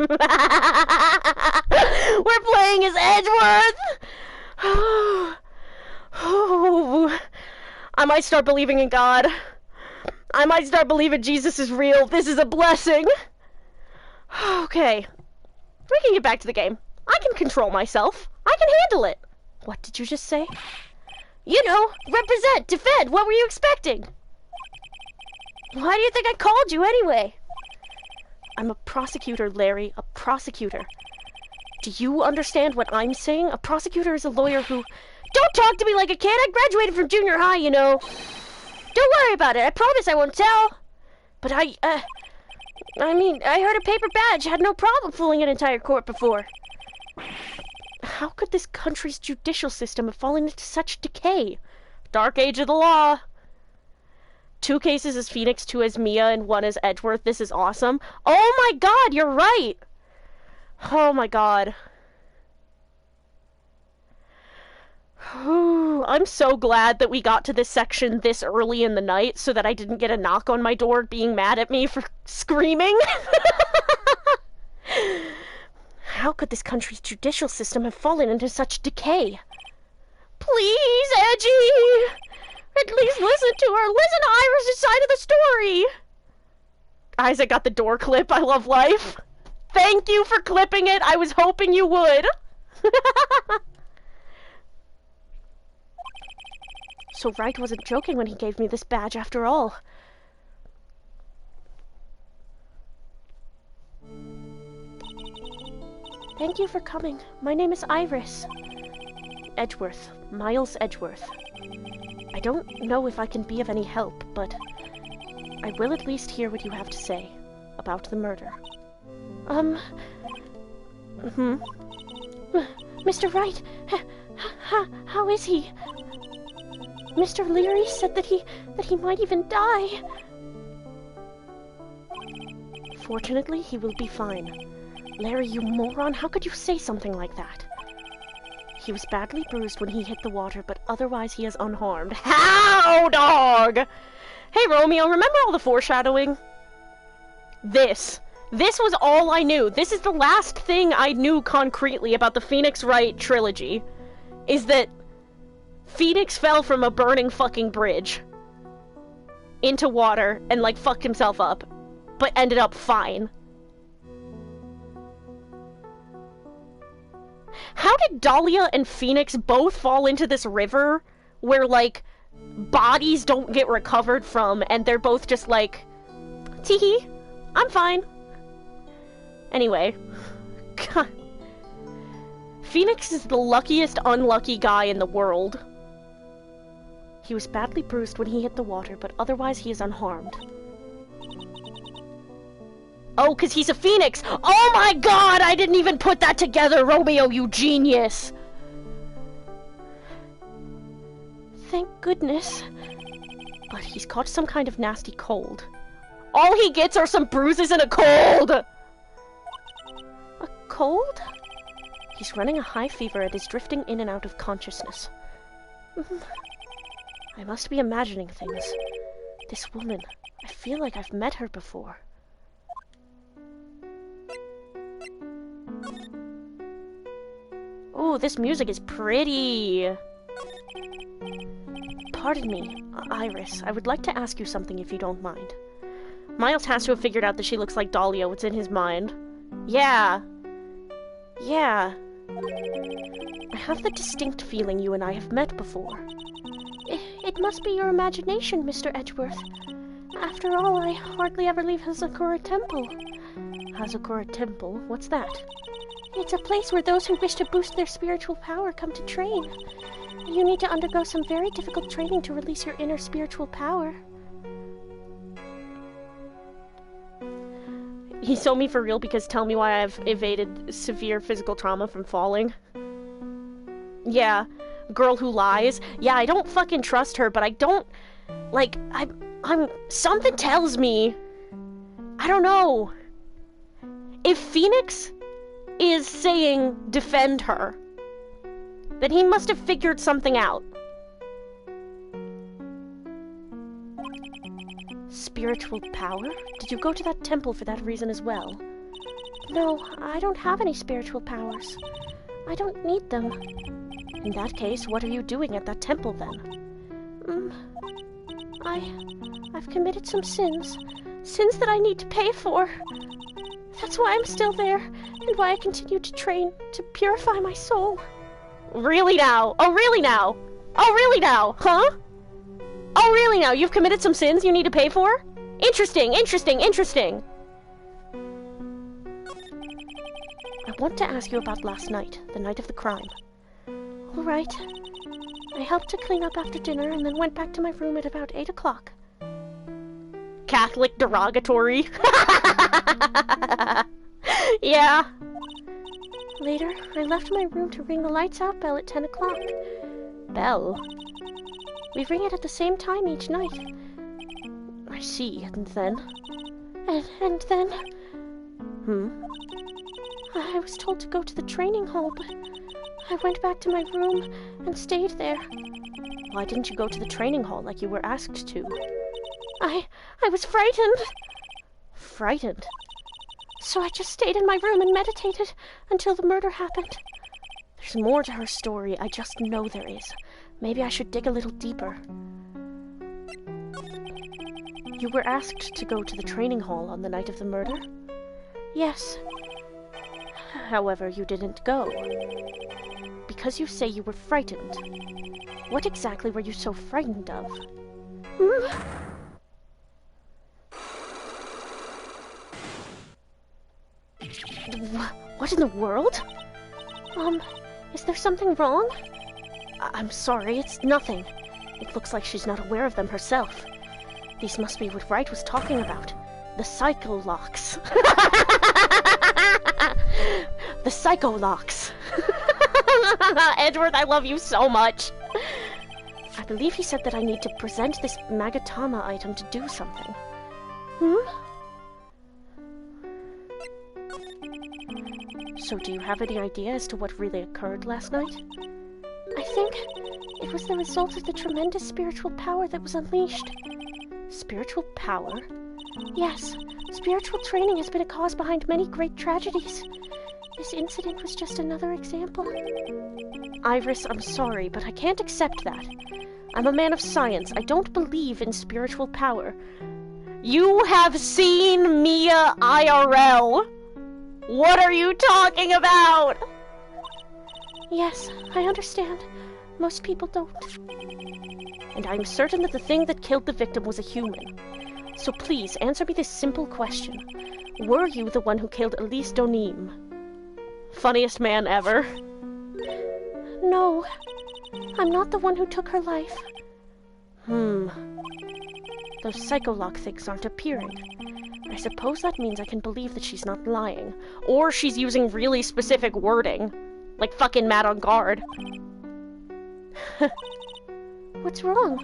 playing as Edgeworth! Oh, I might start believing in God. I might start believing Jesus is real. This is a blessing. Okay. We can get back to the game. I can control myself. I can handle it. What did you just say? You know, represent, defend. What were you expecting? Why do you think I called you anyway? I'm a prosecutor, Larry. A prosecutor. Do you understand what I'm saying? A prosecutor is a lawyer who... Don't talk to me like a kid! I graduated from junior high, you know. Don't worry about it. I promise I won't tell. But I mean, I heard a paper badge had no problem fooling an entire court before. How could this country's judicial system have fallen into such decay? Dark age of the law. 2 cases as Phoenix, 2 as Mia, and 1 as Edgeworth. This is awesome. Oh my god, you're right! Oh my god. I'm so glad that we got to this section this early in the night so that I didn't get a knock on my door being mad at me for screaming. How could this country's judicial system have fallen into such decay? Please, Edgy! At least listen to her. Listen to Iris' side of the story. Isaac got the door clip. I love life. Thank you for clipping it. I was hoping you would. So Wright wasn't joking when he gave me this badge after all. Thank you for coming. My name is Iris. Edgeworth. Miles Edgeworth. I don't know if I can be of any help, but I will at least hear what you have to say about the murder. Mr. Wright, how is he? Mr. Leary said that he might even die. Fortunately, he will be fine. Larry, you moron, how could you say something like that? He was badly bruised when he hit the water, but otherwise he is unharmed. How, dog? Hey, Romeo, remember all the foreshadowing? This was all I knew. This is the last thing I knew concretely about the Phoenix Wright trilogy. Is that Phoenix fell from a burning fucking bridge into water and, like, fucked himself up, but ended up fine. How did Dahlia and Phoenix both fall into this river where, like, bodies don't get recovered from and they're both just like, teehee, I'm fine. Anyway. God. Phoenix is the luckiest unlucky guy in the world. He was badly bruised when he hit the water, but otherwise he is unharmed. Oh, 'cause he's a phoenix! Oh my god, I didn't even put that together, Romeo, you genius! Thank goodness. But he's caught some kind of nasty cold. All he gets are some bruises and a cold! A cold? He's running a high fever and is drifting in and out of consciousness. I must be imagining things. This woman, I feel like I've met her before. Ooh, this music is pretty. Pardon me, Iris. I would like to ask you something if you don't mind. Miles has to have figured out that she looks like Dahlia. What's in his mind? Yeah. Yeah. I have the distinct feeling you and I have met before. It must be your imagination, Mr. Edgeworth. After all, I hardly ever leave Hazakura Temple. Hazakura Temple? What's that? It's a place where those who wish to boost their spiritual power come to train. You need to undergo some very difficult training to release your inner spiritual power. He told me for real because tell me why I've evaded severe physical trauma from falling. Yeah, girl who lies. Yeah, I don't fucking trust her, but I don't... Like, I'm... Something tells me... I don't know. If Phoenix is saying defend her, then he must have figured something out. Spiritual power? Did you go to that temple for that reason as well? No, I don't have any spiritual powers. I don't need them. In that case, what are you doing at that temple then? I've committed some sins. Sins that I need to pay for. That's why I'm still there, and why I continue to train to purify my soul. Really now? Oh, really now? Oh, really now? Huh? Oh, really now? You've committed some sins you need to pay for? Interesting, interesting, interesting. I want to ask you about last night, the night of the crime. All right. I helped to clean up after dinner and then went back to my room at about 8 o'clock. Catholic derogatory. Yeah. Later, I left my room to ring the lights out bell at 10 o'clock. Bell? We ring it at the same time each night. I see, and then? And then... I was told to go to the training hall, but I went back to my room and stayed there. Why didn't you go to the training hall like you were asked to? I was frightened. Frightened? So I just stayed in my room and meditated until the murder happened. There's more to her story, I just know there is. Maybe I should dig a little deeper. You were asked to go to the training hall on the night of the murder? Yes. However, you didn't go. Because you say you were frightened. What exactly were you so frightened of? What in the world? Is there something wrong? I'm sorry, it's nothing. It looks like she's not aware of them herself. These must be what Wright was talking about. The psycho-locks. The psycho-locks. Edward, I love you so much. I believe he said that I need to present this Magatama item to do something. So do you have any idea as to what really occurred last night? I think it was the result of the tremendous spiritual power that was unleashed. Spiritual power? Yes, spiritual training has been a cause behind many great tragedies. This incident was just another example. Iris, I'm sorry, but I can't accept that. I'm a man of science. I don't believe in spiritual power. You have seen Mia IRL. What are you talking about? Yes, I understand. Most people don't. And I'm certain that the thing that killed the victim was a human. So please, answer me this simple question. Were you the one who killed Elise Donim? Funniest man ever. No, I'm not the one who took her life. Those psycholock things aren't appearing. I suppose that means I can believe that she's not lying. Or she's using really specific wording. Like fucking Mad on Guard. What's wrong?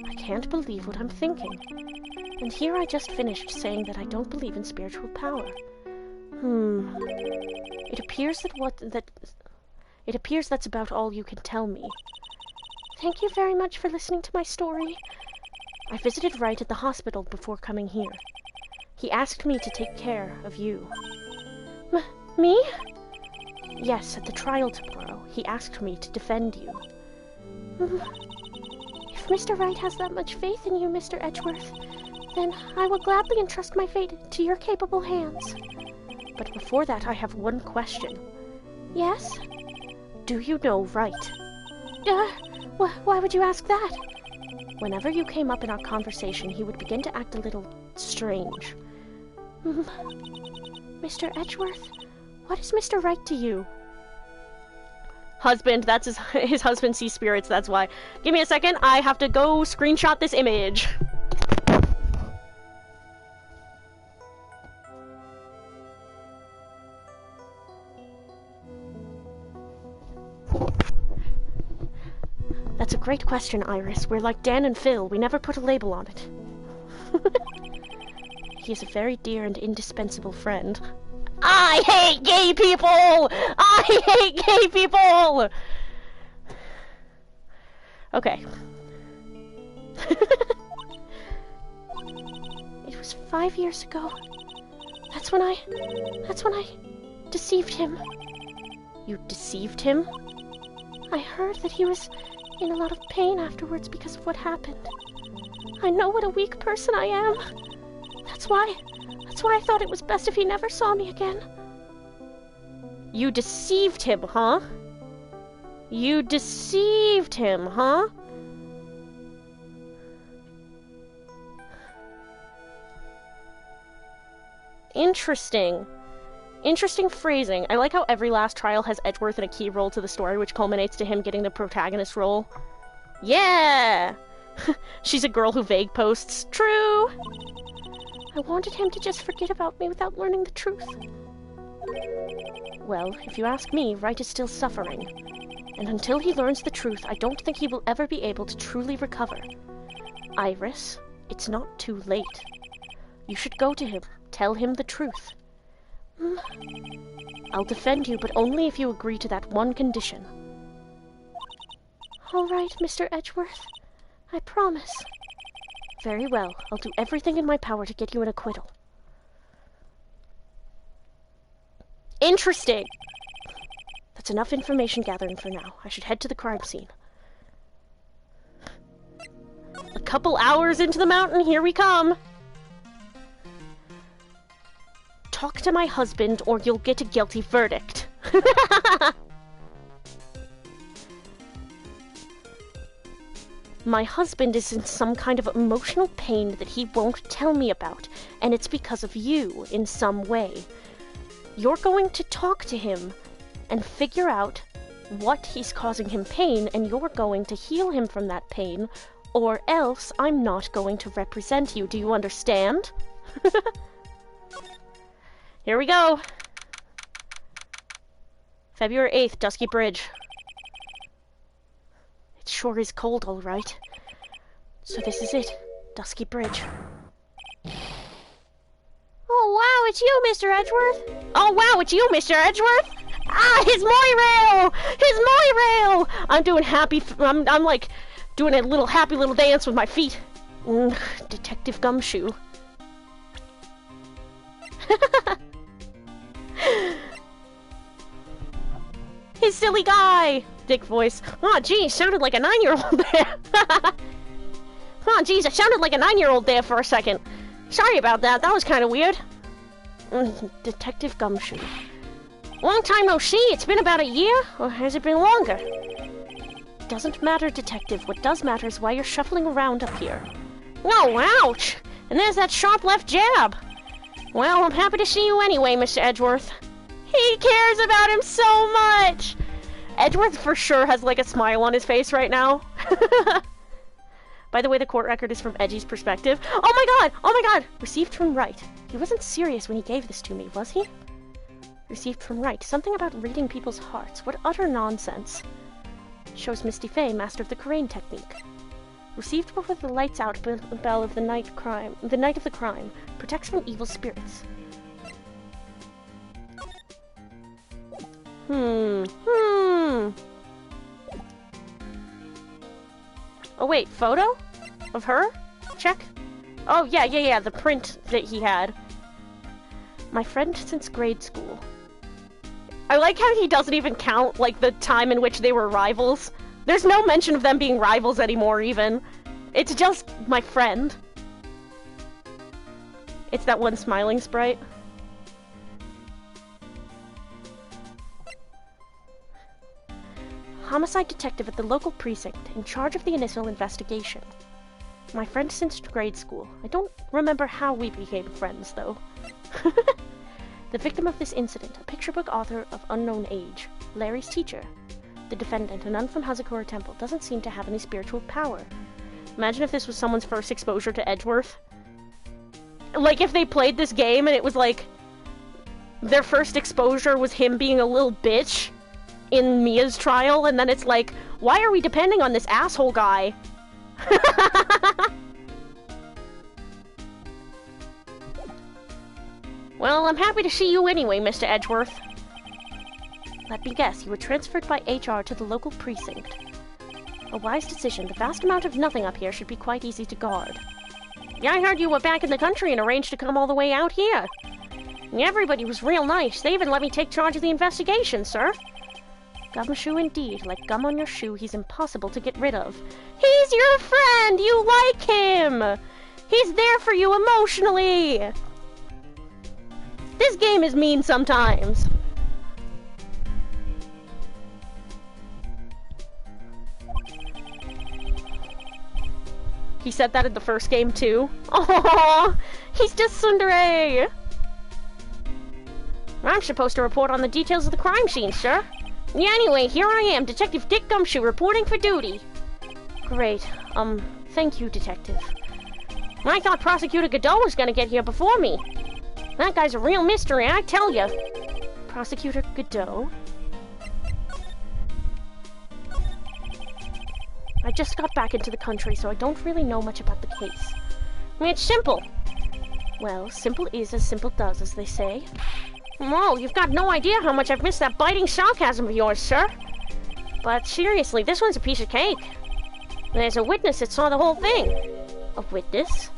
I can't believe what I'm thinking. And here I just finished saying that I don't believe in spiritual power. It appears It appears that's about all you can tell me. Thank you very much for listening to my story. I visited Wright at the hospital before coming here. He asked me to take care of you. Me? Yes, at the trial tomorrow, he asked me to defend you. If Mr. Wright has that much faith in you, Mr. Edgeworth, then I will gladly entrust my fate to your capable hands. But before that, I have one question. Yes? Do you know Wright? Why would you ask that? Whenever you came up in our conversation, he would begin to act a little strange. Mr. Edgeworth, what is Mr. Wright to you? Husband, that's his husband sees spirits, that's why. Give me a second, I have to go screenshot this image. That's a great question, Iris. We're like Dan and Phil. We never put a label on it. He is a very dear and indispensable friend. I hate gay people! I hate gay people! Okay. It was 5 years ago. That's when I deceived him. You deceived him? I heard that he was in a lot of pain afterwards because of what happened. I know what a weak person I am. That's why I thought it was best if he never saw me again. You deceived him, huh? You deceived him, huh? Interesting. Interesting phrasing. I like how every last trial has Edgeworth in a key role to the story, which culminates to him getting the protagonist role. Yeah! She's a girl who vague posts. True! I wanted him to just forget about me without learning the truth. Well, if you ask me, Wright is still suffering. And until he learns the truth, I don't think he will ever be able to truly recover. Iris, it's not too late. You should go to him. Tell him the truth. I'll defend you, but only if you agree to that one condition. All right, Mr. Edgeworth. I promise. Very well. I'll do everything in my power to get you an acquittal. Interesting. That's enough information gathering for now. I should head to the crime scene. A couple hours into the mountain, here we come. Talk to my husband or you'll get a guilty verdict. My husband is in some kind of emotional pain that he won't tell me about, and it's because of you in some way. You're going to talk to him and figure out what he's causing him pain, and you're going to heal him from that pain, or else I'm not going to represent you. Do you understand? Here we go. February 8th, Dusky Bridge. It sure is cold, all right. So this is it, Dusky Bridge. Oh, wow, it's you, Mr. Edgeworth. Oh, wow, it's you, Mr. Edgeworth. Ah, his Moirail! His Moirail! I'm doing I'm like doing a little happy little dance with my feet. Detective Gumshoe. His silly guy! Dick voice. Oh, geez, sounded like a 9-year-old there. Oh, geez, I sounded like a 9-year-old there for a second. Sorry about that, that was kind of weird. Detective Gumshoe. Long time no see, it's been about a year, or has it been longer? Doesn't matter, Detective. What does matter is why you're shuffling around up here. Oh, ouch! And there's that sharp left jab. Well, I'm happy to see you anyway, Mr. Edgeworth. He cares about him so much! Edgeworth for sure has like a smile on his face right now. By the way, the court record is from Edgy's perspective. Oh my god! Oh my god! Received from Wright. He wasn't serious when he gave this to me, was he? Received from Wright. Something about reading people's hearts. What utter nonsense. Shows Misty Fey, master of the Crane technique. Received before the lights out bell of the night of the crime. Protects from evil spirits. Oh wait, photo? Of her? Check. Oh yeah, the print that he had. My friend since grade school. I like how he doesn't even count, like, the time in which they were rivals. There's no mention of them being rivals anymore, even. It's just my friend. It's that one smiling sprite. Homicide detective at the local precinct, in charge of the initial investigation. My friend since grade school. I don't remember how we became friends, though. The victim of this incident, a picture book author of unknown age. Larry's teacher. The defendant, a nun from Hazakura Temple, doesn't seem to have any spiritual power. Imagine if this was someone's first exposure to Edgeworth. Like, if they played this game and it was like... their first exposure was him being a little bitch in Mia's trial, and then it's like, why are we depending on this asshole guy? Well, I'm happy to see you anyway, Mr. Edgeworth. Let me guess, you were transferred by HR to the local precinct. A wise decision. The vast amount of nothing up here should be quite easy to guard. Yeah, I heard you were back in the country and arranged to come all the way out here. Everybody was real nice. They even let me take charge of the investigation, sir. Gumshoe indeed. Like gum on your shoe, he's impossible to get rid of. He's your friend! You like him! He's there for you emotionally! This game is mean sometimes. He said that in the first game too. Oh, he's just tsundere. I'm supposed to report on the details of the crime scene, sir. Yeah, anyway, here I am, Detective Dick Gumshoe, reporting for duty. Great. Thank you, Detective. I thought Prosecutor Godot was gonna get here before me. That guy's a real mystery, I tell ya. Prosecutor Godot? I just got back into the country, so I don't really know much about the case. It's simple. Well, simple is as simple does, as they say. Whoa, you've got no idea how much I've missed that biting sarcasm of yours, sir. But seriously, this one's a piece of cake. There's a witness that saw the whole thing. A witness?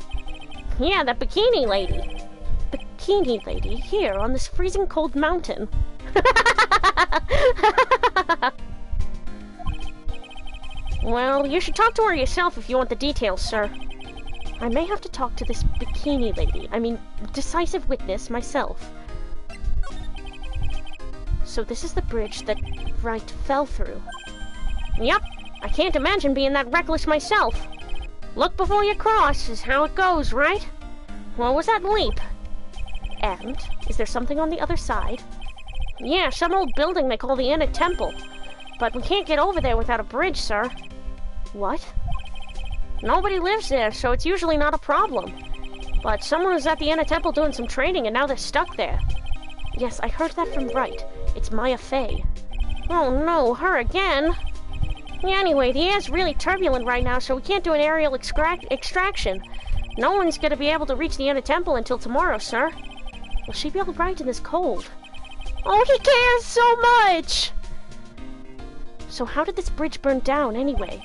Yeah, that bikini lady. Bikini lady? Here, on this freezing cold mountain? Well, you should talk to her yourself if you want the details, sir. I may have to talk to this bikini lady. I mean, decisive witness myself. So this is the bridge that Wright fell through. Yep. I can't imagine being that reckless myself. Look before you cross is how it goes, right? What was that leap? And? Is there something on the other side? Yeah, some old building they call the Inner Temple. But we can't get over there without a bridge, sir. What? Nobody lives there, so it's usually not a problem. But someone was at the Inner Temple doing some training, and now they're stuck there. Yes, I heard that from Wright. It's Maya Fey. Oh no, her again? Yeah, anyway, the air's really turbulent right now, so we can't do an aerial extraction. No one's gonna be able to reach the Inner Temple until tomorrow, sir. Will she be alright in this cold? Oh, he cares so much! So how did this bridge burn down, anyway?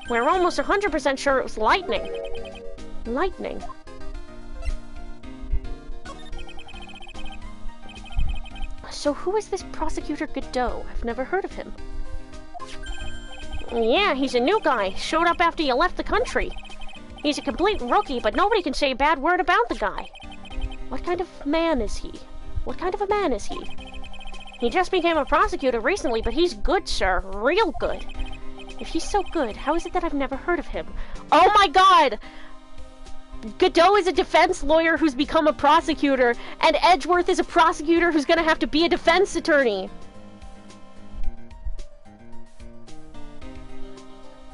We're almost 100% sure it was lightning. Lightning? So who is this Prosecutor Godot? I've never heard of him. Yeah, he's a new guy. Showed up after you left the country. He's a complete rookie, but nobody can say a bad word about the guy. What kind of man is he? What kind of a man is he? He just became a prosecutor recently, but he's good, sir. Real good. If he's so good, how is it that I've never heard of him? Oh my god! Godot is a defense lawyer who's become a prosecutor, and Edgeworth is a prosecutor who's gonna have to be a defense attorney.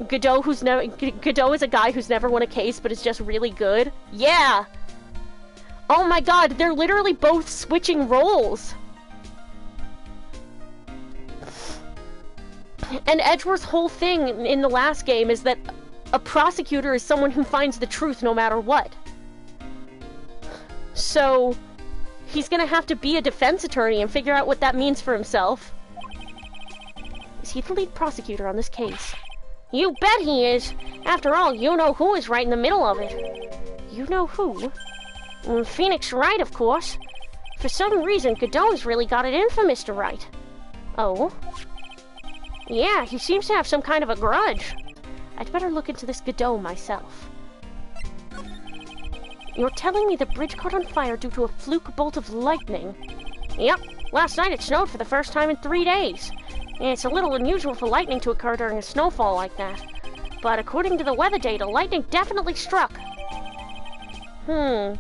Godot is a guy who's never won a case, but is just really good. Yeah! Oh my god, they're literally both switching roles. And Edgeworth's whole thing in the last game is that a prosecutor is someone who finds the truth no matter what. So, he's gonna have to be a defense attorney and figure out what that means for himself. Is he the lead prosecutor on this case? You bet he is. After all, you know who is right in the middle of it. You know who? Phoenix Wright, of course. For some reason, Godot's really got it in for Mr. Wright. Oh? Yeah, he seems to have some kind of a grudge. I'd better look into this Godot myself. You're telling me the bridge caught on fire due to a fluke bolt of lightning? Yep. Last night it snowed for the first time in 3 days. It's a little unusual for lightning to occur during a snowfall like that. But according to the weather data, lightning definitely struck. I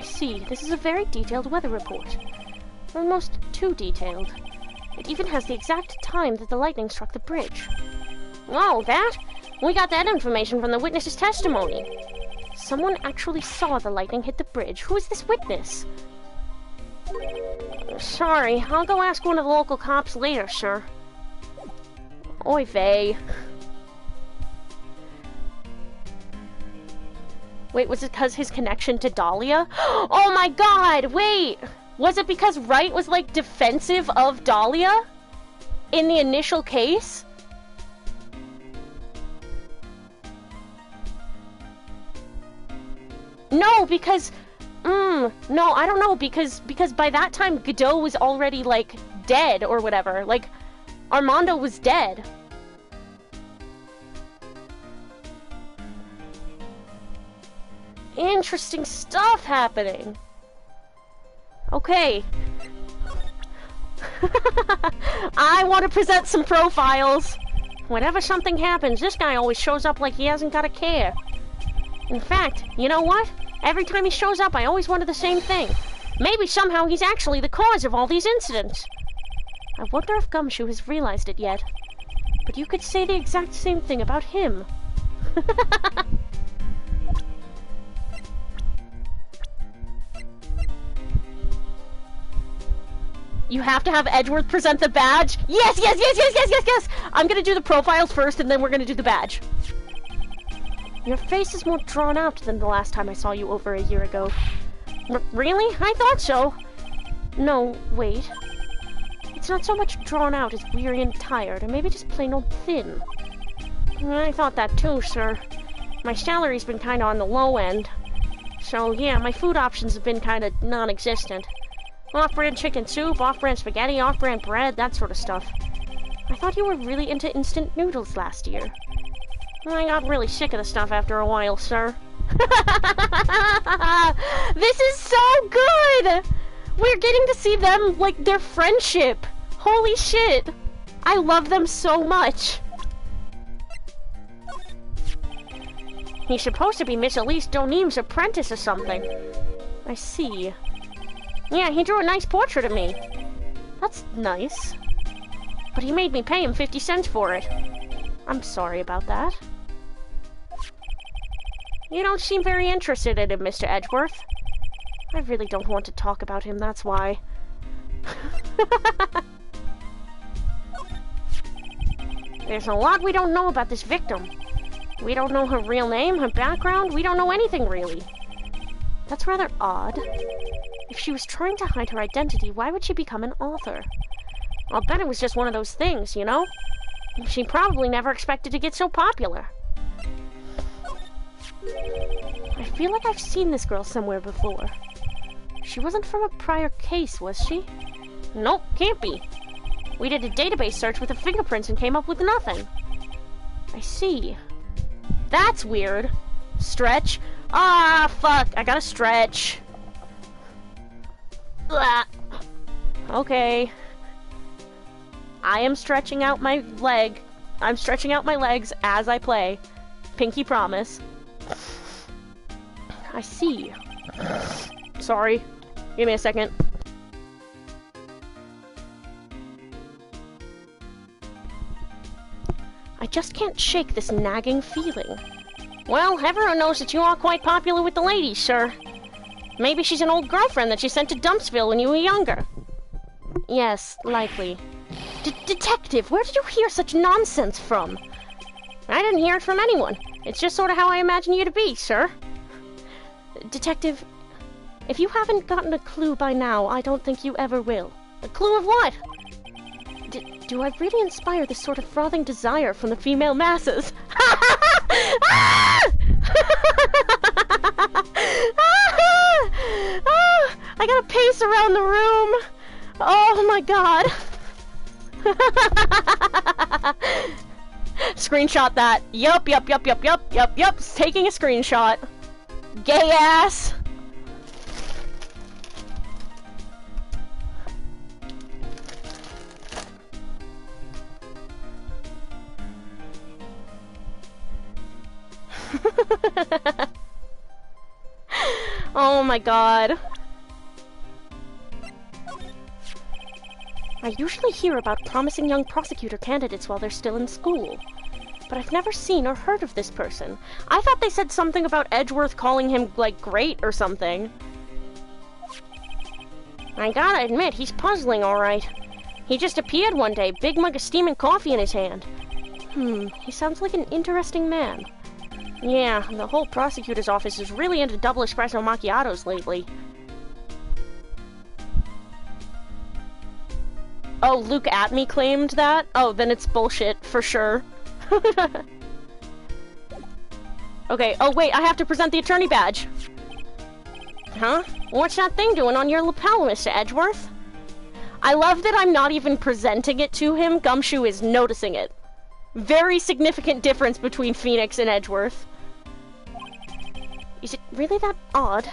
see. This is a very detailed weather report. Almost too detailed. It even has the exact time that the lightning struck the bridge. Oh, that? We got that information from the witness's testimony. Someone actually saw the lightning hit the bridge. Who is this witness? Sorry, I'll go ask one of the local cops later, sir. Oy vey. Wait, was it because his connection to Dahlia? Oh my god, wait! Was it because Wright was, like, defensive of Dahlia? In the initial case? No, because... no, I don't know, because by that time, Godot was already, like, dead, or whatever. Like, Armando was dead. Interesting stuff happening. Okay. I want to present some profiles. Whenever something happens, this guy always shows up like he hasn't got a care. In fact, you know what? Every time he shows up, I always wonder the same thing. Maybe somehow he's actually the cause of all these incidents. I wonder if Gumshoe has realized it yet. But you could say the exact same thing about him. You have to have Edgeworth present the badge? Yes, yes, yes, yes, yes, yes, yes! I'm gonna do the profiles first, and then we're gonna do the badge. Your face is more drawn out than the last time I saw you over a year ago. Really? I thought so. No, wait. It's not so much drawn out as weary and tired, or maybe just plain old thin. I thought that too, sir. My salary's been kinda on the low end. So, yeah, my food options have been kinda non-existent. Off-brand chicken soup, off-brand spaghetti, off-brand bread, that sort of stuff. I thought you were really into instant noodles last year. I got really sick of the stuff after a while, sir. This is so good! We're getting to see them, like, their friendship. Holy shit! I love them so much. He's supposed to be Miss Elise Donim's apprentice or something. I see. Yeah, he drew a nice portrait of me. That's nice. But he made me pay him 50 cents for it. I'm sorry about that. You don't seem very interested in him, Mr. Edgeworth. I really don't want to talk about him, that's why. There's a lot we don't know about this victim. We don't know her real name, her background, we don't know anything really. That's rather odd. If she was trying to hide her identity, why would she become an author? I'll bet it was just one of those things, you know? She probably never expected to get so popular. I feel like I've seen this girl somewhere before. She wasn't from a prior case, was she? Nope, can't be. We did a database search with the fingerprints and came up with nothing. I see. That's weird. Stretch. Ah, fuck. I gotta stretch. Blah. Okay. I am stretching out my leg. I'm stretching out my legs as I play. Pinky promise. I see. Sorry. Give me a second. I just can't shake this nagging feeling. Well, everyone knows that you are quite popular with the ladies, sir. Maybe she's an old girlfriend that you sent to Dumpsville when you were younger. Yes, likely. Detective, where did you hear such nonsense from? I didn't hear it from anyone. It's just sort of how I imagine you to be, sir. Detective, if you haven't gotten a clue by now, I don't think you ever will. A clue of what? Do I really inspire this sort of frothing desire from the female masses? I gotta pace around the room. Oh my god. Screenshot that. Yup. Taking a screenshot. Gay ass. Oh my god. I usually hear about promising young prosecutor candidates while they're still in school, but I've never seen or heard of this person. I thought they said something about Edgeworth calling him, like, great or something. I gotta admit, he's puzzling alright. He just appeared one day, big mug of steaming coffee in his hand. He sounds like an interesting man. Yeah, the whole prosecutor's office is really into double espresso macchiatos lately. Oh, Luke at me claimed that? Oh, then it's bullshit, for sure. Okay, oh wait, I have to present the attorney badge. Huh? What's that thing doing on your lapel, Mr. Edgeworth? I love that I'm not even presenting it to him, Gumshoe is noticing it. Very significant difference between Phoenix and Edgeworth. Is it really that odd?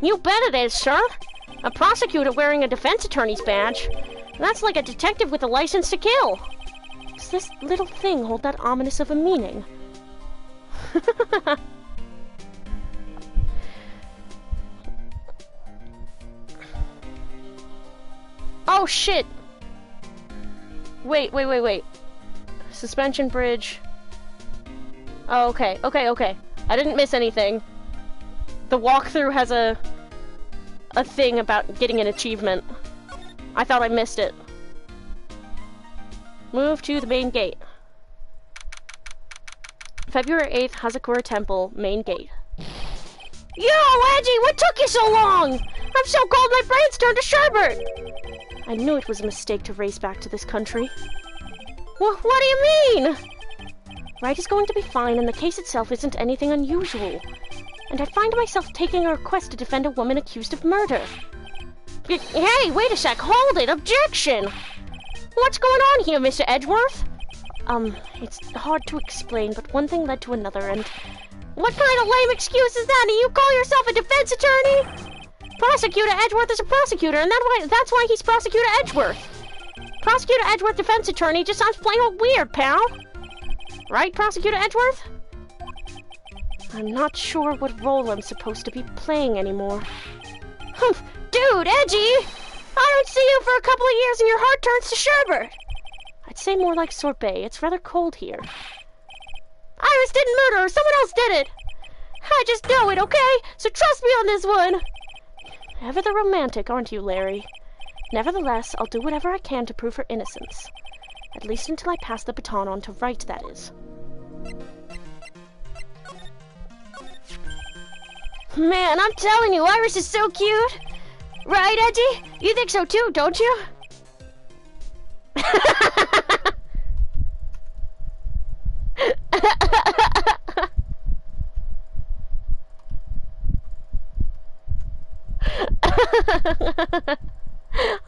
You bet it is, sir! A prosecutor wearing a defense attorney's badge. That's like a detective with a license to kill. Does this little thing hold that ominous of a meaning? Oh shit! Wait. Suspension bridge. Oh, okay. I didn't miss anything. The walkthrough has a thing about getting an achievement. I thought I missed it. Move to the main gate. February 8th, Hazakura Temple, main gate. Yo, Edgy, what took you so long? I'm so cold my brain's turned to sherbet. I knew it was a mistake to race back to this country. What do you mean? Wright is going to be fine, and the case itself isn't anything unusual. And I find myself taking a request to defend a woman accused of murder. Hey, wait a sec, hold it, objection! What's going on here, Mr. Edgeworth? It's hard to explain, but one thing led to another, and... What kind of lame excuse is that? Do you call yourself a defense attorney? Prosecutor Edgeworth is a prosecutor, and that's why he's Prosecutor Edgeworth. Prosecutor Edgeworth defense attorney just sounds plain old weird, pal. Right, Prosecutor Edgeworth? I'm not sure what role I'm supposed to be playing anymore. Humph, dude, Edgy! I don't see you for a couple of years and your heart turns to sherbet. I'd say more like sorbet. It's rather cold here. Iris didn't murder her. Someone else did it. I just know it, okay? So trust me on this one. Ever the romantic, aren't you, Larry? Nevertheless, I'll do whatever I can to prove her innocence. At least until I pass the baton on to Wright, that is. Man, I'm telling you, Iris is so cute! Right, Edgy? You think so too, don't you?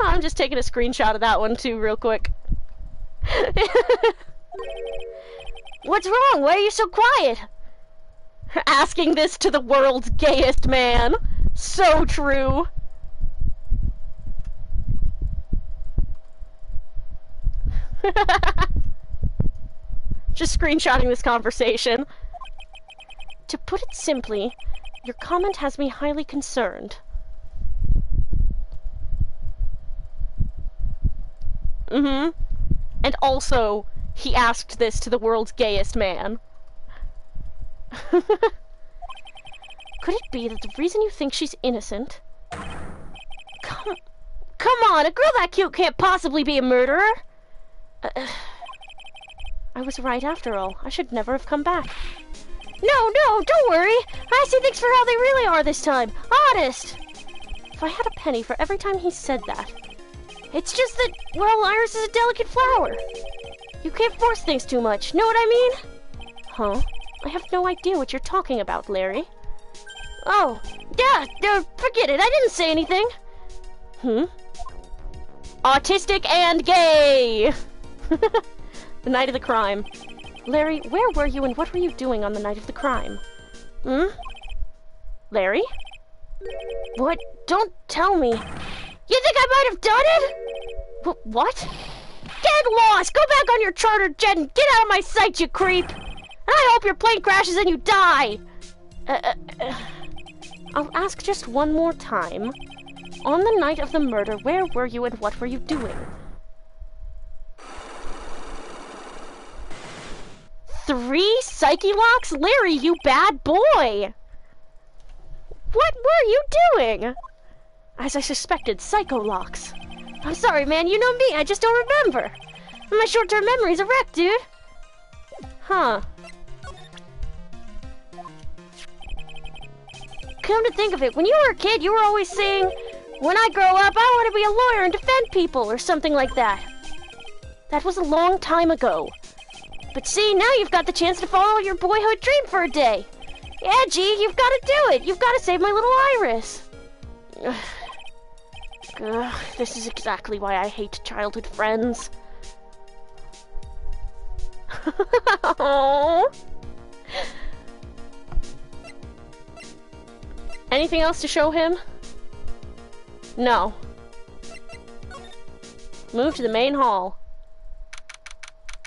I'm just taking a screenshot of that one too, real quick. What's wrong? Why are you so quiet? Asking this to the world's gayest man. So true. Just screenshotting this conversation. To put it simply, your comment has me highly concerned. And also, he asked this to the world's gayest man. Could it be that the reason you think she's innocent... Come on, a girl that cute can't possibly be a murderer! I was right after all. I should never have come back. No, don't worry! I see things for how they really are this time. Honest! If I had a penny for every time he said that... It's just that, well, Iris is a delicate flower. You can't force things too much, know what I mean? Huh? I have no idea what you're talking about, Larry. Oh, yeah, forget it, I didn't say anything. Autistic and gay! The night of the crime. Larry, where were you and what were you doing on the night of the crime? Larry? What? Don't tell me. You think I might have done it? What? Get lost! Go back on your charter jet and get out of my sight, you creep! And I hope your plane crashes and you die! I'll ask just one more time. On the night of the murder, where were you and what were you doing? 3 psyche locks? Larry, you bad boy! What were you doing? As I suspected, psycho locks. I'm sorry, man, you know me, I just don't remember. My short-term memory's a wreck, dude. Huh. Come to think of it, when you were a kid, you were always saying, when I grow up, I want to be a lawyer and defend people, or something like that. That was a long time ago. But see, now you've got the chance to follow your boyhood dream for a day. Yeah, G, you've got to do it. You've got to save my little Iris. This is exactly why I hate childhood friends. Anything else to show him? No. Move to the main hall.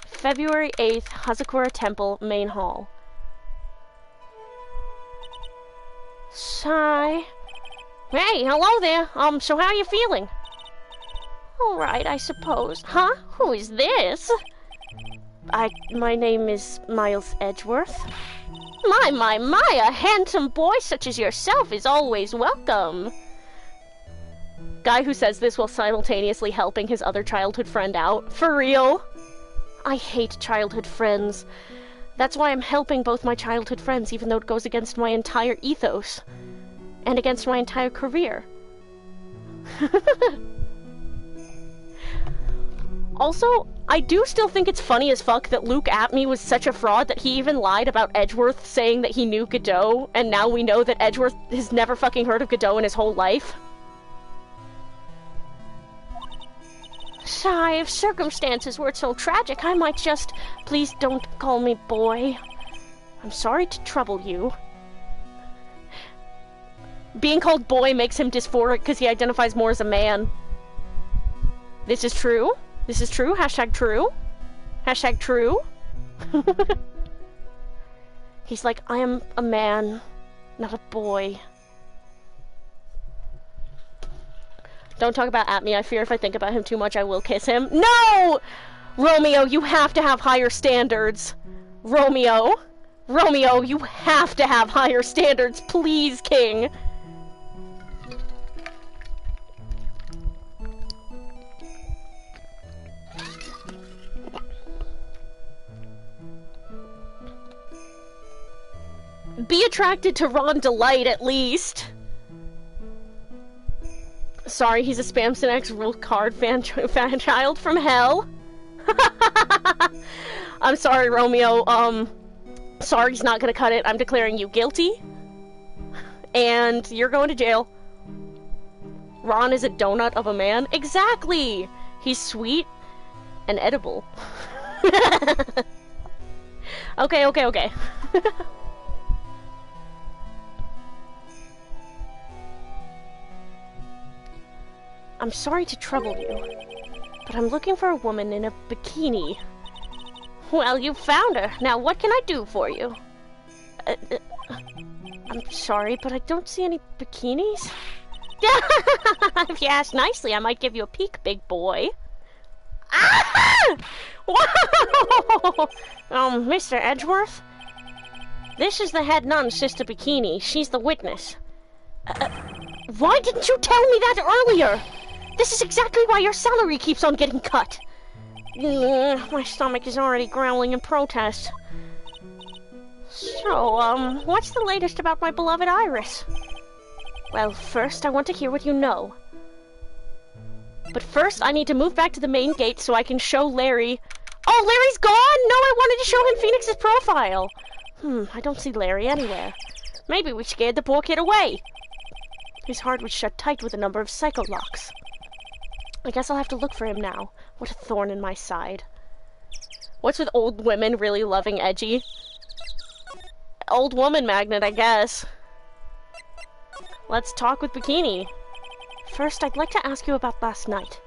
February 8th, Hazakura Temple, main hall. Sigh. Hey, hello there. So how are you feeling? Alright, I suppose. Huh? Who is this? My name is Miles Edgeworth. My, a handsome boy such as yourself is always welcome. Guy who says this while simultaneously helping his other childhood friend out. For real? I hate childhood friends. That's why I'm helping both my childhood friends, even though it goes against my entire ethos. And against my entire career. Also, I do still think it's funny as fuck that Luke Atme was such a fraud that he even lied about Edgeworth saying that he knew Godot, and now we know that Edgeworth has never fucking heard of Godot in his whole life. Sigh, if circumstances weren't so tragic, I might just... Please don't call me boy. I'm sorry to trouble you. Being called boy makes him dysphoric because he identifies more as a man. This is true? This is true? Hashtag true? Hashtag true? He's like, I am a man, not a boy. Don't talk about Atme. I fear if I think about him too much, I will kiss him. No! Romeo, you have to have higher standards. Romeo, you have to have higher standards. Please, King. Be attracted to Ron Delight, at least. Sorry, he's a Spamson X rule card fan child from hell. I'm sorry, Romeo. Sorry's not gonna cut it. I'm declaring you guilty. And you're going to jail. Ron is a donut of a man? Exactly! He's sweet and edible. Okay. I'm sorry to trouble you, but I'm looking for a woman in a bikini. Well, you found her. Now, what can I do for you? I'm sorry, but I don't see any bikinis. If you ask nicely, I might give you a peek, big boy. Ah! Whoa! Mr. Edgeworth? This is the head nun, Sister Bikini. She's the witness. Why didn't you tell me that earlier? This is exactly why your salary keeps on getting cut. My stomach is already growling in protest. So, what's the latest about my beloved Iris? Well, first, I want to hear what you know. But first, I need to move back to the main gate so I can show Larry... Oh, Larry's gone? No, I wanted to show him Phoenix's profile. I don't see Larry anywhere. Maybe we scared the poor kid away. His heart was shut tight with a number of psycho locks. I guess I'll have to look for him now. What a thorn in my side. What's with old women really loving edgy? Old woman magnet, I guess. Let's talk with Bikini. First, I'd like to ask you about last night.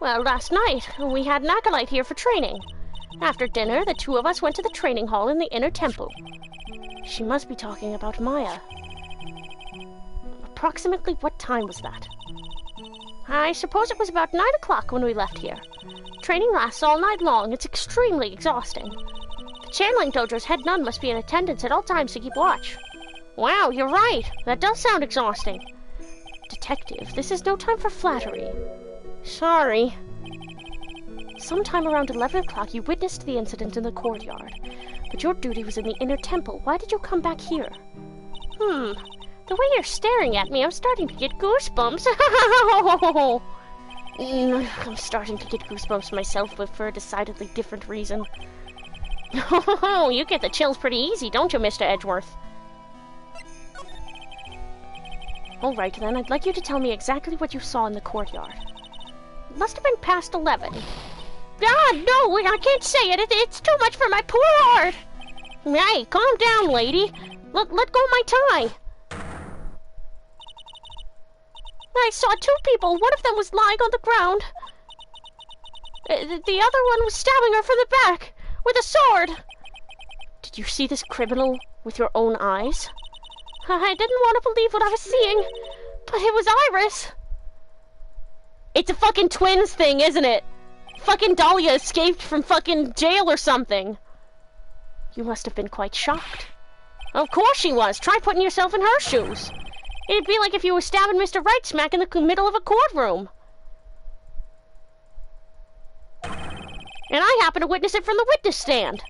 Well, last night, we had an acolyte here for training. After dinner, the two of us went to the training hall in the inner temple. She must be talking about Maya. Approximately what time was that? I suppose it was about 9 o'clock when we left here. Training lasts all night long. It's extremely exhausting. The channeling dojo's head nun must be in attendance at all times to keep watch. Wow, you're right. That does sound exhausting. Detective, this is no time for flattery. Sorry. Sometime around 11 o'clock, you witnessed the incident in the courtyard. But your duty was in the inner temple. Why did you come back here? The way you're staring at me, I'm starting to get goosebumps. I'm starting to get goosebumps myself, but for a decidedly different reason. Oh, you get the chills pretty easy, don't you, Mr. Edgeworth? Alright then, I'd like you to tell me exactly what you saw in the courtyard. It must have been past 11. Ah, no, I can't say it. It's too much for my poor heart. Hey, calm down, lady. Let go of my tie. I saw two people. One of them was lying on the ground. The other one was stabbing her from the back with a sword. Did you see this criminal with your own eyes? I didn't want to believe what I was seeing, but it was Iris. It's a fucking twins thing, isn't it? Fucking Dahlia escaped from fucking jail or something. You must have been quite shocked. Of course she was. Try putting yourself in her shoes. It'd be like if you were stabbing Mr. Right smack in the middle of a courtroom. And I happen to witness it from the witness stand.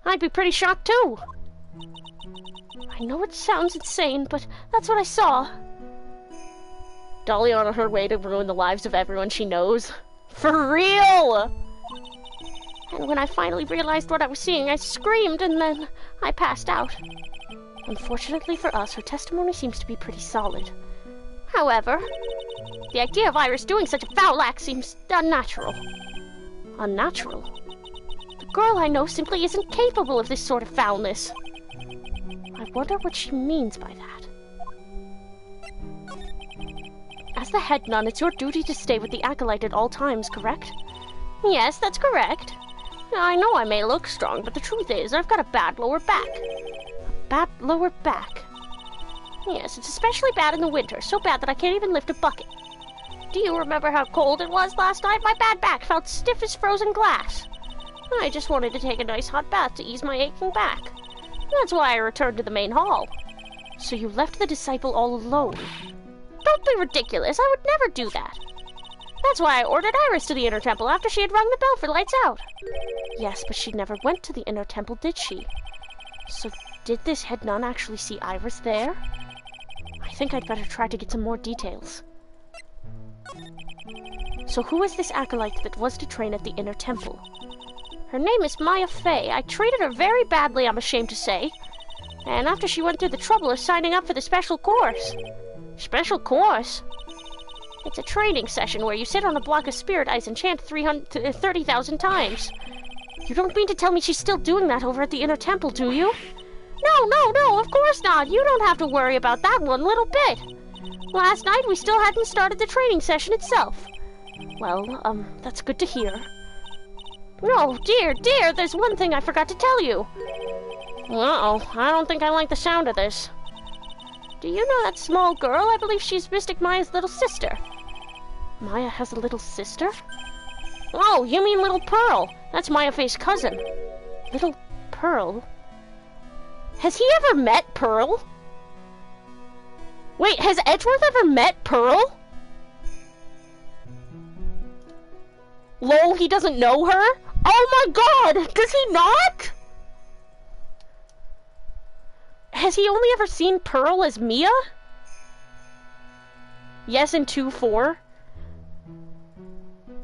I'd be pretty shocked too. I know it sounds insane, but that's what I saw. Dolly on her way to ruin the lives of everyone she knows. For real! And when I finally realized what I was seeing, I screamed and then I passed out. Unfortunately for us, her testimony seems to be pretty solid. However, the idea of Iris doing such a foul act seems unnatural. Unnatural? The girl I know simply isn't capable of this sort of foulness. I wonder what she means by that. As the head nun, it's your duty to stay with the acolyte at all times, correct? Yes, that's correct. I know I may look strong, but the truth is, I've got a bad lower back. A bad lower back? Yes, it's especially bad in the winter, so bad that I can't even lift a bucket. Do you remember how cold it was last night? My bad back felt stiff as frozen glass. I just wanted to take a nice hot bath to ease my aching back. That's why I returned to the main hall. So you left the disciple all alone? Don't be ridiculous. I would never do that. That's why I ordered Iris to the inner temple after she had rung the bell for lights out. Yes, but she never went to the inner temple, did she? So did this head nun actually see Iris there? I think I'd better try to get some more details. So who is this acolyte that was to train at the inner temple? Her name is Maya Fey. I treated her very badly, I'm ashamed to say. And after she went through the trouble of signing up for the special course. Special course? It's a training session where you sit on a block of spirit ice and chant 30,000 times. You don't mean to tell me she's still doing that over at the inner temple, do you? No, of course not. You don't have to worry about that one little bit. Last night we still hadn't started the training session itself. Well, that's good to hear. No, dear, there's one thing I forgot to tell you. Uh-oh, I don't think I like the sound of this. Do you know that small girl? I believe she's Mystic Maya's little sister. Maya has a little sister? Oh, you mean Little Pearl. That's Maya Fey's cousin. Little Pearl? Has he ever met Pearl? Wait, has Edgeworth ever met Pearl? Lol, he doesn't know her? Oh my god, does he not? Has he only ever seen Pearl as Mia? Yes, in 2-4.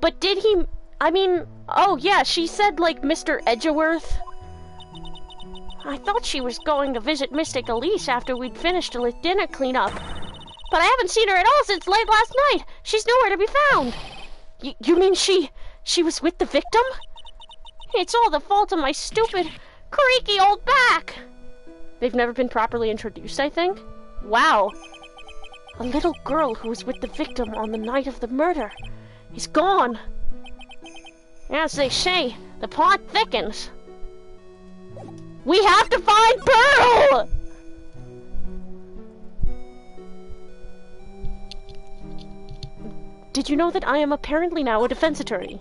But did he... I mean... Oh, yeah, she said, like, Mr. Edgeworth. I thought she was going to visit Mystic Elise after we'd finished the dinner cleanup. But I haven't seen her at all since late last night. She's nowhere to be found. You mean she was with the victim? It's all the fault of my stupid, creaky old back. They've never been properly introduced, I think? Wow. A little girl who was with the victim on the night of the murder is gone. As they say, the plot thickens. We have to find Pearl! Did you know that I am apparently now a defense attorney?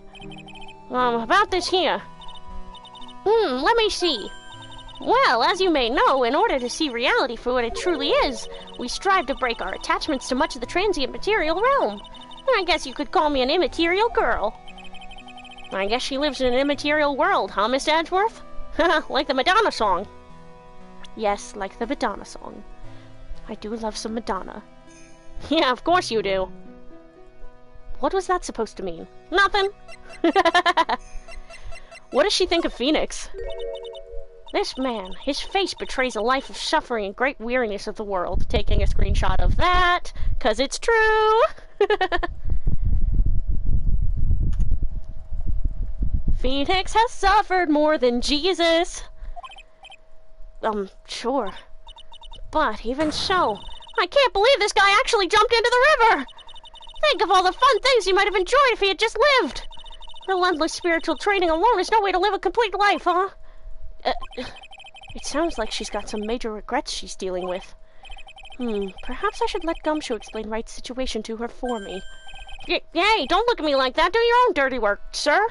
About this here. Let me see. Well, as you may know, in order to see reality for what it truly is, we strive to break our attachments to much of the transient material realm. I guess you could call me an immaterial girl. I guess she lives in an immaterial world, huh, Miss Edgeworth? Like the Madonna song. Yes, like the Madonna song. I do love some Madonna. Yeah, of course you do. What was that supposed to mean? Nothing. What does she think of Phoenix? This man, his face betrays a life of suffering and great weariness of the world. Taking a screenshot of that, 'cause it's true. Phoenix has suffered more than Jesus. Sure. But even so, I can't believe this guy actually jumped into the river. Think of all the fun things he might have enjoyed if he had just lived. Relentless spiritual training alone is no way to live a complete life, huh? It sounds like she's got some major regrets she's dealing with. Perhaps I should let Gumshoe explain Wright's situation to her for me. Hey, don't look at me like that. Do your own dirty work, sir.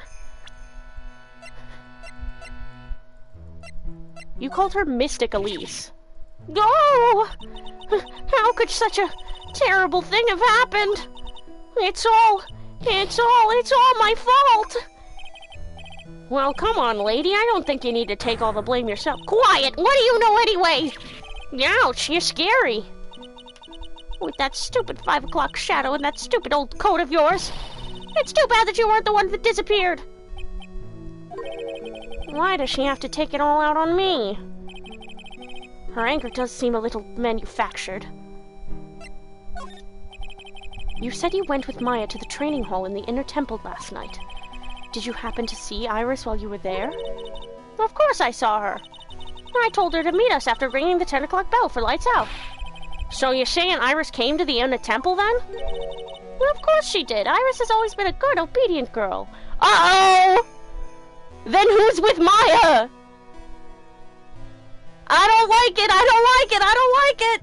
You called her Mystic Elise. Oh! How could such a terrible thing have happened? It's all my fault! Well, come on, lady. I don't think you need to take all the blame yourself. Quiet! What do you know anyway? Ouch, you're scary. With that stupid 5 o'clock shadow and that stupid old coat of yours. It's too bad that you weren't the one that disappeared. Why does she have to take it all out on me? Her anger does seem a little manufactured. You said you went with Maya to the training hall in the Inner Temple last night. Did you happen to see Iris while you were there? Of course I saw her. I told her to meet us after ringing the 10 o'clock bell for lights out. So you're saying Iris came to the Inner Temple then? Well, of course she did. Iris has always been a good, obedient girl. Uh-oh! Then who's with Maya? I don't like it! I don't like it! I don't like it!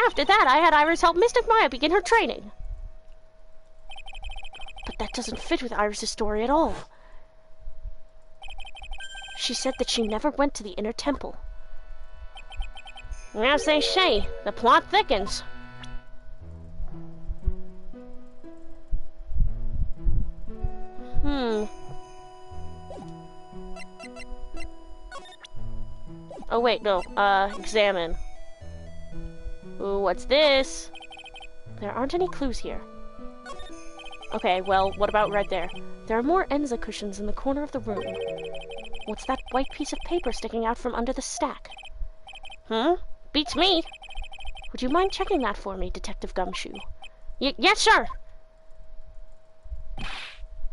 After that, I had Iris help Mystic Maya begin her training. But that doesn't fit with Iris' story at all. She said that she never went to the Inner Temple. As they say, the plot thickens. Oh wait, no, examine. Ooh, what's this? There aren't any clues here. Okay, well, what about right there? There are more Enza cushions in the corner of the room. What's that white piece of paper sticking out from under the stack? Beats me. Would you mind checking that for me, Detective Gumshoe? Yes, sir.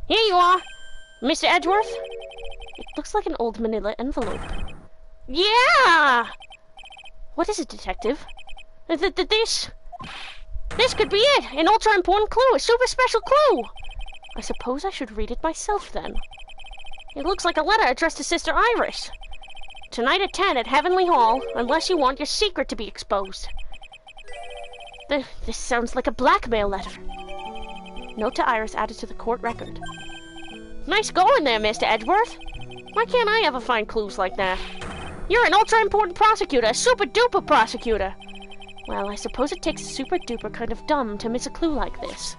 Here you are, Mr. Edgeworth. It looks like an old manila envelope. Yeah! What is it, Detective? This could be it! An ultra-important clue! A super special clue! I suppose I should read it myself, then. It looks like a letter addressed to Sister Iris. Tonight at 10 at Heavenly Hall, unless you want your secret to be exposed. This sounds like a blackmail letter. Note to Iris added to the court record. Nice going there, Mr. Edgeworth. Why can't I ever find clues like that? You're an ultra-important prosecutor, a super-duper prosecutor. Well, I suppose it takes a super-duper kind of dumb to miss a clue like this.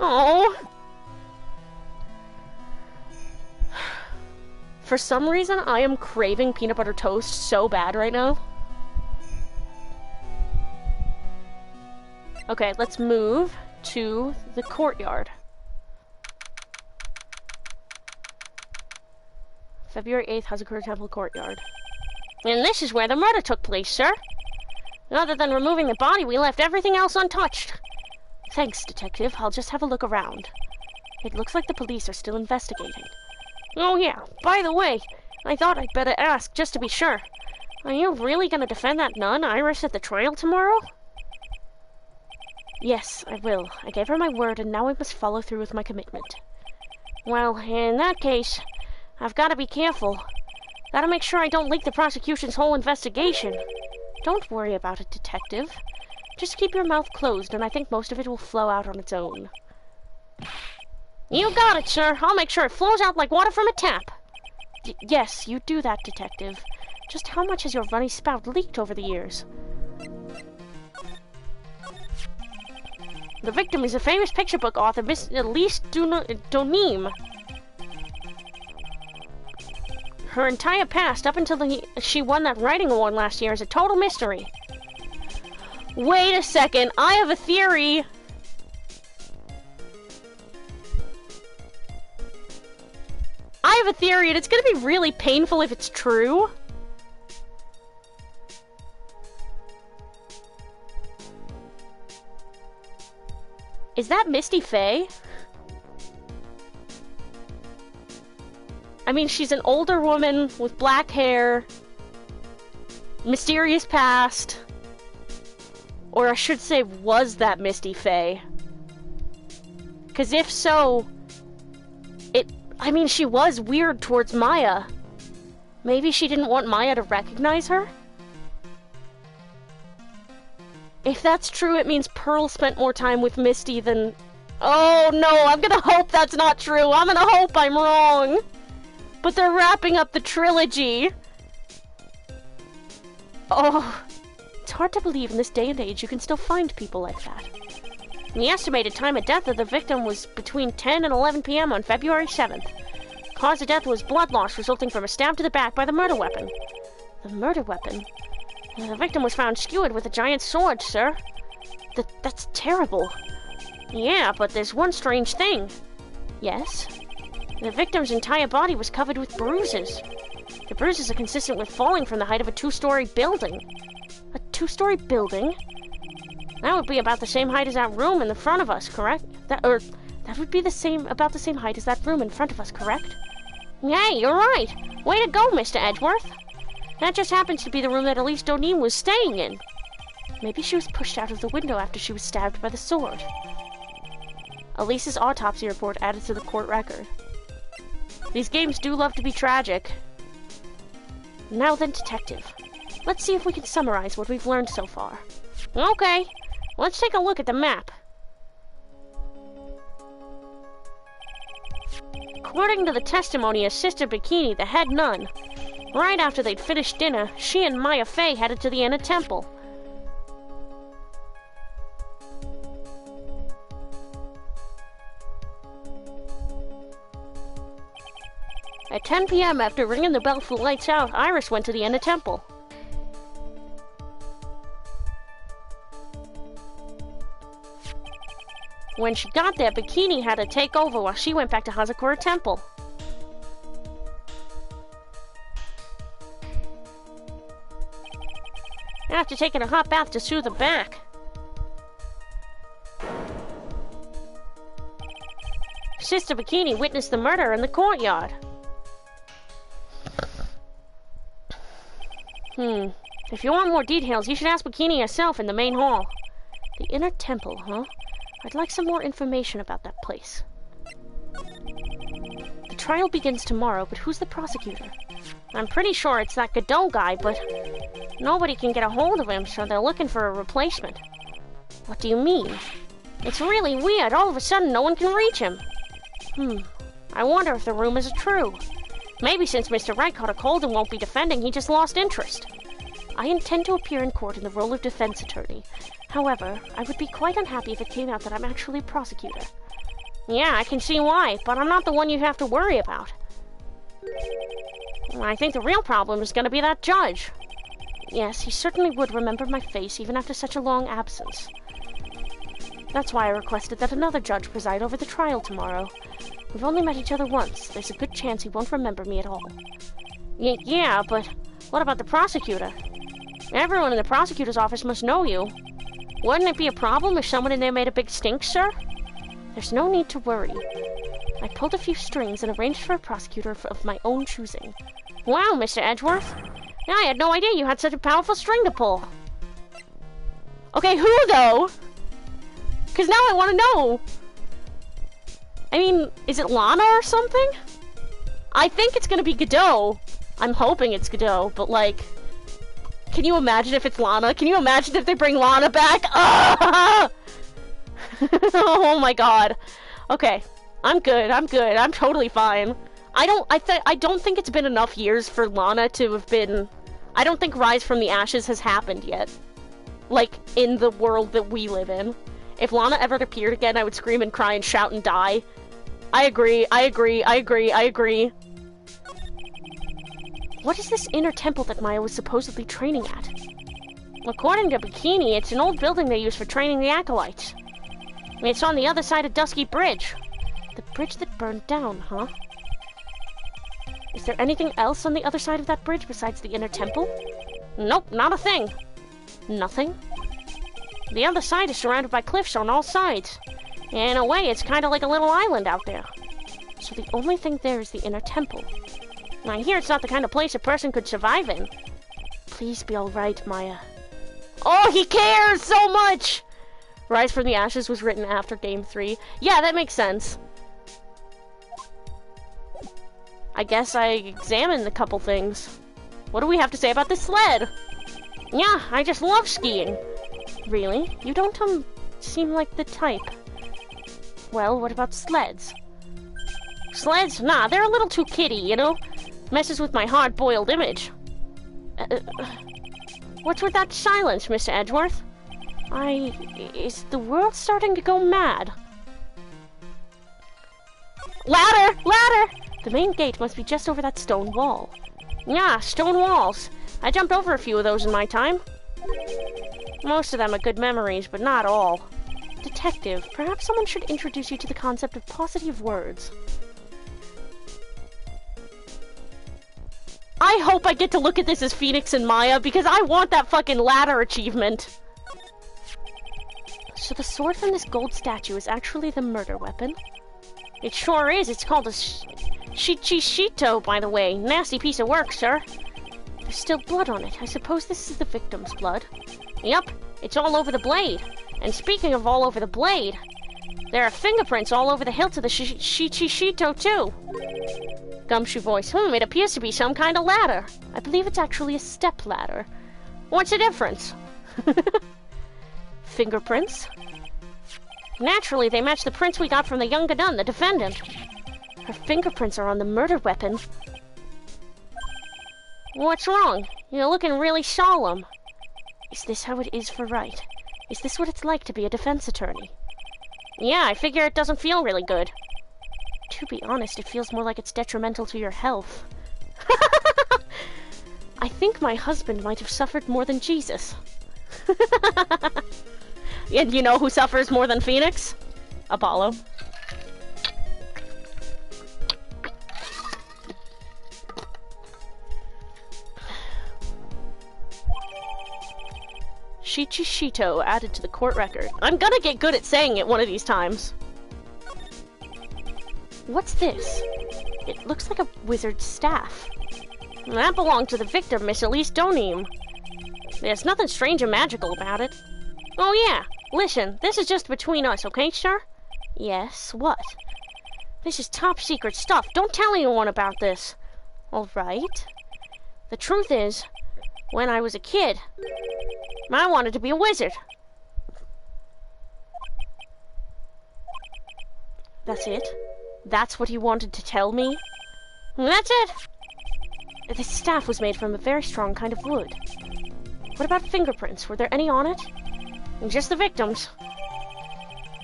Oh. For some reason, I am craving peanut butter toast so bad right now. Okay, let's move to the courtyard. February 8th, Hazakura Temple Courtyard. And this is where the murder took place, sir. Other than removing the body, we left everything else untouched. Thanks, Detective. I'll just have a look around. It looks like the police are still investigating. Oh yeah, by the way, I thought I'd better ask just to be sure. Are you really gonna defend that nun, Iris, at the trial tomorrow? Yes, I will. I gave her my word, and now I must follow through with my commitment. Well, in that case, I've got to be careful. Gotta make sure I don't leak the prosecution's whole investigation. Don't worry about it, Detective. Just keep your mouth closed, and I think most of it will flow out on its own. You got it, sir. I'll make sure it flows out like water from a tap. Yes, you do that, Detective. Just how much has your runny spout leaked over the years? The victim is a famous picture book author, Miss Elise Donim. Her entire past, up until she won that writing award last year, is a total mystery. Wait a second, I have a theory. I have a theory, and it's gonna be really painful if it's true. Is that Misty Faye? I mean, she's an older woman with black hair, mysterious past, or I should say, was that Misty Faye? Because if so, I mean, she was weird towards Maya. Maybe she didn't want Maya to recognize her? If that's true, it means Pearl spent more time with Misty than... Oh no, I'm gonna hope that's not true. I'm gonna hope I'm wrong. But they're wrapping up the trilogy. Oh, it's hard to believe in this day and age you can still find people like that. The estimated time of death of the victim was between 10 and 11 p.m. on February 7th. Cause of death was blood loss resulting from a stab to the back by the murder weapon. The murder weapon? The victim was found skewered with a giant sword, sir. That's terrible. Yeah, but there's one strange thing. Yes? The victim's entire body was covered with bruises. The bruises are consistent with falling from the height of a two-story building. A two-story building? That would be about the same height as that room in the front of us, correct? That would be about the same height as that room in front of us, correct? Yeah, you're right. Way to go, Mr. Edgeworth. That just happens to be the room that Elise Donim was staying in. Maybe she was pushed out of the window after she was stabbed by the sword. Elise's autopsy report added to the court record. These games do love to be tragic. Now then, Detective. Let's see if we can summarize what we've learned so far. Okay, let's take a look at the map. According to the testimony of Sister Bikini, the head nun, right after they'd finished dinner, she and Maya Fey headed to the inner temple. At 10 p.m., after ringing the bell for lights out, Iris went to the inner temple. When she got there, Bikini had to take over while she went back to Hazakura Temple. After taking a hot bath to soothe her back, Sister Bikini witnessed the murder in the courtyard. If you want more details, you should ask Bikini herself in the main hall. The inner temple, huh? I'd like some more information about that place. The trial begins tomorrow, but who's the prosecutor? I'm pretty sure it's that Godot guy, but nobody can get a hold of him, so they're looking for a replacement. What do you mean? It's really weird. All of a sudden, no one can reach him. I wonder if the rumors are true. Maybe since Mr. Wright caught a cold and won't be defending, he just lost interest. I intend to appear in court in the role of defense attorney. However, I would be quite unhappy if it came out that I'm actually a prosecutor. Yeah, I can see why, but I'm not the one you have to worry about. I think the real problem is going to be that judge. Yes, he certainly would remember my face even after such a long absence. That's why I requested that another judge preside over the trial tomorrow. We've only met each other once. There's a good chance he won't remember me at all. Yeah, but what about the prosecutor? Everyone in the prosecutor's office must know you. Wouldn't it be a problem if someone in there made a big stink, sir? There's no need to worry. I pulled a few strings and arranged for a prosecutor of my own choosing. Wow, Mr. Edgeworth. Yeah, I had no idea you had such a powerful string to pull. Okay, who, though? Because now I want to know. I mean, is it Lana or something? I think it's going to be Godot. I'm hoping it's Godot, but like... Can you imagine if it's Lana? Can you imagine if they bring Lana back? Ah! Oh my god. Okay. I'm good. I'm totally fine. I don't think it's been enough years for Lana to have been... I don't think Rise from the Ashes has happened yet. Like, in the world that we live in. If Lana ever appeared again, I would scream and cry and shout and die. I agree. What is this inner temple that Maya was supposedly training at? According to Bikini, it's an old building they use for training the acolytes. It's on the other side of Dusky Bridge. The bridge that burned down, huh? Is there anything else on the other side of that bridge besides the inner temple? Nope, not a thing. Nothing? The other side is surrounded by cliffs on all sides. In a way, it's kind of like a little island out there. So the only thing there is the inner temple. I hear it's not the kind of place a person could survive in. Please be alright, Maya. Oh, he cares so much! Rise from the Ashes was written after Game 3. Yeah, that makes sense. I guess I examined a couple things. What do we have to say about this sled? Yeah, I just love skiing. Really? You don't, seem like the type. Well, what about sleds? Sleds? Nah, they're a little too kiddie, you know? Messes with my hard-boiled image. What's with that silence, Mr. Edgeworth? Is the world starting to go mad? Ladder! Ladder! The main gate must be just over that stone wall. Yeah, stone walls. I jumped over a few of those in my time. Most of them are good memories, but not all. Detective, perhaps someone should introduce you to the concept of positive words. I hope I get to look at this as Phoenix and Maya, because I want that fucking ladder achievement. So the sword from this gold statue is actually the murder weapon? It sure is. It's called a Shichishito, by the way. Nasty piece of work, sir. There's still blood on it. I suppose this is the victim's blood. Yup, it's all over the blade. And speaking of all over the blade, there are fingerprints all over the hilt of the Shichishito, too. Gumshoe voice. It appears to be some kind of ladder. I believe it's actually a step ladder. What's the difference? Fingerprints? Naturally, they match the prints we got from the young Gadun, the defendant. Her fingerprints are on the murder weapon. What's wrong? You're looking really solemn. Is this how it is for right? Is this what it's like to be a defense attorney? Yeah, I figure it doesn't feel really good. To be honest, it feels more like it's detrimental to your health. I think my husband might have suffered more than Jesus. And you know who suffers more than Phoenix? Apollo. Shichishito added to the court record. I'm gonna get good at saying it one of these times. What's this? It looks like a wizard's staff. That belonged to the victim, Miss Elise Donim. There's nothing strange or magical about it. Oh yeah, listen, this is just between us, okay, sir? Yes, what? This is top secret stuff. Don't tell anyone about this. All right. The truth is, when I was a kid, I wanted to be a wizard. That's it? That's what you wanted to tell me? That's it! This staff was made from a very strong kind of wood. What about fingerprints? Were there any on it? Just the victim's.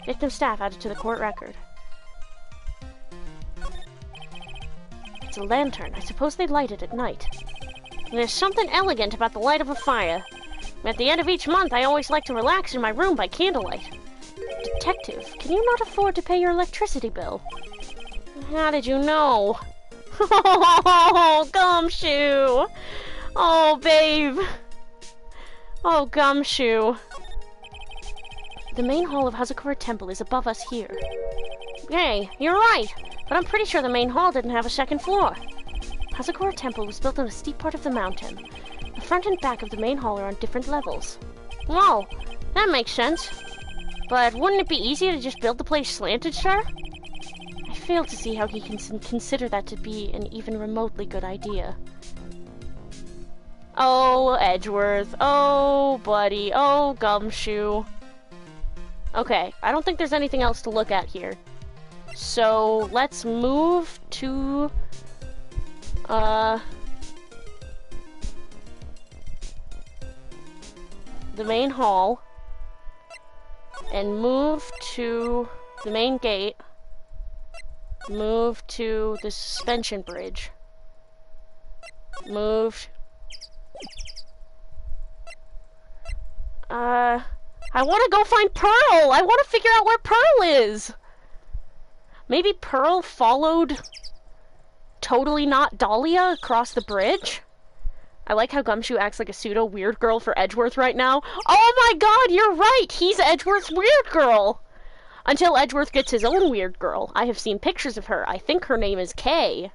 Victim staff added to the court record. It's a lantern. I suppose they light it at night. There's something elegant about the light of a fire. At the end of each month, I always like to relax in my room by candlelight. detective. Can you not afford to pay your electricity bill? How did you know? Oh, Gumshoe! Oh, babe! Oh, Gumshoe. The main hall of Hazakura Temple is above us here. Hey, you're right, but I'm pretty sure the main hall didn't have a second floor. Hazakura Temple was built on a steep part of the mountain. The front and back of the main hall are on different levels. Whoa, that makes sense. But wouldn't it be easier to just build the place slanted, sir? I fail to see how he can consider that to be an even remotely good idea. Oh, Edgeworth. Oh, buddy. Oh, Gumshoe. Okay, I don't think there's anything else to look at here. So, let's move to... the main hall. And move to the main gate. Move to the suspension bridge. Move... I want to go find Pearl! I want to figure out where Pearl is! Maybe Pearl followed totally not Dahlia across the bridge? I like how Gumshoe acts like a pseudo weird girl for Edgeworth right now. Oh my god, you're right! He's Edgeworth's weird girl! Until Edgeworth gets his own weird girl. I have seen pictures of her. I think her name is Kay.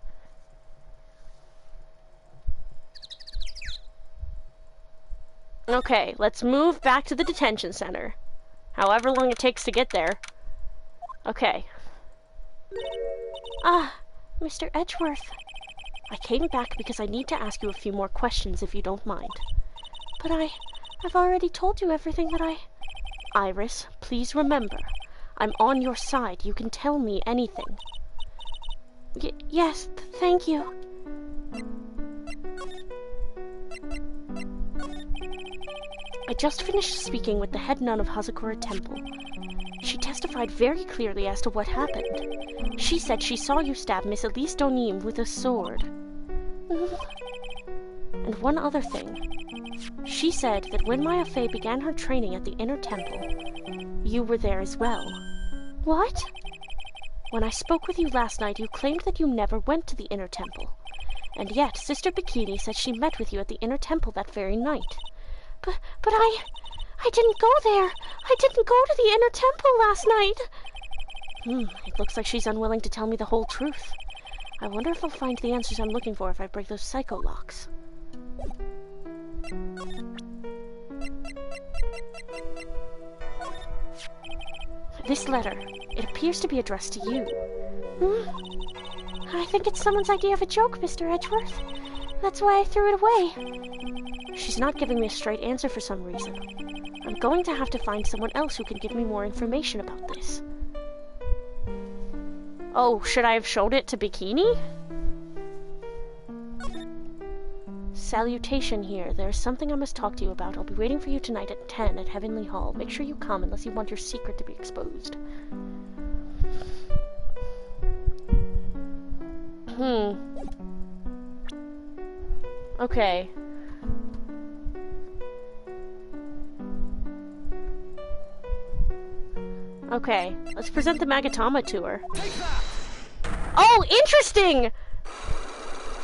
Okay, let's move back to the detention center. However long it takes to get there. Okay. Ah, Mr. Edgeworth. I came back because I need to ask you a few more questions if you don't mind. But I've already told you everything that I... Iris, please remember, I'm on your side. You can tell me anything. Yes, thank you. I just finished speaking with the head nun of Hazakura Temple. She testified very clearly as to what happened. She said she saw you stab Miss Elise Donim with a sword. And one other thing. She said that when Maya Fey began her training at the Inner Temple, you were there as well. What? When I spoke with you last night, you claimed that you never went to the Inner Temple. And yet, Sister Bikini said she met with you at the Inner Temple that very night. But I didn't go there. I didn't go to the Inner Temple last night. It looks like she's unwilling to tell me the whole truth. I wonder if I'll find the answers I'm looking for if I break those psycho locks. This letter, it appears to be addressed to you. I think it's someone's idea of a joke, Mr. Edgeworth. That's why I threw it away. She's not giving me a straight answer for some reason. I'm going to have to find someone else who can give me more information about this. Oh, should I have showed it to Bikini? Salutation here. There's something I must talk to you about. I'll be waiting for you tonight at 10 at Heavenly Hall. Make sure you come unless you want your secret to be exposed. Okay. Okay, let's present the Magatama to her. Oh, interesting!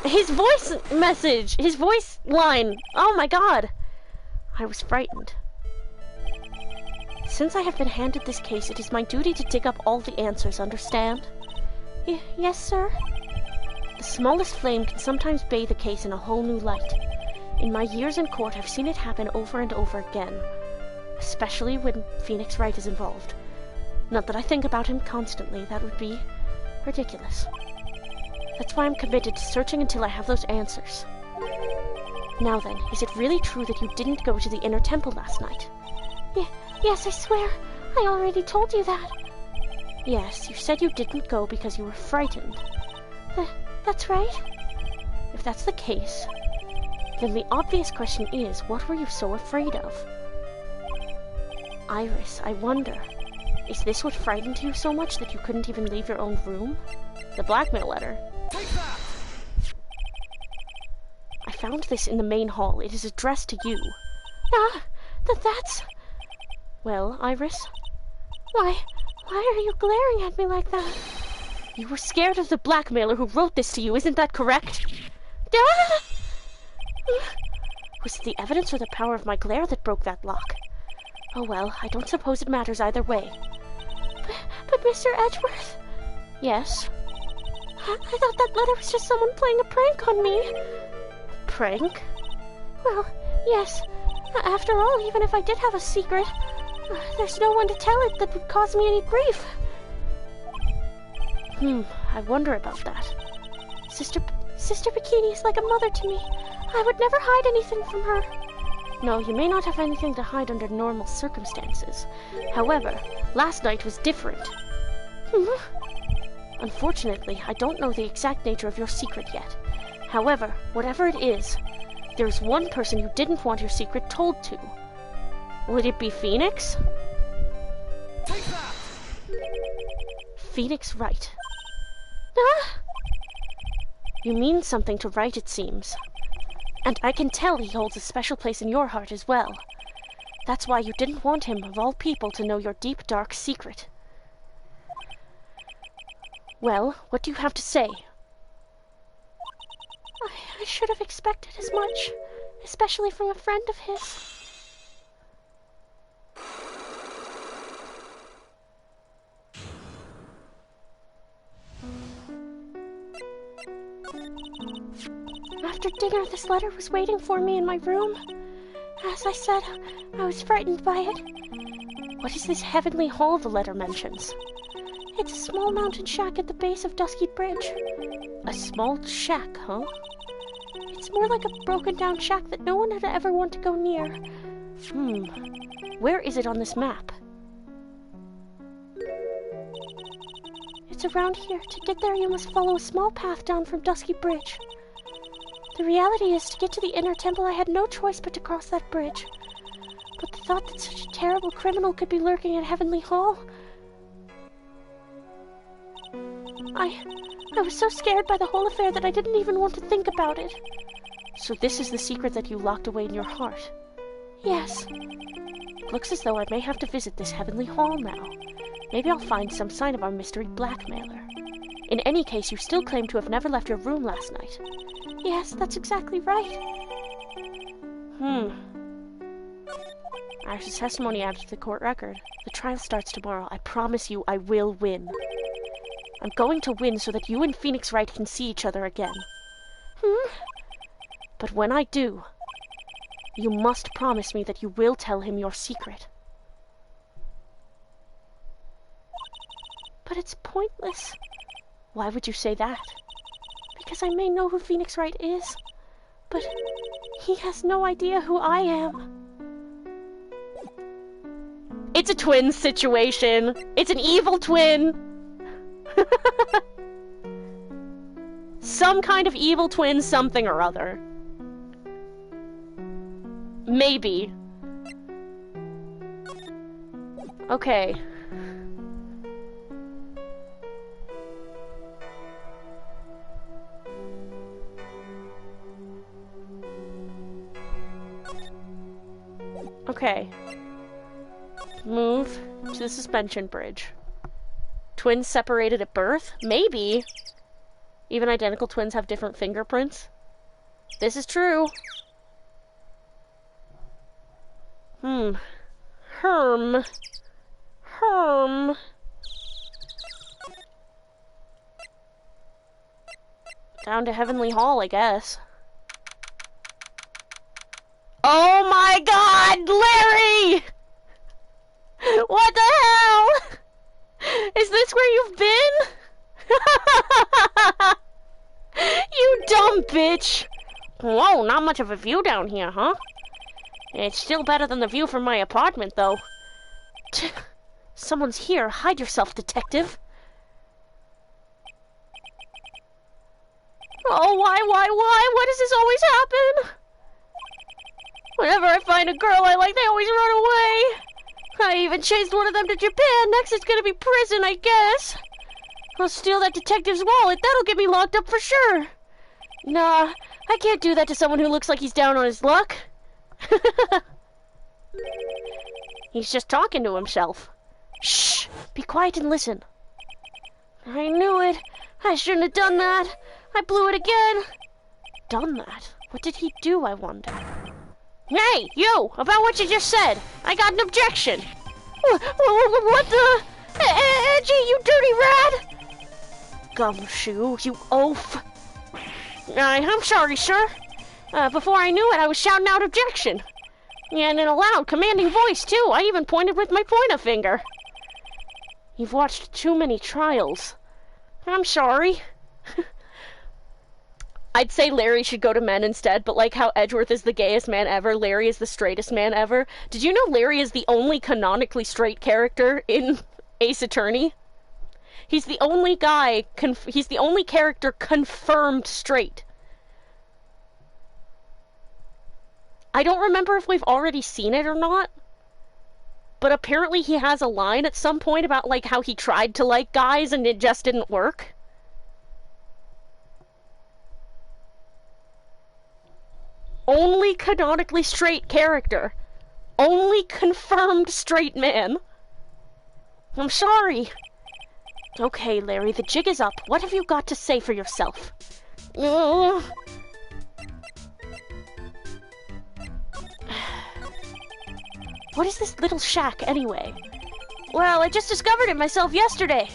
His voice message, his voice line. Oh my god. I was frightened. Since I have been handed this case, it is my duty to dig up all the answers, understand? Yes, sir. The smallest flame can sometimes bathe a case in a whole new light. In my years in court, I've seen it happen over and over again. Especially when Phoenix Wright is involved. Not that I think about him constantly, that would be ridiculous. That's why I'm committed to searching until I have those answers. Now then, is it really true that you didn't go to the Inner Temple last night? Yes, I swear. I already told you that. Yes, you said you didn't go because you were frightened. That's right. If that's the case, then the obvious question is, what were you so afraid of? Iris, I wonder, is this what frightened you so much that you couldn't even leave your own room? The blackmail letter. I found this in the main hall. It is addressed to you. That's... Well, Iris, Why are you glaring at me like that? You were scared of the blackmailer who wrote this to you, isn't that correct? Ah! Was it the evidence or the power of my glare that broke that lock? Oh well, I don't suppose it matters either way. But Mr. Edgeworth... Yes? I thought that letter was just someone playing a prank on me. Prank? Well, yes. After all, even if I did have a secret, there's no one to tell it that would cause me any grief. I wonder about that. Sister Bikini is like a mother to me. I would never hide anything from her. No, you may not have anything to hide under normal circumstances. However, last night was different. Unfortunately, I don't know the exact nature of your secret yet. However, whatever it is, there's one person you didn't want your secret told to. Would it be Phoenix? Take that! Phoenix Wright. Ah! You mean something to Wright, it seems. And I can tell he holds a special place in your heart as well. That's why you didn't want him, of all people, to know your deep, dark secret. Well, what do you have to say? I should have expected as much, especially from a friend of his. After dinner, this letter was waiting for me in my room. As I said, I was frightened by it. What is this heavenly hall the letter mentions? It's a small mountain shack at the base of Dusky Bridge. A small shack, huh? It's more like a broken-down shack that no one would ever want to go near. Where is it on this map? It's around here. To get there, you must follow a small path down from Dusky Bridge. The reality is, to get to the inner temple, I had no choice but to cross that bridge. But the thought that such a terrible criminal could be lurking at Heavenly Hall... I was so scared by the whole affair that I didn't even want to think about it. So this is the secret that you locked away in your heart? Yes. Looks as though I may have to visit this Heavenly Hall now. Maybe I'll find some sign of our mystery blackmailer. In any case, you still claim to have never left your room last night. Yes, that's exactly right. Ash's testimony added to the court record. The trial starts tomorrow. I promise you I will win. I'm going to win so that you and Phoenix Wright can see each other again. But when I do, you must promise me that you will tell him your secret. But it's pointless. Why would you say that? Because I may know who Phoenix Wright is, but he has no idea who I am. It's a twin situation. It's an evil twin. Some kind of evil twin something or other. Maybe. Okay. Okay. Move to the suspension bridge. Twins separated at birth? Maybe. Even identical twins have different fingerprints. This is true. Herm. Down to Heavenly Hall, I guess. Oh my God, Larry! What the hell? Is this where you've been? You dumb bitch! Whoa, not much of a view down here, huh? It's still better than the view from my apartment, though. Someone's here. Hide yourself, detective. Oh, why? Why does this always happen? Whenever I find a girl I like, they always run away. I even chased one of them to Japan. Next it's gonna be prison, I guess. I'll steal that detective's wallet. That'll get me locked up for sure. Nah, I can't do that to someone who looks like he's down on his luck. He's just talking to himself. Shh! Be quiet and listen. I knew it. I shouldn't have done that. I blew it again. Done that? What did he do, I wonder? Hey, you! About what you just said. I got an objection. What the? Edgy, you dirty rat! Gumshoe, you oaf. I'm sorry, sir. Before I knew it, I was shouting out objection. Yeah, and in a loud, commanding voice, too. I even pointed with my pointer finger. You've watched too many trials. I'm sorry. I'd say Larry should go to men instead, but like how Edgeworth is the gayest man ever, Larry is the straightest man ever. Did you know Larry is the only canonically straight character in Ace Attorney? He's the only guy, he's the only character confirmed straight. I don't remember if we've already seen it or not, but apparently he has a line at some point about like how he tried to like guys and it just didn't work. Only canonically straight character. Only confirmed straight man. I'm sorry. Okay, Larry, the jig is up. What have you got to say for yourself? What is this little shack, anyway? Well, I just discovered it myself yesterday.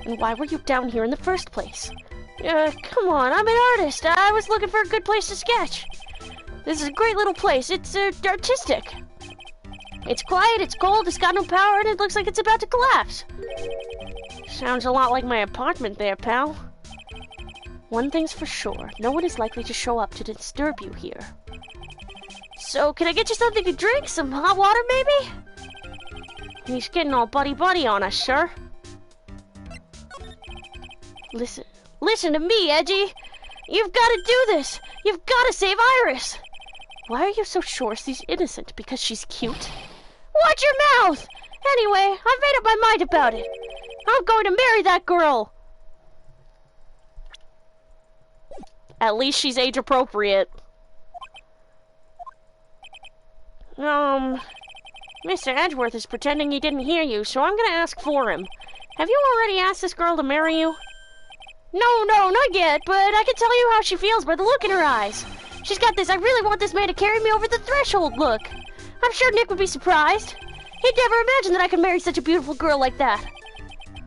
And why were you down here in the first place? Come on, I'm an artist. I was looking for a good place to sketch. This is a great little place. It's artistic. It's quiet, it's cold, it's got no power, and it looks like it's about to collapse. Sounds a lot like my apartment there, pal. One thing's for sure. No one is likely to show up to disturb you here. So, can I get you something to drink? Some hot water, maybe? He's getting all buddy-buddy on us, sir. Listen to me, Edgy. You've got to do this. You've got to save Iris. Why are you so sure she's innocent? Because she's cute? Watch your mouth! Anyway, I've made up my mind about it. I'm going to marry that girl. At least she's age appropriate. Mr. Edgeworth is pretending he didn't hear you, so I'm gonna ask for him. Have you already asked this girl to marry you? No, not yet, but I can tell you how she feels by the look in her eyes. She's got this, I really want this man to carry me over the threshold look. I'm sure Nick would be surprised. He'd never imagine that I could marry such a beautiful girl like that.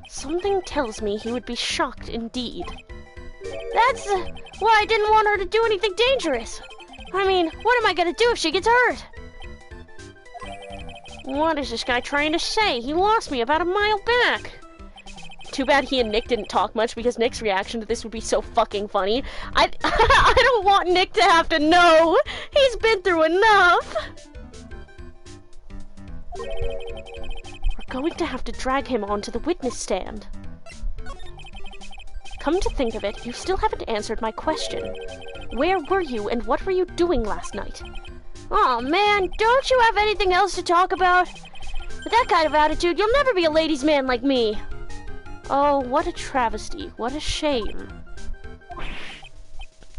Something tells me he would be shocked indeed. That's why I didn't want her to do anything dangerous. I mean, what am I gonna do if she gets hurt? What is this guy trying to say? He lost me about a mile back. Too bad he and Nick didn't talk much because Nick's reaction to this would be so fucking funny. I don't want Nick to have to know. He's been through enough. We're going to have to drag him onto the witness stand. Come to think of it, you still haven't answered my question. Where were you and what were you doing last night? Aw, man, don't you have anything else to talk about? With that kind of attitude, you'll never be a ladies' man like me. Oh, what a travesty. What a shame.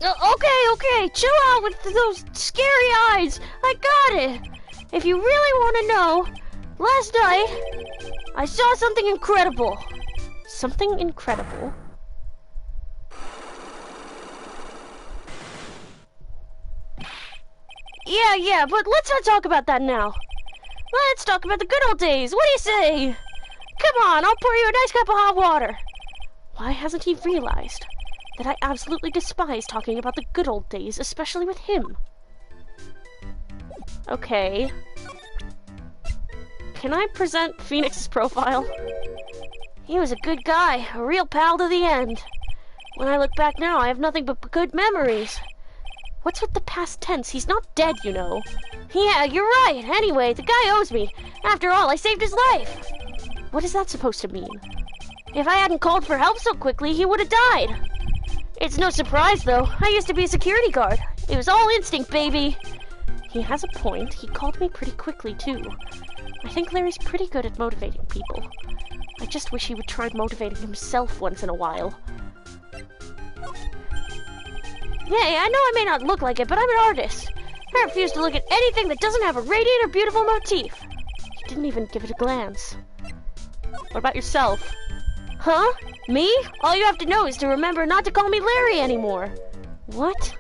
Okay, chill out with those scary eyes. I got it. If you really want to know, last night, I saw something incredible. Something incredible? Yeah, but let's not talk about that now. Let's talk about the good old days. What do you say? Come on, I'll pour you a nice cup of hot water. Why hasn't he realized that I absolutely despise talking about the good old days, especially with him? Okay. Can I present Phoenix's profile? He was a good guy, a real pal to the end. When I look back now, I have nothing but good memories. What's with the past tense? He's not dead, you know. Yeah, you're right. Anyway, the guy owes me. After all, I saved his life. What is that supposed to mean? If I hadn't called for help so quickly, he would have died. It's no surprise, though. I used to be a security guard. It was all instinct, baby. He has a point. He called me pretty quickly, too. I think Larry's pretty good at motivating people. I just wish he would try motivating himself once in a while. Hey, I know I may not look like it, but I'm an artist. I refuse to look at anything that doesn't have a radiant or beautiful motif. He didn't even give it a glance. What about yourself? Huh? Me? All you have to know is to remember not to call me Larry anymore. What?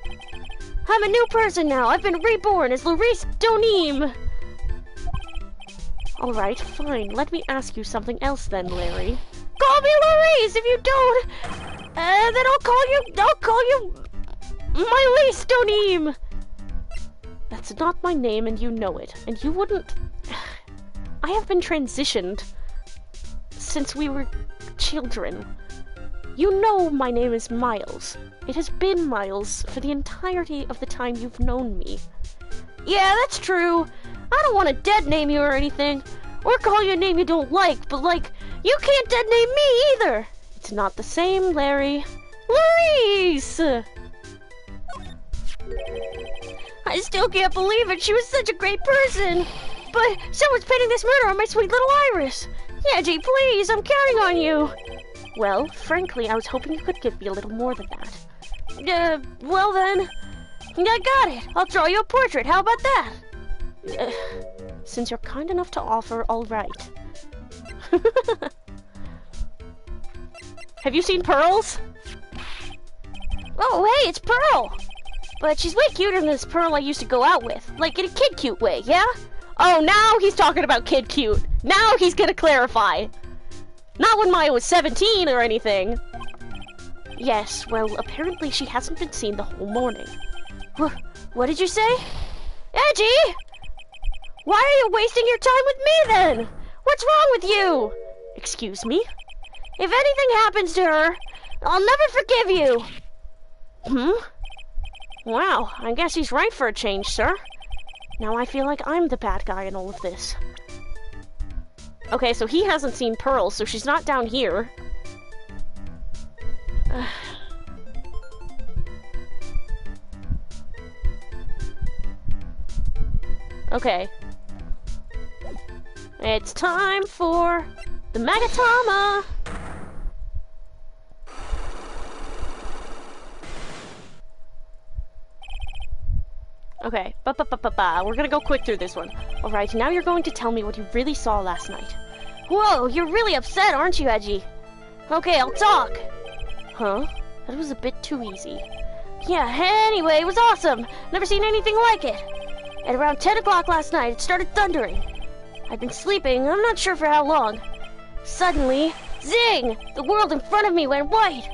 I'm a new person now. I've been reborn as Larice Donim. Alright, fine. Let me ask you something else then, Larry. Call me Larice if you don't. Then I'll call you Larice Donim. That's not my name and you know it. And you wouldn't... I have been transitioned since we were children. You know my name is Miles. It has been Miles for the entirety of the time you've known me. Yeah, that's true. I don't want to dead name you or anything, or call you a name you don't like, but like, you can't dead name me either. It's not the same, Larry. Larice! I still can't believe it. She was such a great person. But someone's pinning this murder on my sweet little Iris. Yeah, G, please, I'm counting on you. Well, frankly, I was hoping you could give me a little more than that. Well then, I got it. I'll draw you a portrait. How about that? Since you're kind enough to offer, all right. Have you seen Pearls? Oh, hey, it's Pearl. But she's way cuter than this Pearl I used to go out with. Like, in a kid cute way, yeah? Oh, now he's talking about kid cute. Now he's gonna clarify. Not when Maya was 17 or anything. Yes, well, apparently she hasn't been seen the whole morning. What did you say? Edgy! Why are you wasting your time with me then? What's wrong with you? Excuse me? If anything happens to her, I'll never forgive you. Wow, I guess he's right for a change, sir. Now I feel like I'm the bad guy in all of this. Okay, so he hasn't seen Pearl, so she's not down here. Okay. It's time for the Magatama! Okay, we're gonna go quick through this one. Alright, now you're going to tell me what you really saw last night. Whoa, you're really upset, aren't you, Edgy? Okay, I'll talk. Huh? That was a bit too easy. Yeah, anyway, it was awesome. Never seen anything like it. At around 10 o'clock last night, it started thundering. I'd been sleeping, I'm not sure for how long. Suddenly, zing! The world in front of me went white.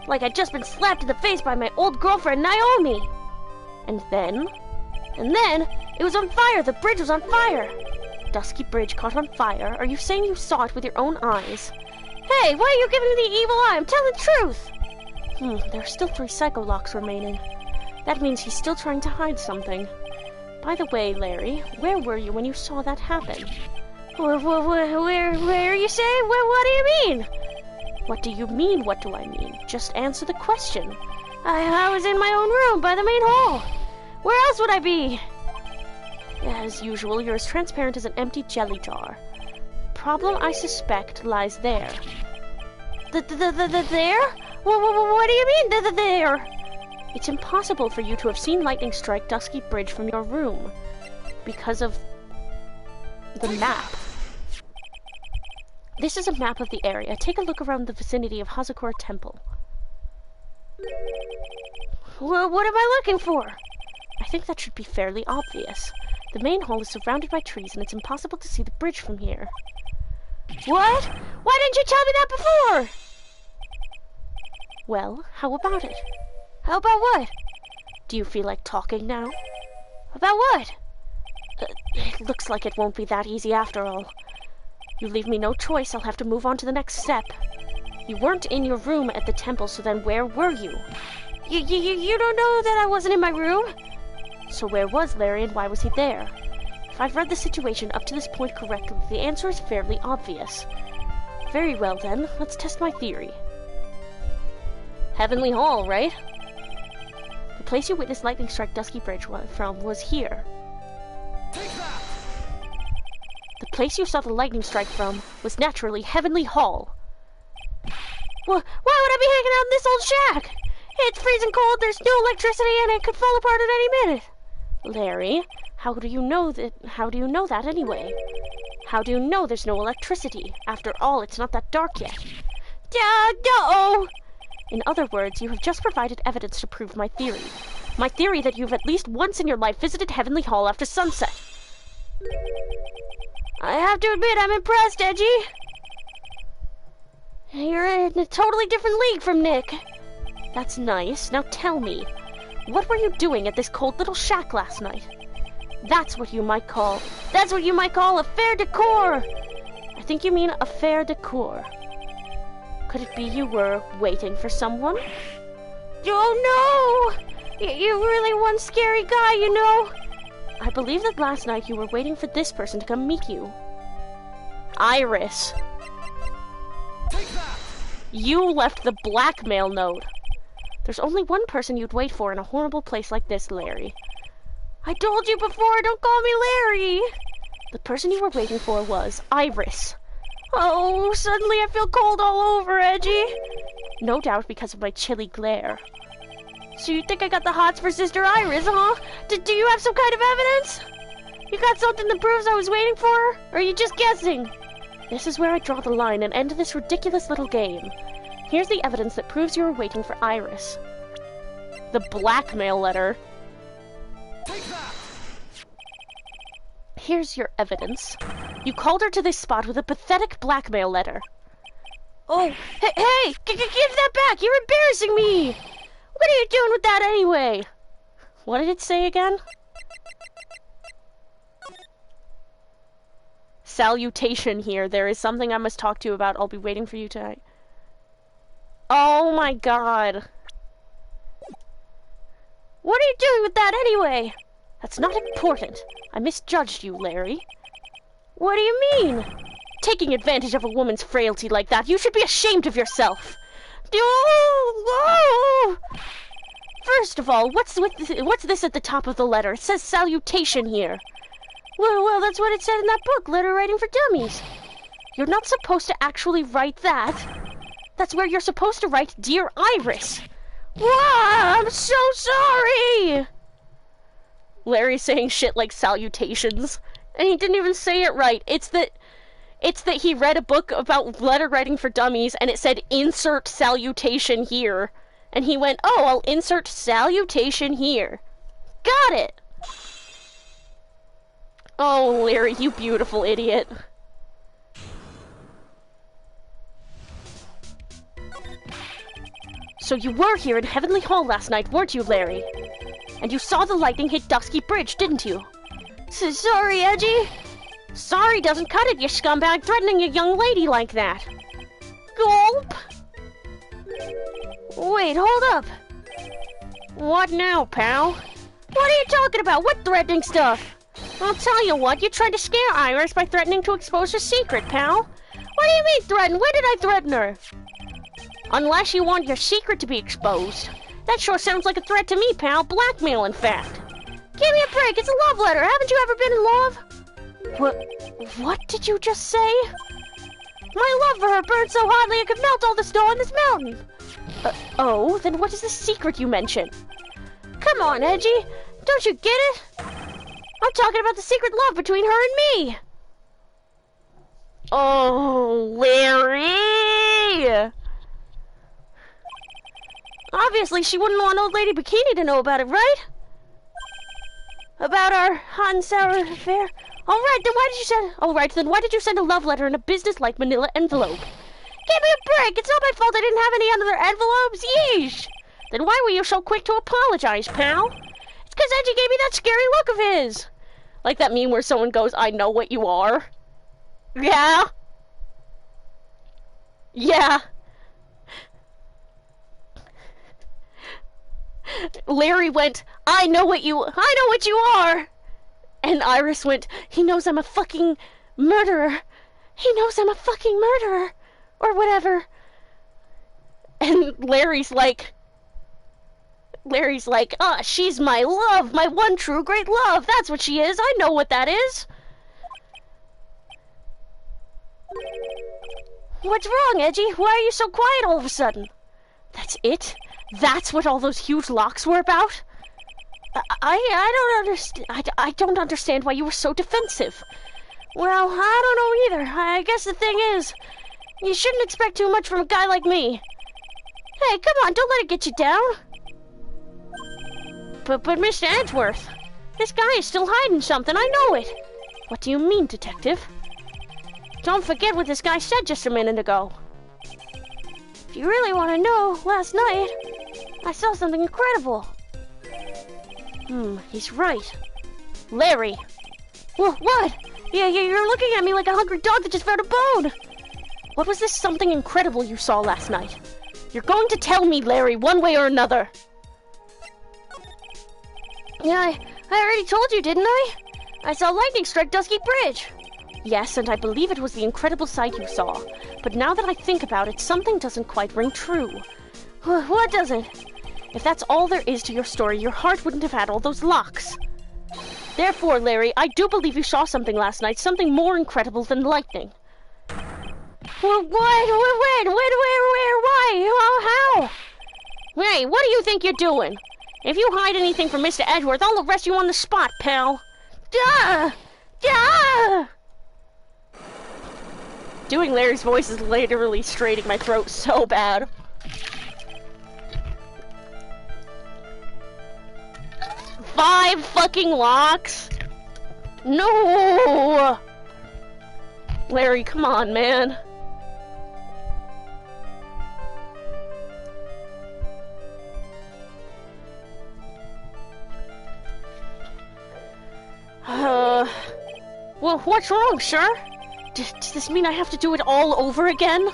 Like I'd just been slapped in the face by my old girlfriend, Naomi. And then, it was on fire. The bridge was on fire. Dusky Bridge caught on fire? Are you saying you saw it with your own eyes? Hey, why are you giving me the evil eye? I'm telling the truth. There are still 3 psycho locks remaining. That means he's still trying to hide something. By the way, Larry, where were you when you saw that happen? Where you say? What do you mean? What do you mean, what do I mean? Just answer the question. I was in my own room by the main hall. Where else would I be? As usual, you're as transparent as an empty jelly jar. Problem, I suspect, lies there. There? What do you mean, there? It's impossible for you to have seen lightning strike Dusky Bridge from your room. Because of the map. This is a map of the area. Take a look around the vicinity of Hazakura Temple. Well, what am I looking for? I think that should be fairly obvious. The main hall is surrounded by trees and it's impossible to see the bridge from here. What? Why didn't you tell me that before? Well, how about it? How about what? Do you feel like talking now? About what? It looks like it won't be that easy after all. You leave me no choice, I'll have to move on to the next step. You weren't in your room at the temple, so then where were you? You don't know that I wasn't in my room? So where was Larry and why was he there? If I've read the situation up to this point correctly, the answer is fairly obvious. Very well then, let's test my theory. Heavenly Hall, right? The place you witnessed lightning strike Dusky Bridge from was here. The place you saw the lightning strike from was naturally Heavenly Hall. Why would I be hanging out in this old shack? It's freezing cold, there's no electricity, and it could fall apart at any minute. Larry, how do you know that anyway? How do you know there's no electricity? After all, it's not that dark yet. No! In other words, you have just provided evidence to prove my theory. My theory that you've at least once in your life visited Heavenly Hall after sunset. I have to admit, I'm impressed, Edgy. You're in a totally different league from Nick. That's nice. Now tell me, what were you doing at this cold little shack last night? That's what you might call affaire de cour. I think you mean affaire de cour. Could it be you were waiting for someone? Oh no! You're really one scary guy, you know. I believe that last night you were waiting for this person to come meet you. Iris. Take that! You left the blackmail note. There's only one person you'd wait for in a horrible place like this, Larry. I told you before, don't call me Larry! The person you were waiting for was Iris. Oh, suddenly I feel cold all over, Edgy. No doubt because of my chilly glare. So you think I got the hots for Sister Iris, huh? Do you have some kind of evidence? You got something that proves I was waiting for her? Or are you just guessing? This is where I draw the line and end this ridiculous little game. Here's the evidence that proves you were waiting for Iris. The blackmail letter. Take that! Here's your evidence. You called her to this spot with a pathetic blackmail letter. Oh, hey! Give that back! You're embarrassing me! What are you doing with that anyway? What did it say again? Salutation here. There is something I must talk to you about. I'll be waiting for you tonight. Oh my god. What are you doing with that anyway? That's not important. I misjudged you, Larry. What do you mean? Taking advantage of a woman's frailty like that. You should be ashamed of yourself. Oh! First of all, what's this at the top of the letter? It says salutation here. Well, that's what it said in that book, Letter Writing for Dummies. You're not supposed to actually write that. That's where you're supposed to write, Dear Iris. Wow, I'm so sorry! Larry's saying shit like salutations, and he didn't even say it right. It's that he read a book about letter writing for dummies, and it said, insert salutation here. And he went, oh, I'll insert salutation here. Got it! Oh, Larry, you beautiful idiot. So you were here in Heavenly Hall last night, weren't you, Larry? And you saw the lightning hit Dusky Bridge, didn't you? Sorry, Edgy. Sorry doesn't cut it, you scumbag, threatening a young lady like that. Gulp! Wait, hold up. What now, pal? What are you talking about? What threatening stuff? I'll tell you what, you tried to scare Iris by threatening to expose her secret, pal. What do you mean threaten? When did I threaten her? Unless you want your secret to be exposed. That sure sounds like a threat to me, pal. Blackmail, in fact. Give me a break, it's a love letter. Haven't you ever been in love? What did you just say? My love for her burned so hotly it could melt all the snow on this mountain. Oh, then what is the secret you mentioned? Come on, Edgy. Don't you get it? I'm talking about the secret love between her and me. Oh, Larry! Obviously, she wouldn't want Old Lady Bikini to know about it, right? About our hot and sour affair? Alright, then why did you send a love letter in a business-like manila envelope? Give me a break! It's not my fault I didn't have any other envelopes! Yeesh! Then why were you so quick to apologize, pal? It's because Edgy gave me that scary look of his! Like that meme where someone goes, I know what you are. Yeah? Yeah. Larry went, I know what you are! And Iris went, he knows I'm a fucking murderer. He knows I'm a fucking murderer. Or whatever. And Larry's like, she's my love, my one true great love. That's what she is. I know what that is. What's wrong, Edgy? Why are you so quiet all of a sudden? That's it? That's what all those huge locks were about? I don't understand why you were so defensive. Well, I don't know either. I guess the thing is, you shouldn't expect too much from a guy like me. Hey, come on, don't let it get you down. But Mr. Edgeworth, this guy is still hiding something, I know it. What do you mean, detective? Don't forget what this guy said just a minute ago. If you really want to know, last night, I saw something incredible. He's right. Larry. What? Yeah, you're looking at me like a hungry dog that just found a bone. What was this something incredible you saw last night? You're going to tell me, Larry, one way or another. Yeah, I already told you, didn't I? I saw lightning strike Dusky Bridge. Yes, and I believe it was the incredible sight you saw. But now that I think about it, something doesn't quite ring true. What doesn't? If that's all there is to your story, your heart wouldn't have had all those locks. Therefore, Larry, I do believe you saw something last night, something more incredible than lightning. What? Wait, why? How? Hey, what do you think you're doing? If you hide anything from Mr. Edgeworth, I'll arrest you on the spot, pal. Doing Larry's voice is literally straining my throat so bad. Five fucking locks? No! Larry, come on, man. Well, what's wrong, sir? Does this mean I have to do it all over again?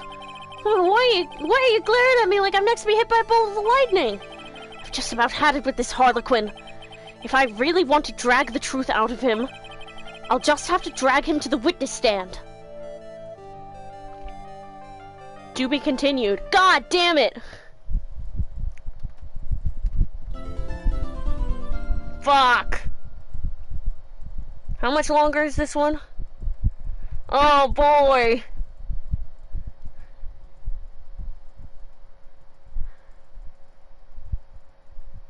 Why are you glaring at me like I'm next to be hit by a bolt of lightning? I've just about had it with this Harlequin. If I really want to drag the truth out of him, I'll just have to drag him to the witness stand. To be continued. God damn it! Fuck! How much longer is this one? Oh boy!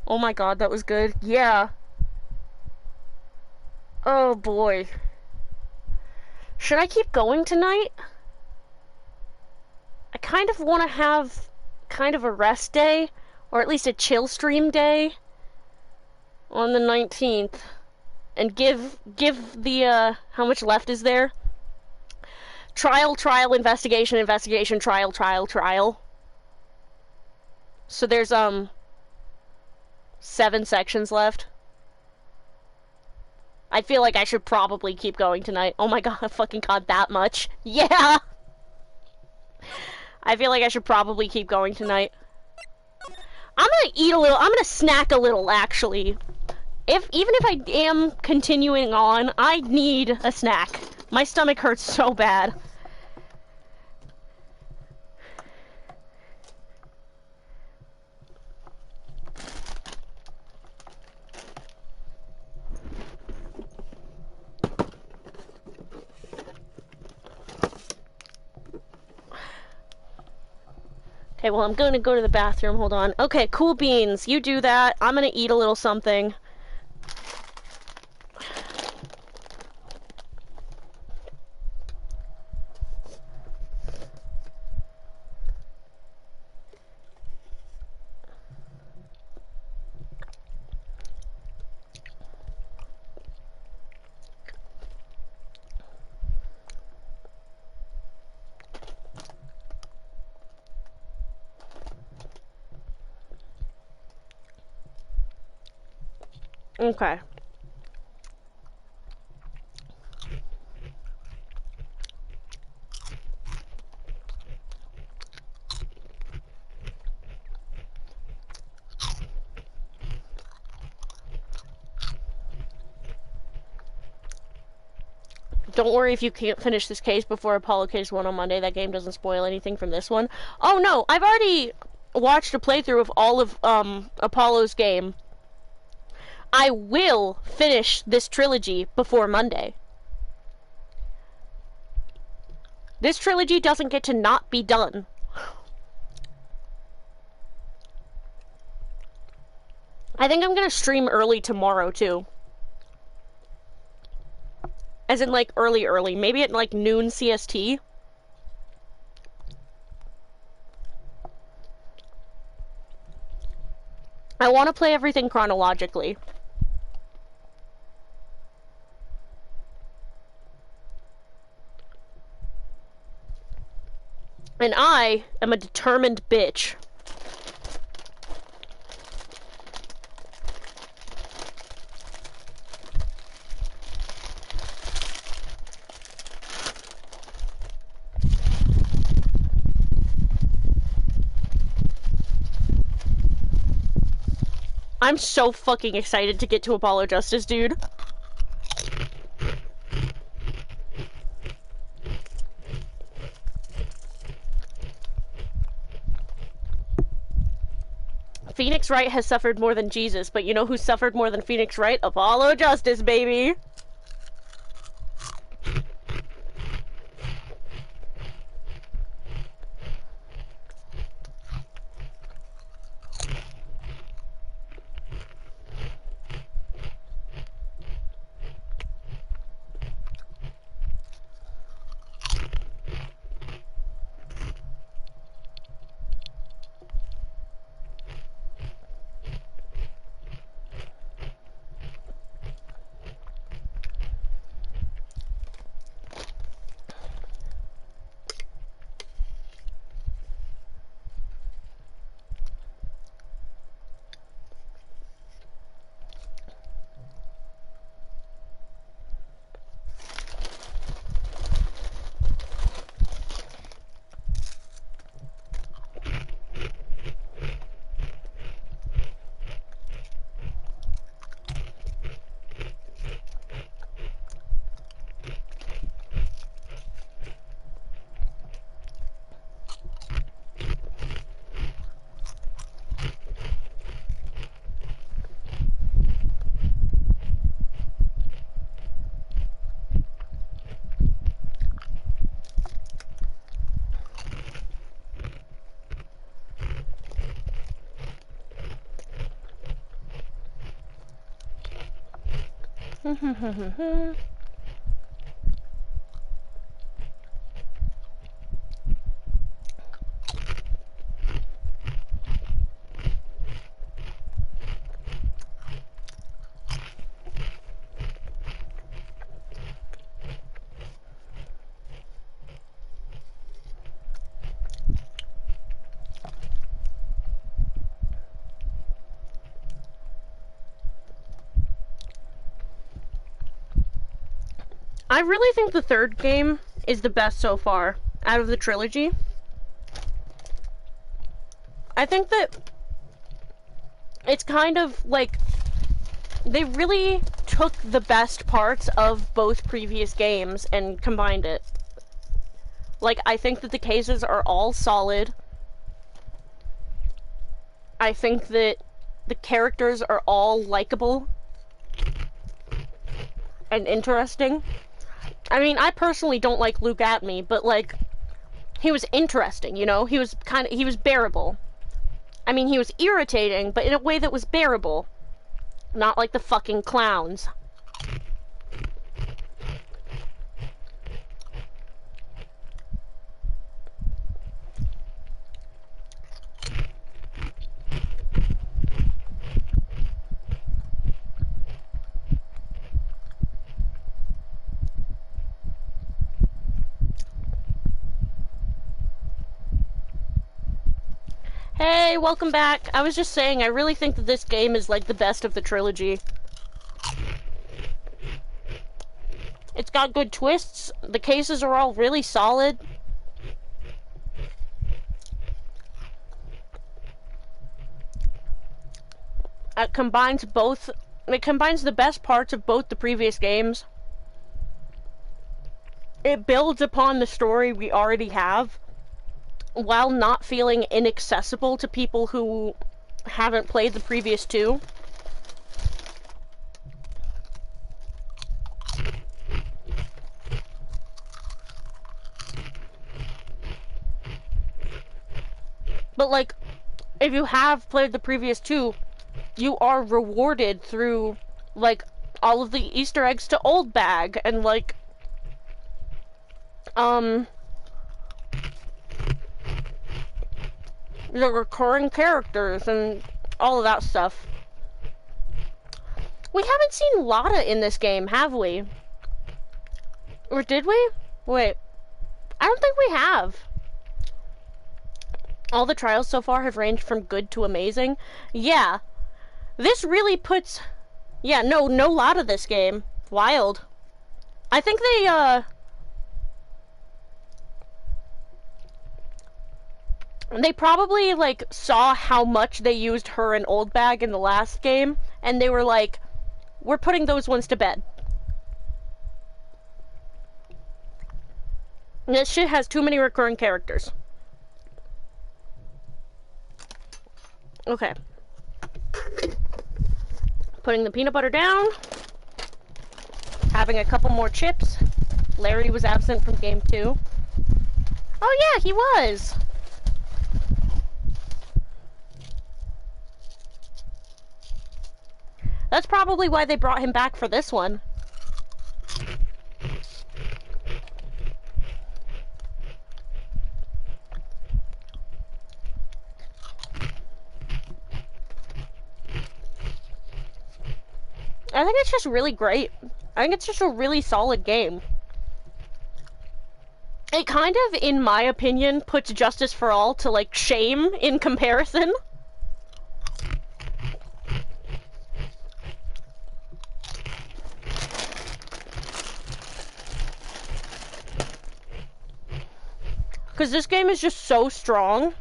Oh my god, that was good. Yeah. Oh boy. Should I keep going tonight? I kind of want to have kind of a rest day, or at least a chill stream day on the 19th. And give the, how much left is there? Trial, investigation, trial. So there's, 7 sections left. I feel like I should probably keep going tonight. Oh my god, I fucking got that much. Yeah! I feel like I should probably keep going tonight. I'm gonna snack a little, actually. Even if I am continuing on, I need a snack. My stomach hurts so bad. Okay, well, I'm gonna go to the bathroom. Hold on. Okay, cool beans. You do that. I'm gonna eat a little something. Okay. Don't worry if you can't finish this case before Apollo Case 1 on Monday. That game doesn't spoil anything from this one. Oh no, I've already watched a playthrough of all of Apollo's game. I will finish this trilogy before Monday. This trilogy doesn't get to not be done. I think I'm gonna stream early tomorrow, too. As in, like, early. Maybe at, like, noon CST. I want to play everything chronologically. And I am a determined bitch. I'm so fucking excited to get to Apollo Justice, dude. Phoenix Wright has suffered more than Jesus, but you know who suffered more than Phoenix Wright? Apollo Justice, baby! I really think the third game is the best so far out of the trilogy. I think that it's kind of like they really took the best parts of both previous games and combined it. Like, I think that the cases are all solid. I think that the characters are all likable and interesting. I mean, I personally don't like Luke Atme, but, like, he was interesting, you know? He was bearable. I mean, he was irritating, but in a way that was bearable. Not like the fucking clowns. Hey, welcome back. I was just saying, I really think that this game is like the best of the trilogy. It's got good twists. The cases are all really solid. It combines the best parts of both the previous games. It builds upon the story we already have, while not feeling inaccessible to people who haven't played the previous two. But, like, if you have played the previous two, you are rewarded through, like, all of the Easter eggs to Old Bag, and, like, the recurring characters and all of that stuff. We haven't seen Lotta in this game, have we? Or did we? Wait. I don't think we have. All the trials so far have ranged from good to amazing. Yeah. This really puts... Yeah, no Lotta this game. Wild. I think they probably, like, saw how much they used her and Old Bag in the last game, and they were like, we're putting those ones to bed. This shit has too many recurring characters. Okay. Putting the peanut butter down. Having a couple more chips. Larry was absent from game 2. Oh yeah, he was! That's probably why they brought him back for this one. I think it's just really great. I think it's just a really solid game. It kind of, in my opinion, puts Justice for All to, like, shame in comparison. Because this game is just so strong.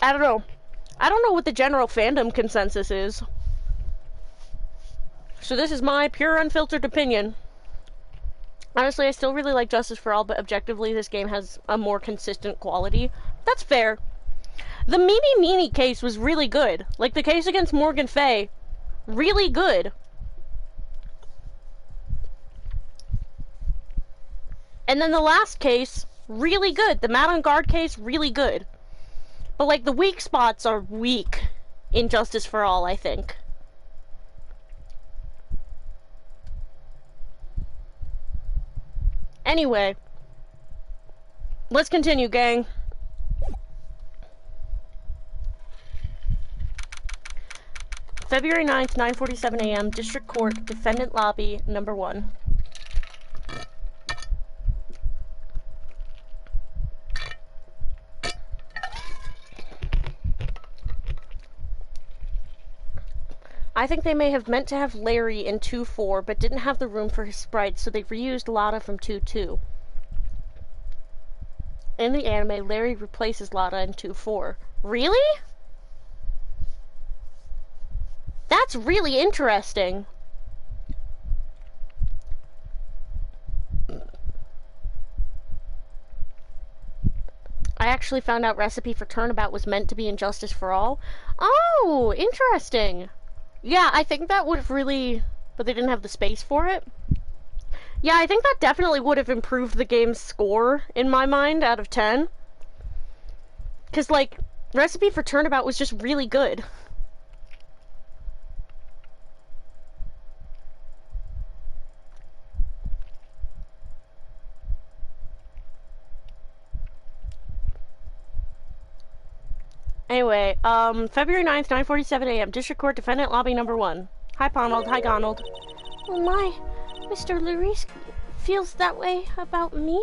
I don't know. I don't know what the general fandom consensus is. So this is my pure, unfiltered opinion. Honestly, I still really like Justice for All, but objectively, this game has a more consistent quality. That's fair. The Mimi Meanie case was really good. Like, the case against Morgan Fay, really good. And then the last case, really good. The Mad on Guard case, really good. But, like, the weak spots are weak in Justice for All, I think. Anyway. Let's continue, gang. February 9th, 9:47 a.m., District Court, Defendant Lobby, number 1. I think they may have meant to have Larry in 2-4, but didn't have the room for his sprite, so they reused Lotta from 2-2. In the anime, Larry replaces Lotta in 2-4. Really? That's really interesting. I actually found out Recipe for Turnabout was meant to be in Justice for All. Oh, interesting. Yeah, I think that would have really... But they didn't have the space for it. Yeah, I think that definitely would have improved the game's score, in my mind, out of 10. Because, like, Recipe for Turnabout was just really good. Anyway, February 9th, 9:47 a.m., District Court, Defendant Lobby number 1. Hi, Ponald. Hi, Gonald. Oh my, Mr. Larice feels that way about me?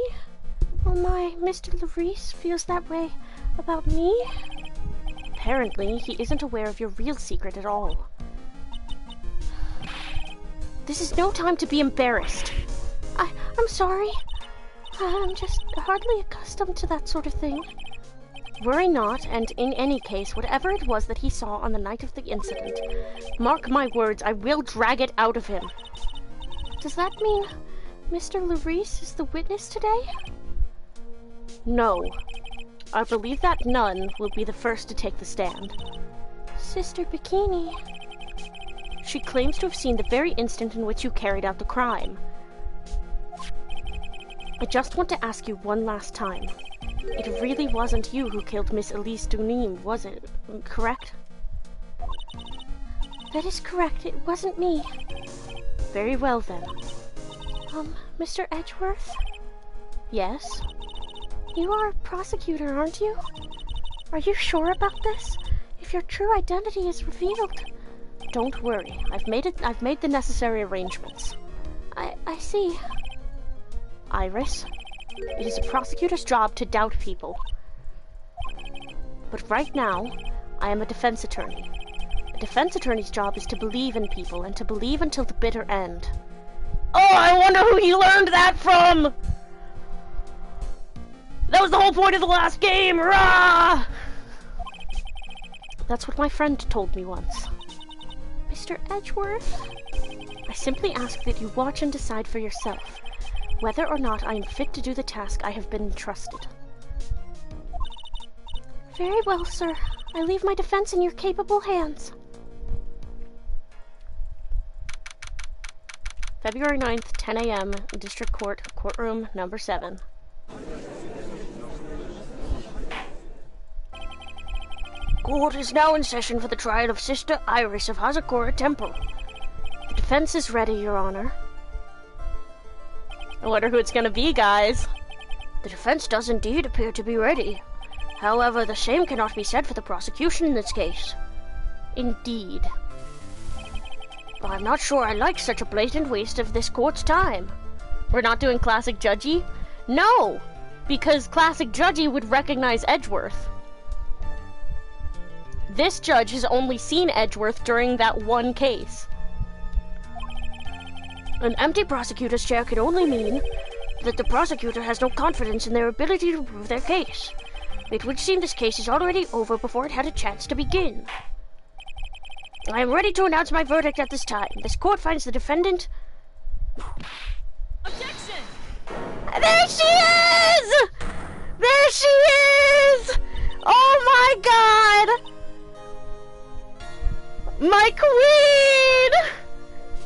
Oh my, Mr. Larice feels that way about me? Apparently, he isn't aware of your real secret at all. This is no time to be embarrassed. I'm sorry. I'm just hardly accustomed to that sort of thing. Worry not, and in any case, whatever it was that he saw on the night of the incident, mark my words, I will drag it out of him. Does that mean Mr. Larice is the witness today? No. I believe that none will be the first to take the stand. Sister Bikini. She claims to have seen the very instant in which you carried out the crime. I just want to ask you one last time. It really wasn't you who killed Miss Elise Dunim, was it? Correct? That is correct. It wasn't me. Very well then. Mr. Edgeworth? Yes? You are a prosecutor, aren't you? Are you sure about this? If your true identity is revealed... Don't worry. I've made the necessary arrangements. I see. Iris, it is a prosecutor's job to doubt people. But right now, I am a defense attorney. A defense attorney's job is to believe in people and to believe until the bitter end. Oh, I wonder who he learned that from! That was the whole point of the last game! Rah! That's what my friend told me once. Mr. Edgeworth? I simply ask that you watch and decide for yourself whether or not I am fit to do the task I have been entrusted. Very well, sir. I leave my defense in your capable hands. February 9th, 10 a.m., District Court, Courtroom Number 7. Court is now in session for the trial of Sister Iris of Hazakura Temple. The defense is ready, Your Honor. I wonder who it's gonna be, guys. The defense does indeed appear to be ready. However, the same cannot be said for the prosecution in this case. Indeed. But I'm not sure I like such a blatant waste of this court's time. We're not doing classic judgy? No! Because classic judgy would recognize Edgeworth. This judge has only seen Edgeworth during that one case. An empty prosecutor's chair can only mean that the prosecutor has no confidence in their ability to prove their case. It would seem this case is already over before it had a chance to begin. I am ready to announce my verdict at this time. This court finds the defendant... Objection! There she is! There she is! Oh my god! My queen!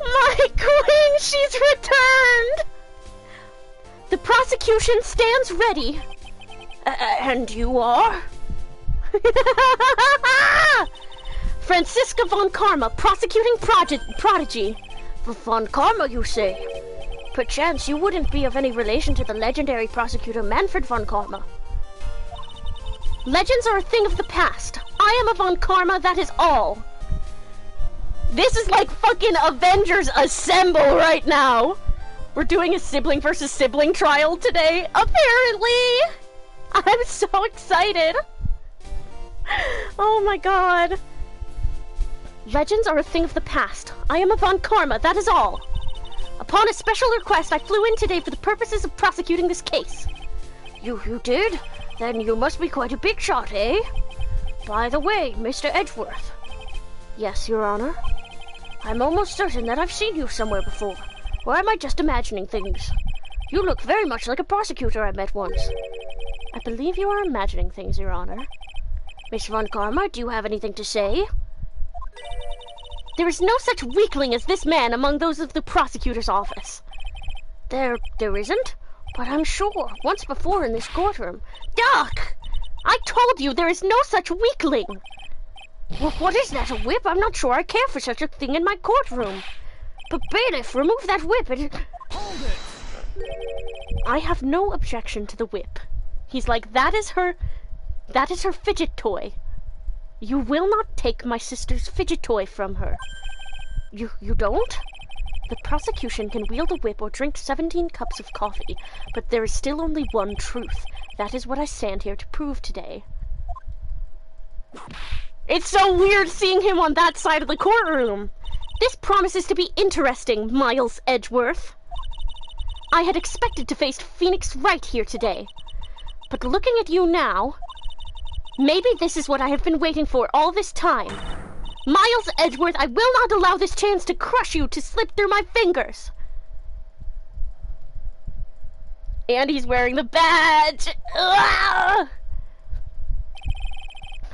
My queen, she's returned! The prosecution stands ready. And you are? Franziska von Karma, prosecuting prodigy. Von Karma, you say? Perchance you wouldn't be of any relation to the legendary prosecutor Manfred von Karma. Legends are a thing of the past. I am a von Karma, that is all. This is like fucking Avengers Assemble right now. We're doing a sibling versus sibling trial today, apparently. I'm so excited. Oh my god. Legends are a thing of the past. I am a von Karma, that is all. Upon a special request, I flew in today for the purposes of prosecuting this case. You did? Then you must be quite a big shot, eh? By the way, Mr. Edgeworth. Yes, Your Honor. I'm almost certain that I've seen you somewhere before. Or am I just imagining things? You look very much like a prosecutor I met once. I believe you are imagining things, Your Honor. Miss von Karma, do you have anything to say? There is no such weakling as this man among those of the prosecutor's office. There isn't? But I'm sure, once before in this courtroom... Duck! I told you there is no such weakling! What is that, a whip? I'm not sure I care for such a thing in my courtroom. But bailiff, remove that whip and... Hold it! I have no objection to the whip. He's like, that is her fidget toy. You will not take my sister's fidget toy from her. You don't? The prosecution can wield a whip or drink 17 cups of coffee, but there is still only one truth. That is what I stand here to prove today. It's so weird seeing him on that side of the courtroom. This promises to be interesting, Miles Edgeworth. I had expected to face Phoenix Wright here today. But looking at you now, maybe this is what I have been waiting for all this time. Miles Edgeworth, I will not allow this chance to crush you to slip through my fingers. And he's wearing the badge. Ugh!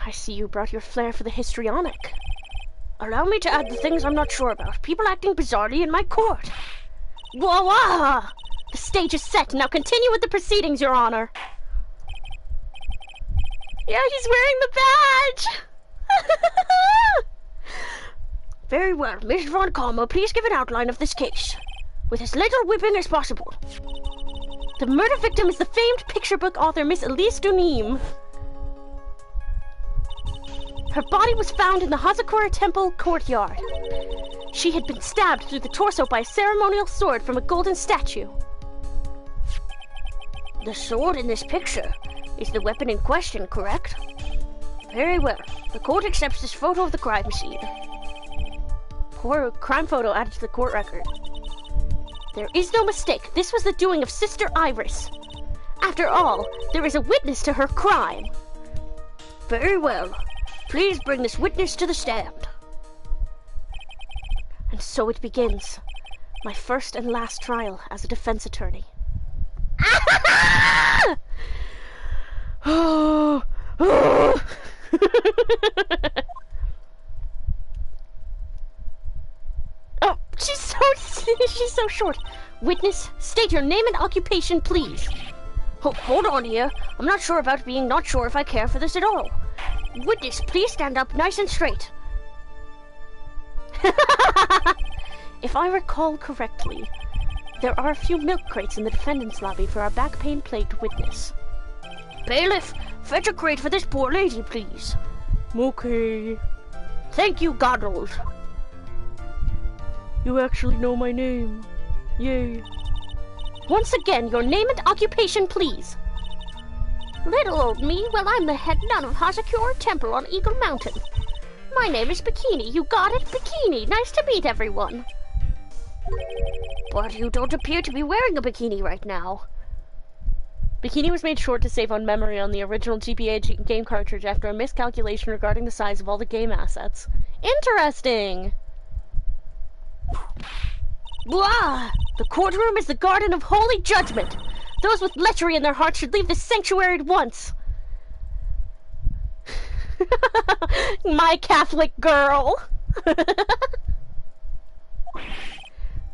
I see you brought your flair for the histrionic. Allow me to add the things I'm not sure about. People acting bizarrely in my court. Voila! The stage is set. Now continue with the proceedings, Your Honor. Yeah, he's wearing the badge! Very well. Miss Von Calmer, please give an outline of this case, with as little whipping as possible. The murder victim is the famed picture book author Miss Elise Dunim. Her body was found in the Hazakura Temple courtyard. She had been stabbed through the torso by a ceremonial sword from a golden statue. The sword in this picture is the weapon in question, correct? Very well. The court accepts this photo of the crime scene. Poor crime photo added to the court record. There is no mistake. This was the doing of Sister Iris. After all, there is a witness to her crime. Very well. Please bring this witness to the stand. And so it begins. My first and last trial as a defense attorney. Oh, she's so short. Witness, state your name and occupation, please. Hold on here. I'm not sure about being not sure if I care for this at all. Witness, please stand up nice and straight. If I recall correctly, there are a few milk crates in the defendant's lobby for our back pain-plagued witness. Bailiff, fetch a crate for this poor lady, please. Okay. Thank you, Goddard. You actually know my name. Yay. Once again, your name and occupation, please. Little old me, well, I'm the head nun of Hazakura Temple on Eagle Mountain. My name is Bikini. You got it? Bikini. Nice to meet everyone. But you don't appear to be wearing a bikini right now. Bikini was made short to save on memory on the original GBA game cartridge after a miscalculation regarding the size of all the game assets. Interesting! Blah! The courtroom is the garden of holy judgment. Those with lechery in their hearts should leave this sanctuary at once. My Catholic girl!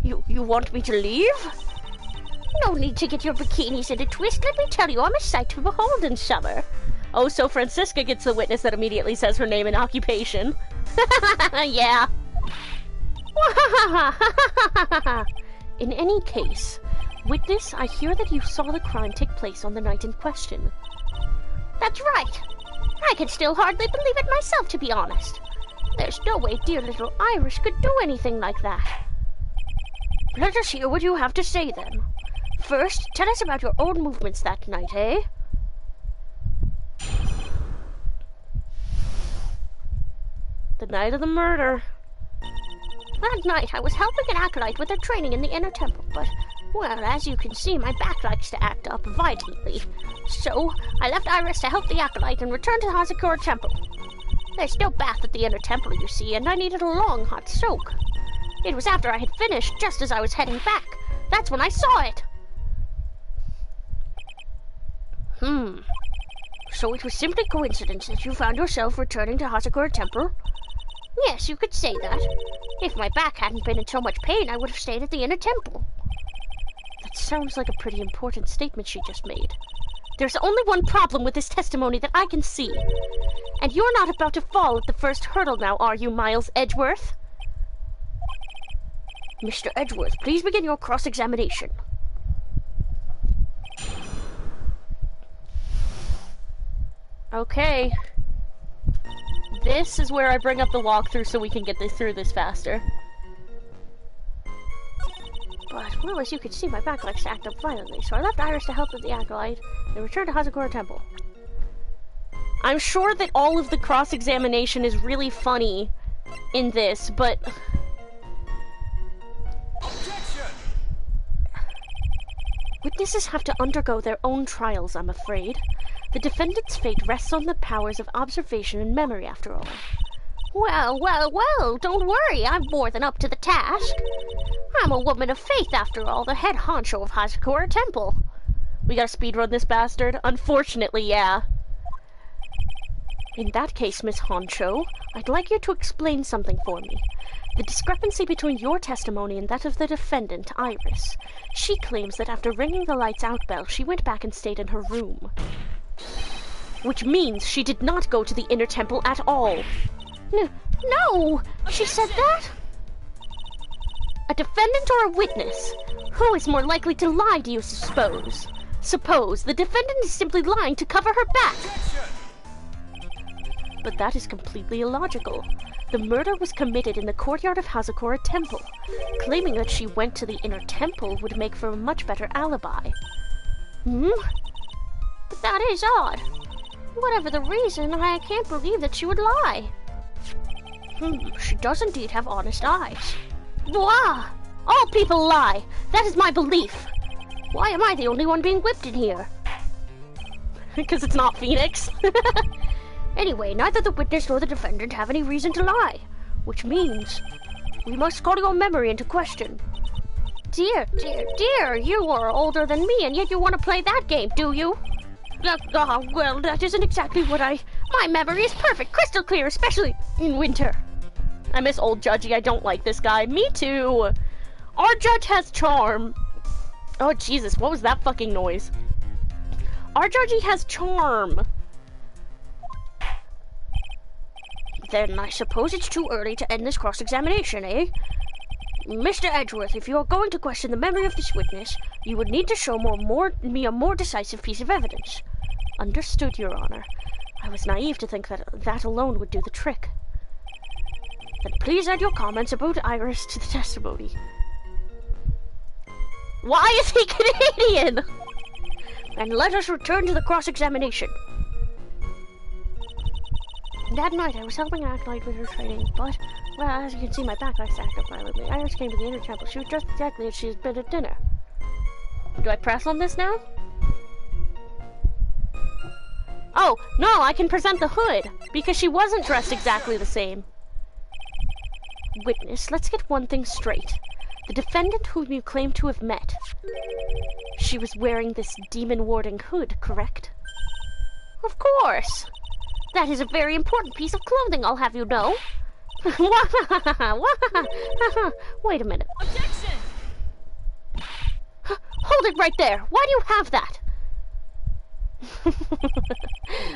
You want me to leave? No need to get your bikinis in a twist. Let me tell you, I'm a sight to behold in summer. Oh, so Francisca gets the witness that immediately says her name and occupation. Yeah. In any case, witness, I hear that you saw the crime take place on the night in question. That's right. I can still hardly believe it myself, to be honest. There's no way dear little Iris could do anything like that. Let us hear what you have to say, then. First, tell us about your own movements that night, eh? The night of the murder. That night, I was helping an acolyte with her training in the inner temple, but, well, as you can see, my back likes to act up violently. So, I left Iris to help the acolyte and returned to Hazakura Temple. There's no bath at the inner temple, you see, and I needed a long, hot soak. It was after I had finished, just as I was heading back. That's when I saw it. So it was simply coincidence that you found yourself returning to Hazakura Temple? Yes, you could say that. If my back hadn't been in so much pain, I would have stayed at the inner temple. That sounds like a pretty important statement she just made. There's only one problem with this testimony that I can see. And you're not about to fall at the first hurdle now, are you, Miles Edgeworth? Mr. Edgeworth, please begin your cross-examination. Okay. This is where I bring up the walkthrough so we can get through this faster. But, well, as you can see, my back likes to act up violently, so I left Iris to help with the acolyte and returned to Hazakura Temple. I'm sure that all of the cross-examination is really funny in this, but... Witnesses have to undergo their own trials, I'm afraid. The defendant's fate rests on the powers of observation and memory, after all. Well, well, well, don't worry, I'm more than up to the task. I'm a woman of faith, after all, the head honcho of Hazakura Temple. We gotta speedrun this bastard? Unfortunately, yeah. In that case, Miss Honcho, I'd like you to explain something for me. The discrepancy between your testimony and that of the defendant, Iris. She claims that after ringing the lights out bell, she went back and stayed in her room. Which means she did not go to the inner temple at all. No! She said that? A defendant or a witness? Who is more likely to lie, do you suppose? Suppose the defendant is simply lying to cover her back. But that is completely illogical. The murder was committed in the courtyard of Hazakura Temple. Claiming that she went to the inner temple would make for a much better alibi. But that is odd. Whatever the reason, I can't believe that she would lie. She does indeed have honest eyes. Wah! All people lie! That is my belief! Why am I the only one being whipped in here? Because it's not Phoenix. Anyway, neither the witness nor the defendant have any reason to lie. Which means we must call your memory into question. Dear, you are older than me, and yet you want to play that game, do you? Well, that isn't exactly what My memory is perfect, crystal clear, especially in winter. I miss old Judgy. I don't like this guy. Me too. Our judge has charm. Oh, Jesus. What was that fucking noise? Our judgy has charm. Then I suppose it's too early to end this cross-examination, eh? Mr. Edgeworth, if you are going to question the memory of this witness, you would need to show me a more decisive piece of evidence. Understood, Your Honor. I was naive to think that alone would do the trick. Then please add your comments about Iris to the testimony. Why is he Canadian? And let us return to the cross-examination. That night, I was helping Acolyte with her training, but, well, as you can see, my back got stacked up violently. Iris came to the inner temple. She was dressed exactly as she had been at dinner. Do I press on this now? Oh, no, I can present the hood, because she wasn't dressed exactly the same. Witness, let's get one thing straight. The defendant whom you claim to have met, she was wearing this demon-warding hood, correct? Of course! That is a very important piece of clothing, I'll have you know. Wait a minute. Objection! Hold it right there! Why do you have that?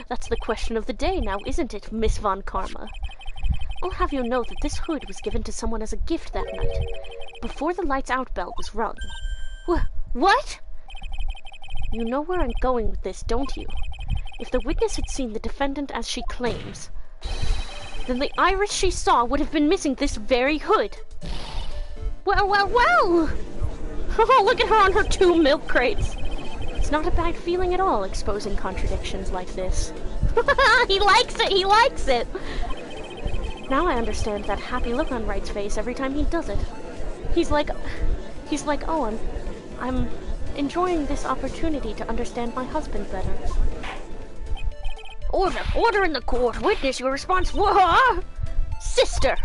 That's the question of the day now, isn't it, Miss Von Karma? I'll have you know that this hood was given to someone as a gift that night, before the lights out bell was rung. What? You know where I'm going with this, don't you? If the witness had seen the defendant as she claims, then the Iris she saw would have been missing this very hood. Well! Oh, look at her on her 2 milk crates. It's not a bad feeling at all, exposing contradictions like this. He likes it! Now I understand that happy look on Wright's face every time he does it. He's like, oh, I'm enjoying this opportunity to understand my husband better. Order in the court. Witness, your response. Sister!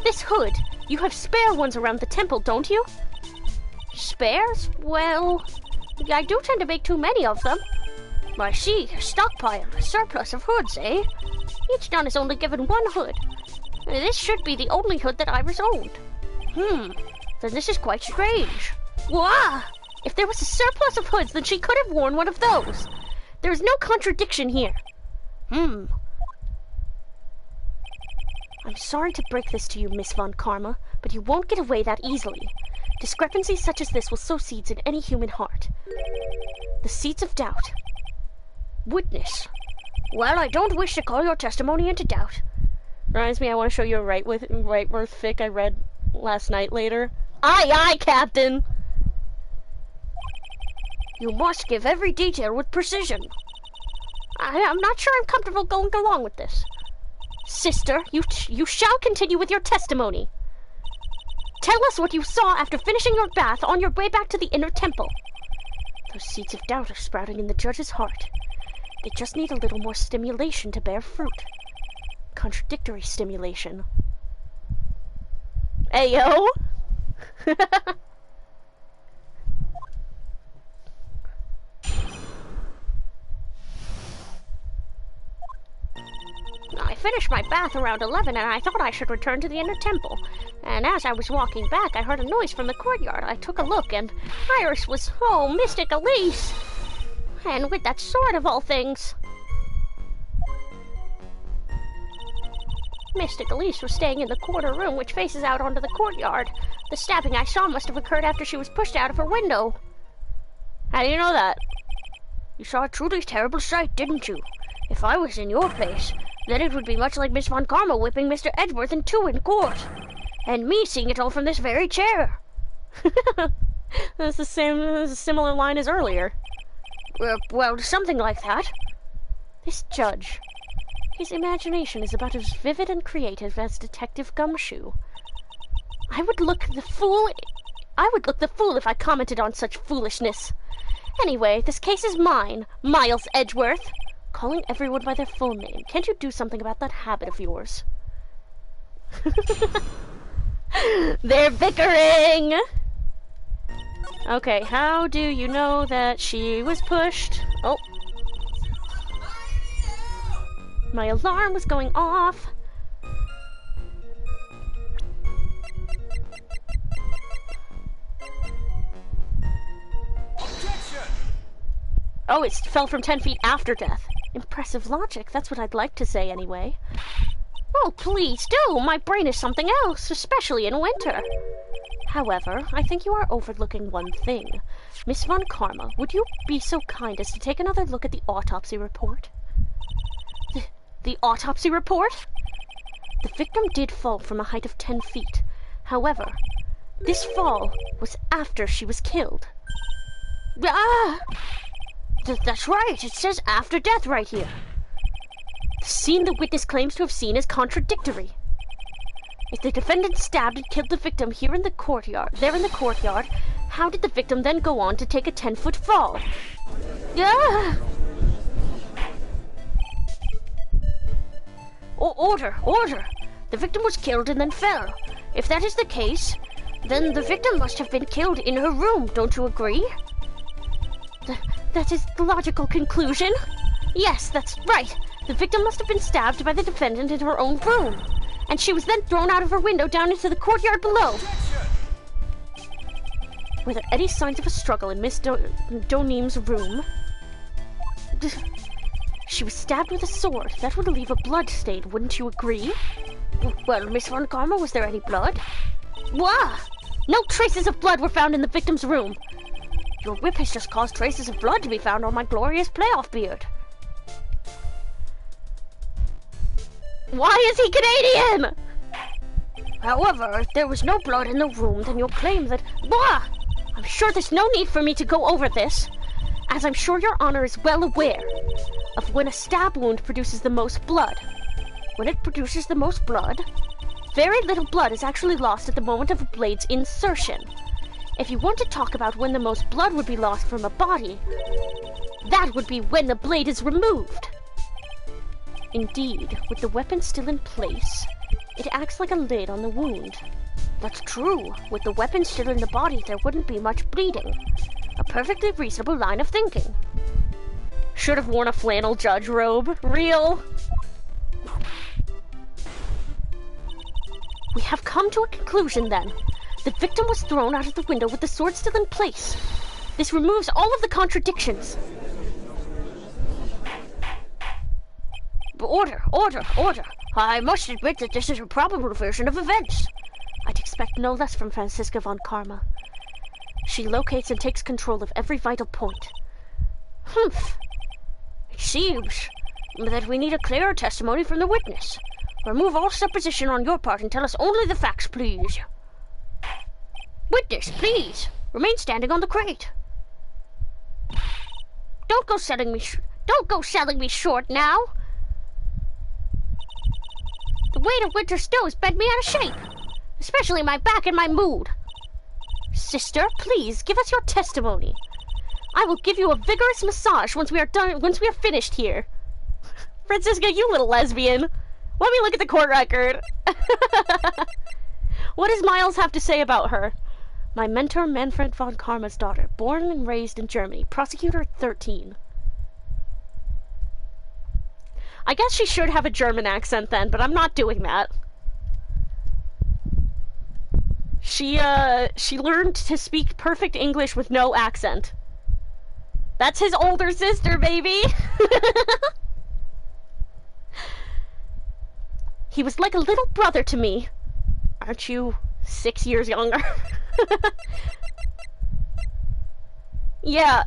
This hood, you have spare ones around the temple, don't you? Spares? Well, I do tend to make too many of them. I see, a stockpile, a surplus of hoods, eh? Each nun is only given one hood. This should be the only hood that Iris owned. Then this is quite strange. Wah! If there was a surplus of hoods, then she could have worn one of those. There is no contradiction here. I'm sorry to break this to you, Miss Von Karma, but you won't get away that easily. Discrepancies such as this will sow seeds in any human heart. The seeds of doubt. Witness. Well, I don't wish to call your testimony into doubt. Reminds me, I want to show you a Wrightworth fic I read last night later. Aye, Captain! You must give every detail with precision. I'm not sure I'm comfortable going along with this. Sister, you shall continue with your testimony. Tell us what you saw after finishing your bath on your way back to the inner temple. Those seeds of doubt are sprouting in the judge's heart. They just need a little more stimulation to bear fruit. Contradictory stimulation. Ayo! I finished my bath around 11 and I thought I should return to the inner temple. And as I was walking back, I heard a noise from the courtyard. I took a look and Iris was, Mystic Elise! And with that sword of all things. Mystic Elise was staying in the corner room which faces out onto the courtyard. The stabbing I saw must have occurred after she was pushed out of her window. How do you know that? You saw a truly terrible sight, didn't you? If I was in your place, then it would be much like Miss Von Karma whipping Mr. Edgeworth in two in court. And me seeing it all from this very chair. That's a similar line as earlier. Well, something like that. This judge. His imagination is about as vivid and creative as Detective Gumshoe. I would look the fool if I commented on such foolishness. Anyway, this case is mine, Miles Edgeworth. Calling everyone by their full name. Can't you do something about that habit of yours? They're bickering! Okay, how do you know that she was pushed? Oh. My alarm was going off. Oh, it fell from 10 feet after death. Impressive logic, that's what I'd like to say anyway. Oh, please do! My brain is something else, especially in winter. However, I think you are overlooking one thing. Miss Von Karma, would you be so kind as to take another look at the autopsy report? The autopsy report? The victim did fall from a height of 10 feet. However, this fall was after she was killed. Ah! That's right, it says after death right here. The scene the witness claims to have seen is contradictory. If the defendant stabbed and killed the victim there in the courtyard, how did the victim then go on to take a 10-foot fall? Ah! Order! The victim was killed and then fell. If that is the case, then the victim must have been killed in her room, don't you agree? That is the logical conclusion. Yes, that's right. The victim must have been stabbed by the defendant in her own room, and she was then thrown out of her window down into the courtyard below. Were there any signs of a struggle in Miss Donim's room? She was stabbed with a sword. That would leave a blood stain, wouldn't you agree? Well, Miss Von Karma, was there any blood? Wah! No traces of blood were found in the victim's room. Your whip has just caused traces of blood to be found on my glorious playoff beard. Why is he Canadian? However, if there was no blood in the room, then you'll claim that... Blah! I'm sure there's no need for me to go over this, as I'm sure your honor is well aware of when a stab wound produces the most blood. When it produces the most blood, very little blood is actually lost at the moment of a blade's insertion. If you want to talk about when the most blood would be lost from a body, that would be when the blade is removed. Indeed, with the weapon still in place, it acts like a lid on the wound. That's true. With the weapon still in the body, there wouldn't be much bleeding. A perfectly reasonable line of thinking. Should have worn a flannel judge robe. Real. We have come to a conclusion then. The victim was thrown out of the window with the sword still in place. This removes all of the contradictions. Order! I must admit that this is a probable version of events. I'd expect no less from Franziska Von Karma. She locates and takes control of every vital point. Humph. It seems that we need a clearer testimony from the witness. Remove all supposition on your part and tell us only the facts, please. Witness, please, remain standing on the crate. Don't go selling me short now. The weight of winter snow has bent me out of shape, especially my back and my mood. Sister, please give us your testimony. I will give you a vigorous massage once we are finished here. Franziska, you little lesbian. Let me look at the court record. What does Miles have to say about her? My mentor, Manfred von Karma's daughter, born and raised in Germany, prosecutor at 13. I guess she should have a German accent then, but I'm not doing that. She learned to speak perfect English with no accent. That's his older sister, baby! He was like a little brother to me. Aren't you 6 years younger? Yeah,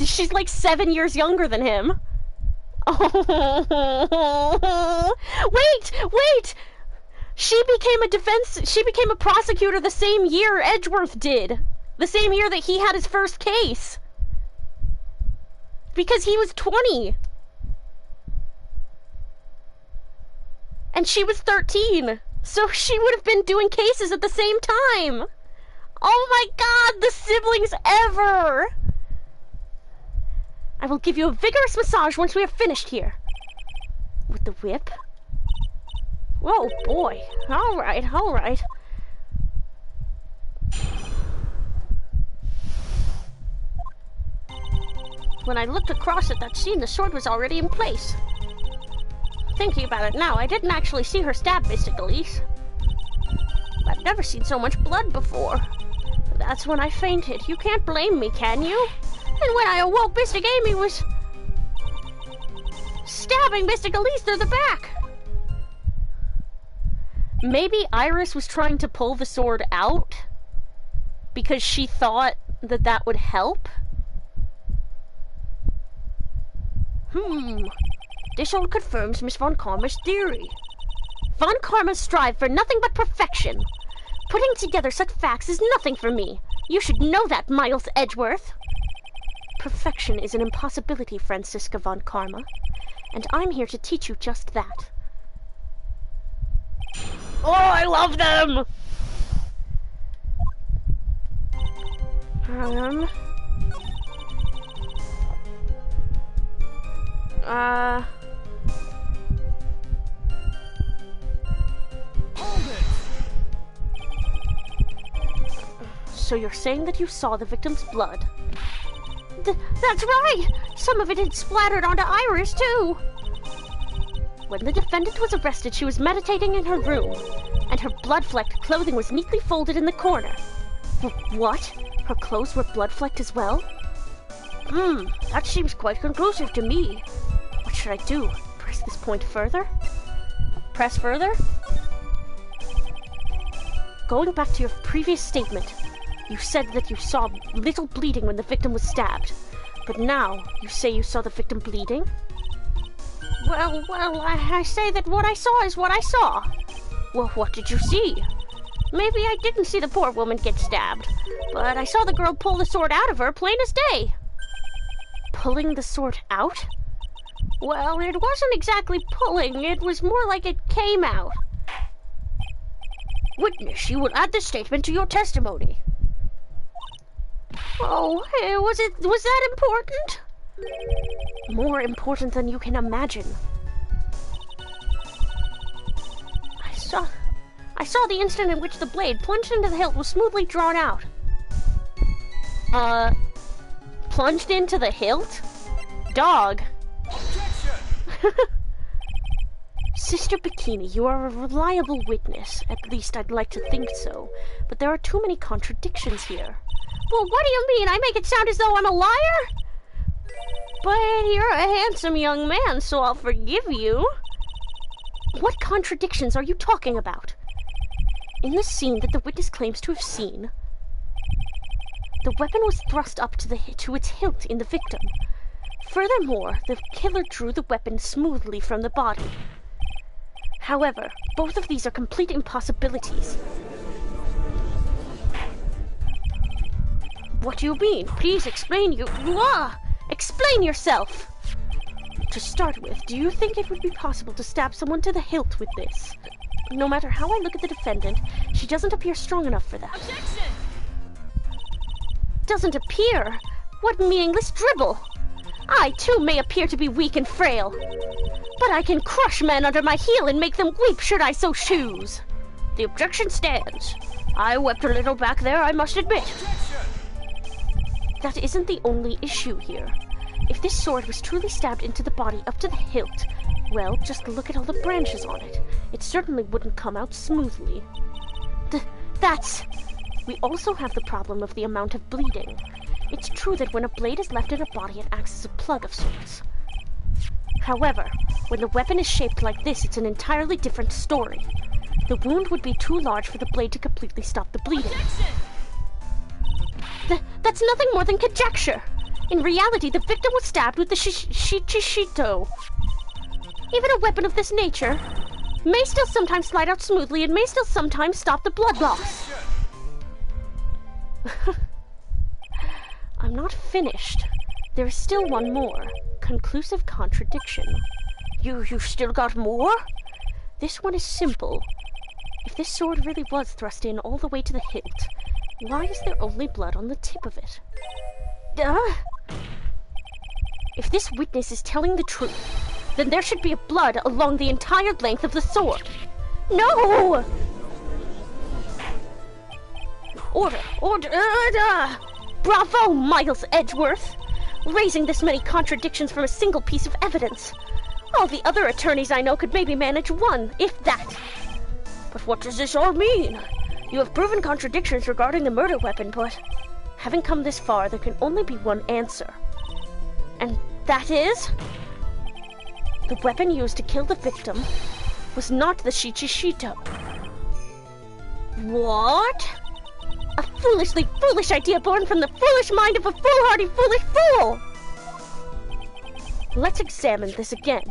she's like 7 years younger than him. Oh, wait! She became a prosecutor the same year Edgeworth did. The same year that he had his first case. Because he was 20. And she was 13. So she would have been doing cases at the same time. Oh my god, the siblings ever! I will give you a vigorous massage once we are finished here. With the whip? Whoa, boy. Alright. When I looked across at that scene, the sword was already in place. Thinking about it now, I didn't actually see her stab Mr. Galeese. I've never seen so much blood before. That's when I fainted. You can't blame me, can you? And when I awoke, Mr. Gamey was stabbing Mr. Galeese through the back. Maybe Iris was trying to pull the sword out because she thought that that would help. This all confirms Miss Von Karma's theory. Von Karma strive for nothing but perfection. Putting together such facts is nothing for me. You should know that, Miles Edgeworth. Perfection is an impossibility, Franziska Von Karma, and I'm here to teach you just that. Oh, I love them! Hold it! So you're saying that you saw the victim's blood? That's right! Some of it had splattered onto Iris, too! When the defendant was arrested, she was meditating in her room, and her blood-flecked clothing was neatly folded in the corner. What? Her clothes were blood-flecked as well? That seems quite conclusive to me. What should I do? Press this point further? Press further? Going back to your previous statement, you said that you saw little bleeding when the victim was stabbed. But now, you say you saw the victim bleeding? Well, I say that what I saw is what I saw. Well, what did you see? Maybe I didn't see the poor woman get stabbed, but I saw the girl pull the sword out of her plain as day. Pulling the sword out? Well, it wasn't exactly pulling, it was more like it came out. Witness, you will add this statement to your testimony. Oh, was that important? More important than you can imagine. I saw the instant in which the blade plunged into the hilt was smoothly drawn out. Plunged into the hilt? Dog. Objection! Sister Bikini, you are a reliable witness. At least I'd like to think so. But there are too many contradictions here. Well, what do you mean? I make it sound as though I'm a liar? But you're a handsome young man, so I'll forgive you. What contradictions are you talking about? In the scene that the witness claims to have seen, the weapon was thrust up to its hilt in the victim. Furthermore, the killer drew the weapon smoothly from the body. However, both of these are complete impossibilities. What do you mean? Please explain explain yourself! To start with, do you think it would be possible to stab someone to the hilt with this? No matter how I look at the defendant, she doesn't appear strong enough for that. Objection! Doesn't appear? What meaningless dribble! I, too, may appear to be weak and frail, but I can crush men under my heel and make them weep should I so choose. The objection stands. I wept a little back there, I must admit. That isn't the only issue here. If this sword was truly stabbed into the body up to the hilt, well, just look at all the branches on it. It certainly wouldn't come out smoothly. We also have the problem of the amount of bleeding. It's true that when a blade is left in a body, it acts as a plug of sorts. However, when the weapon is shaped like this, it's an entirely different story. The wound would be too large for the blade to completely stop the bleeding. That's nothing more than conjecture. In reality, the victim was stabbed with the shichishito. Even a weapon of this nature may still sometimes slide out smoothly and may still sometimes stop the blood loss. I'm not finished. There is still one more. Conclusive contradiction. You still got more? This one is simple. If this sword really was thrust in all the way to the hilt, why is there only blood on the tip of it? If this witness is telling the truth, then there should be blood along the entire length of the sword. No! Order! Bravo, Miles Edgeworth! Raising this many contradictions from a single piece of evidence. All the other attorneys I know could maybe manage one, if that. But what does this all mean? You have proven contradictions regarding the murder weapon, but having come this far, there can only be one answer. And that is... the weapon used to kill the victim was not the shichishito. What? A foolishly foolish idea born from the foolish mind of a foolhardy foolish fool! Let's examine this again.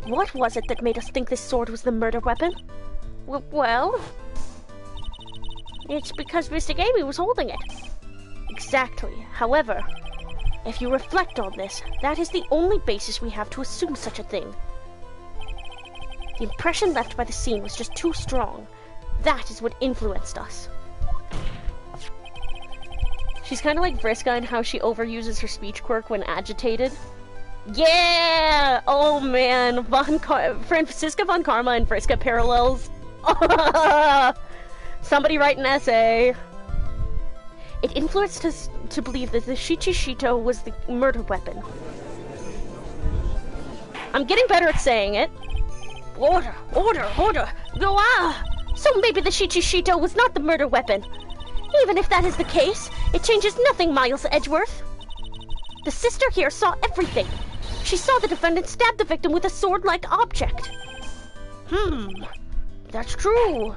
What was it that made us think this sword was the murder weapon? Well... it's because Mr. Gamey was holding it. Exactly. However, if you reflect on this, that is the only basis we have to assume such a thing. The impression left by the scene was just too strong. That is what influenced us. She's kind of like Vriska in how she overuses her speech quirk when agitated. Yeah! Oh man, Francisca von Karma and Vriska parallels. Somebody write an essay. It influenced us to believe that the shichishito was the murder weapon. I'm getting better at saying it. Order! Go ah! So maybe the shichishito was not the murder weapon. Even if that is the case, it changes nothing, Miles Edgeworth. The sister here saw everything. She saw the defendant stab the victim with a sword-like object. That's true.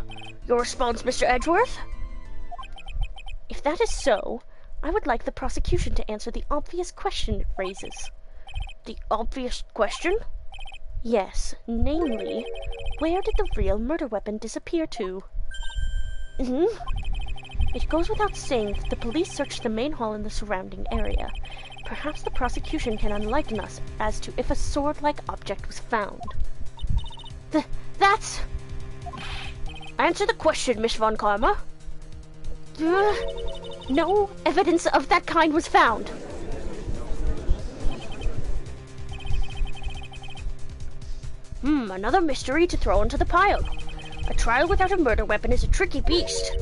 Your response, Mr. Edgeworth? If that is so, I would like the prosecution to answer the obvious question it raises. The obvious question? Yes, namely, where did the real murder weapon disappear to? It goes without saying that the police searched the main hall and the surrounding area. Perhaps the prosecution can enlighten us as to if a sword-like object was found. That's... Answer the question, Miss Von Karma. No evidence of that kind was found. Another mystery to throw into the pile. A trial without a murder weapon is a tricky beast.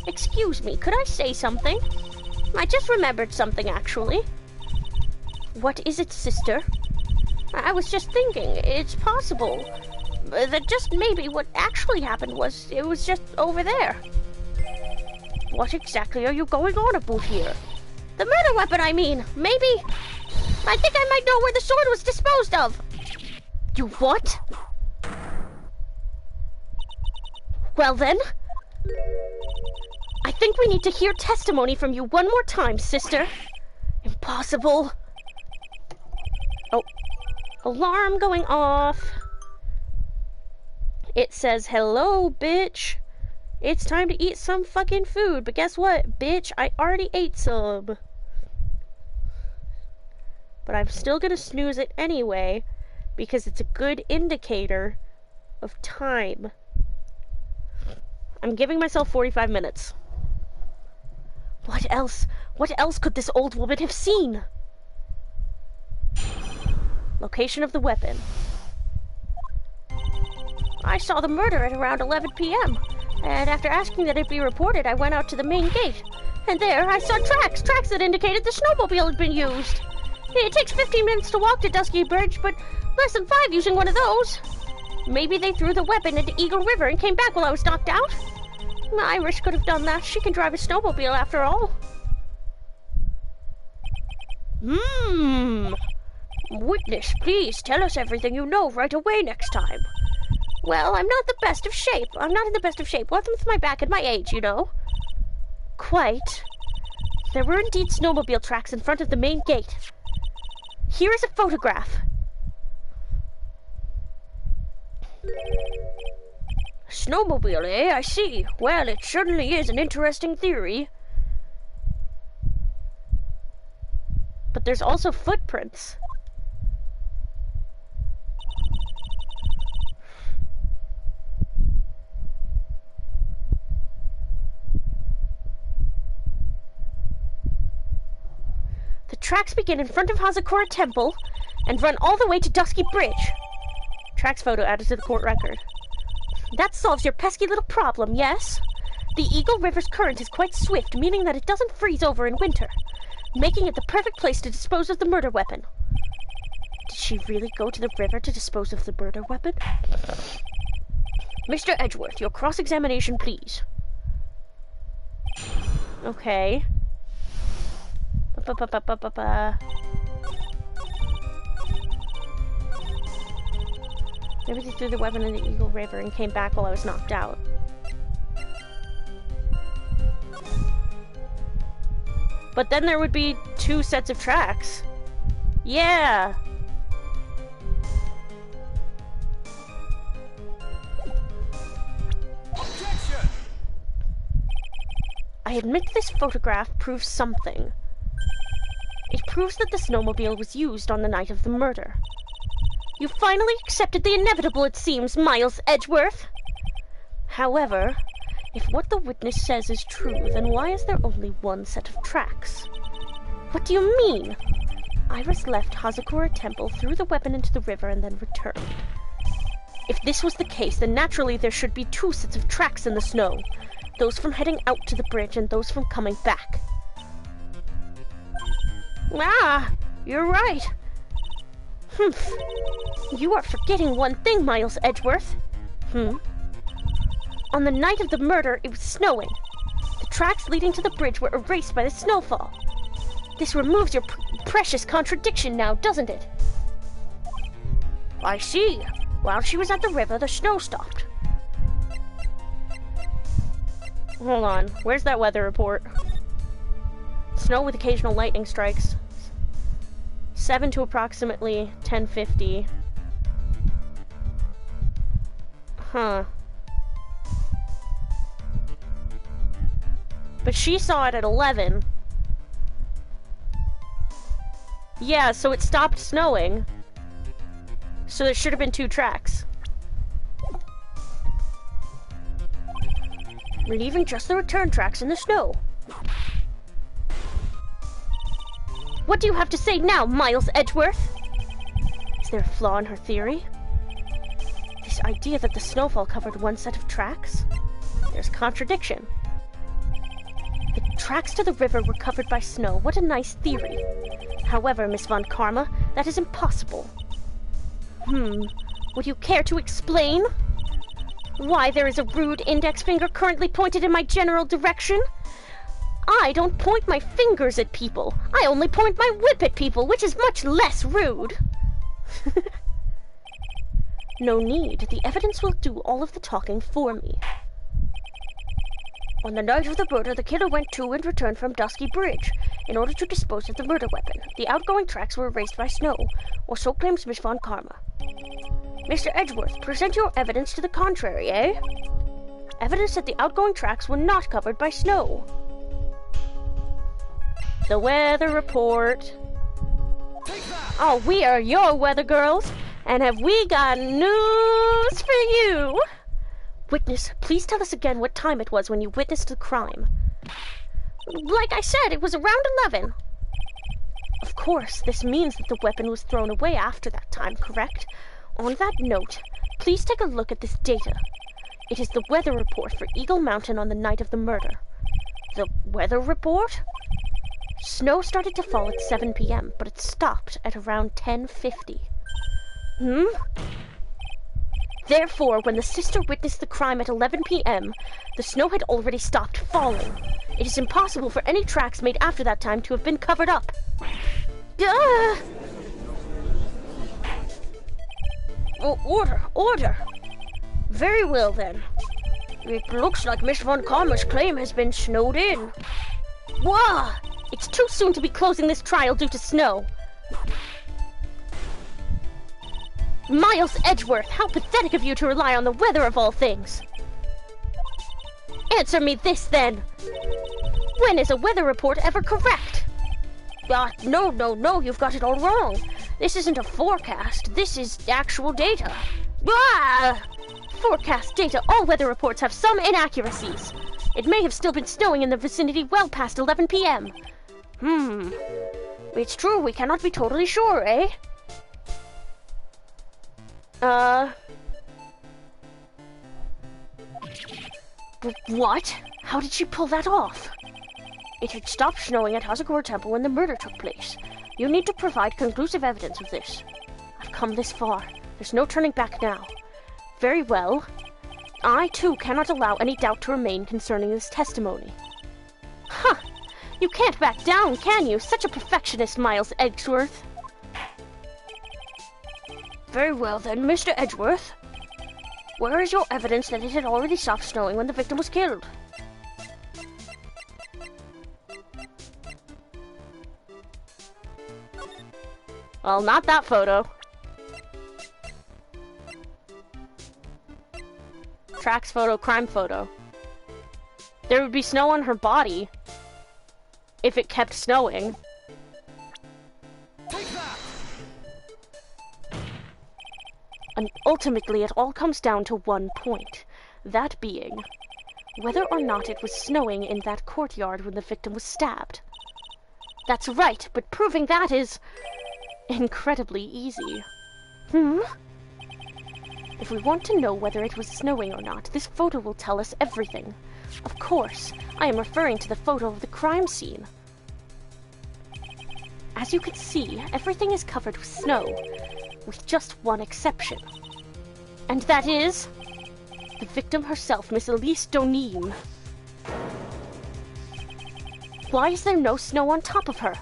Excuse me, could I say something? I just remembered something, actually. What is it, sister? I was just thinking, it's possible that just maybe what actually happened was, it was just over there. What exactly are you going on about here? The murder weapon, I mean. Maybe. I think I might know where the sword was disposed of. You what? Well then, I think we need to hear testimony from you one more time, sister. Impossible. Oh, alarm going off. It says, hello, bitch. It's time to eat some fucking food, but guess what, bitch? I already ate some. But I'm still gonna snooze it anyway, because it's a good indicator of time. I'm giving myself 45 minutes. What else? What else could this old woman have seen? Location of the weapon. I saw the murder at around 11 p.m. And after asking that it be reported, I went out to the main gate. And there, I saw tracks that indicated the snowmobile had been used. It takes 15 minutes to walk to Dusky Bridge, but less than 5 using one of those. Maybe they threw the weapon into Eagle River and came back while I was knocked out. Irish could have done that. She can drive a snowmobile after all. Witness, please tell us everything you know right away next time. Well, I'm not the best of shape. I'm not in the best of shape. What's with my back and my age, you know? Quite. There were indeed snowmobile tracks in front of the main gate. Here is a photograph. Snowmobile, eh? I see. Well, it certainly is an interesting theory. But there's also footprints. The tracks begin in front of Hazakura Temple and run all the way to Dusky Bridge. Tracks photo added to the court record. That solves your pesky little problem, yes? The Eagle River's current is quite swift, meaning that it doesn't freeze over in winter, making it the perfect place to dispose of the murder weapon. Did she really go to the river to dispose of the murder weapon? Mr. Edgeworth, your cross-examination, please. Okay. Maybe they threw the weapon in the Eagle River and came back while I was knocked out. But then there would be 2 sets of tracks. Yeah! Objection! I admit this photograph proves something. It proves that the snowmobile was used on the night of the murder. You finally accepted the inevitable, it seems, Miles Edgeworth. However, if what the witness says is true, then why is there only 1 set of tracks? What do you mean? Iris left Hazakura Temple, threw the weapon into the river, and then returned. If this was the case, then naturally there should be 2 sets of tracks in the snow. Those from heading out to the bridge and those from coming back. Ah, you're right. Humph. You are forgetting one thing, Miles Edgeworth. On the night of the murder, it was snowing. The tracks leading to the bridge were erased by the snowfall. This removes your precious contradiction now, doesn't it? I see. While she was at the river, the snow stopped. Hold on. Where's that weather report? Snow with occasional lightning strikes. 7 to approximately 10:50. Huh. But she saw it at 11. Yeah, so it stopped snowing. So there should have been 2 tracks. Leaving just the return tracks in the snow. What do you have to say now, Miles Edgeworth? Is there a flaw in her theory? This idea that the snowfall covered 1 set of tracks? There's contradiction. The tracks to the river were covered by snow. What a nice theory. However, Miss Von Karma, that is impossible. Would you care to explain? Why there is a rude index finger currently pointed in my general direction? I don't point my fingers at people. I only point my whip at people, which is much less rude. No need. The evidence will do all of the talking for me. On the night of the murder, the killer went to and returned from Dusky Bridge in order to dispose of the murder weapon. The outgoing tracks were erased by snow, or so claims Miss Von Karma. Mr. Edgeworth, present your evidence to the contrary, eh? Evidence that the outgoing tracks were not covered by snow. The weather report. Oh, we are your weather girls, and have we got news for you? Witness, please tell us again what time it was when you witnessed the crime. Like I said, it was around 11. Of course, this means that the weapon was thrown away after that time, correct? On that note, please take a look at this data. It is the weather report for Eagle Mountain on the night of the murder. The weather report? Snow started to fall at 7 p.m., but it stopped at around 10:50. Therefore, when the sister witnessed the crime at 11 p.m., the snow had already stopped falling. It is impossible for any tracks made after that time to have been covered up. Duh! Oh, order. Very well then. It looks like Miss Von Karma's claim has been snowed in. Wah! It's too soon to be closing this trial due to snow. Miles Edgeworth, how pathetic of you to rely on the weather of all things. Answer me this then. When is a weather report ever correct? No, you've got it all wrong. This isn't a forecast, this is actual data. Ah! Forecast data, all weather reports have some inaccuracies. It may have still been snowing in the vicinity well past 11 p.m. It's true, we cannot be totally sure, eh? What? How did she pull that off? It had stopped snowing at Hazakura Temple when the murder took place. You need to provide conclusive evidence of this. I've come this far. There's no turning back now. Very well. I, too, cannot allow any doubt to remain concerning this testimony. Huh! You can't back down, can you? Such a perfectionist, Miles Edgeworth. Very well then, Mr. Edgeworth. Where is your evidence that it had already stopped snowing when the victim was killed? Well, not that photo. Tracks photo, crime photo. There would be snow on her body if it kept snowing. Take that! And ultimately, it all comes down to one point. That being, whether or not it was snowing in that courtyard when the victim was stabbed. That's right, but proving that is incredibly easy. If we want to know whether it was snowing or not, this photo will tell us everything. Of course, I am referring to the photo of the crime scene. As you can see, everything is covered with snow, with just one exception. And that is the victim herself, Miss Elise Donim. Why is there no snow on top of her?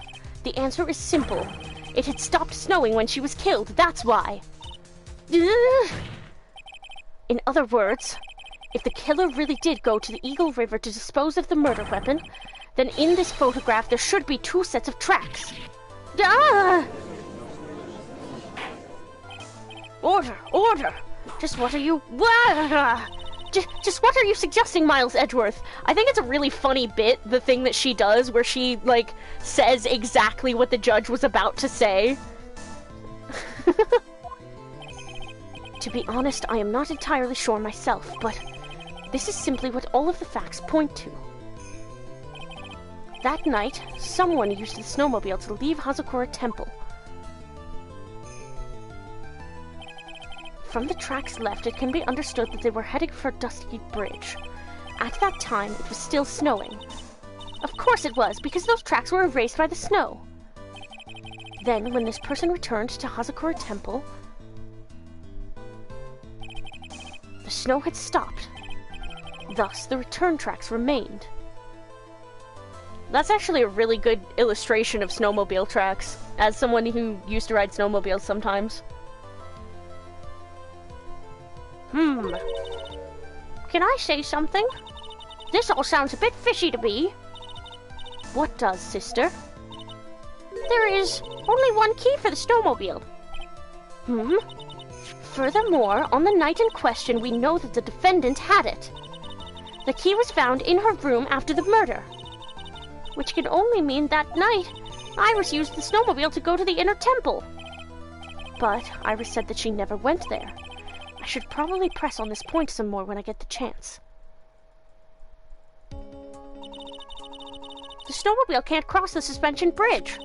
The answer is simple. It had stopped snowing when she was killed, that's why. Ugh. In other words, if the killer really did go to the Eagle River to dispose of the murder weapon, then in this photograph there should be two sets of tracks. Ah! Order! Just what are you... Just what are you suggesting, Miles Edgeworth? I think it's a really funny bit, the thing that she does, where she, like, says exactly what the judge was about to say. To be honest, I am not entirely sure myself, but this is simply what all of the facts point to. That night, someone used the snowmobile to leave Hazakura Temple. From the tracks left, it can be understood that they were heading for Dusky Bridge. At that time, it was still snowing. Of course it was, because those tracks were erased by the snow. Then, when this person returned to Hazakura Temple, the snow had stopped. Thus, the return tracks remained. That's actually a really good illustration of snowmobile tracks, as someone who used to ride snowmobiles sometimes. Can I say something? This all sounds a bit fishy to me. What does, sister? There is only one key for the snowmobile. Furthermore, on the night in question, we know that the defendant had it. The key was found in her room after the murder. Which can only mean that night, Iris used the snowmobile to go to the inner temple. But Iris said that she never went there. I should probably press on this point some more when I get the chance. The snowmobile can't cross the suspension bridge.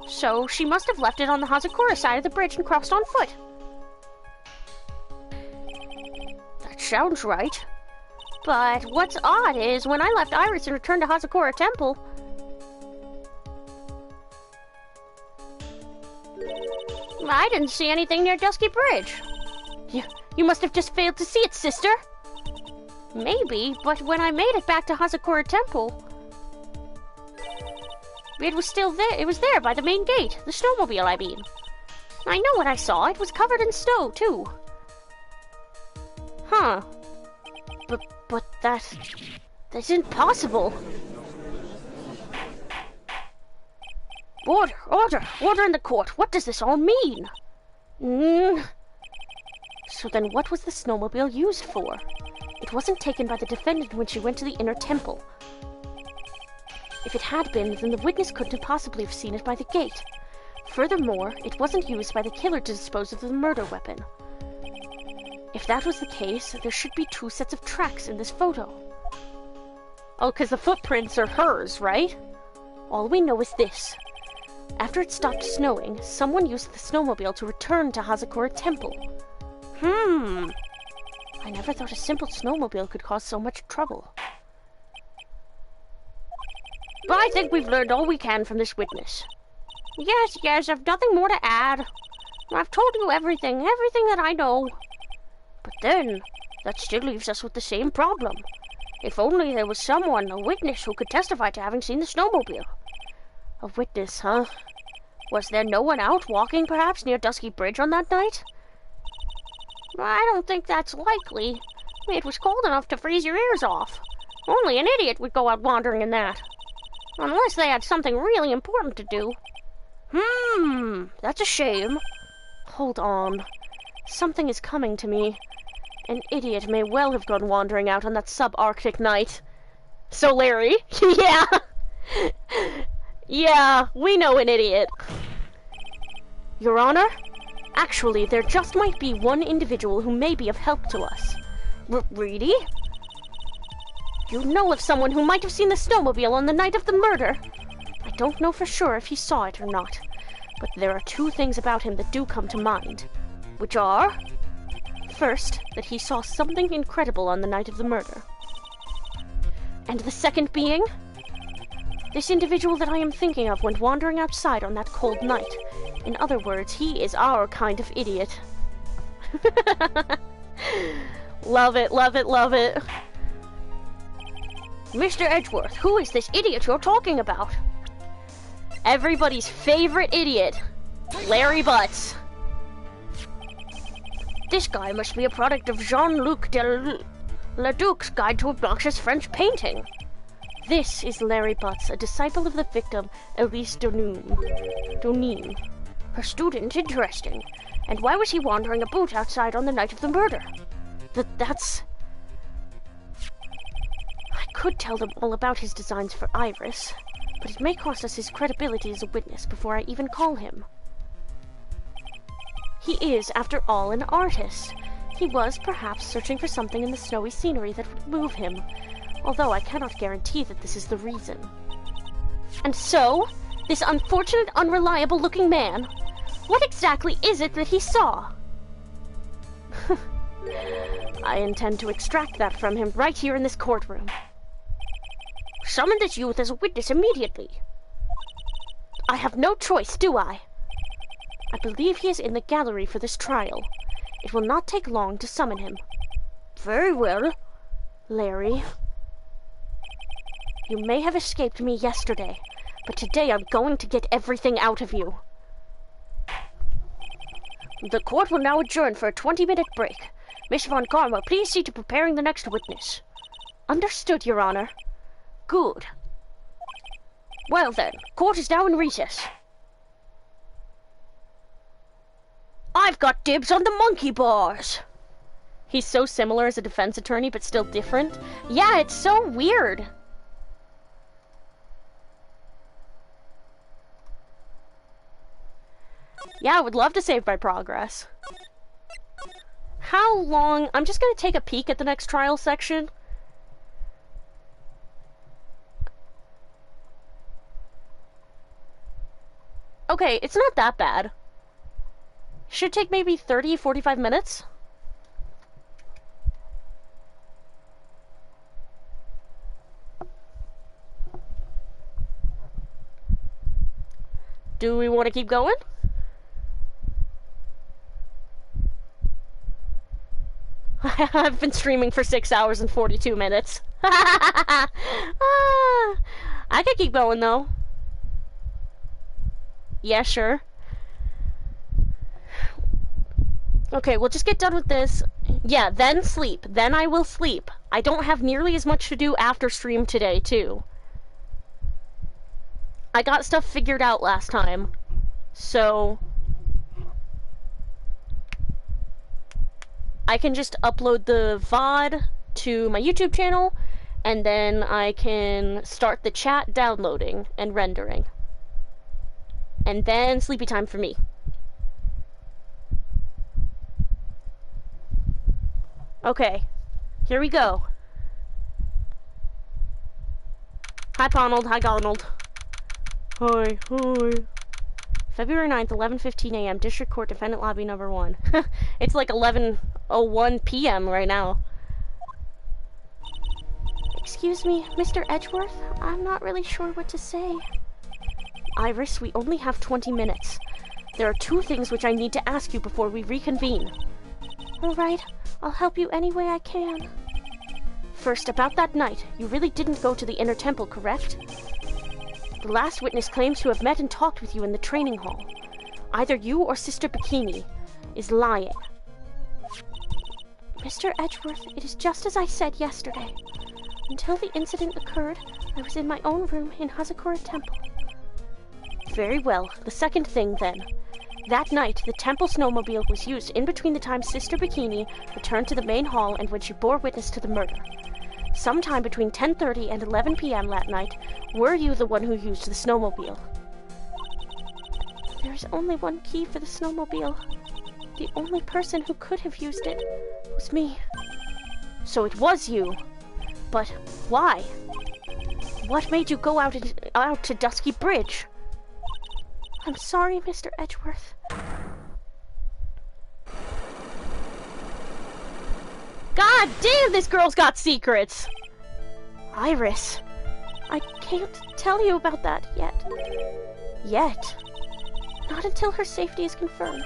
So she must have left it on the Hazakura side of the bridge and crossed on foot. That sounds right. But what's odd is, when I left Iris and returned to Hazakura Temple, I didn't see anything near Dusky Bridge. You must have just failed to see it, sister. Maybe, but when I made it back to Hazakura Temple, it was still there. It was there by the main gate. The snowmobile, I mean. I know what I saw. It was covered in snow, too. Huh. But that's impossible. Order in the court. What does this all mean? So then what was the snowmobile used for? It wasn't taken by the defendant when she went to the inner temple. If it had been, then the witness couldn't possibly have seen it by the gate. Furthermore, it wasn't used by the killer to dispose of the murder weapon. If that was the case, there should be 2 sets of tracks in this photo. Oh, because the footprints are hers, right? All we know is this. After it stopped snowing, someone used the snowmobile to return to Hazakura Temple. I never thought a simple snowmobile could cause so much trouble. But I think we've learned all we can from this witness. Yes, I've nothing more to add. I've told you everything that I know. But then, that still leaves us with the same problem. If only there was someone, a witness, who could testify to having seen the snowmobile. A witness, huh? Was there no one out walking, perhaps, near Dusky Bridge on that night? I don't think that's likely. It was cold enough to freeze your ears off. Only an idiot would go out wandering in that. Unless they had something really important to do. That's a shame. Hold on. Something is coming to me. An idiot may well have gone wandering out on that subarctic night. So, Larry, yeah. Yeah, we know an idiot. Your Honor? Actually, there just might be one individual who may be of help to us. Really? You know of someone who might have seen the snowmobile on the night of the murder? I don't know for sure if he saw it or not, but there are 2 things about him that do come to mind, which are... First, that he saw something incredible on the night of the murder. And the second being... This individual that I am thinking of went wandering outside on that cold night. In other words, he is our kind of idiot. Love it, love it, love it. Mr. Edgeworth, who is this idiot you're talking about? Everybody's favorite idiot, Larry Butts. This guy must be a product of Jean-Luc Leduc's Guide to Obnoxious French Painting. This is Larry Butts, a disciple of the victim, Elise Donin. Her student, interesting. And why was he wandering about outside on the night of the murder? That's... I could tell them all about his designs for Iris, but it may cost us his credibility as a witness before I even call him. He is, after all, an artist. He was, perhaps, searching for something in the snowy scenery that would move him, although I cannot guarantee that this is the reason. And so, this unfortunate, unreliable-looking man, what exactly is it that he saw? I intend to extract that from him right here in this courtroom. Summon this youth as a witness immediately. I have no choice, do I? I believe he is in the gallery for this trial. It will not take long to summon him. Very well. Larry, you may have escaped me yesterday, but today I'm going to get everything out of you. The court will now adjourn for a 20-minute break. Miss Von Karma, please see to preparing the next witness. Understood, Your Honor. Good. Well then, court is now in recess. I've got dibs on the monkey bars. He's so similar as a defense attorney, but still different. Yeah, it's so weird. Yeah, I would love to save my progress. How long? I'm just gonna take a peek at the next trial section. Okay, it's not that bad. Should take maybe 30, 45 minutes. Do we want to keep going? I've been streaming for 6 hours and 42 minutes. I could keep going though. Yeah, sure. Okay, we'll just get done with this. Yeah, then sleep. Then I will sleep. I don't have nearly as much to do after stream today, too. I got stuff figured out last time. So I can just upload the VOD to my YouTube channel, and then I can start the chat downloading and rendering. And then sleepy time for me. Okay, here we go. Hi, Donald. Hi, Donald. Hi, hi. February 9th, 11:15 a.m., District Court, Defendant Lobby number 1. It's like 11:01 p.m. right now. Excuse me, Mr. Edgeworth? I'm not really sure what to say. Iris, we only have 20 minutes. There are 2 things which I need to ask you before we reconvene. All right, I'll help you any way I can. First, about that night, you really didn't go to the inner temple, correct? The last witness claims to have met and talked with you in the training hall. Either you or Sister Bikini is lying. Mr. Edgeworth, it is just as I said yesterday. Until the incident occurred, I was in my own room in Hazakura Temple. Very well. The second thing, then. That night, the temple snowmobile was used in between the time Sister Bikini returned to the main hall and when she bore witness to the murder. Sometime between 10:30 and 11 p.m. that night, were you the one who used the snowmobile? There is only one key for the snowmobile. The only person who could have used it was me. So it was you. But why? What made you go out to Dusky Bridge? I'm sorry, Mr. Edgeworth. God damn, this girl's got secrets! Iris. I can't tell you about that yet. Yet? Not until her safety is confirmed.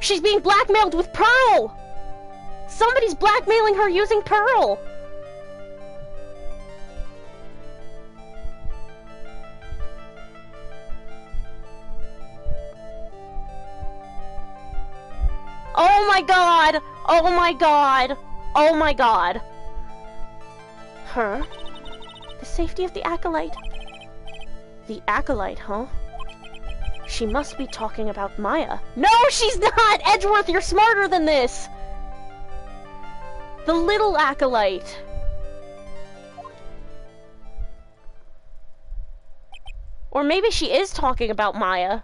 She's being blackmailed with Pearl! Somebody's blackmailing her using Pearl! Oh my god! Oh my god! Oh my god! Her? The safety of the Acolyte. The Acolyte, huh? She must be talking about Maya. No, she's not! Edgeworth, you're smarter than this! The little Acolyte. Or maybe she is talking about Maya.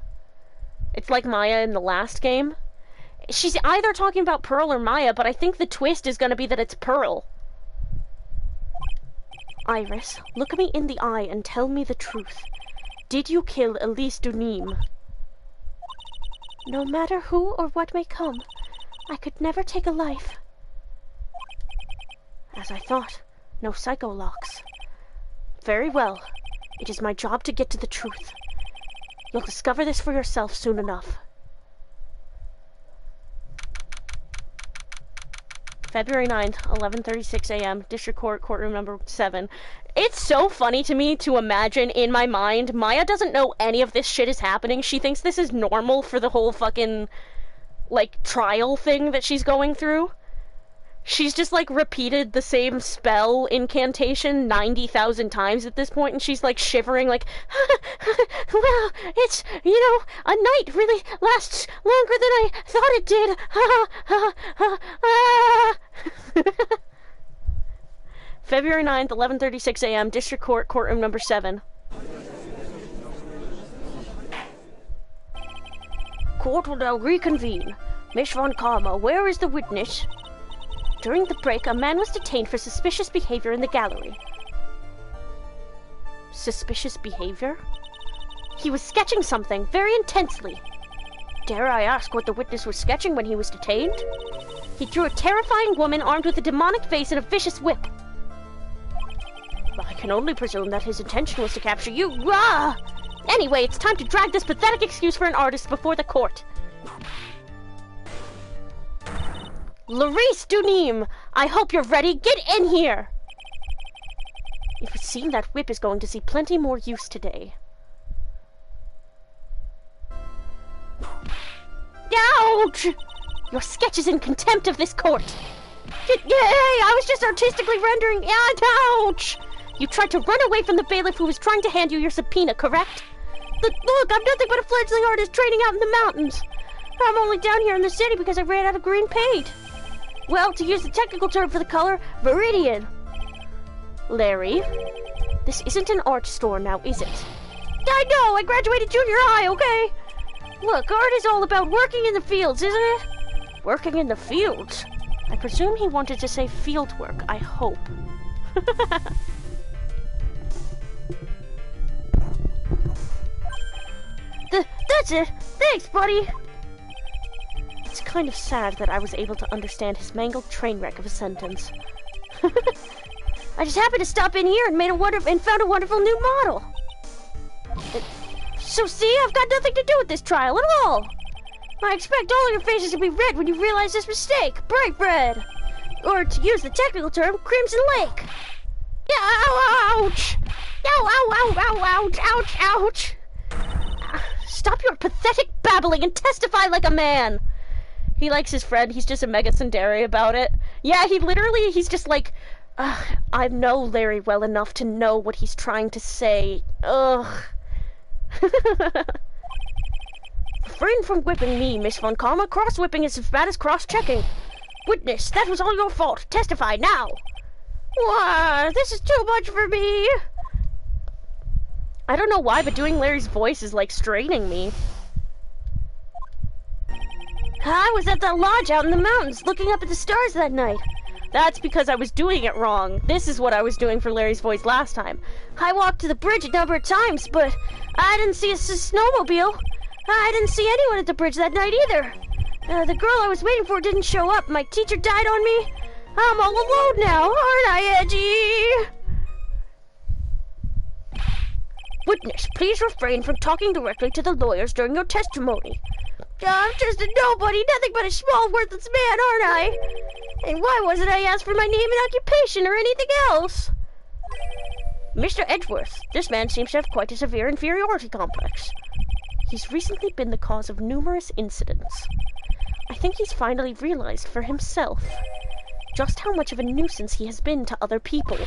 It's like Maya in the last game. She's either talking about Pearl or Maya, but I think the twist is gonna be that it's Pearl. Iris, look me in the eye and tell me the truth. Did you kill Elise Dunim? No matter who or what may come, I could never take a life. As I thought, no psycho locks. Very well. It is my job to get to the truth. You'll discover this for yourself soon enough. February 9th, 11:36 a.m., District Court, courtroom number 7. It's so funny to me to imagine in my mind, Maya doesn't know any of this shit is happening. She thinks this is normal for the whole fucking, like, trial thing that she's going through. She's just, like, repeated the same spell incantation 90,000 times at this point, and she's, like, shivering, like, well, it's, you know, a night really lasts longer than I thought it did. February 9th, 11:36 a.m., District Court, courtroom number 7. Court will now reconvene. Miss Von Karma, where is the witness? During the break, a man was detained for suspicious behavior in the gallery. Suspicious behavior? He was sketching something very intensely. Dare I ask what the witness was sketching when he was detained? He drew a terrifying woman armed with a demonic face and a vicious whip. I can only presume that his intention was to capture you. Rah! Anyway, it's time to drag this pathetic excuse for an artist before the court. Larice Dunim, I hope you're ready. Get in here! It would seem that whip is going to see plenty more use today. Ouch! Your sketch is in contempt of this court. Hey, I was just artistically rendering... Ouch! You tried to run away from the bailiff who was trying to hand you your subpoena, correct? Look, I'm nothing but a fledgling artist training out in the mountains. I'm only down here in the city because I ran out of green paint. Well, to use the technical term for the color, viridian. Larry, this isn't an art store now, is it? I know, I graduated junior high, okay? Look, art is all about working in the fields, isn't it? Working in the fields? I presume he wanted to say field work, I hope. That's it. Thanks, buddy. It's kind of sad that I was able to understand his mangled train wreck of a sentence. I just happened to stop in here and found a wonderful new model. So see, I've got nothing to do with this trial at all. I expect all of your faces to be red when you realize this mistake. Bright red. Or to use the technical term, Crimson Lake. Ouch! Ouch, ouch, ouch! Stop your pathetic babbling and testify like a man! He likes his friend, he's just a mega tsundere about it. Yeah, he's just like, I know Larry well enough to know what he's trying to say. Ugh. Refrain from whipping me, Miss Von Karma. Cross-whipping is as bad as cross-checking. Witness, that was all your fault. Testify now. Why, this is too much for me. I don't know why, but doing Larry's voice is like straining me. I was at the lodge out in the mountains looking up at the stars that night. That's because I was doing it wrong. This is what I was doing for Larry's voice last time. I walked to the bridge a number of times, but I didn't see a snowmobile. I didn't see anyone at the bridge that night either. The girl I was waiting for didn't show up. My teacher died on me. I'm all alone now, aren't I, Edgy? Witness, please refrain from talking directly to the lawyers during your testimony. I'm just a nobody, nothing but a small, worthless man, aren't I? And why wasn't I asked for my name and occupation or anything else? Mr. Edgeworth, this man seems to have quite a severe inferiority complex. He's recently been the cause of numerous incidents. I think he's finally realized for himself just how much of a nuisance he has been to other people.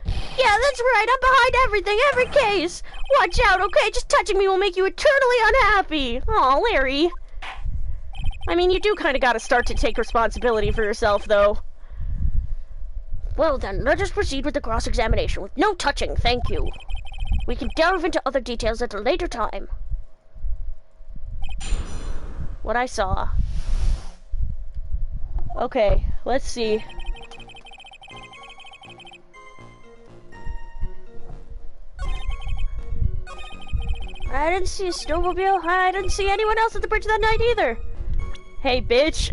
Yeah, that's right, I'm behind everything, every case! Watch out, okay? Just touching me will make you eternally unhappy! Aw, Larry. I mean, you do kind of gotta start to take responsibility for yourself, though. Well then, let us proceed with the cross-examination with no touching, thank you. We can delve into other details at a later time. What I saw. Okay, let's see. I didn't see a snowmobile. I didn't see anyone else at the bridge that night either. Hey, bitch,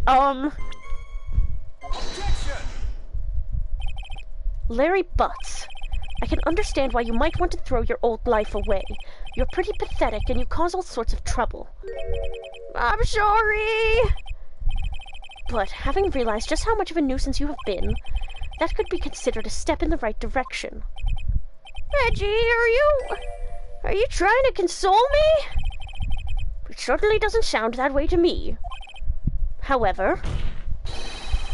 Objection! Larry Butts. I can understand why you might want to throw your old life away. You're pretty pathetic and you cause all sorts of trouble. I'm sorry! But having realized just how much of a nuisance you have been, that could be considered a step in the right direction. Reggie, are you trying to console me? It certainly doesn't sound that way to me. However,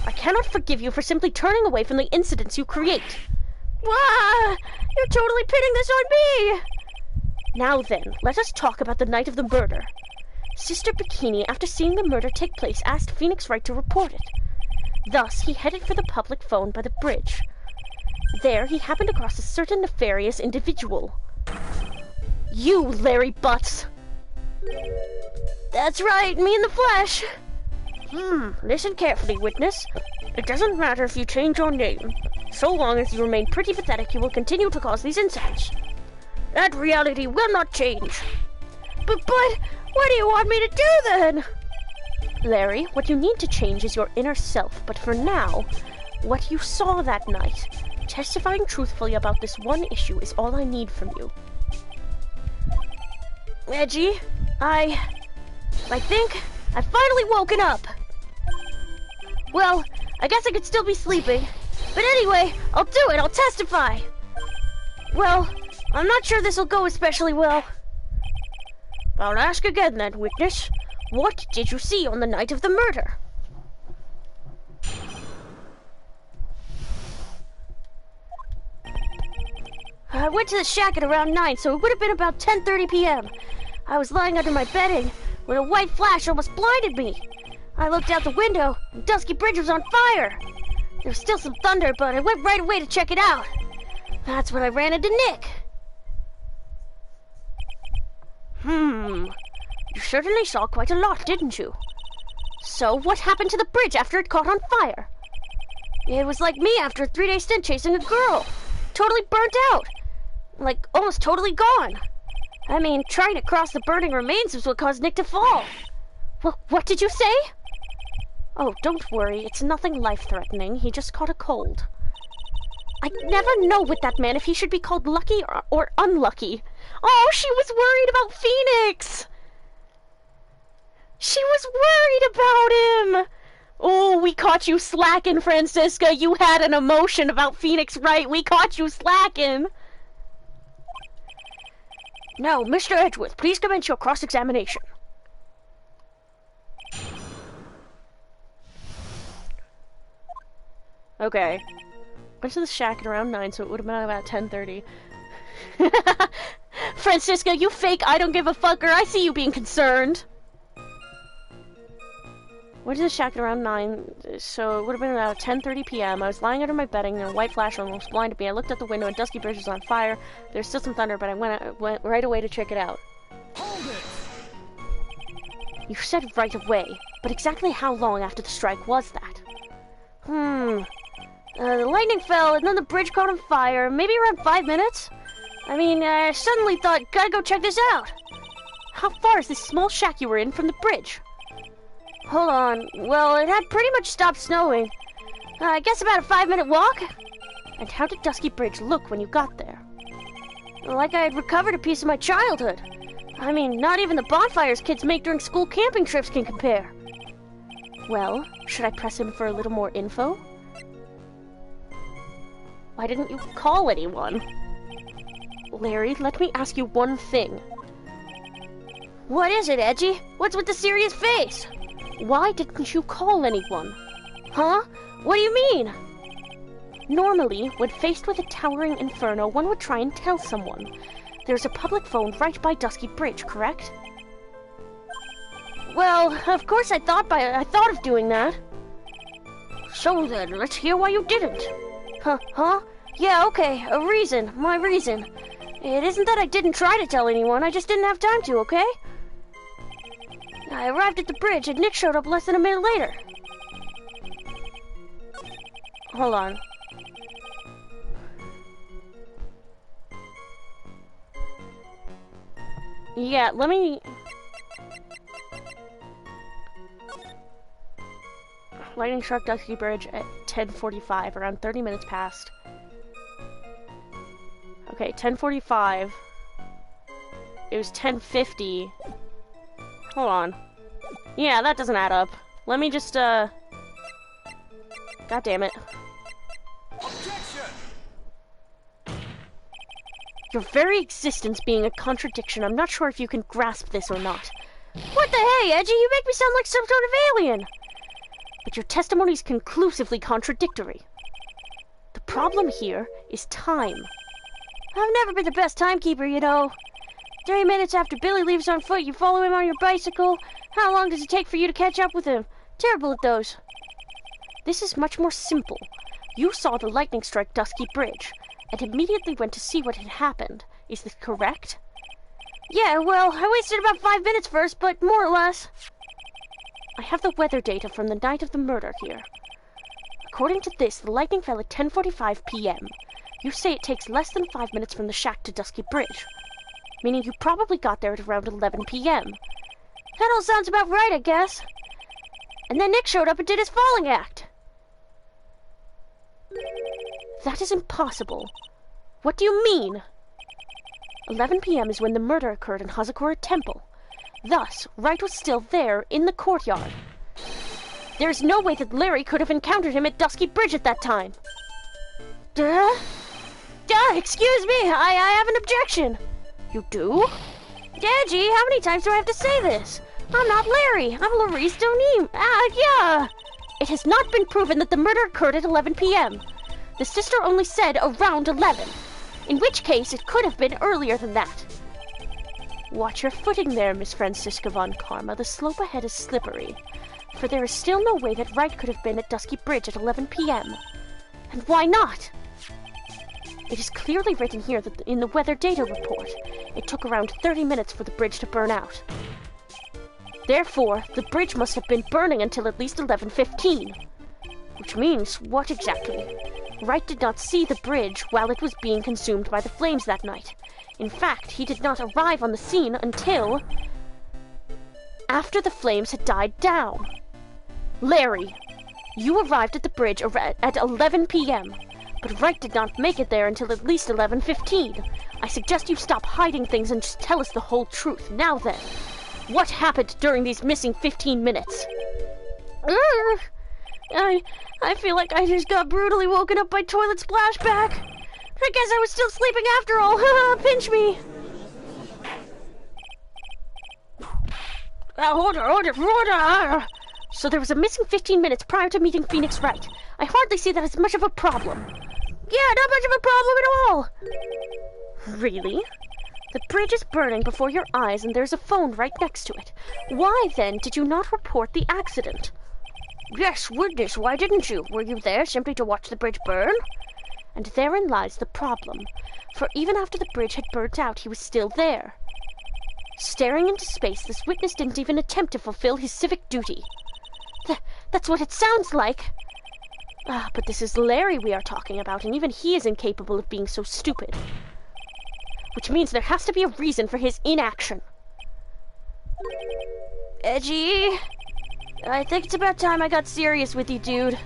I cannot forgive you for simply turning away from the incidents you create. Wah! You're totally pinning this on me! Now then, let us talk about the night of the murder. Sister Bikini, after seeing the murder take place, asked Phoenix Wright to report it. Thus, he headed for the public phone by the bridge. There, he happened across a certain nefarious individual. You, Larry Butts! That's right, me in the flesh! Listen carefully, witness. It doesn't matter if you change your name. So long as you remain pretty pathetic, you will continue to cause these incidents. That reality will not change. But, what do you want me to do then? Larry, what you need to change is your inner self, but for now, what you saw that night, testifying truthfully about this one issue is all I need from you. Reggie, I think I've finally woken up. Well, I guess I could still be sleeping. But anyway, I'll do it, I'll testify. Well, I'm not sure this'll go especially well. I'll ask again then, witness. What did you see on the night of the murder? I went to the shack at around 9, so it would have been about 10:30 p.m. I was lying under my bedding when a white flash almost blinded me. I looked out the window, and Dusky Bridge was on fire. There was still some thunder, but I went right away to check it out. That's when I ran into Nick. You certainly saw quite a lot, didn't you? So, what happened to the bridge after it caught on fire? It was like me after a 3-day stint chasing a girl. Totally burnt out. Like, almost totally gone. I mean, trying to cross the burning remains was what caused Nick to fall. What did you say? Oh, don't worry. It's nothing life-threatening. He just caught a cold. I never know with that man if he should be called lucky or unlucky. Oh, she was worried about Phoenix! She was worried about him! Oh, we caught you slacking, Francisca. You had an emotion about Phoenix, right? We caught you slacking. Now, Mr. Edgeworth, please commence your cross-examination. Okay. Went to the shack at around 9, so it would have been about 10:30. Francisca, you fake I don't give a fucker. I see you being concerned. Went to the shack at around 9, so it would have been about 10:30 p.m. I was lying under my bedding, and a white flash almost blinded me. I looked out the window, and Dusky Bridge was on fire. There's still some thunder, but I went right away to check it out. Hold it! You said right away, but exactly how long after the strike was that? The lightning fell, and then the bridge caught on fire. Maybe around 5 minutes? I mean, I suddenly thought, gotta go check this out. How far is this small shack you were in from the bridge? Hold on. Well, it had pretty much stopped snowing. I guess about a 5-minute walk? And how did Dusky Bridge look when you got there? Like I had recovered a piece of my childhood. I mean, not even the bonfires kids make during school camping trips can compare. Well, should I press him for a little more info? Why didn't you call anyone? Larry, let me ask you one thing. What is it, Edgy? What's with the serious face? Why didn't you call anyone? Huh? What do you mean? Normally, when faced with a towering inferno, one would try and tell someone. There's a public phone right by Dusky Bridge, correct? Well, of course I thought of doing that. So then, let's hear why you didn't. Huh? Yeah, okay, my reason. It isn't that I didn't try to tell anyone, I just didn't have time to, okay? I arrived at the bridge and Nick showed up less than a minute later. Hold on. Yeah, let me... Lightning struck Dusky Bridge at 10:45, around 30 minutes past. Okay, 10:45. It was 10:50. Hold on. Yeah, that doesn't add up. Let me just, God damn it. Objection! Your very existence being a contradiction. I'm not sure if you can grasp this or not. What the hey, Edgy? You make me sound like some sort of alien! But your testimony is conclusively contradictory. The problem here is time. I've never been the best timekeeper, you know. 3 minutes after Billy leaves on foot, you follow him on your bicycle. How long does it take for you to catch up with him? Terrible at those. This is much more simple. You saw the lightning strike Dusky Bridge, and immediately went to see what had happened. Is this correct? Yeah, well, I wasted about 5 minutes first, but more or less. I have the weather data from the night of the murder here. According to this, the lightning fell at 10:45 p.m. You say it takes less than 5 minutes from the shack to Dusky Bridge, meaning you probably got there at around 11 p.m. That all sounds about right, I guess. And then Nick showed up and did his falling act. That is impossible. What do you mean? 11 p.m. is when the murder occurred in Hazakura Temple. Thus, Wright was still there in the courtyard. There is no way that Larry could have encountered him at Dusky Bridge at that time. Excuse me, I have an objection. You do? Edgy, how many times do I have to say this? I'm not Larry, I'm Larice Donim. Yeah. It has not been proven that the murder occurred at 11 p.m. The sister only said around 11. In which case, it could have been earlier than that. Watch your footing there, Miss Francisca von Karma. The slope ahead is slippery, for there is still no way that Wright could have been at Dusky Bridge at 11 p.m. And why not? It is clearly written here that in the weather data report, it took around 30 minutes for the bridge to burn out. Therefore, the bridge must have been burning until at least 11:15. Which means, what exactly? Wright did not see the bridge while it was being consumed by the flames that night. In fact, he did not arrive on the scene until after the flames had died down. Larry, you arrived at the bridge at 11 p.m., but Wright did not make it there until at least 11:15. I suggest you stop hiding things and just tell us the whole truth. Now then, what happened during these missing 15 minutes? I feel like I just got brutally woken up by toilet splashback. I guess I was still sleeping after all. Pinch me. Order! So there was a missing 15 minutes prior to meeting Phoenix Wright. I hardly see that as much of a problem. Yeah, not much of a problem at all. Really? The bridge is burning before your eyes and there's a phone right next to it. Why, then, did you not report the accident? Yes, witness, why didn't you? Were you there simply to watch the bridge burn? And therein lies the problem. For even after the bridge had burnt out, he was still there. Staring into space, this witness didn't even attempt to fulfill his civic duty. That's what it sounds like. But this is Larry we are talking about, and even he is incapable of being so stupid. Which means there has to be a reason for his inaction. Edgy, I think it's about time I got serious with you, dude.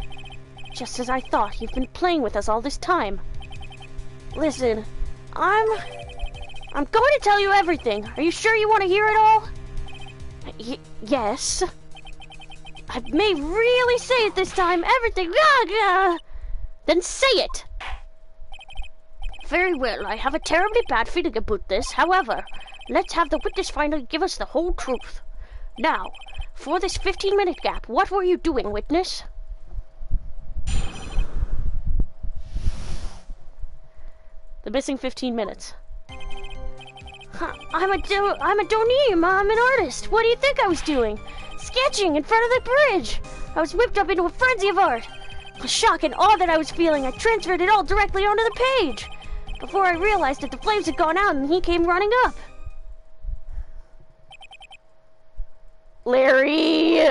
Just as I thought. You've been playing with us all this time. Listen, I'm going to tell you everything. Are you sure you want to hear it all? Yes. I may really say it this time. Everything. Then say it. Very well. I have a terribly bad feeling about this. However, let's have the witness finally give us the whole truth. Now, for this 15-minute gap, what were you doing, witness? The missing 15 minutes. I'm a doneem. I'm an artist. What do you think I was doing? Sketching in front of the bridge. I was whipped up into a frenzy of art. The shock and awe that I was feeling, I transferred it all directly onto the page. Before I realized that the flames had gone out and he came running up. Larry!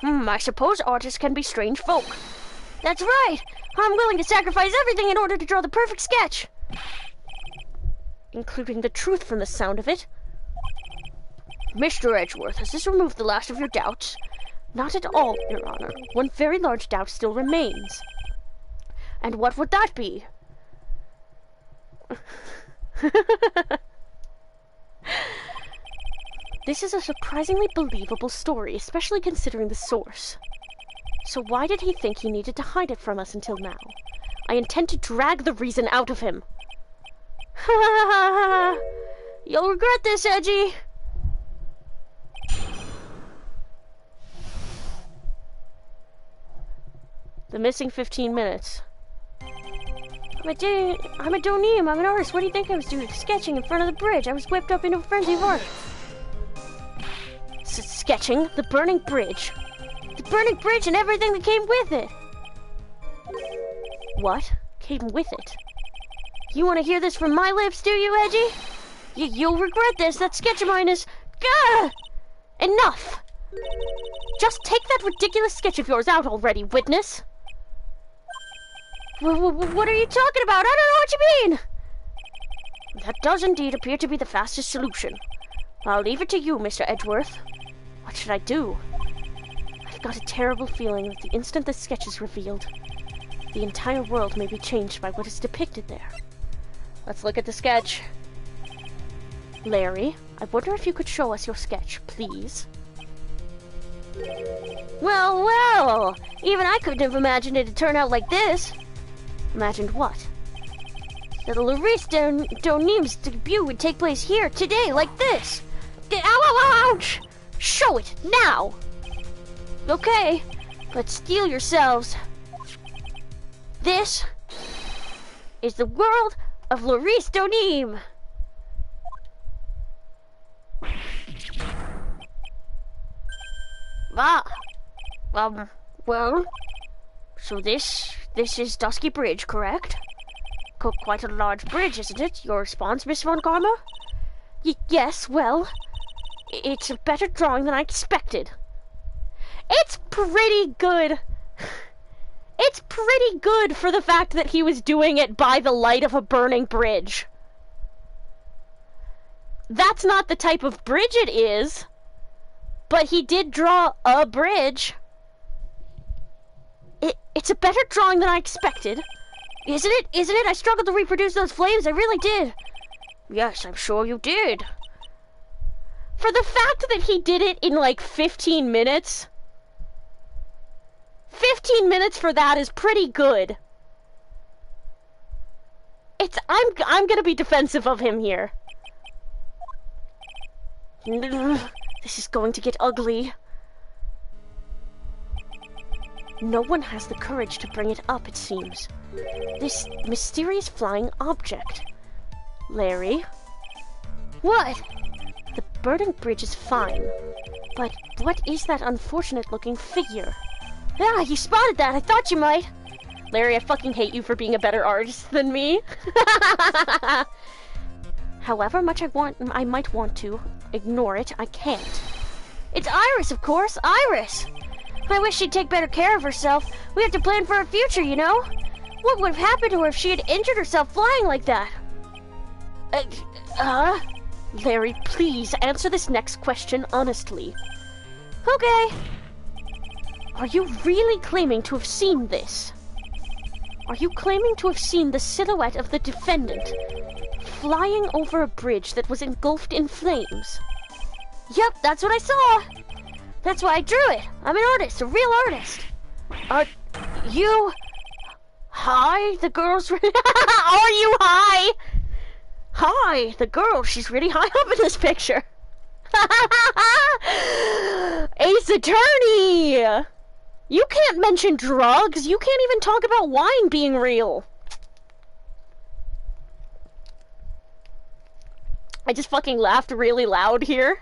I suppose artists can be strange folk. That's right. I'm willing to sacrifice everything in order to draw the perfect sketch. Including the truth from the sound of it. Mr. Edgeworth, has this removed the last of your doubts? Not at all, Your Honor. One very large doubt still remains. And what would that be? This is a surprisingly believable story, especially considering the source. So why did he think he needed to hide it from us until now? I intend to drag the reason out of him. You'll regret this, Edgy. The missing 15 minutes. I'm a doneem. I'm an artist. What do you think I was doing? Sketching in front of the bridge. I was whipped up into a frenzy of art. Sketching the burning bridge. The burning bridge and everything that came with it. What came with it? You want to hear this from my lips, do you, Edgy? You'll regret this. That sketch of mine is... Gah! Enough! Just take that ridiculous sketch of yours out already, witness! What are you talking about? I don't know what you mean! That does indeed appear to be the fastest solution. I'll leave it to you, Mr. Edgeworth. What should I do? I've got a terrible feeling that the instant this sketch is revealed, the entire world may be changed by what is depicted there. Let's look at the sketch. Larry, I wonder if you could show us your sketch, please. Well, even I couldn't have imagined it to turn out like this. Imagined what? That Larice Doneem's debut would take place here, today, like this. Ouch! Show it, now! Okay, but steel yourselves. This is the world of Larice Donim. Ah, well, so this is Dusky Bridge, correct? Quite a large bridge, isn't it? Your response, Miss Von Karma? Yes, well, it's a better drawing than I expected. It's pretty good. It's pretty good for the fact that he was doing it by the light of a burning bridge. That's not the type of bridge it is, but he did draw a bridge. It's a better drawing than I expected. Isn't it? Isn't it? I struggled to reproduce those flames, I really did. Yes, I'm sure you did. For the fact that he did it in like 15 minutes, 15 minutes for that is pretty good. I'm gonna be defensive of him here. This is going to get ugly. No one has the courage to bring it up, it seems. This mysterious flying object. Larry? What? The burning bridge is fine, but what is that unfortunate-looking figure? Yeah, you spotted that. I thought you might. Larry, I fucking hate you for being a better artist than me. However much I might want to ignore it, I can't. It's Iris, of course. Iris! I wish she'd take better care of herself. We have to plan for her future, you know? What would have happened to her if she had injured herself flying like that? Larry, please answer this next question honestly. Okay. Are you really claiming to have seen this? Are you claiming to have seen the silhouette of the defendant flying over a bridge that was engulfed in flames? Yep, that's what I saw. That's why I drew it. I'm an artist, a real artist. You... Hi, the girl's... Are you high? Hi, the girl, she's really high up in this picture. Ace Attorney! You can't mention drugs. You can't even talk about wine being real. I just fucking laughed really loud here.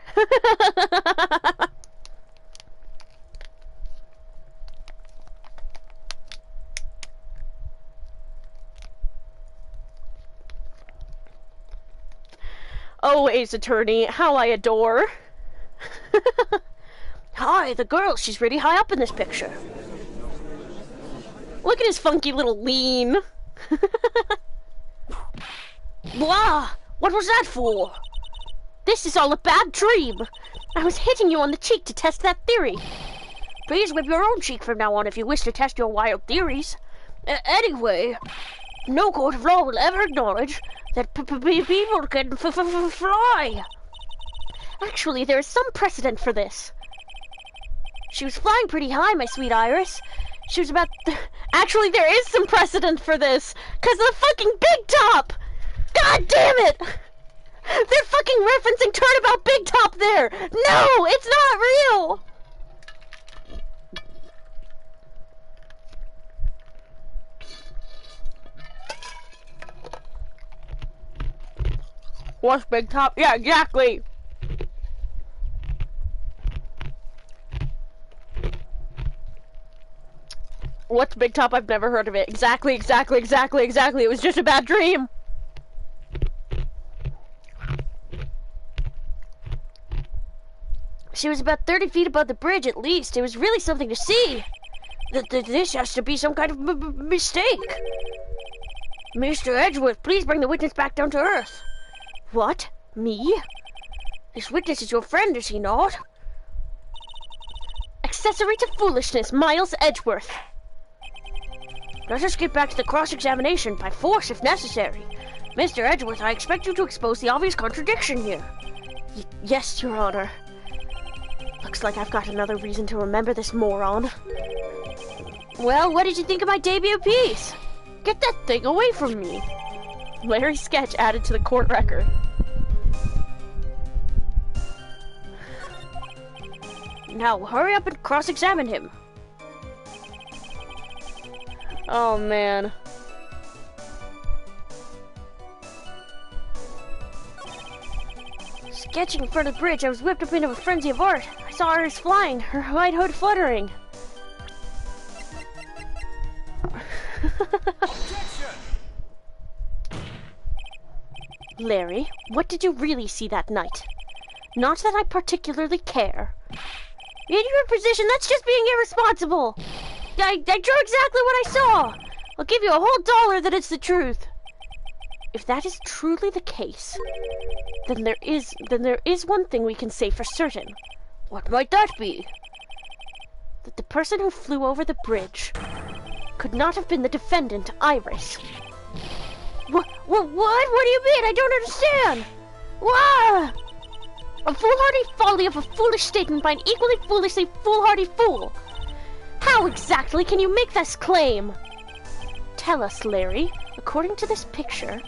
Oh, Ace Attorney, how I adore. Hi, the girl, she's really high up in this picture. Look at his funky little lean. Blah! What was that for? This is all a bad dream. I was hitting you on the cheek to test that theory. Please whip your own cheek from now on if you wish to test your wild theories. Anyway, no court of law will ever acknowledge that people can fly. Actually, there is some precedent for this. She was flying pretty high, my sweet Iris. She was about... Actually, there is some precedent for this. 'Cause of the fucking Big Top! God damn it! They're fucking referencing Turnabout Big Top there! No! It's not real! What's Big Top? Yeah, exactly! What's Big Top? I've never heard of it. Exactly. It was just a bad dream. She was about 30 feet above the bridge at least. It was really something to see. This has to be some kind of mistake. Mr. Edgeworth, please bring the witness back down to earth. What? Me? This witness is your friend, is he not? Accessory to foolishness, Miles Edgeworth. Let us get back to the cross-examination by force if necessary. Mr. Edgeworth, I expect you to expose the obvious contradiction here. Yes, Your Honor. Looks like I've got another reason to remember this moron. Well, what did you think of my debut piece? Get that thing away from me. Larry's sketch added to the court record. Now, hurry up and cross-examine him. Oh, man. sketching in front of the bridge, I was whipped up into a frenzy of art. I saw Iris flying, her white hood fluttering. Objection! Larry, what did you really see that night? Not that I particularly care. In your position, that's just being irresponsible. I drew exactly what I saw. I'll give you a whole $1 that it's the truth. If that is truly the case, then there is one thing we can say for certain. What might that be? That the person who flew over the bridge could not have been the defendant, Iris. What? What do you mean? I don't understand. Wah! A foolhardy folly of a foolish statement by an equally foolishly foolhardy fool. How exactly can you make this claim? Tell us, Larry. According to this picture,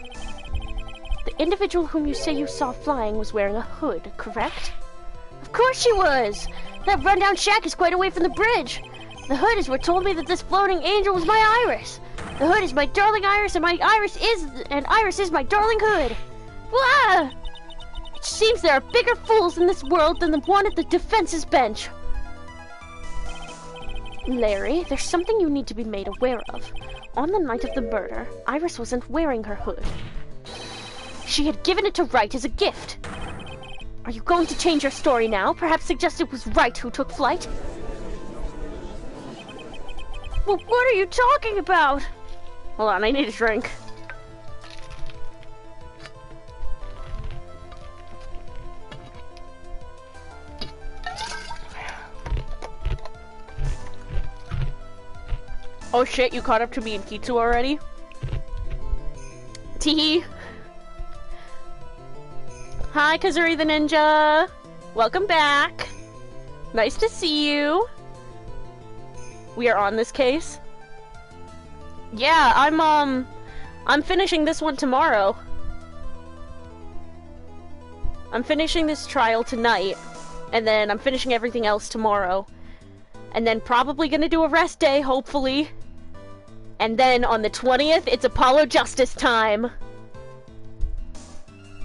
the individual whom you say you saw flying was wearing a hood, correct? Of course she was! That rundown shack is quite away from the bridge. The hood is what told me that this floating angel was my Iris. The hood is my darling Iris, and Iris is my darling hood. Wah! It seems there are bigger fools in this world than the one at the defense's bench. Larry, there's something you need to be made aware of. On the night of the murder, Iris wasn't wearing her hood. She had given it to Wright as a gift. Are you going to change your story now? Perhaps suggest it was Wright who took flight? Well, what are you talking about? Hold on, I need a drink. Oh shit, you caught up to me and Kitsu already? Teehee. Hi, Kazuri the Ninja. Welcome back. Nice to see you. We are on this case. Yeah, I'm finishing this one tomorrow. I'm finishing this trial tonight, and then I'm finishing everything else tomorrow. And then probably gonna do a rest day, hopefully. And then on the 20th, it's Apollo Justice time.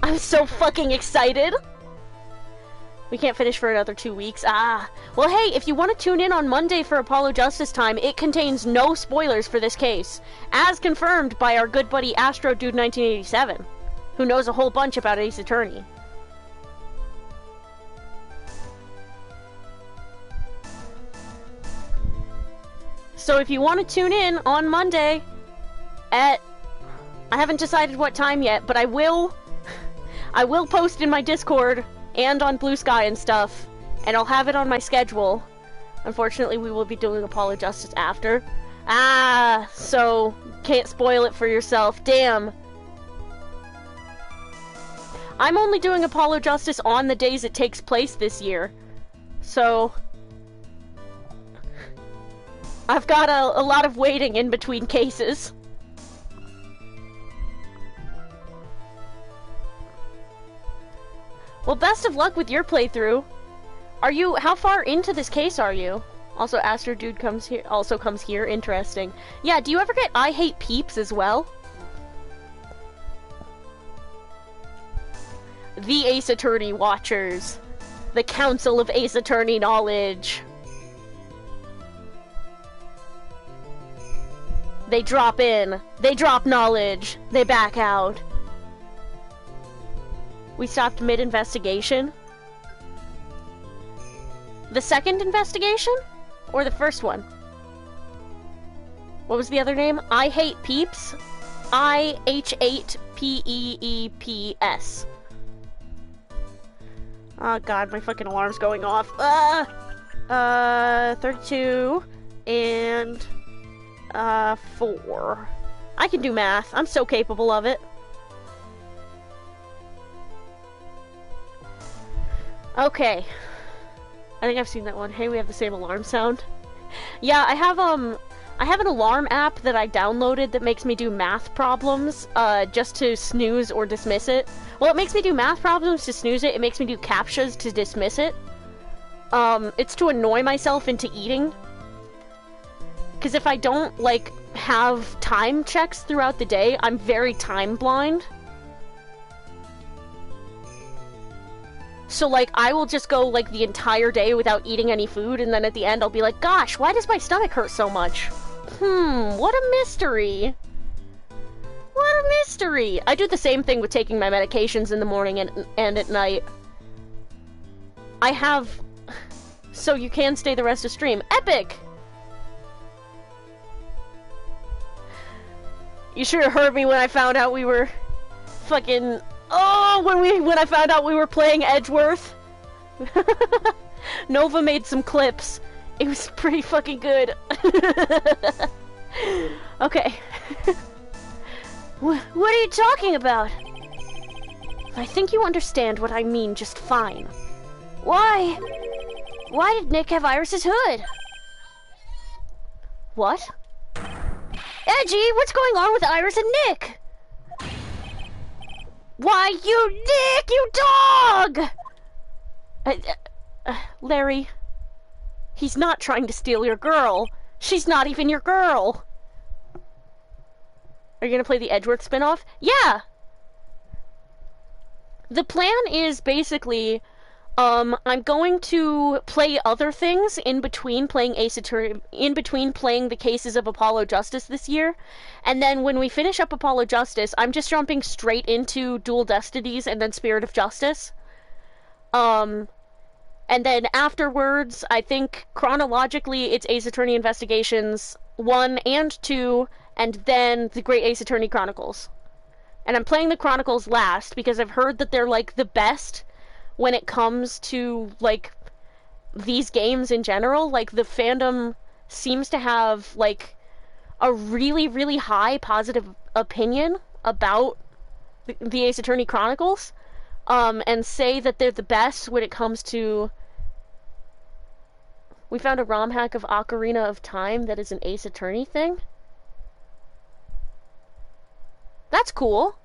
I'm so fucking excited. We can't finish for another 2 weeks. Ah. Well, hey, if you want to tune in on Monday for Apollo Justice time, it contains no spoilers for this case. As confirmed by our good buddy Astro Dude 1987, who knows a whole bunch about Ace Attorney. So if you want to tune in on Monday at... I haven't decided what time yet, but I will post in my Discord and on Blue Sky and stuff, and I'll have it on my schedule. Unfortunately, we will be doing Apollo Justice after. Ah, so can't spoil it for yourself. Damn. I'm only doing Apollo Justice on the days it takes place this year. So I've got a lot of waiting in between cases. Well, best of luck with your playthrough. How far into this case are you? Also, Astro Dude comes here, interesting. Yeah, do you ever get I Hate Peeps as well? The Ace Attorney Watchers. The Council of Ace Attorney Knowledge. They drop in, they drop knowledge, they back out. We stopped mid-investigation. The second investigation? Or the first one? What was the other name? I Hate Peeps? I-H-8-P-E-E-P-S. Oh god, my fucking alarm's going off. 32 and 4. I can do math. I'm so capable of it. Okay. I think I've seen that one. Hey, we have the same alarm sound. Yeah, I have an alarm app that I downloaded that makes me do math problems, just to snooze or dismiss it. Well, it makes me do math problems to snooze it, it makes me do CAPTCHAs to dismiss it. It's to annoy myself into eating. Because if I don't, like, have time checks throughout the day, I'm very time blind. So, like, I will just go, like, the entire day without eating any food, and then at the end I'll be like, gosh, why does my stomach hurt so much? What a mystery. What a mystery. I do the same thing with taking my medications in the morning and at night. I have... So you can stay the rest of stream. Epic! You should have heard me when I found out we were fucking... Oh, when I found out we were playing Edgeworth. Nova made some clips. It was pretty fucking good. Okay. What are you talking about? I think you understand what I mean just fine. Why? Why did Nick have Iris's hood? What? Edgy, what's going on with Iris and Nick? Why, you Nick, you dog! Larry, he's not trying to steal your girl. She's not even your girl. Are you gonna play the Edgeworth spinoff? Yeah! The plan is basically, I'm going to play other things in between playing in between playing the cases of Apollo Justice this year, and then when we finish up Apollo Justice, I'm just jumping straight into Dual Destinies and then Spirit of Justice. And then afterwards, I think chronologically it's Ace Attorney Investigations 1 and 2, and then the Great Ace Attorney Chronicles. And I'm playing the Chronicles last because I've heard that they're like the best when it comes to, like, these games in general. Like, the fandom seems to have, like, a really, really high positive opinion about the Ace Attorney Chronicles, and say that they're the best when it comes to... We found a ROM hack of Ocarina of Time that is an Ace Attorney thing. That's cool.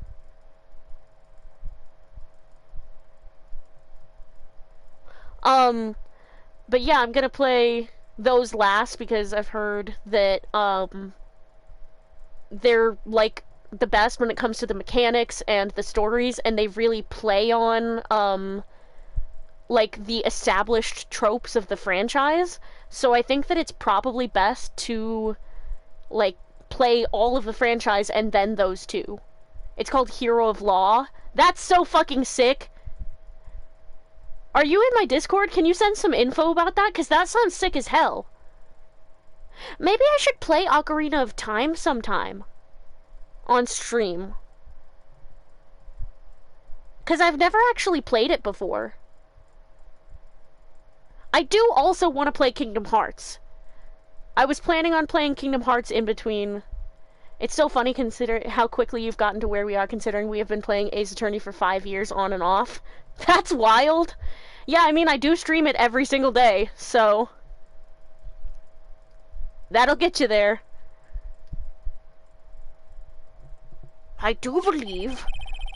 But yeah, I'm gonna play those last because I've heard that, they're, like, the best when it comes to the mechanics and the stories, and they really play on, like, the established tropes of the franchise. So I think that it's probably best to, like, play all of the franchise and then those two. It's called Hero of Law. That's so fucking sick. Are you in my Discord? Can you send some info about that? Because that sounds sick as hell. Maybe I should play Ocarina of Time sometime. On stream. Because I've never actually played it before. I do also want to play Kingdom Hearts. I was planning on playing Kingdom Hearts in between. It's so funny considering how quickly you've gotten to where we are, considering we have been playing Ace Attorney for 5 years on and off. That's wild. Yeah, I mean, I do stream it every single day, so... That'll get you there. I do believe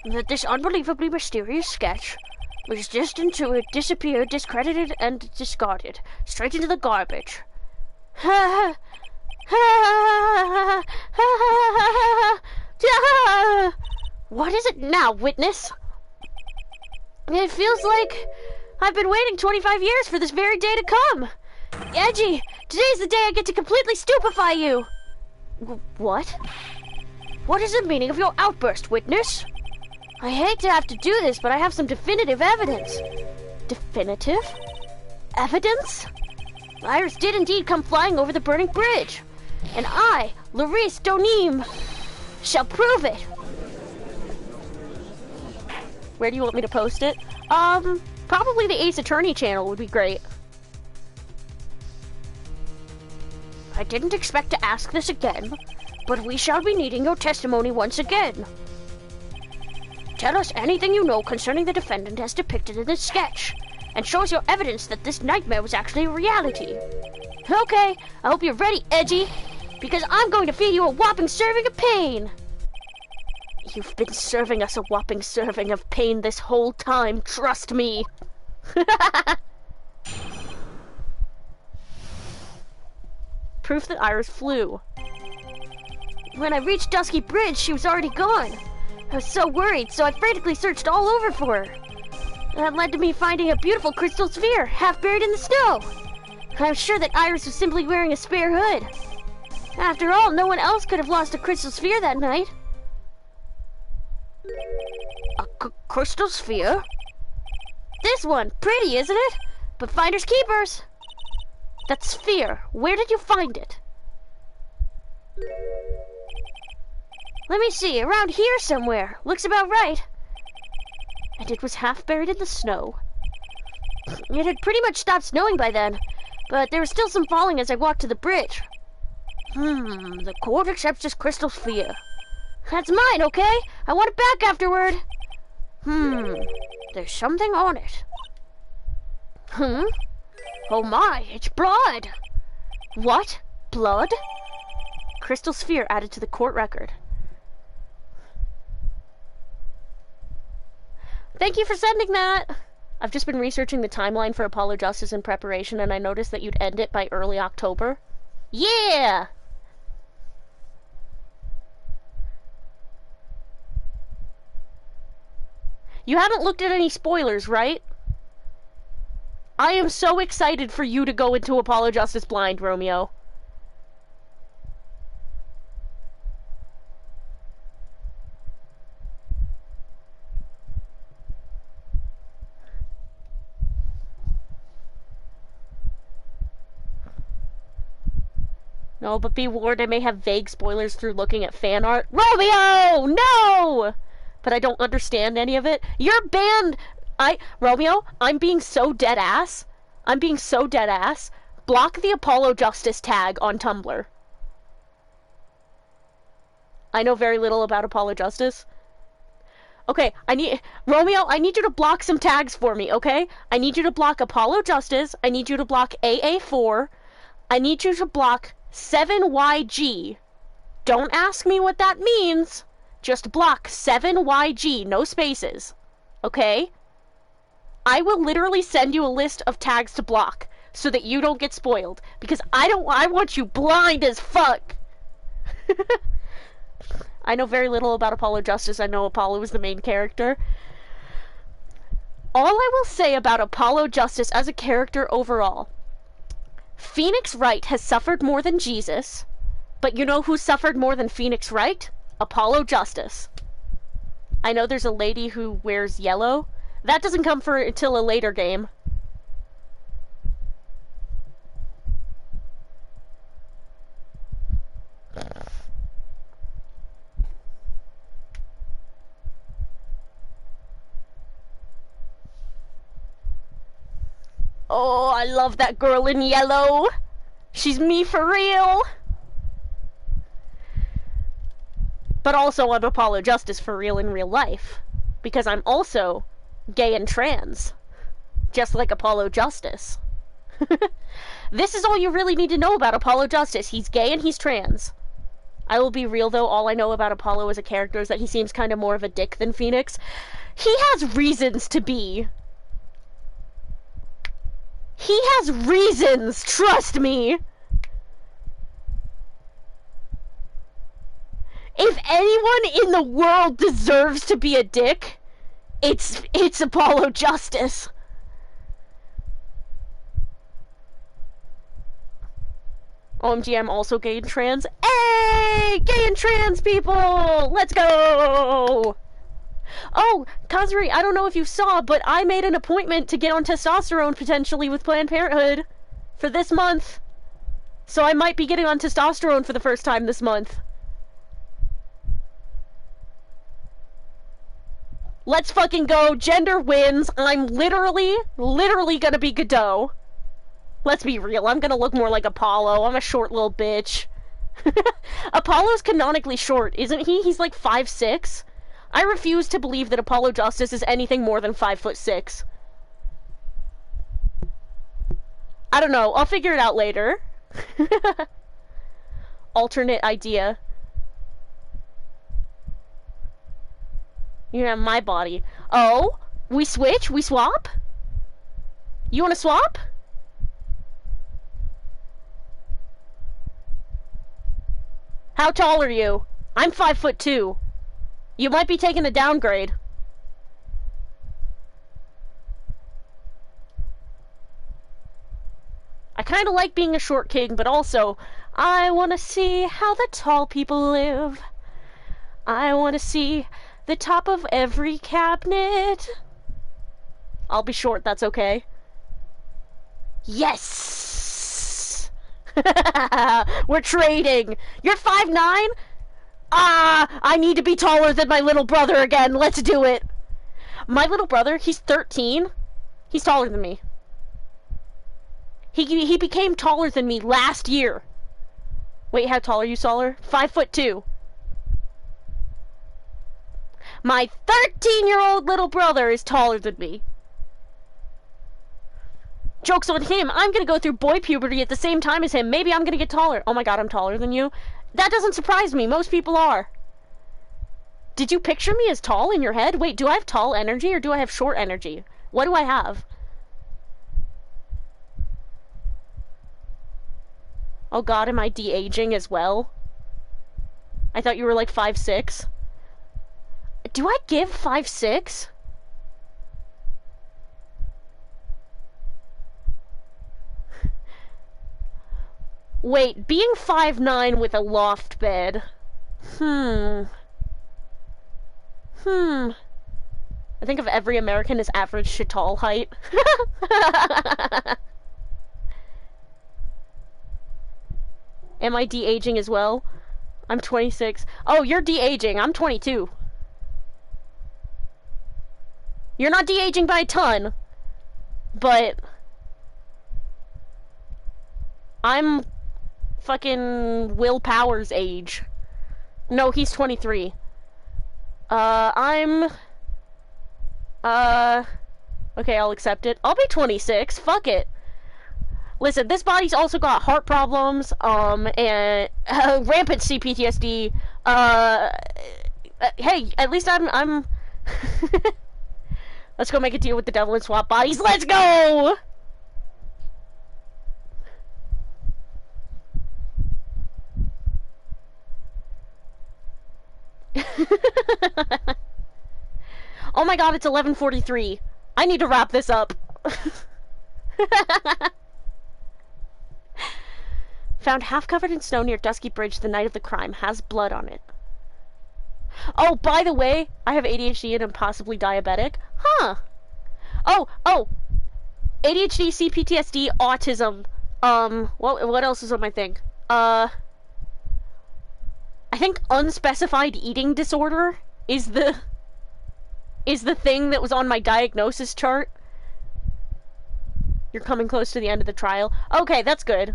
that this unbelievably mysterious sketch was destined to disappear, discredited, and discarded. Straight into the garbage. What is it now, witness? It feels like I've been waiting 25 years for this very day to come. Edgy, today's the day I get to completely stupefy you. What? What is the meaning of your outburst, witness? I hate to have to do this, but I have some definitive evidence. Definitive? Evidence? Iris did indeed come flying over the burning bridge. And I, Larice Donim, shall prove it. Where do you want me to post it? Probably the Ace Attorney channel would be great. I didn't expect to ask this again, but we shall be needing your testimony once again. Tell us anything you know concerning the defendant as depicted in this sketch, and show us your evidence that this nightmare was actually a reality. Okay, I hope you're ready, Edgy, because I'm going to feed you a whopping serving of pain. You've been serving us a whopping serving of pain this whole time, trust me. Proof that Iris flew. When I reached Dusky Bridge, she was already gone. I was so worried, so I frantically searched all over for her. That led to me finding a beautiful crystal sphere, half buried in the snow. I'm sure that Iris was simply wearing a spare hood. After all, no one else could have lost a crystal sphere that night. A crystal sphere? This one, pretty, isn't it? But finders keepers. That sphere, where did you find it? Let me see, around here somewhere. Looks about right. And it was half buried in the snow. It had pretty much stopped snowing by then, but there was still some falling as I walked to the bridge. The court accepts this crystal sphere. That's mine, okay? I want it back afterward. There's something on it. Oh my, it's blood. What? Blood? Crystal sphere added to the court record. Thank you for sending that! I've just been researching the timeline for Apollo Justice in preparation, and I noticed that you'd end it by early October. Yeah! You haven't looked at any spoilers, right? I am so excited for you to go into Apollo Justice blind, Romeo. No, but be warned, I may have vague spoilers through looking at fan art. Romeo! No! But I don't understand any of it. You're banned! Romeo, I'm being so dead ass. I'm being so dead ass. Block the Apollo Justice tag on Tumblr. I know very little about Apollo Justice. Okay, Romeo, I need you to block some tags for me, okay? I need you to block Apollo Justice. I need you to block AA4. I need you to block 7YG. Don't ask me what that means. Just block 7YG, no spaces. Okay? I will literally send you a list of tags to block so that you don't get spoiled. Because I want you blind as fuck. I know very little about Apollo Justice. I know Apollo is the main character. All I will say about Apollo Justice as a character overall, Phoenix Wright has suffered more than Jesus, but you know who suffered more than Phoenix Wright? Apollo Justice. I know there's a lady who wears yellow. That doesn't come until a later game. Oh, I love that girl in yellow. She's me for real. But also I'm Apollo Justice for real in real life. Because I'm also gay and trans. Just like Apollo Justice. This is all you really need to know about Apollo Justice. He's gay and he's trans. I will be real though, all I know about Apollo as a character is that he seems kind of more of a dick than Phoenix. He has reasons to be. He has reasons, trust me! If anyone in the world deserves to be a dick, it's Apollo Justice. OMG, I'm also gay and trans. Hey! Gay and trans people! Let's go! Oh, Kazuri, I don't know if you saw, but I made an appointment to get on testosterone potentially with Planned Parenthood for this month. So I might be getting on testosterone for the first time this month. Let's fucking go. Gender wins. I'm literally gonna be Godot. Let's be real. I'm gonna look more like Apollo. I'm a short little bitch. Apollo's canonically short, isn't he? He's like 5'6". I refuse to believe that Apollo Justice is anything more than 5'6". I don't know. I'll figure it out later. Alternate idea. You have my body. Oh? We switch? We swap? You wanna swap? How tall are you? I'm 5'2". You might be taking a downgrade. I kind of like being a short king, but also, I want to see how the tall people live. I want to see the top of every cabinet. I'll be short, that's okay. Yes! We're trading! You're 5'9"? I need to be taller than my little brother again. Let's do it. My little brother, he's 13. He's taller than me. He became taller than me last year. Wait, how tall are you, Solar? 5'2". My 13-year-old little brother is taller than me. Joke's on him. I'm gonna go through boy puberty at the same time as him. Maybe I'm gonna get taller. Oh my god, I'm taller than you. That doesn't surprise me. Most people are. Did you picture me as tall in your head? Wait, do I have tall energy or do I have short energy? What do I have? Oh god, am I de-aging as well? I thought you were like 5'6". Do I give 5'6"? Wait, being 5'9" with a loft bed. I think of every American as average to tall height. Am I de-aging as well? I'm 26. Oh, you're de-aging. I'm 22. You're not de-aging by a ton, but I'm fucking Will Power's age. No, he's 23. Okay, I'll accept it. I'll be 26. Fuck it. Listen, this body's also got heart problems, and rampant CPTSD. Hey, at least I'm Let's go make a deal with the devil and swap bodies. Let's go! Oh my god, it's 11:43. I need to wrap this up. Found half covered in snow near Dusky Bridge the night of the crime. Has blood on it. Oh, by the way, I have ADHD and I'm possibly diabetic. Huh. Oh. ADHD, CPTSD, autism. What else is on my thing? I think unspecified eating disorder is the thing that was on my diagnosis chart. You're coming close to the end of the trial. Okay, that's good.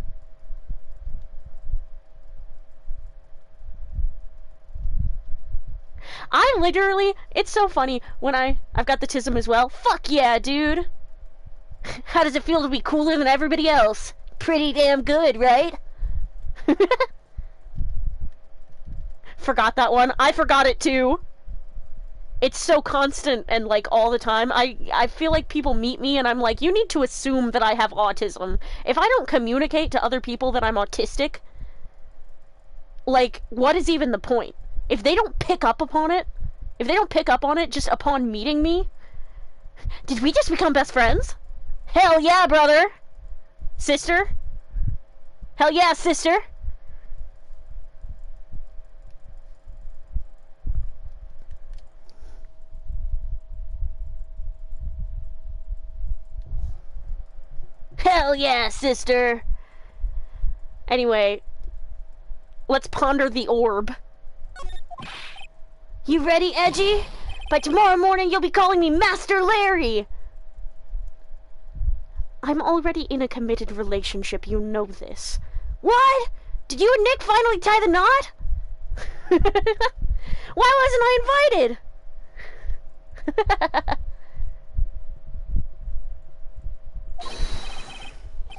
I literally, it's so funny when I've got the tism as well. Fuck yeah, dude. How does it feel to be cooler than everybody else? Pretty damn good, right? Forgot that one. I forgot it too. It's so constant and like all the time. I feel like people meet me and I'm like, you need to assume that I have autism. If I don't communicate to other people that I'm autistic, like, what is even the point? If they don't pick up upon it, just upon meeting me, did we just become best friends? Hell yeah, brother! Sister? Hell yeah, sister! Hell yeah, sister! Anyway, let's ponder the orb. You ready, Edgy? By tomorrow morning, you'll be calling me Master Larry! I'm already in a committed relationship, you know this. What? Did you and Nick finally tie the knot? Why wasn't I invited?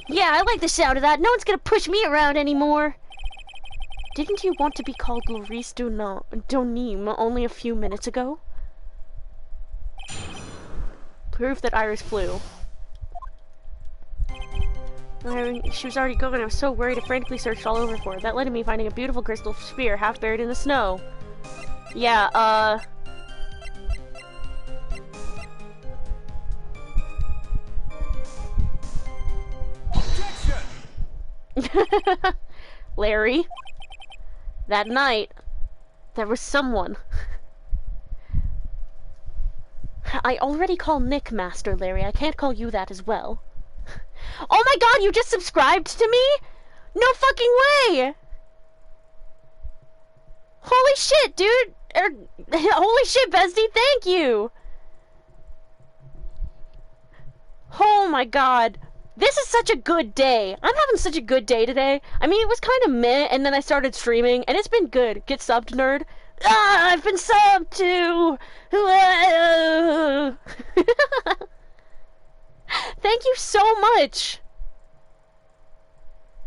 Yeah, I like the sound of that. No one's gonna push me around anymore. Didn't you want to be called Laurice Donim only a few minutes ago? Proof that Iris flew. She was already gone. I was so worried I frantically searched all over for her. That led to me finding a beautiful crystal sphere half buried in the snow. Yeah, Objection! Larry, that night, there was someone. I already call Nick Master, Larry. I can't call you that as well. Oh my god, you just subscribed to me? No fucking way! Holy shit, dude! Holy shit, Bestie, thank you! Oh my god. This is such a good day. I'm having such a good day today. I mean, it was kind of meh, and then I started streaming, and it's been good. Get subbed, nerd. Ah, I've been subbed to... Thank you so much.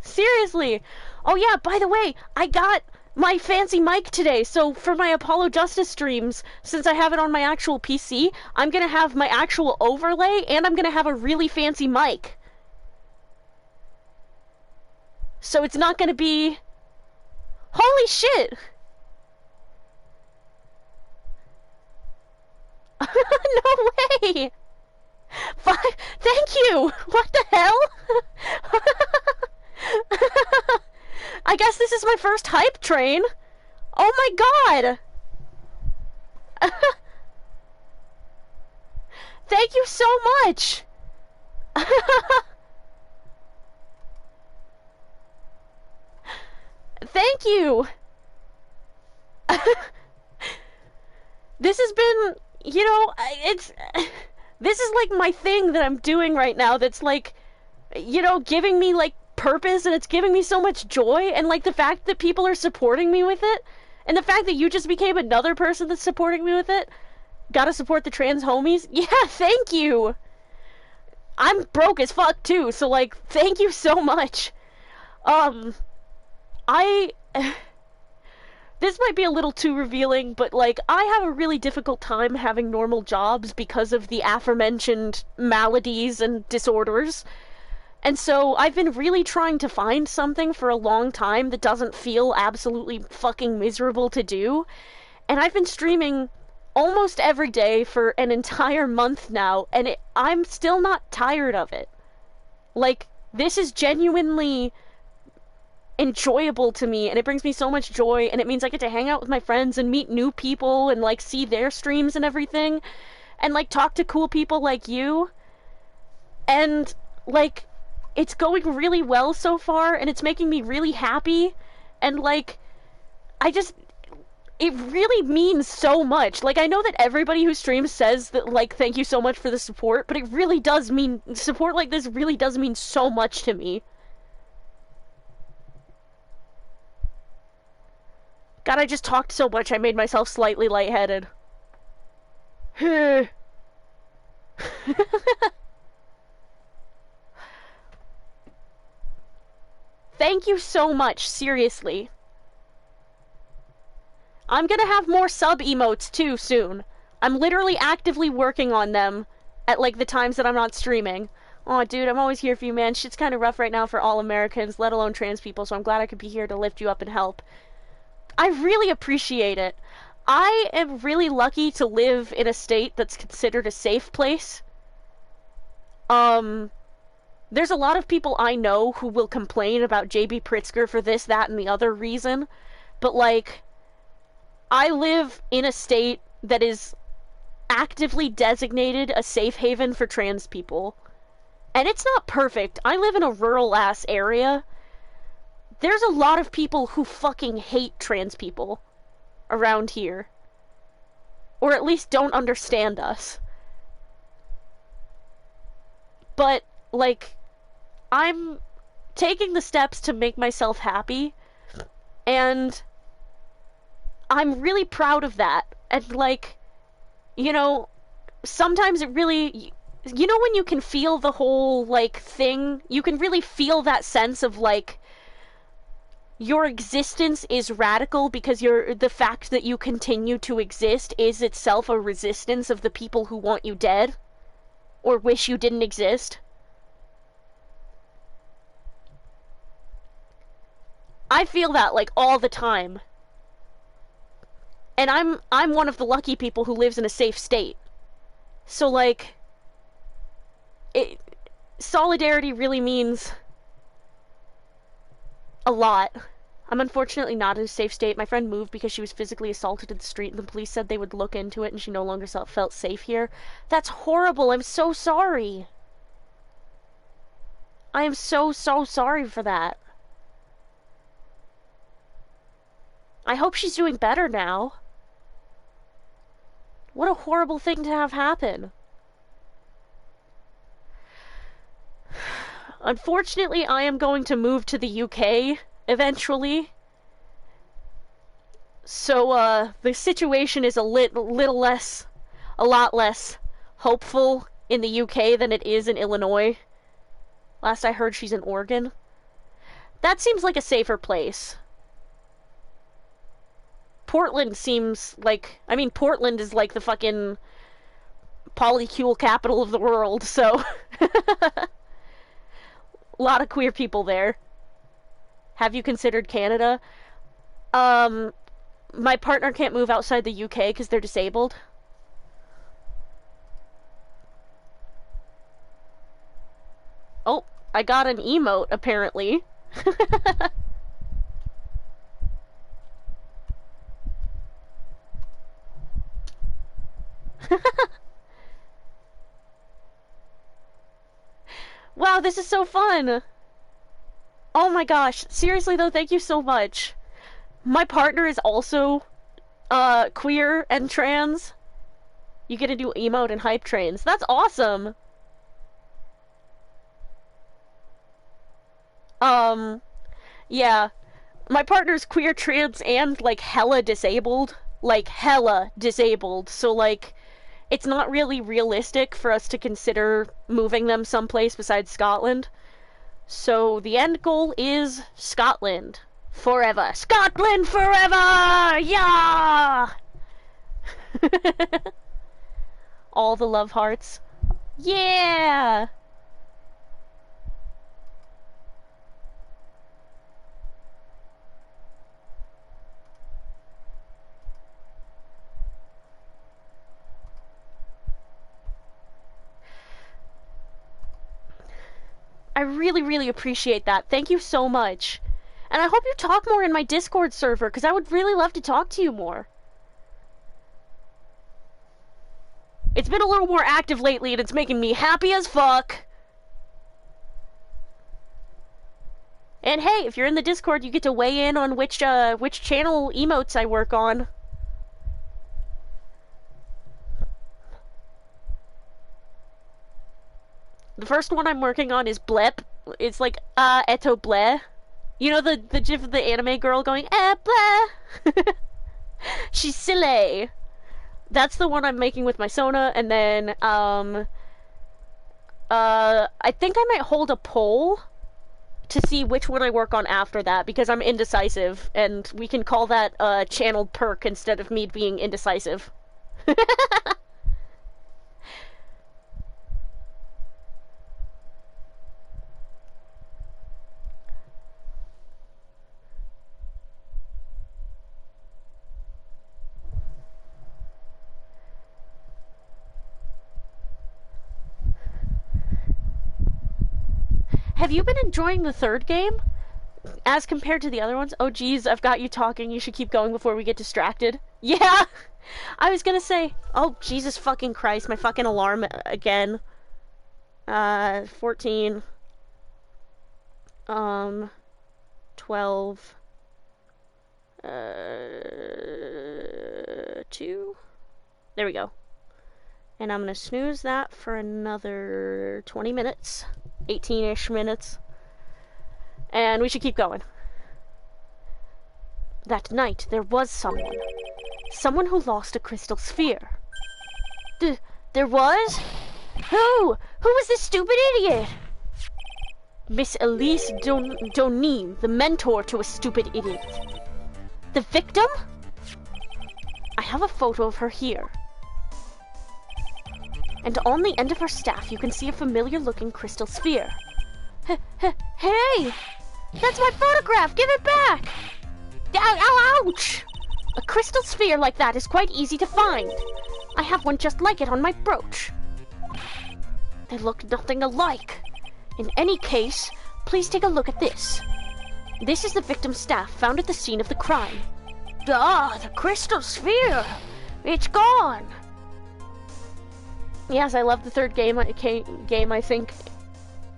Seriously. Oh yeah, by the way, I got my fancy mic today, so for my Apollo Justice streams, since I have it on my actual PC, I'm gonna have my actual overlay, and I'm gonna have a really fancy mic. So it's not gonna be... Holy shit! No way! Thank you! What the hell? I guess this is my first hype train. Oh my god! Thank you so much! Thank you! This has been, you know, this is like my thing that I'm doing right now that's like, you know, giving me like purpose, and it's giving me so much joy, and like the fact that people are supporting me with it, and the fact that you just became another person that's supporting me with it. Gotta support the trans homies. Yeah, thank you! I'm broke as fuck too, so like, thank you so much. This might be a little too revealing, but like, I have a really difficult time having normal jobs because of the aforementioned maladies and disorders. And so I've been really trying to find something for a long time that doesn't feel absolutely fucking miserable to do. And I've been streaming almost every day for an entire month now, and I'm still not tired of it. Like, this is genuinely enjoyable to me, and it brings me so much joy, and it means I get to hang out with my friends and meet new people and like see their streams and everything, and like talk to cool people like you. And like, it's going really well so far, and it's making me really happy, and like, it really means so much. Like, I know that everybody who streams says that, like, thank you so much for the support, but it really does mean, support like this really does mean so much to me. God, I just talked so much I made myself slightly lightheaded. Thank you so much, seriously. I'm gonna have more sub emotes too soon. I'm literally actively working on them at like the times that I'm not streaming. Aw, dude, I'm always here for you, man. Shit's kind of rough right now for all Americans, let alone trans people, so I'm glad I could be here to lift you up and help. I really appreciate it. I am really lucky to live in a state that's considered a safe place. There's a lot of people I know who will complain about JB Pritzker for this, that, and the other reason, but like, I live in a state that is actively designated a safe haven for trans people. And it's not perfect. I live in a rural-ass area. There's a lot of people who fucking hate trans people around here. Or at least don't understand us. But, like, I'm taking the steps to make myself happy, and I'm really proud of that. And, like, you know, sometimes it really... You know when you can feel the whole, like, thing? You can really feel that sense of, like, your existence is radical because the fact that you continue to exist is itself a resistance of the people who want you dead or wish you didn't exist. I feel that like all the time. And I'm one of the lucky people who lives in a safe state. So like, solidarity really means A lot. I'm unfortunately not in a safe state. My friend moved because she was physically assaulted in the street, and the police said they would look into it, and she no longer felt safe here. That's horrible. I'm so sorry. I am so sorry for that. I hope she's doing better now. What a horrible thing to have happen. Unfortunately, I am going to move to the UK eventually. So, the situation is a lot less hopeful in the UK than it is in Illinois. Last I heard, she's in Oregon. That seems like a safer place. Portland seems like... I mean, Portland is like the fucking polycule capital of the world, so... A lot of queer people there. Have you considered Canada? My partner can't move outside the UK because they're disabled. Oh, I got an emote, apparently. Wow, this is so fun! Oh my gosh, seriously though, thank you so much. My partner is also, queer and trans. You get to do emote and hype trains. That's awesome! Yeah. My partner's queer, trans, and, like, hella disabled. Like, hella disabled. So, like, it's not really realistic for us to consider moving them someplace besides Scotland. So, the end goal is Scotland. Forever. Scotland forever! Yeah! All the love hearts. Yeah! I really, really appreciate that. Thank you so much. And I hope you talk more in my Discord server, because I would really love to talk to you more. It's been a little more active lately, and it's making me happy as fuck. And hey, if you're in the Discord, you get to weigh in on which channel emotes I work on. The first one I'm working on is Blep. It's like, eto ble. You know the gif of the anime girl going, ble? She's silly. That's the one I'm making with my Sona, and then, I think I might hold a poll to see which one I work on after that, because I'm indecisive, and we can call that a channeled perk instead of me being indecisive. Have you been enjoying the third game? As compared to the other ones? Oh geez, I've got you talking. You should keep going before we get distracted. Yeah! I was gonna say... Oh, Jesus fucking Christ, my fucking alarm again. 14. 12. 2. There we go. And I'm gonna snooze that for another 20 minutes. 18-ish minutes. And we should keep going. That night, there was someone. Someone who lost a crystal sphere. There was? Who? Who was this stupid idiot? Miss Elise Donim, the mentor to a stupid idiot. The victim? I have a photo of her here. And on the end of her staff, you can see a familiar-looking crystal sphere. Hey! That's my photograph! Give it back! Ouch! A crystal sphere like that is quite easy to find. I have one just like it on my brooch. They look nothing alike. In any case, please take a look at this. This is the victim's staff found at the scene of the crime. Ah, the crystal sphere! It's gone! Yes, I love the third game. I think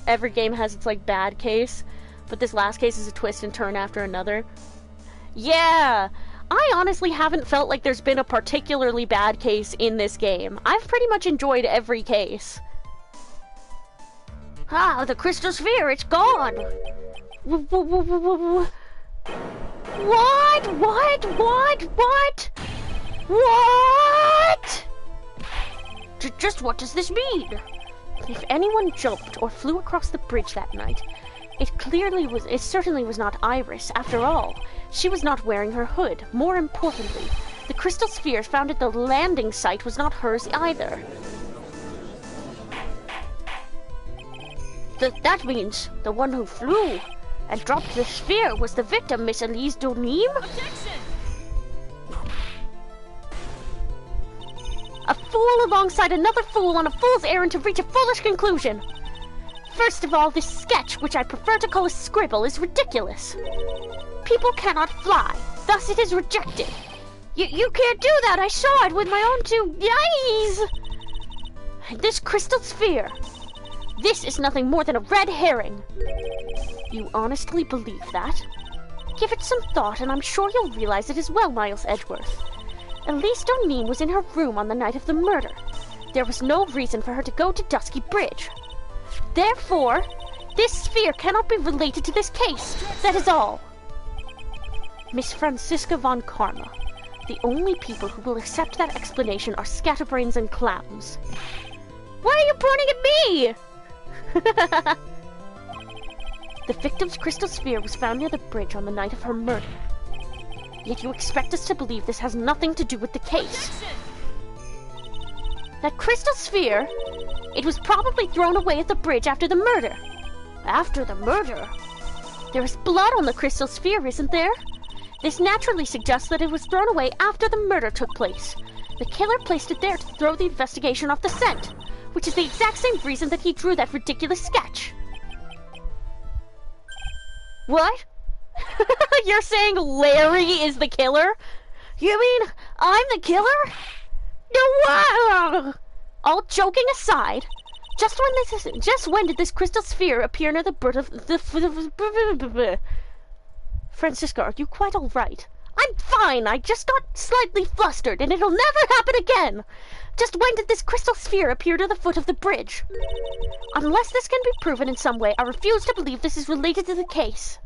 every game has its, like, bad case, but this last case is a twist and turn after another. Yeah! I honestly haven't felt like there's been a particularly bad case in this game. I've pretty much enjoyed every case. Ah, the crystal sphere, it's gone! What? Just what does this mean? If anyone jumped or flew across the bridge that night, it certainly was not Iris. After all, she was not wearing her hood. More importantly, the crystal sphere found at the landing site was not hers either. That means the one who flew and dropped the sphere was the victim, Miss Elise Donim? Objection! A fool alongside another fool on a fool's errand to reach a foolish conclusion. First of all, this sketch, which I prefer to call a scribble, is ridiculous. People cannot fly, thus it is rejected. You can't do that, I saw it with my own two eyes! And this crystal sphere, this is nothing more than a red herring. You honestly believe that? Give it some thought, and I'm sure you'll realize it as well, Miles Edgeworth. Elise Donim was in her room on the night of the murder. There was no reason for her to go to Dusky Bridge. Therefore, this sphere cannot be related to this case. That is all. Miss Franziska von Karma. The only people who will accept that explanation are scatterbrains and clowns. Why are you pointing at me? The victim's crystal sphere was found near the bridge on the night of her murder. Yet you expect us to believe this has nothing to do with the case. That crystal sphere, it was probably thrown away at the bridge after the murder. After the murder? There is blood on the crystal sphere, isn't there? This naturally suggests that it was thrown away after the murder took place. The killer placed it there to throw the investigation off the scent, which is the exact same reason that he drew that ridiculous sketch. What? You're saying Larry is the killer? You mean I'm the killer? No, wow! All joking aside, just when did this crystal sphere appear near the bird of the Francisca, are you quite all right? I'm fine. I just got slightly flustered, and it'll never happen again. Just when did this crystal sphere appear to the foot of the bridge? Unless this can be proven in some way, I refuse to believe this is related to the case.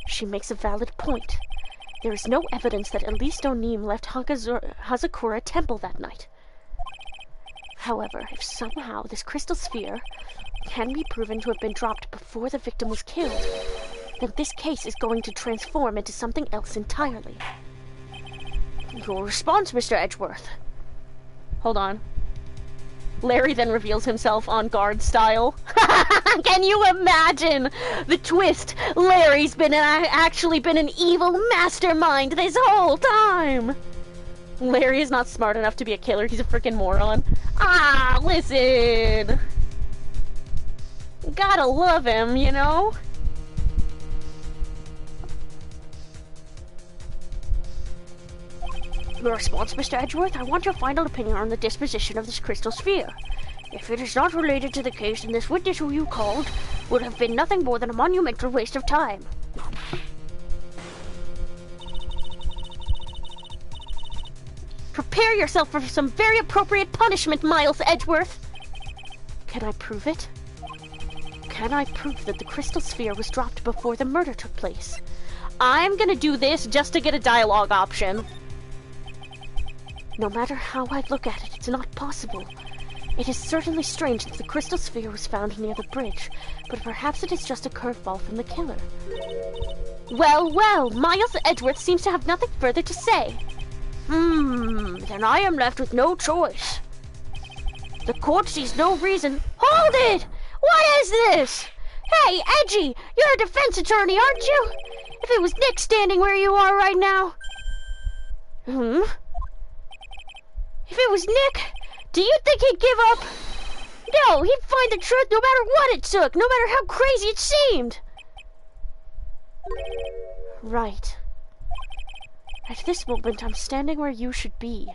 She makes a valid point. There is no evidence that Elise Donim left Hazakura Temple that night. However, if somehow this crystal sphere can be proven to have been dropped before the victim was killed, then this case is going to transform into something else entirely. Your response, Mr. Edgeworth. Hold on. Larry then reveals himself on guard style. Can you imagine the twist? Larry's actually been an evil mastermind this whole time. Larry is not smart enough to be a killer. He's a freaking moron. Ah, listen. Gotta love him, you know? Your response, Mr. Edgeworth? I want your final opinion on the disposition of this crystal sphere. If it is not related to the case, then this witness who you called would have been nothing more than a monumental waste of time. Prepare yourself for some very appropriate punishment, Miles Edgeworth! Can I prove it? Can I prove that the crystal sphere was dropped before the murder took place? I'm gonna do this just to get a dialogue option. No matter how I look at it, it's not possible. It is certainly strange that the crystal sphere was found near the bridge, but perhaps it is just a curveball from the killer. Well, well, Miles Edgeworth seems to have nothing further to say. Then I am left with no choice. The court sees no reason— Hold it! What is this? Hey, Edgy, you're a defense attorney, aren't you? If it was Nick standing where you are right now— If it was Nick, do you think he'd give up? No, he'd find the truth no matter what it took, no matter how crazy it seemed. Right. At this moment, I'm standing where you should be.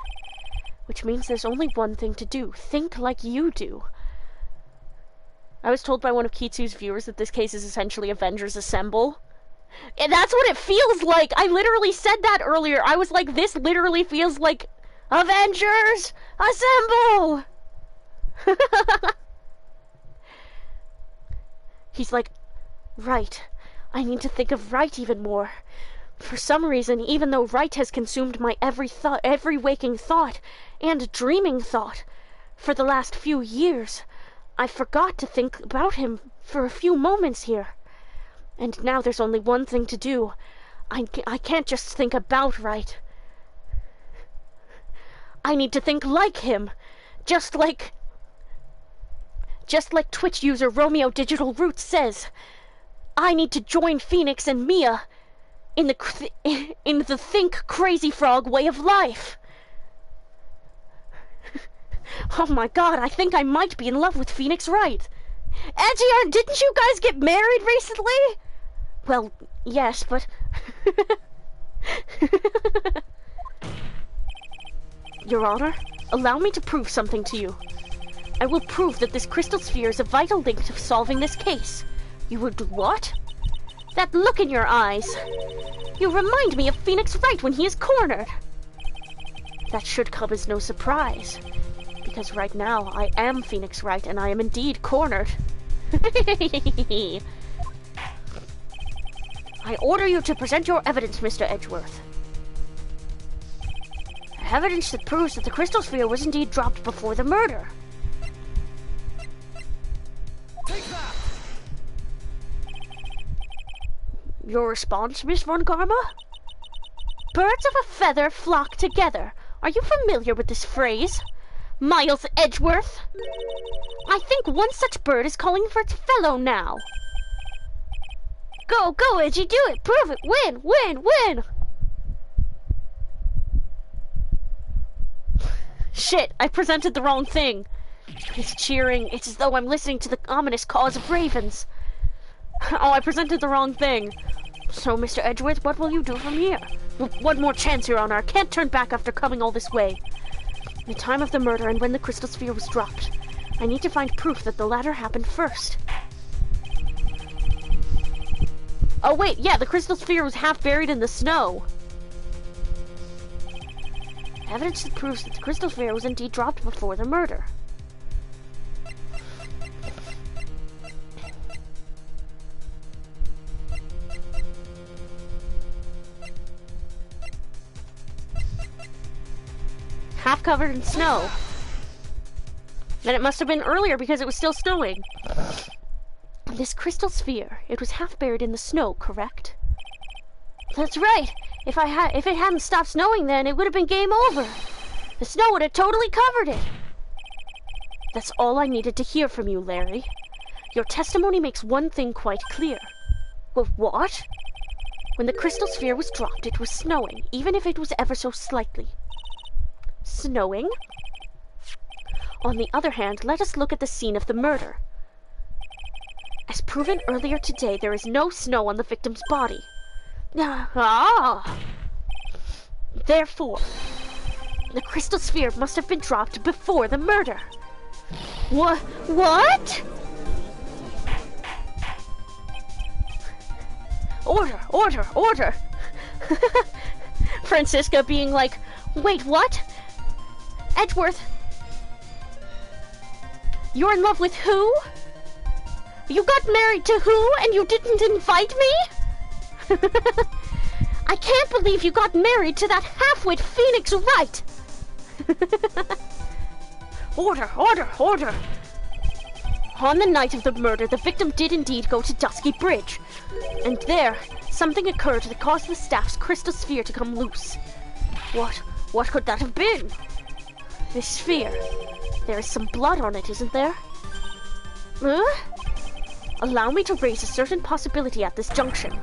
Which means there's only one thing to do. Think like you do. I was told by one of Kitsu's viewers that this case is essentially Avengers Assemble. And that's what it feels like! I literally said that earlier. I was like, this literally feels like Avengers Assemble! He's like, right. I need to think of right even more. For some reason, even though right has consumed my every waking thought, and dreaming thought, for the last few years, I forgot to think about him for a few moments here. And now there's only one thing to do. I can't just think about right. I need to think like him. Just like Twitch user Romeo Digital Roots says. I need to join Phoenix and Mia in the think crazy frog way of life. Oh my god, I think I might be in love with Phoenix Wright. Edgy, didn't you guys get married recently? Well, yes, but... Your Honor, allow me to prove something to you. I will prove that this crystal sphere is a vital link to solving this case. You will do what? That look in your eyes. You remind me of Phoenix Wright when he is cornered. That should come as no surprise. Because right now, I am Phoenix Wright and I am indeed cornered. I order you to present your evidence, Mr. Edgeworth. Evidence that proves that the crystal sphere was indeed dropped before the murder. Take that! Your response, Miss Von Karma? Birds of a feather flock together. Are you familiar with this phrase? Miles Edgeworth? I think one such bird is calling for its fellow now. Go, Edgy, do it! Prove it! Win, win, win! Shit, I presented the wrong thing. It's cheering. It's as though I'm listening to the ominous cause of ravens. Oh, I presented the wrong thing. So, Mr. Edgeworth, what will you do from here? One more chance, Your Honor. I can't turn back after coming all this way. The time of the murder and when the crystal sphere was dropped. I need to find proof that the latter happened first. Oh wait, yeah, the crystal sphere was half buried in the snow. Evidence that proves that the crystal sphere was indeed dropped before the murder. Half covered in snow. Then it must have been earlier because it was still snowing. This crystal sphere, it was half buried in the snow, correct? That's right. If it hadn't stopped snowing then, it would have been game over. The snow would have totally covered it. That's all I needed to hear from you, Larry. Your testimony makes one thing quite clear. Well, what? When the crystal sphere was dropped, it was snowing, even if it was ever so slightly. Snowing? On the other hand, let us look at the scene of the murder. As proven earlier today, there is no snow on the victim's body. Therefore, the crystal sphere must have been dropped before the murder. What? Order! Francisca being like, wait, what? Edgeworth, you're in love with who? You got married to who and you didn't invite me? I can't believe you got married to that half-wit Phoenix Wright! Order! On the night of the murder, the victim did indeed go to Dusky Bridge. And there, something occurred that caused the staff's crystal sphere to come loose. What could that have been? This sphere. There is some blood on it, isn't there? Allow me to raise a certain possibility at this junction.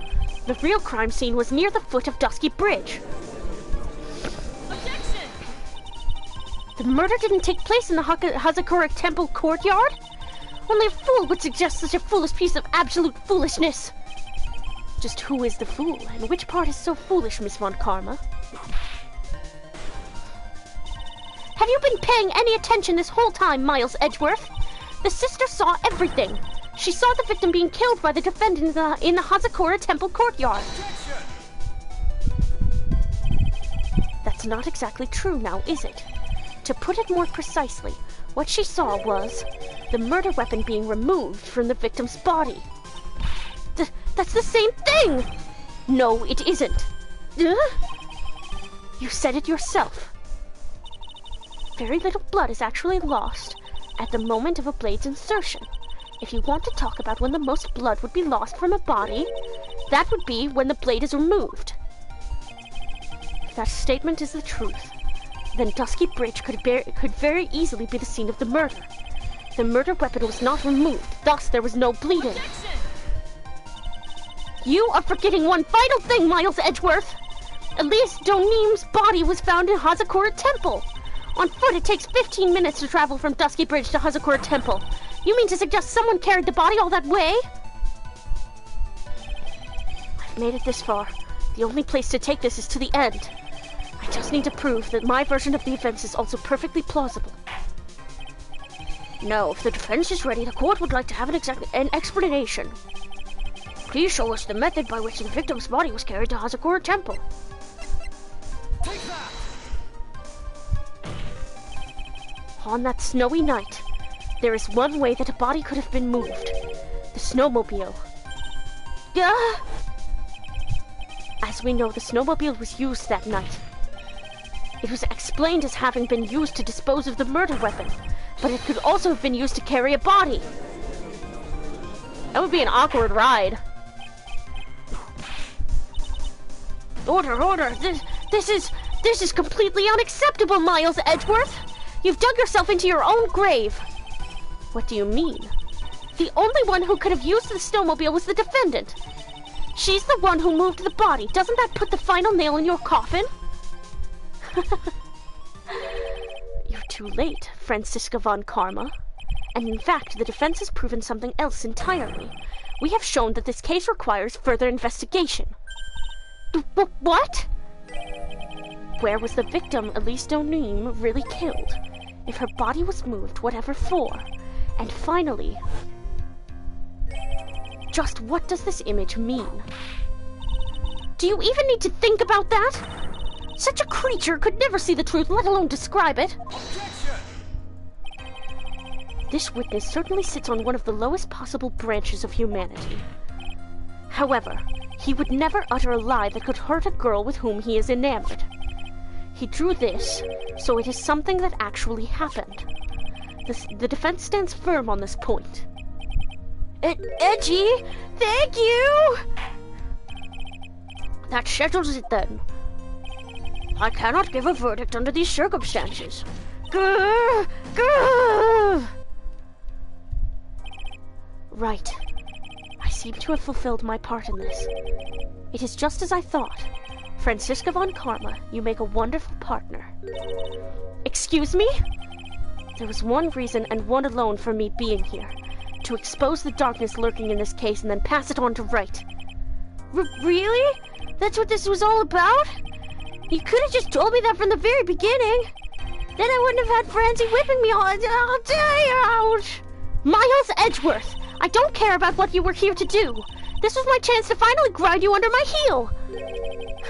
The real crime scene was near the foot of Dusky Bridge. Objection! The murder didn't take place in the Hazakura Temple courtyard? Only a fool would suggest such a foolish piece of absolute foolishness. Just who is the fool, and which part is so foolish, Miss Von Karma? Have you been paying any attention this whole time, Miles Edgeworth? The sister saw everything. She saw the victim being killed by the defendant in the Hazakura Temple courtyard. That's not exactly true now, is it? To put it more precisely, what she saw was the murder weapon being removed from the victim's body. That's the same thing! No, it isn't. You said it yourself. Very little blood is actually lost at the moment of a blade's insertion. If you want to talk about when the most blood would be lost from a body, that would be when the blade is removed. If that statement is the truth, then Dusky Bridge could very easily be the scene of the murder. The murder weapon was not removed, thus there was no bleeding. You are forgetting one vital thing, Miles Edgeworth! Elias Donim's body was found in Hazakura Temple. On foot, it takes 15 minutes to travel from Dusky Bridge to Hazakura Temple. You mean to suggest someone carried the body all that way? I've made it this far. The only place to take this is to the end. I just need to prove that my version of the events is also perfectly plausible. Now, if the defense is ready, the court would like to have an explanation. Please show us the method by which the victim's body was carried to Hazakura Temple. Take that! On that snowy night, there is one way that a body could have been moved. The snowmobile. As we know, the snowmobile was used that night. It was explained as having been used to dispose of the murder weapon, but it could also have been used to carry a body. That would be an awkward ride. Order! This is completely unacceptable, Miles Edgeworth! You've dug yourself into your own grave! What do you mean? The only one who could have used the snowmobile was the defendant. She's the one who moved the body. Doesn't that put the final nail in your coffin? You're too late, Franziska von Karma. And in fact, the defense has proven something else entirely. We have shown that this case requires further investigation. What? Where was the victim, Elise Donim, really killed? If her body was moved, whatever for? And finally, just what does this image mean? Do you even need to think about that? Such a creature could never see the truth, let alone describe it. Objection! This witness certainly sits on one of the lowest possible branches of humanity. However, he would never utter a lie that could hurt a girl with whom he is enamored. He drew this, so it is something that actually happened. The defense stands firm on this point. Edgy, thank you! That settles it then. I cannot give a verdict under these circumstances. Grr! Right. I seem to have fulfilled my part in this. It is just as I thought. Franziska von Karma, you make a wonderful partner. Excuse me? There was one reason and one alone for me being here. To expose the darkness lurking in this case and then pass it on to Wright. Really? That's what this was all about? You could have just told me that from the very beginning. Then I wouldn't have had Francie whipping me all day out. Miles Edgeworth, I don't care about what you were here to do. This was my chance to finally grind you under my heel.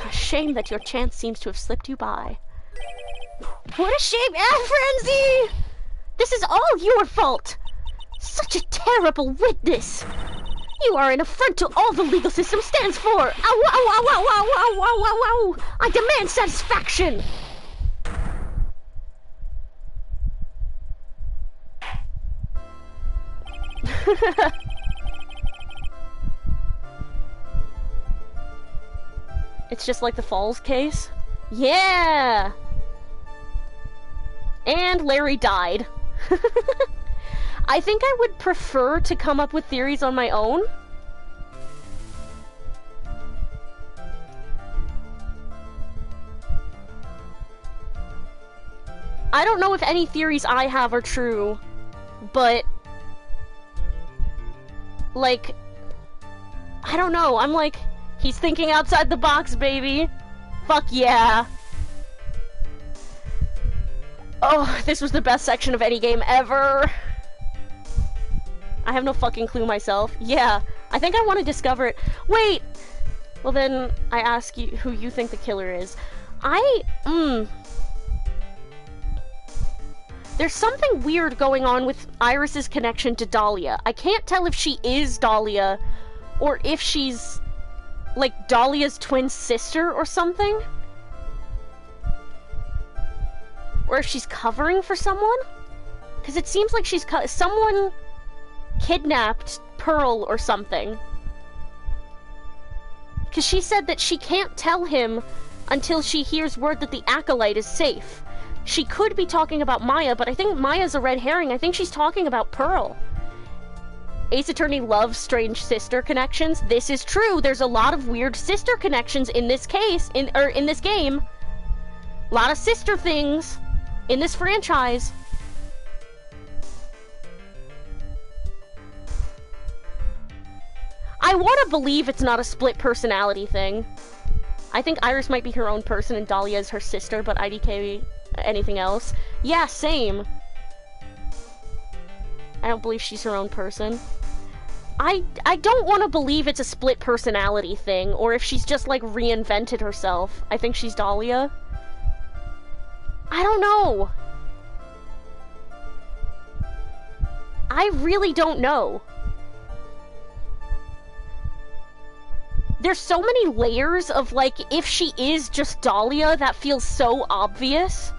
A shame that your chance seems to have slipped you by. What a shame, Francie! This is all your fault. Such a terrible witness. You are an affront to all the legal system stands for. Ow, ow, ow, ow, ow, ow, ow, ow, ow. I demand satisfaction. It's just like the Falls case. Yeah! And Larry died. I think I would prefer to come up with theories on my own. I don't know if any theories I have are true, but like, I don't know, I'm like, He's thinking outside the box, baby. Fuck yeah. Oh, this was the best section of any game ever. I have no fucking clue myself. Yeah, I think I want to discover it. Wait! Well then, I ask you who you think the killer is. There's something weird going on with Iris's connection to Dahlia. I can't tell if she is Dahlia, or if she's, like, Dahlia's twin sister or something. Or if she's covering for someone? Because it seems like she's someone kidnapped Pearl or something. Because she said that she can't tell him until she hears word that the Acolyte is safe. She could be talking about Maya, but I think Maya's a red herring. I think she's talking about Pearl. Ace Attorney loves strange sister connections. This is true. There's a lot of weird sister connections in this case, in this game. A lot of sister things in this franchise. I want to believe it's not a split personality thing. I think Iris might be her own person and Dahlia is her sister, but IDK anything else. Yeah, same. I don't believe she's her own person. I don't want to believe it's a split personality thing, or if she's just, like, reinvented herself. I think she's Dahlia. I don't know. I really don't know. There's so many layers of, like, if she is just Dahlia, that feels so obvious.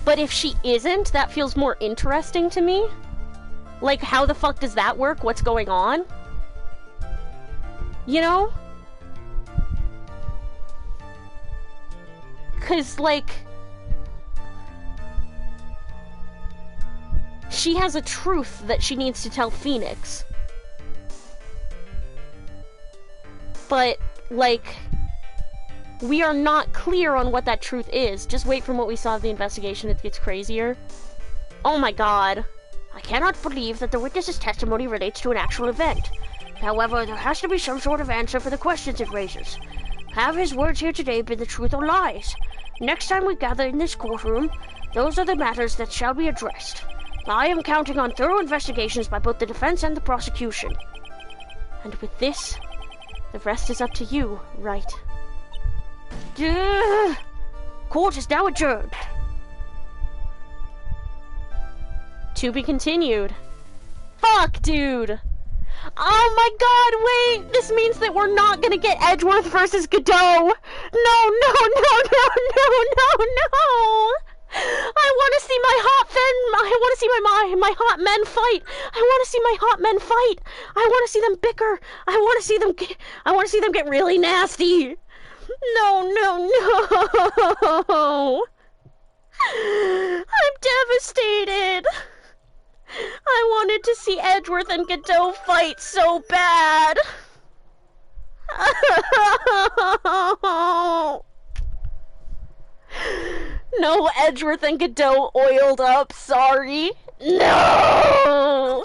But if she isn't, that feels more interesting to me. Like, how the fuck does that work? What's going on? You know? 'Cause, like, she has a truth that she needs to tell Phoenix. But, like, we are not clear on what that truth is. Just wait from what we saw of the investigation, it gets crazier. Oh my god. I cannot believe that the witness's testimony relates to an actual event. However, there has to be some sort of answer for the questions it raises. Have his words here today been the truth or lies? Next time we gather in this courtroom, those are the matters that shall be addressed. I am counting on thorough investigations by both the defense and the prosecution. And with this, the rest is up to you, right? Court is now adjourned. To be continued. Fuck, dude! Oh my god, wait! This means that we're not gonna get Edgeworth versus Godot! No, no, no, no, no, no, no! I wanna see my hot my hot men fight! I wanna see my hot men fight! I wanna see them bicker! I wanna see them get really nasty! No, no, no! I'm devastated! I wanted to see Edgeworth and Godot fight so bad! No Edgeworth and Godot oiled up, sorry! No!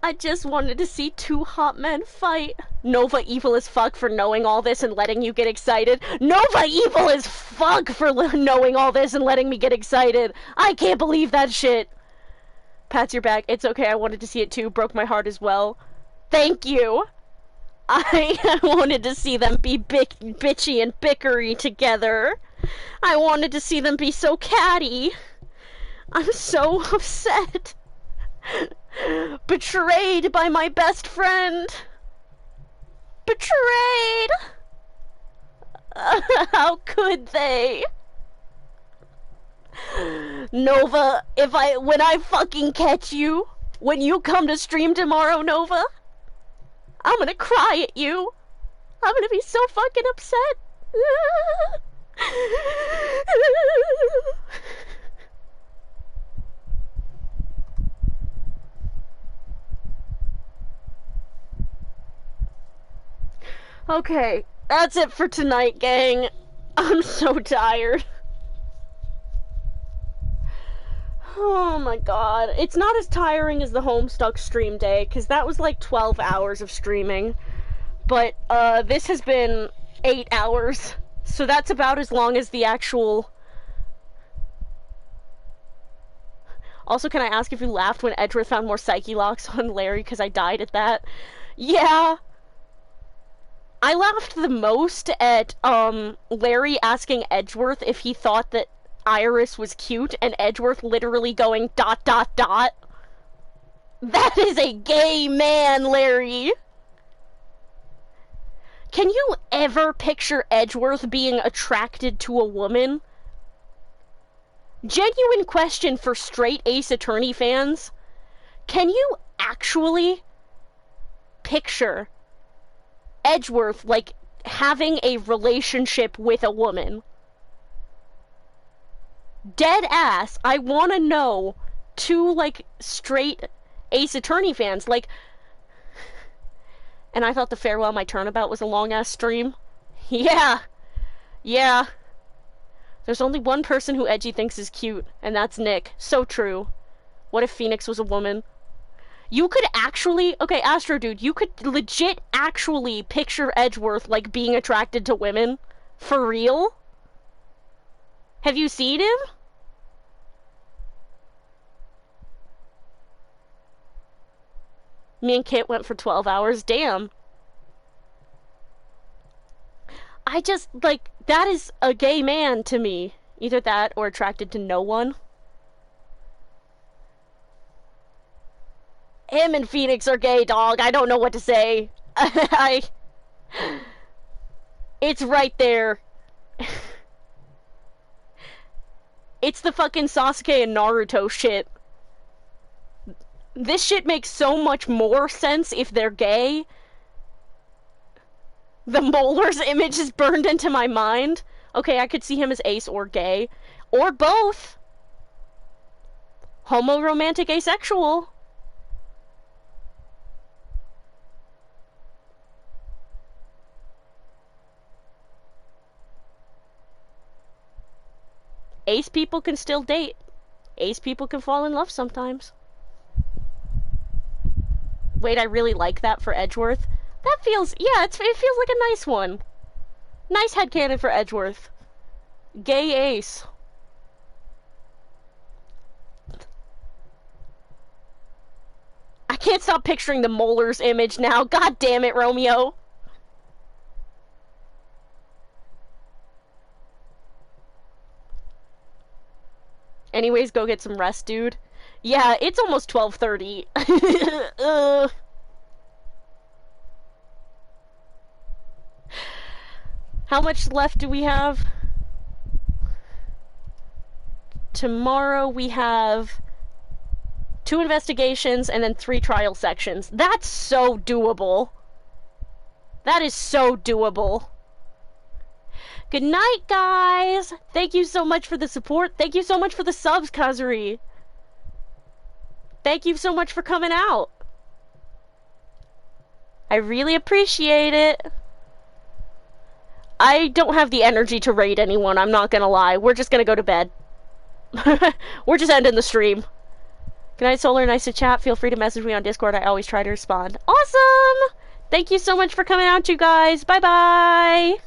I just wanted to see two hot men fight. Nova evil as fuck for knowing all this and letting you get excited. Nova evil as fuck for knowing all this and letting me get excited. I can't believe that shit. Pats your back. It's okay, I wanted to see it too. Broke my heart as well. Thank you. I wanted to see them be bitchy and bickery together. I wanted to see them be so catty. I'm so upset. Betrayed by my best friend. Betrayed. How could they? Nova, when I fucking catch you, when you come to stream tomorrow, Nova, I'm gonna cry at you. I'm gonna be so fucking upset. Okay, that's it for tonight, gang. I'm so tired. Oh my god. It's not as tiring as the Homestuck stream day, because that was like 12 hours of streaming. But, this has been 8 hours. So that's about as long as the actual... Also, can I ask if you laughed when Edgeworth found more Psyche locks on Larry because I died at that? Yeah. I laughed the most at, Larry asking Edgeworth if he thought that Iris was cute, and Edgeworth literally going ... That is a gay man, Larry! Can you ever picture Edgeworth being attracted to a woman? Genuine question for straight Ace Attorney fans. Can you actually picture Edgeworth, like, having a relationship with a woman? Dead ass, I want to know, two, like, straight Ace Attorney fans, like... And I thought the Farewell My Turnabout was a long-ass stream. Yeah. Yeah. There's only one person who Edgy thinks is cute, and that's Nick. So true. What if Phoenix was a woman? You could actually... Okay, Astro Dude, you could legit actually picture Edgeworth, like, being attracted to women? For real? Have you seen him? Me and Kit went for 12 hours. Damn. I just, like, that is a gay man to me. Either that or attracted to no one. Him and Phoenix are gay, dog. I don't know what to say. It's right there. It's the fucking Sasuke and Naruto shit. This shit makes so much more sense if they're gay. The Molar's image is burned into my mind. Okay, I could see him as ace or gay. Or both. Homo-romantic asexual. Ace people can still date. Ace people can fall in love sometimes. Wait, I really like that for Edgeworth. That feels, yeah, it feels like a nice one. Nice headcanon for Edgeworth. Gay ace. I can't stop picturing the Molar's image now. God damn it, Romeo. Anyways, go get some rest, dude. Yeah, it's almost 12:30. How much left do we have? Tomorrow we have 2 investigations and then 3 trial sections. That's so doable. That is so doable. Good night, guys! Thank you so much for the support. Thank you so much for the subs, Kazuri. Thank you so much for coming out. I really appreciate it. I don't have the energy to raid anyone, I'm not gonna lie. We're just gonna go to bed. We're just ending the stream. Good night, Solar. Nice to chat. Feel free to message me on Discord. I always try to respond. Awesome! Thank you so much for coming out, you guys. Bye-bye!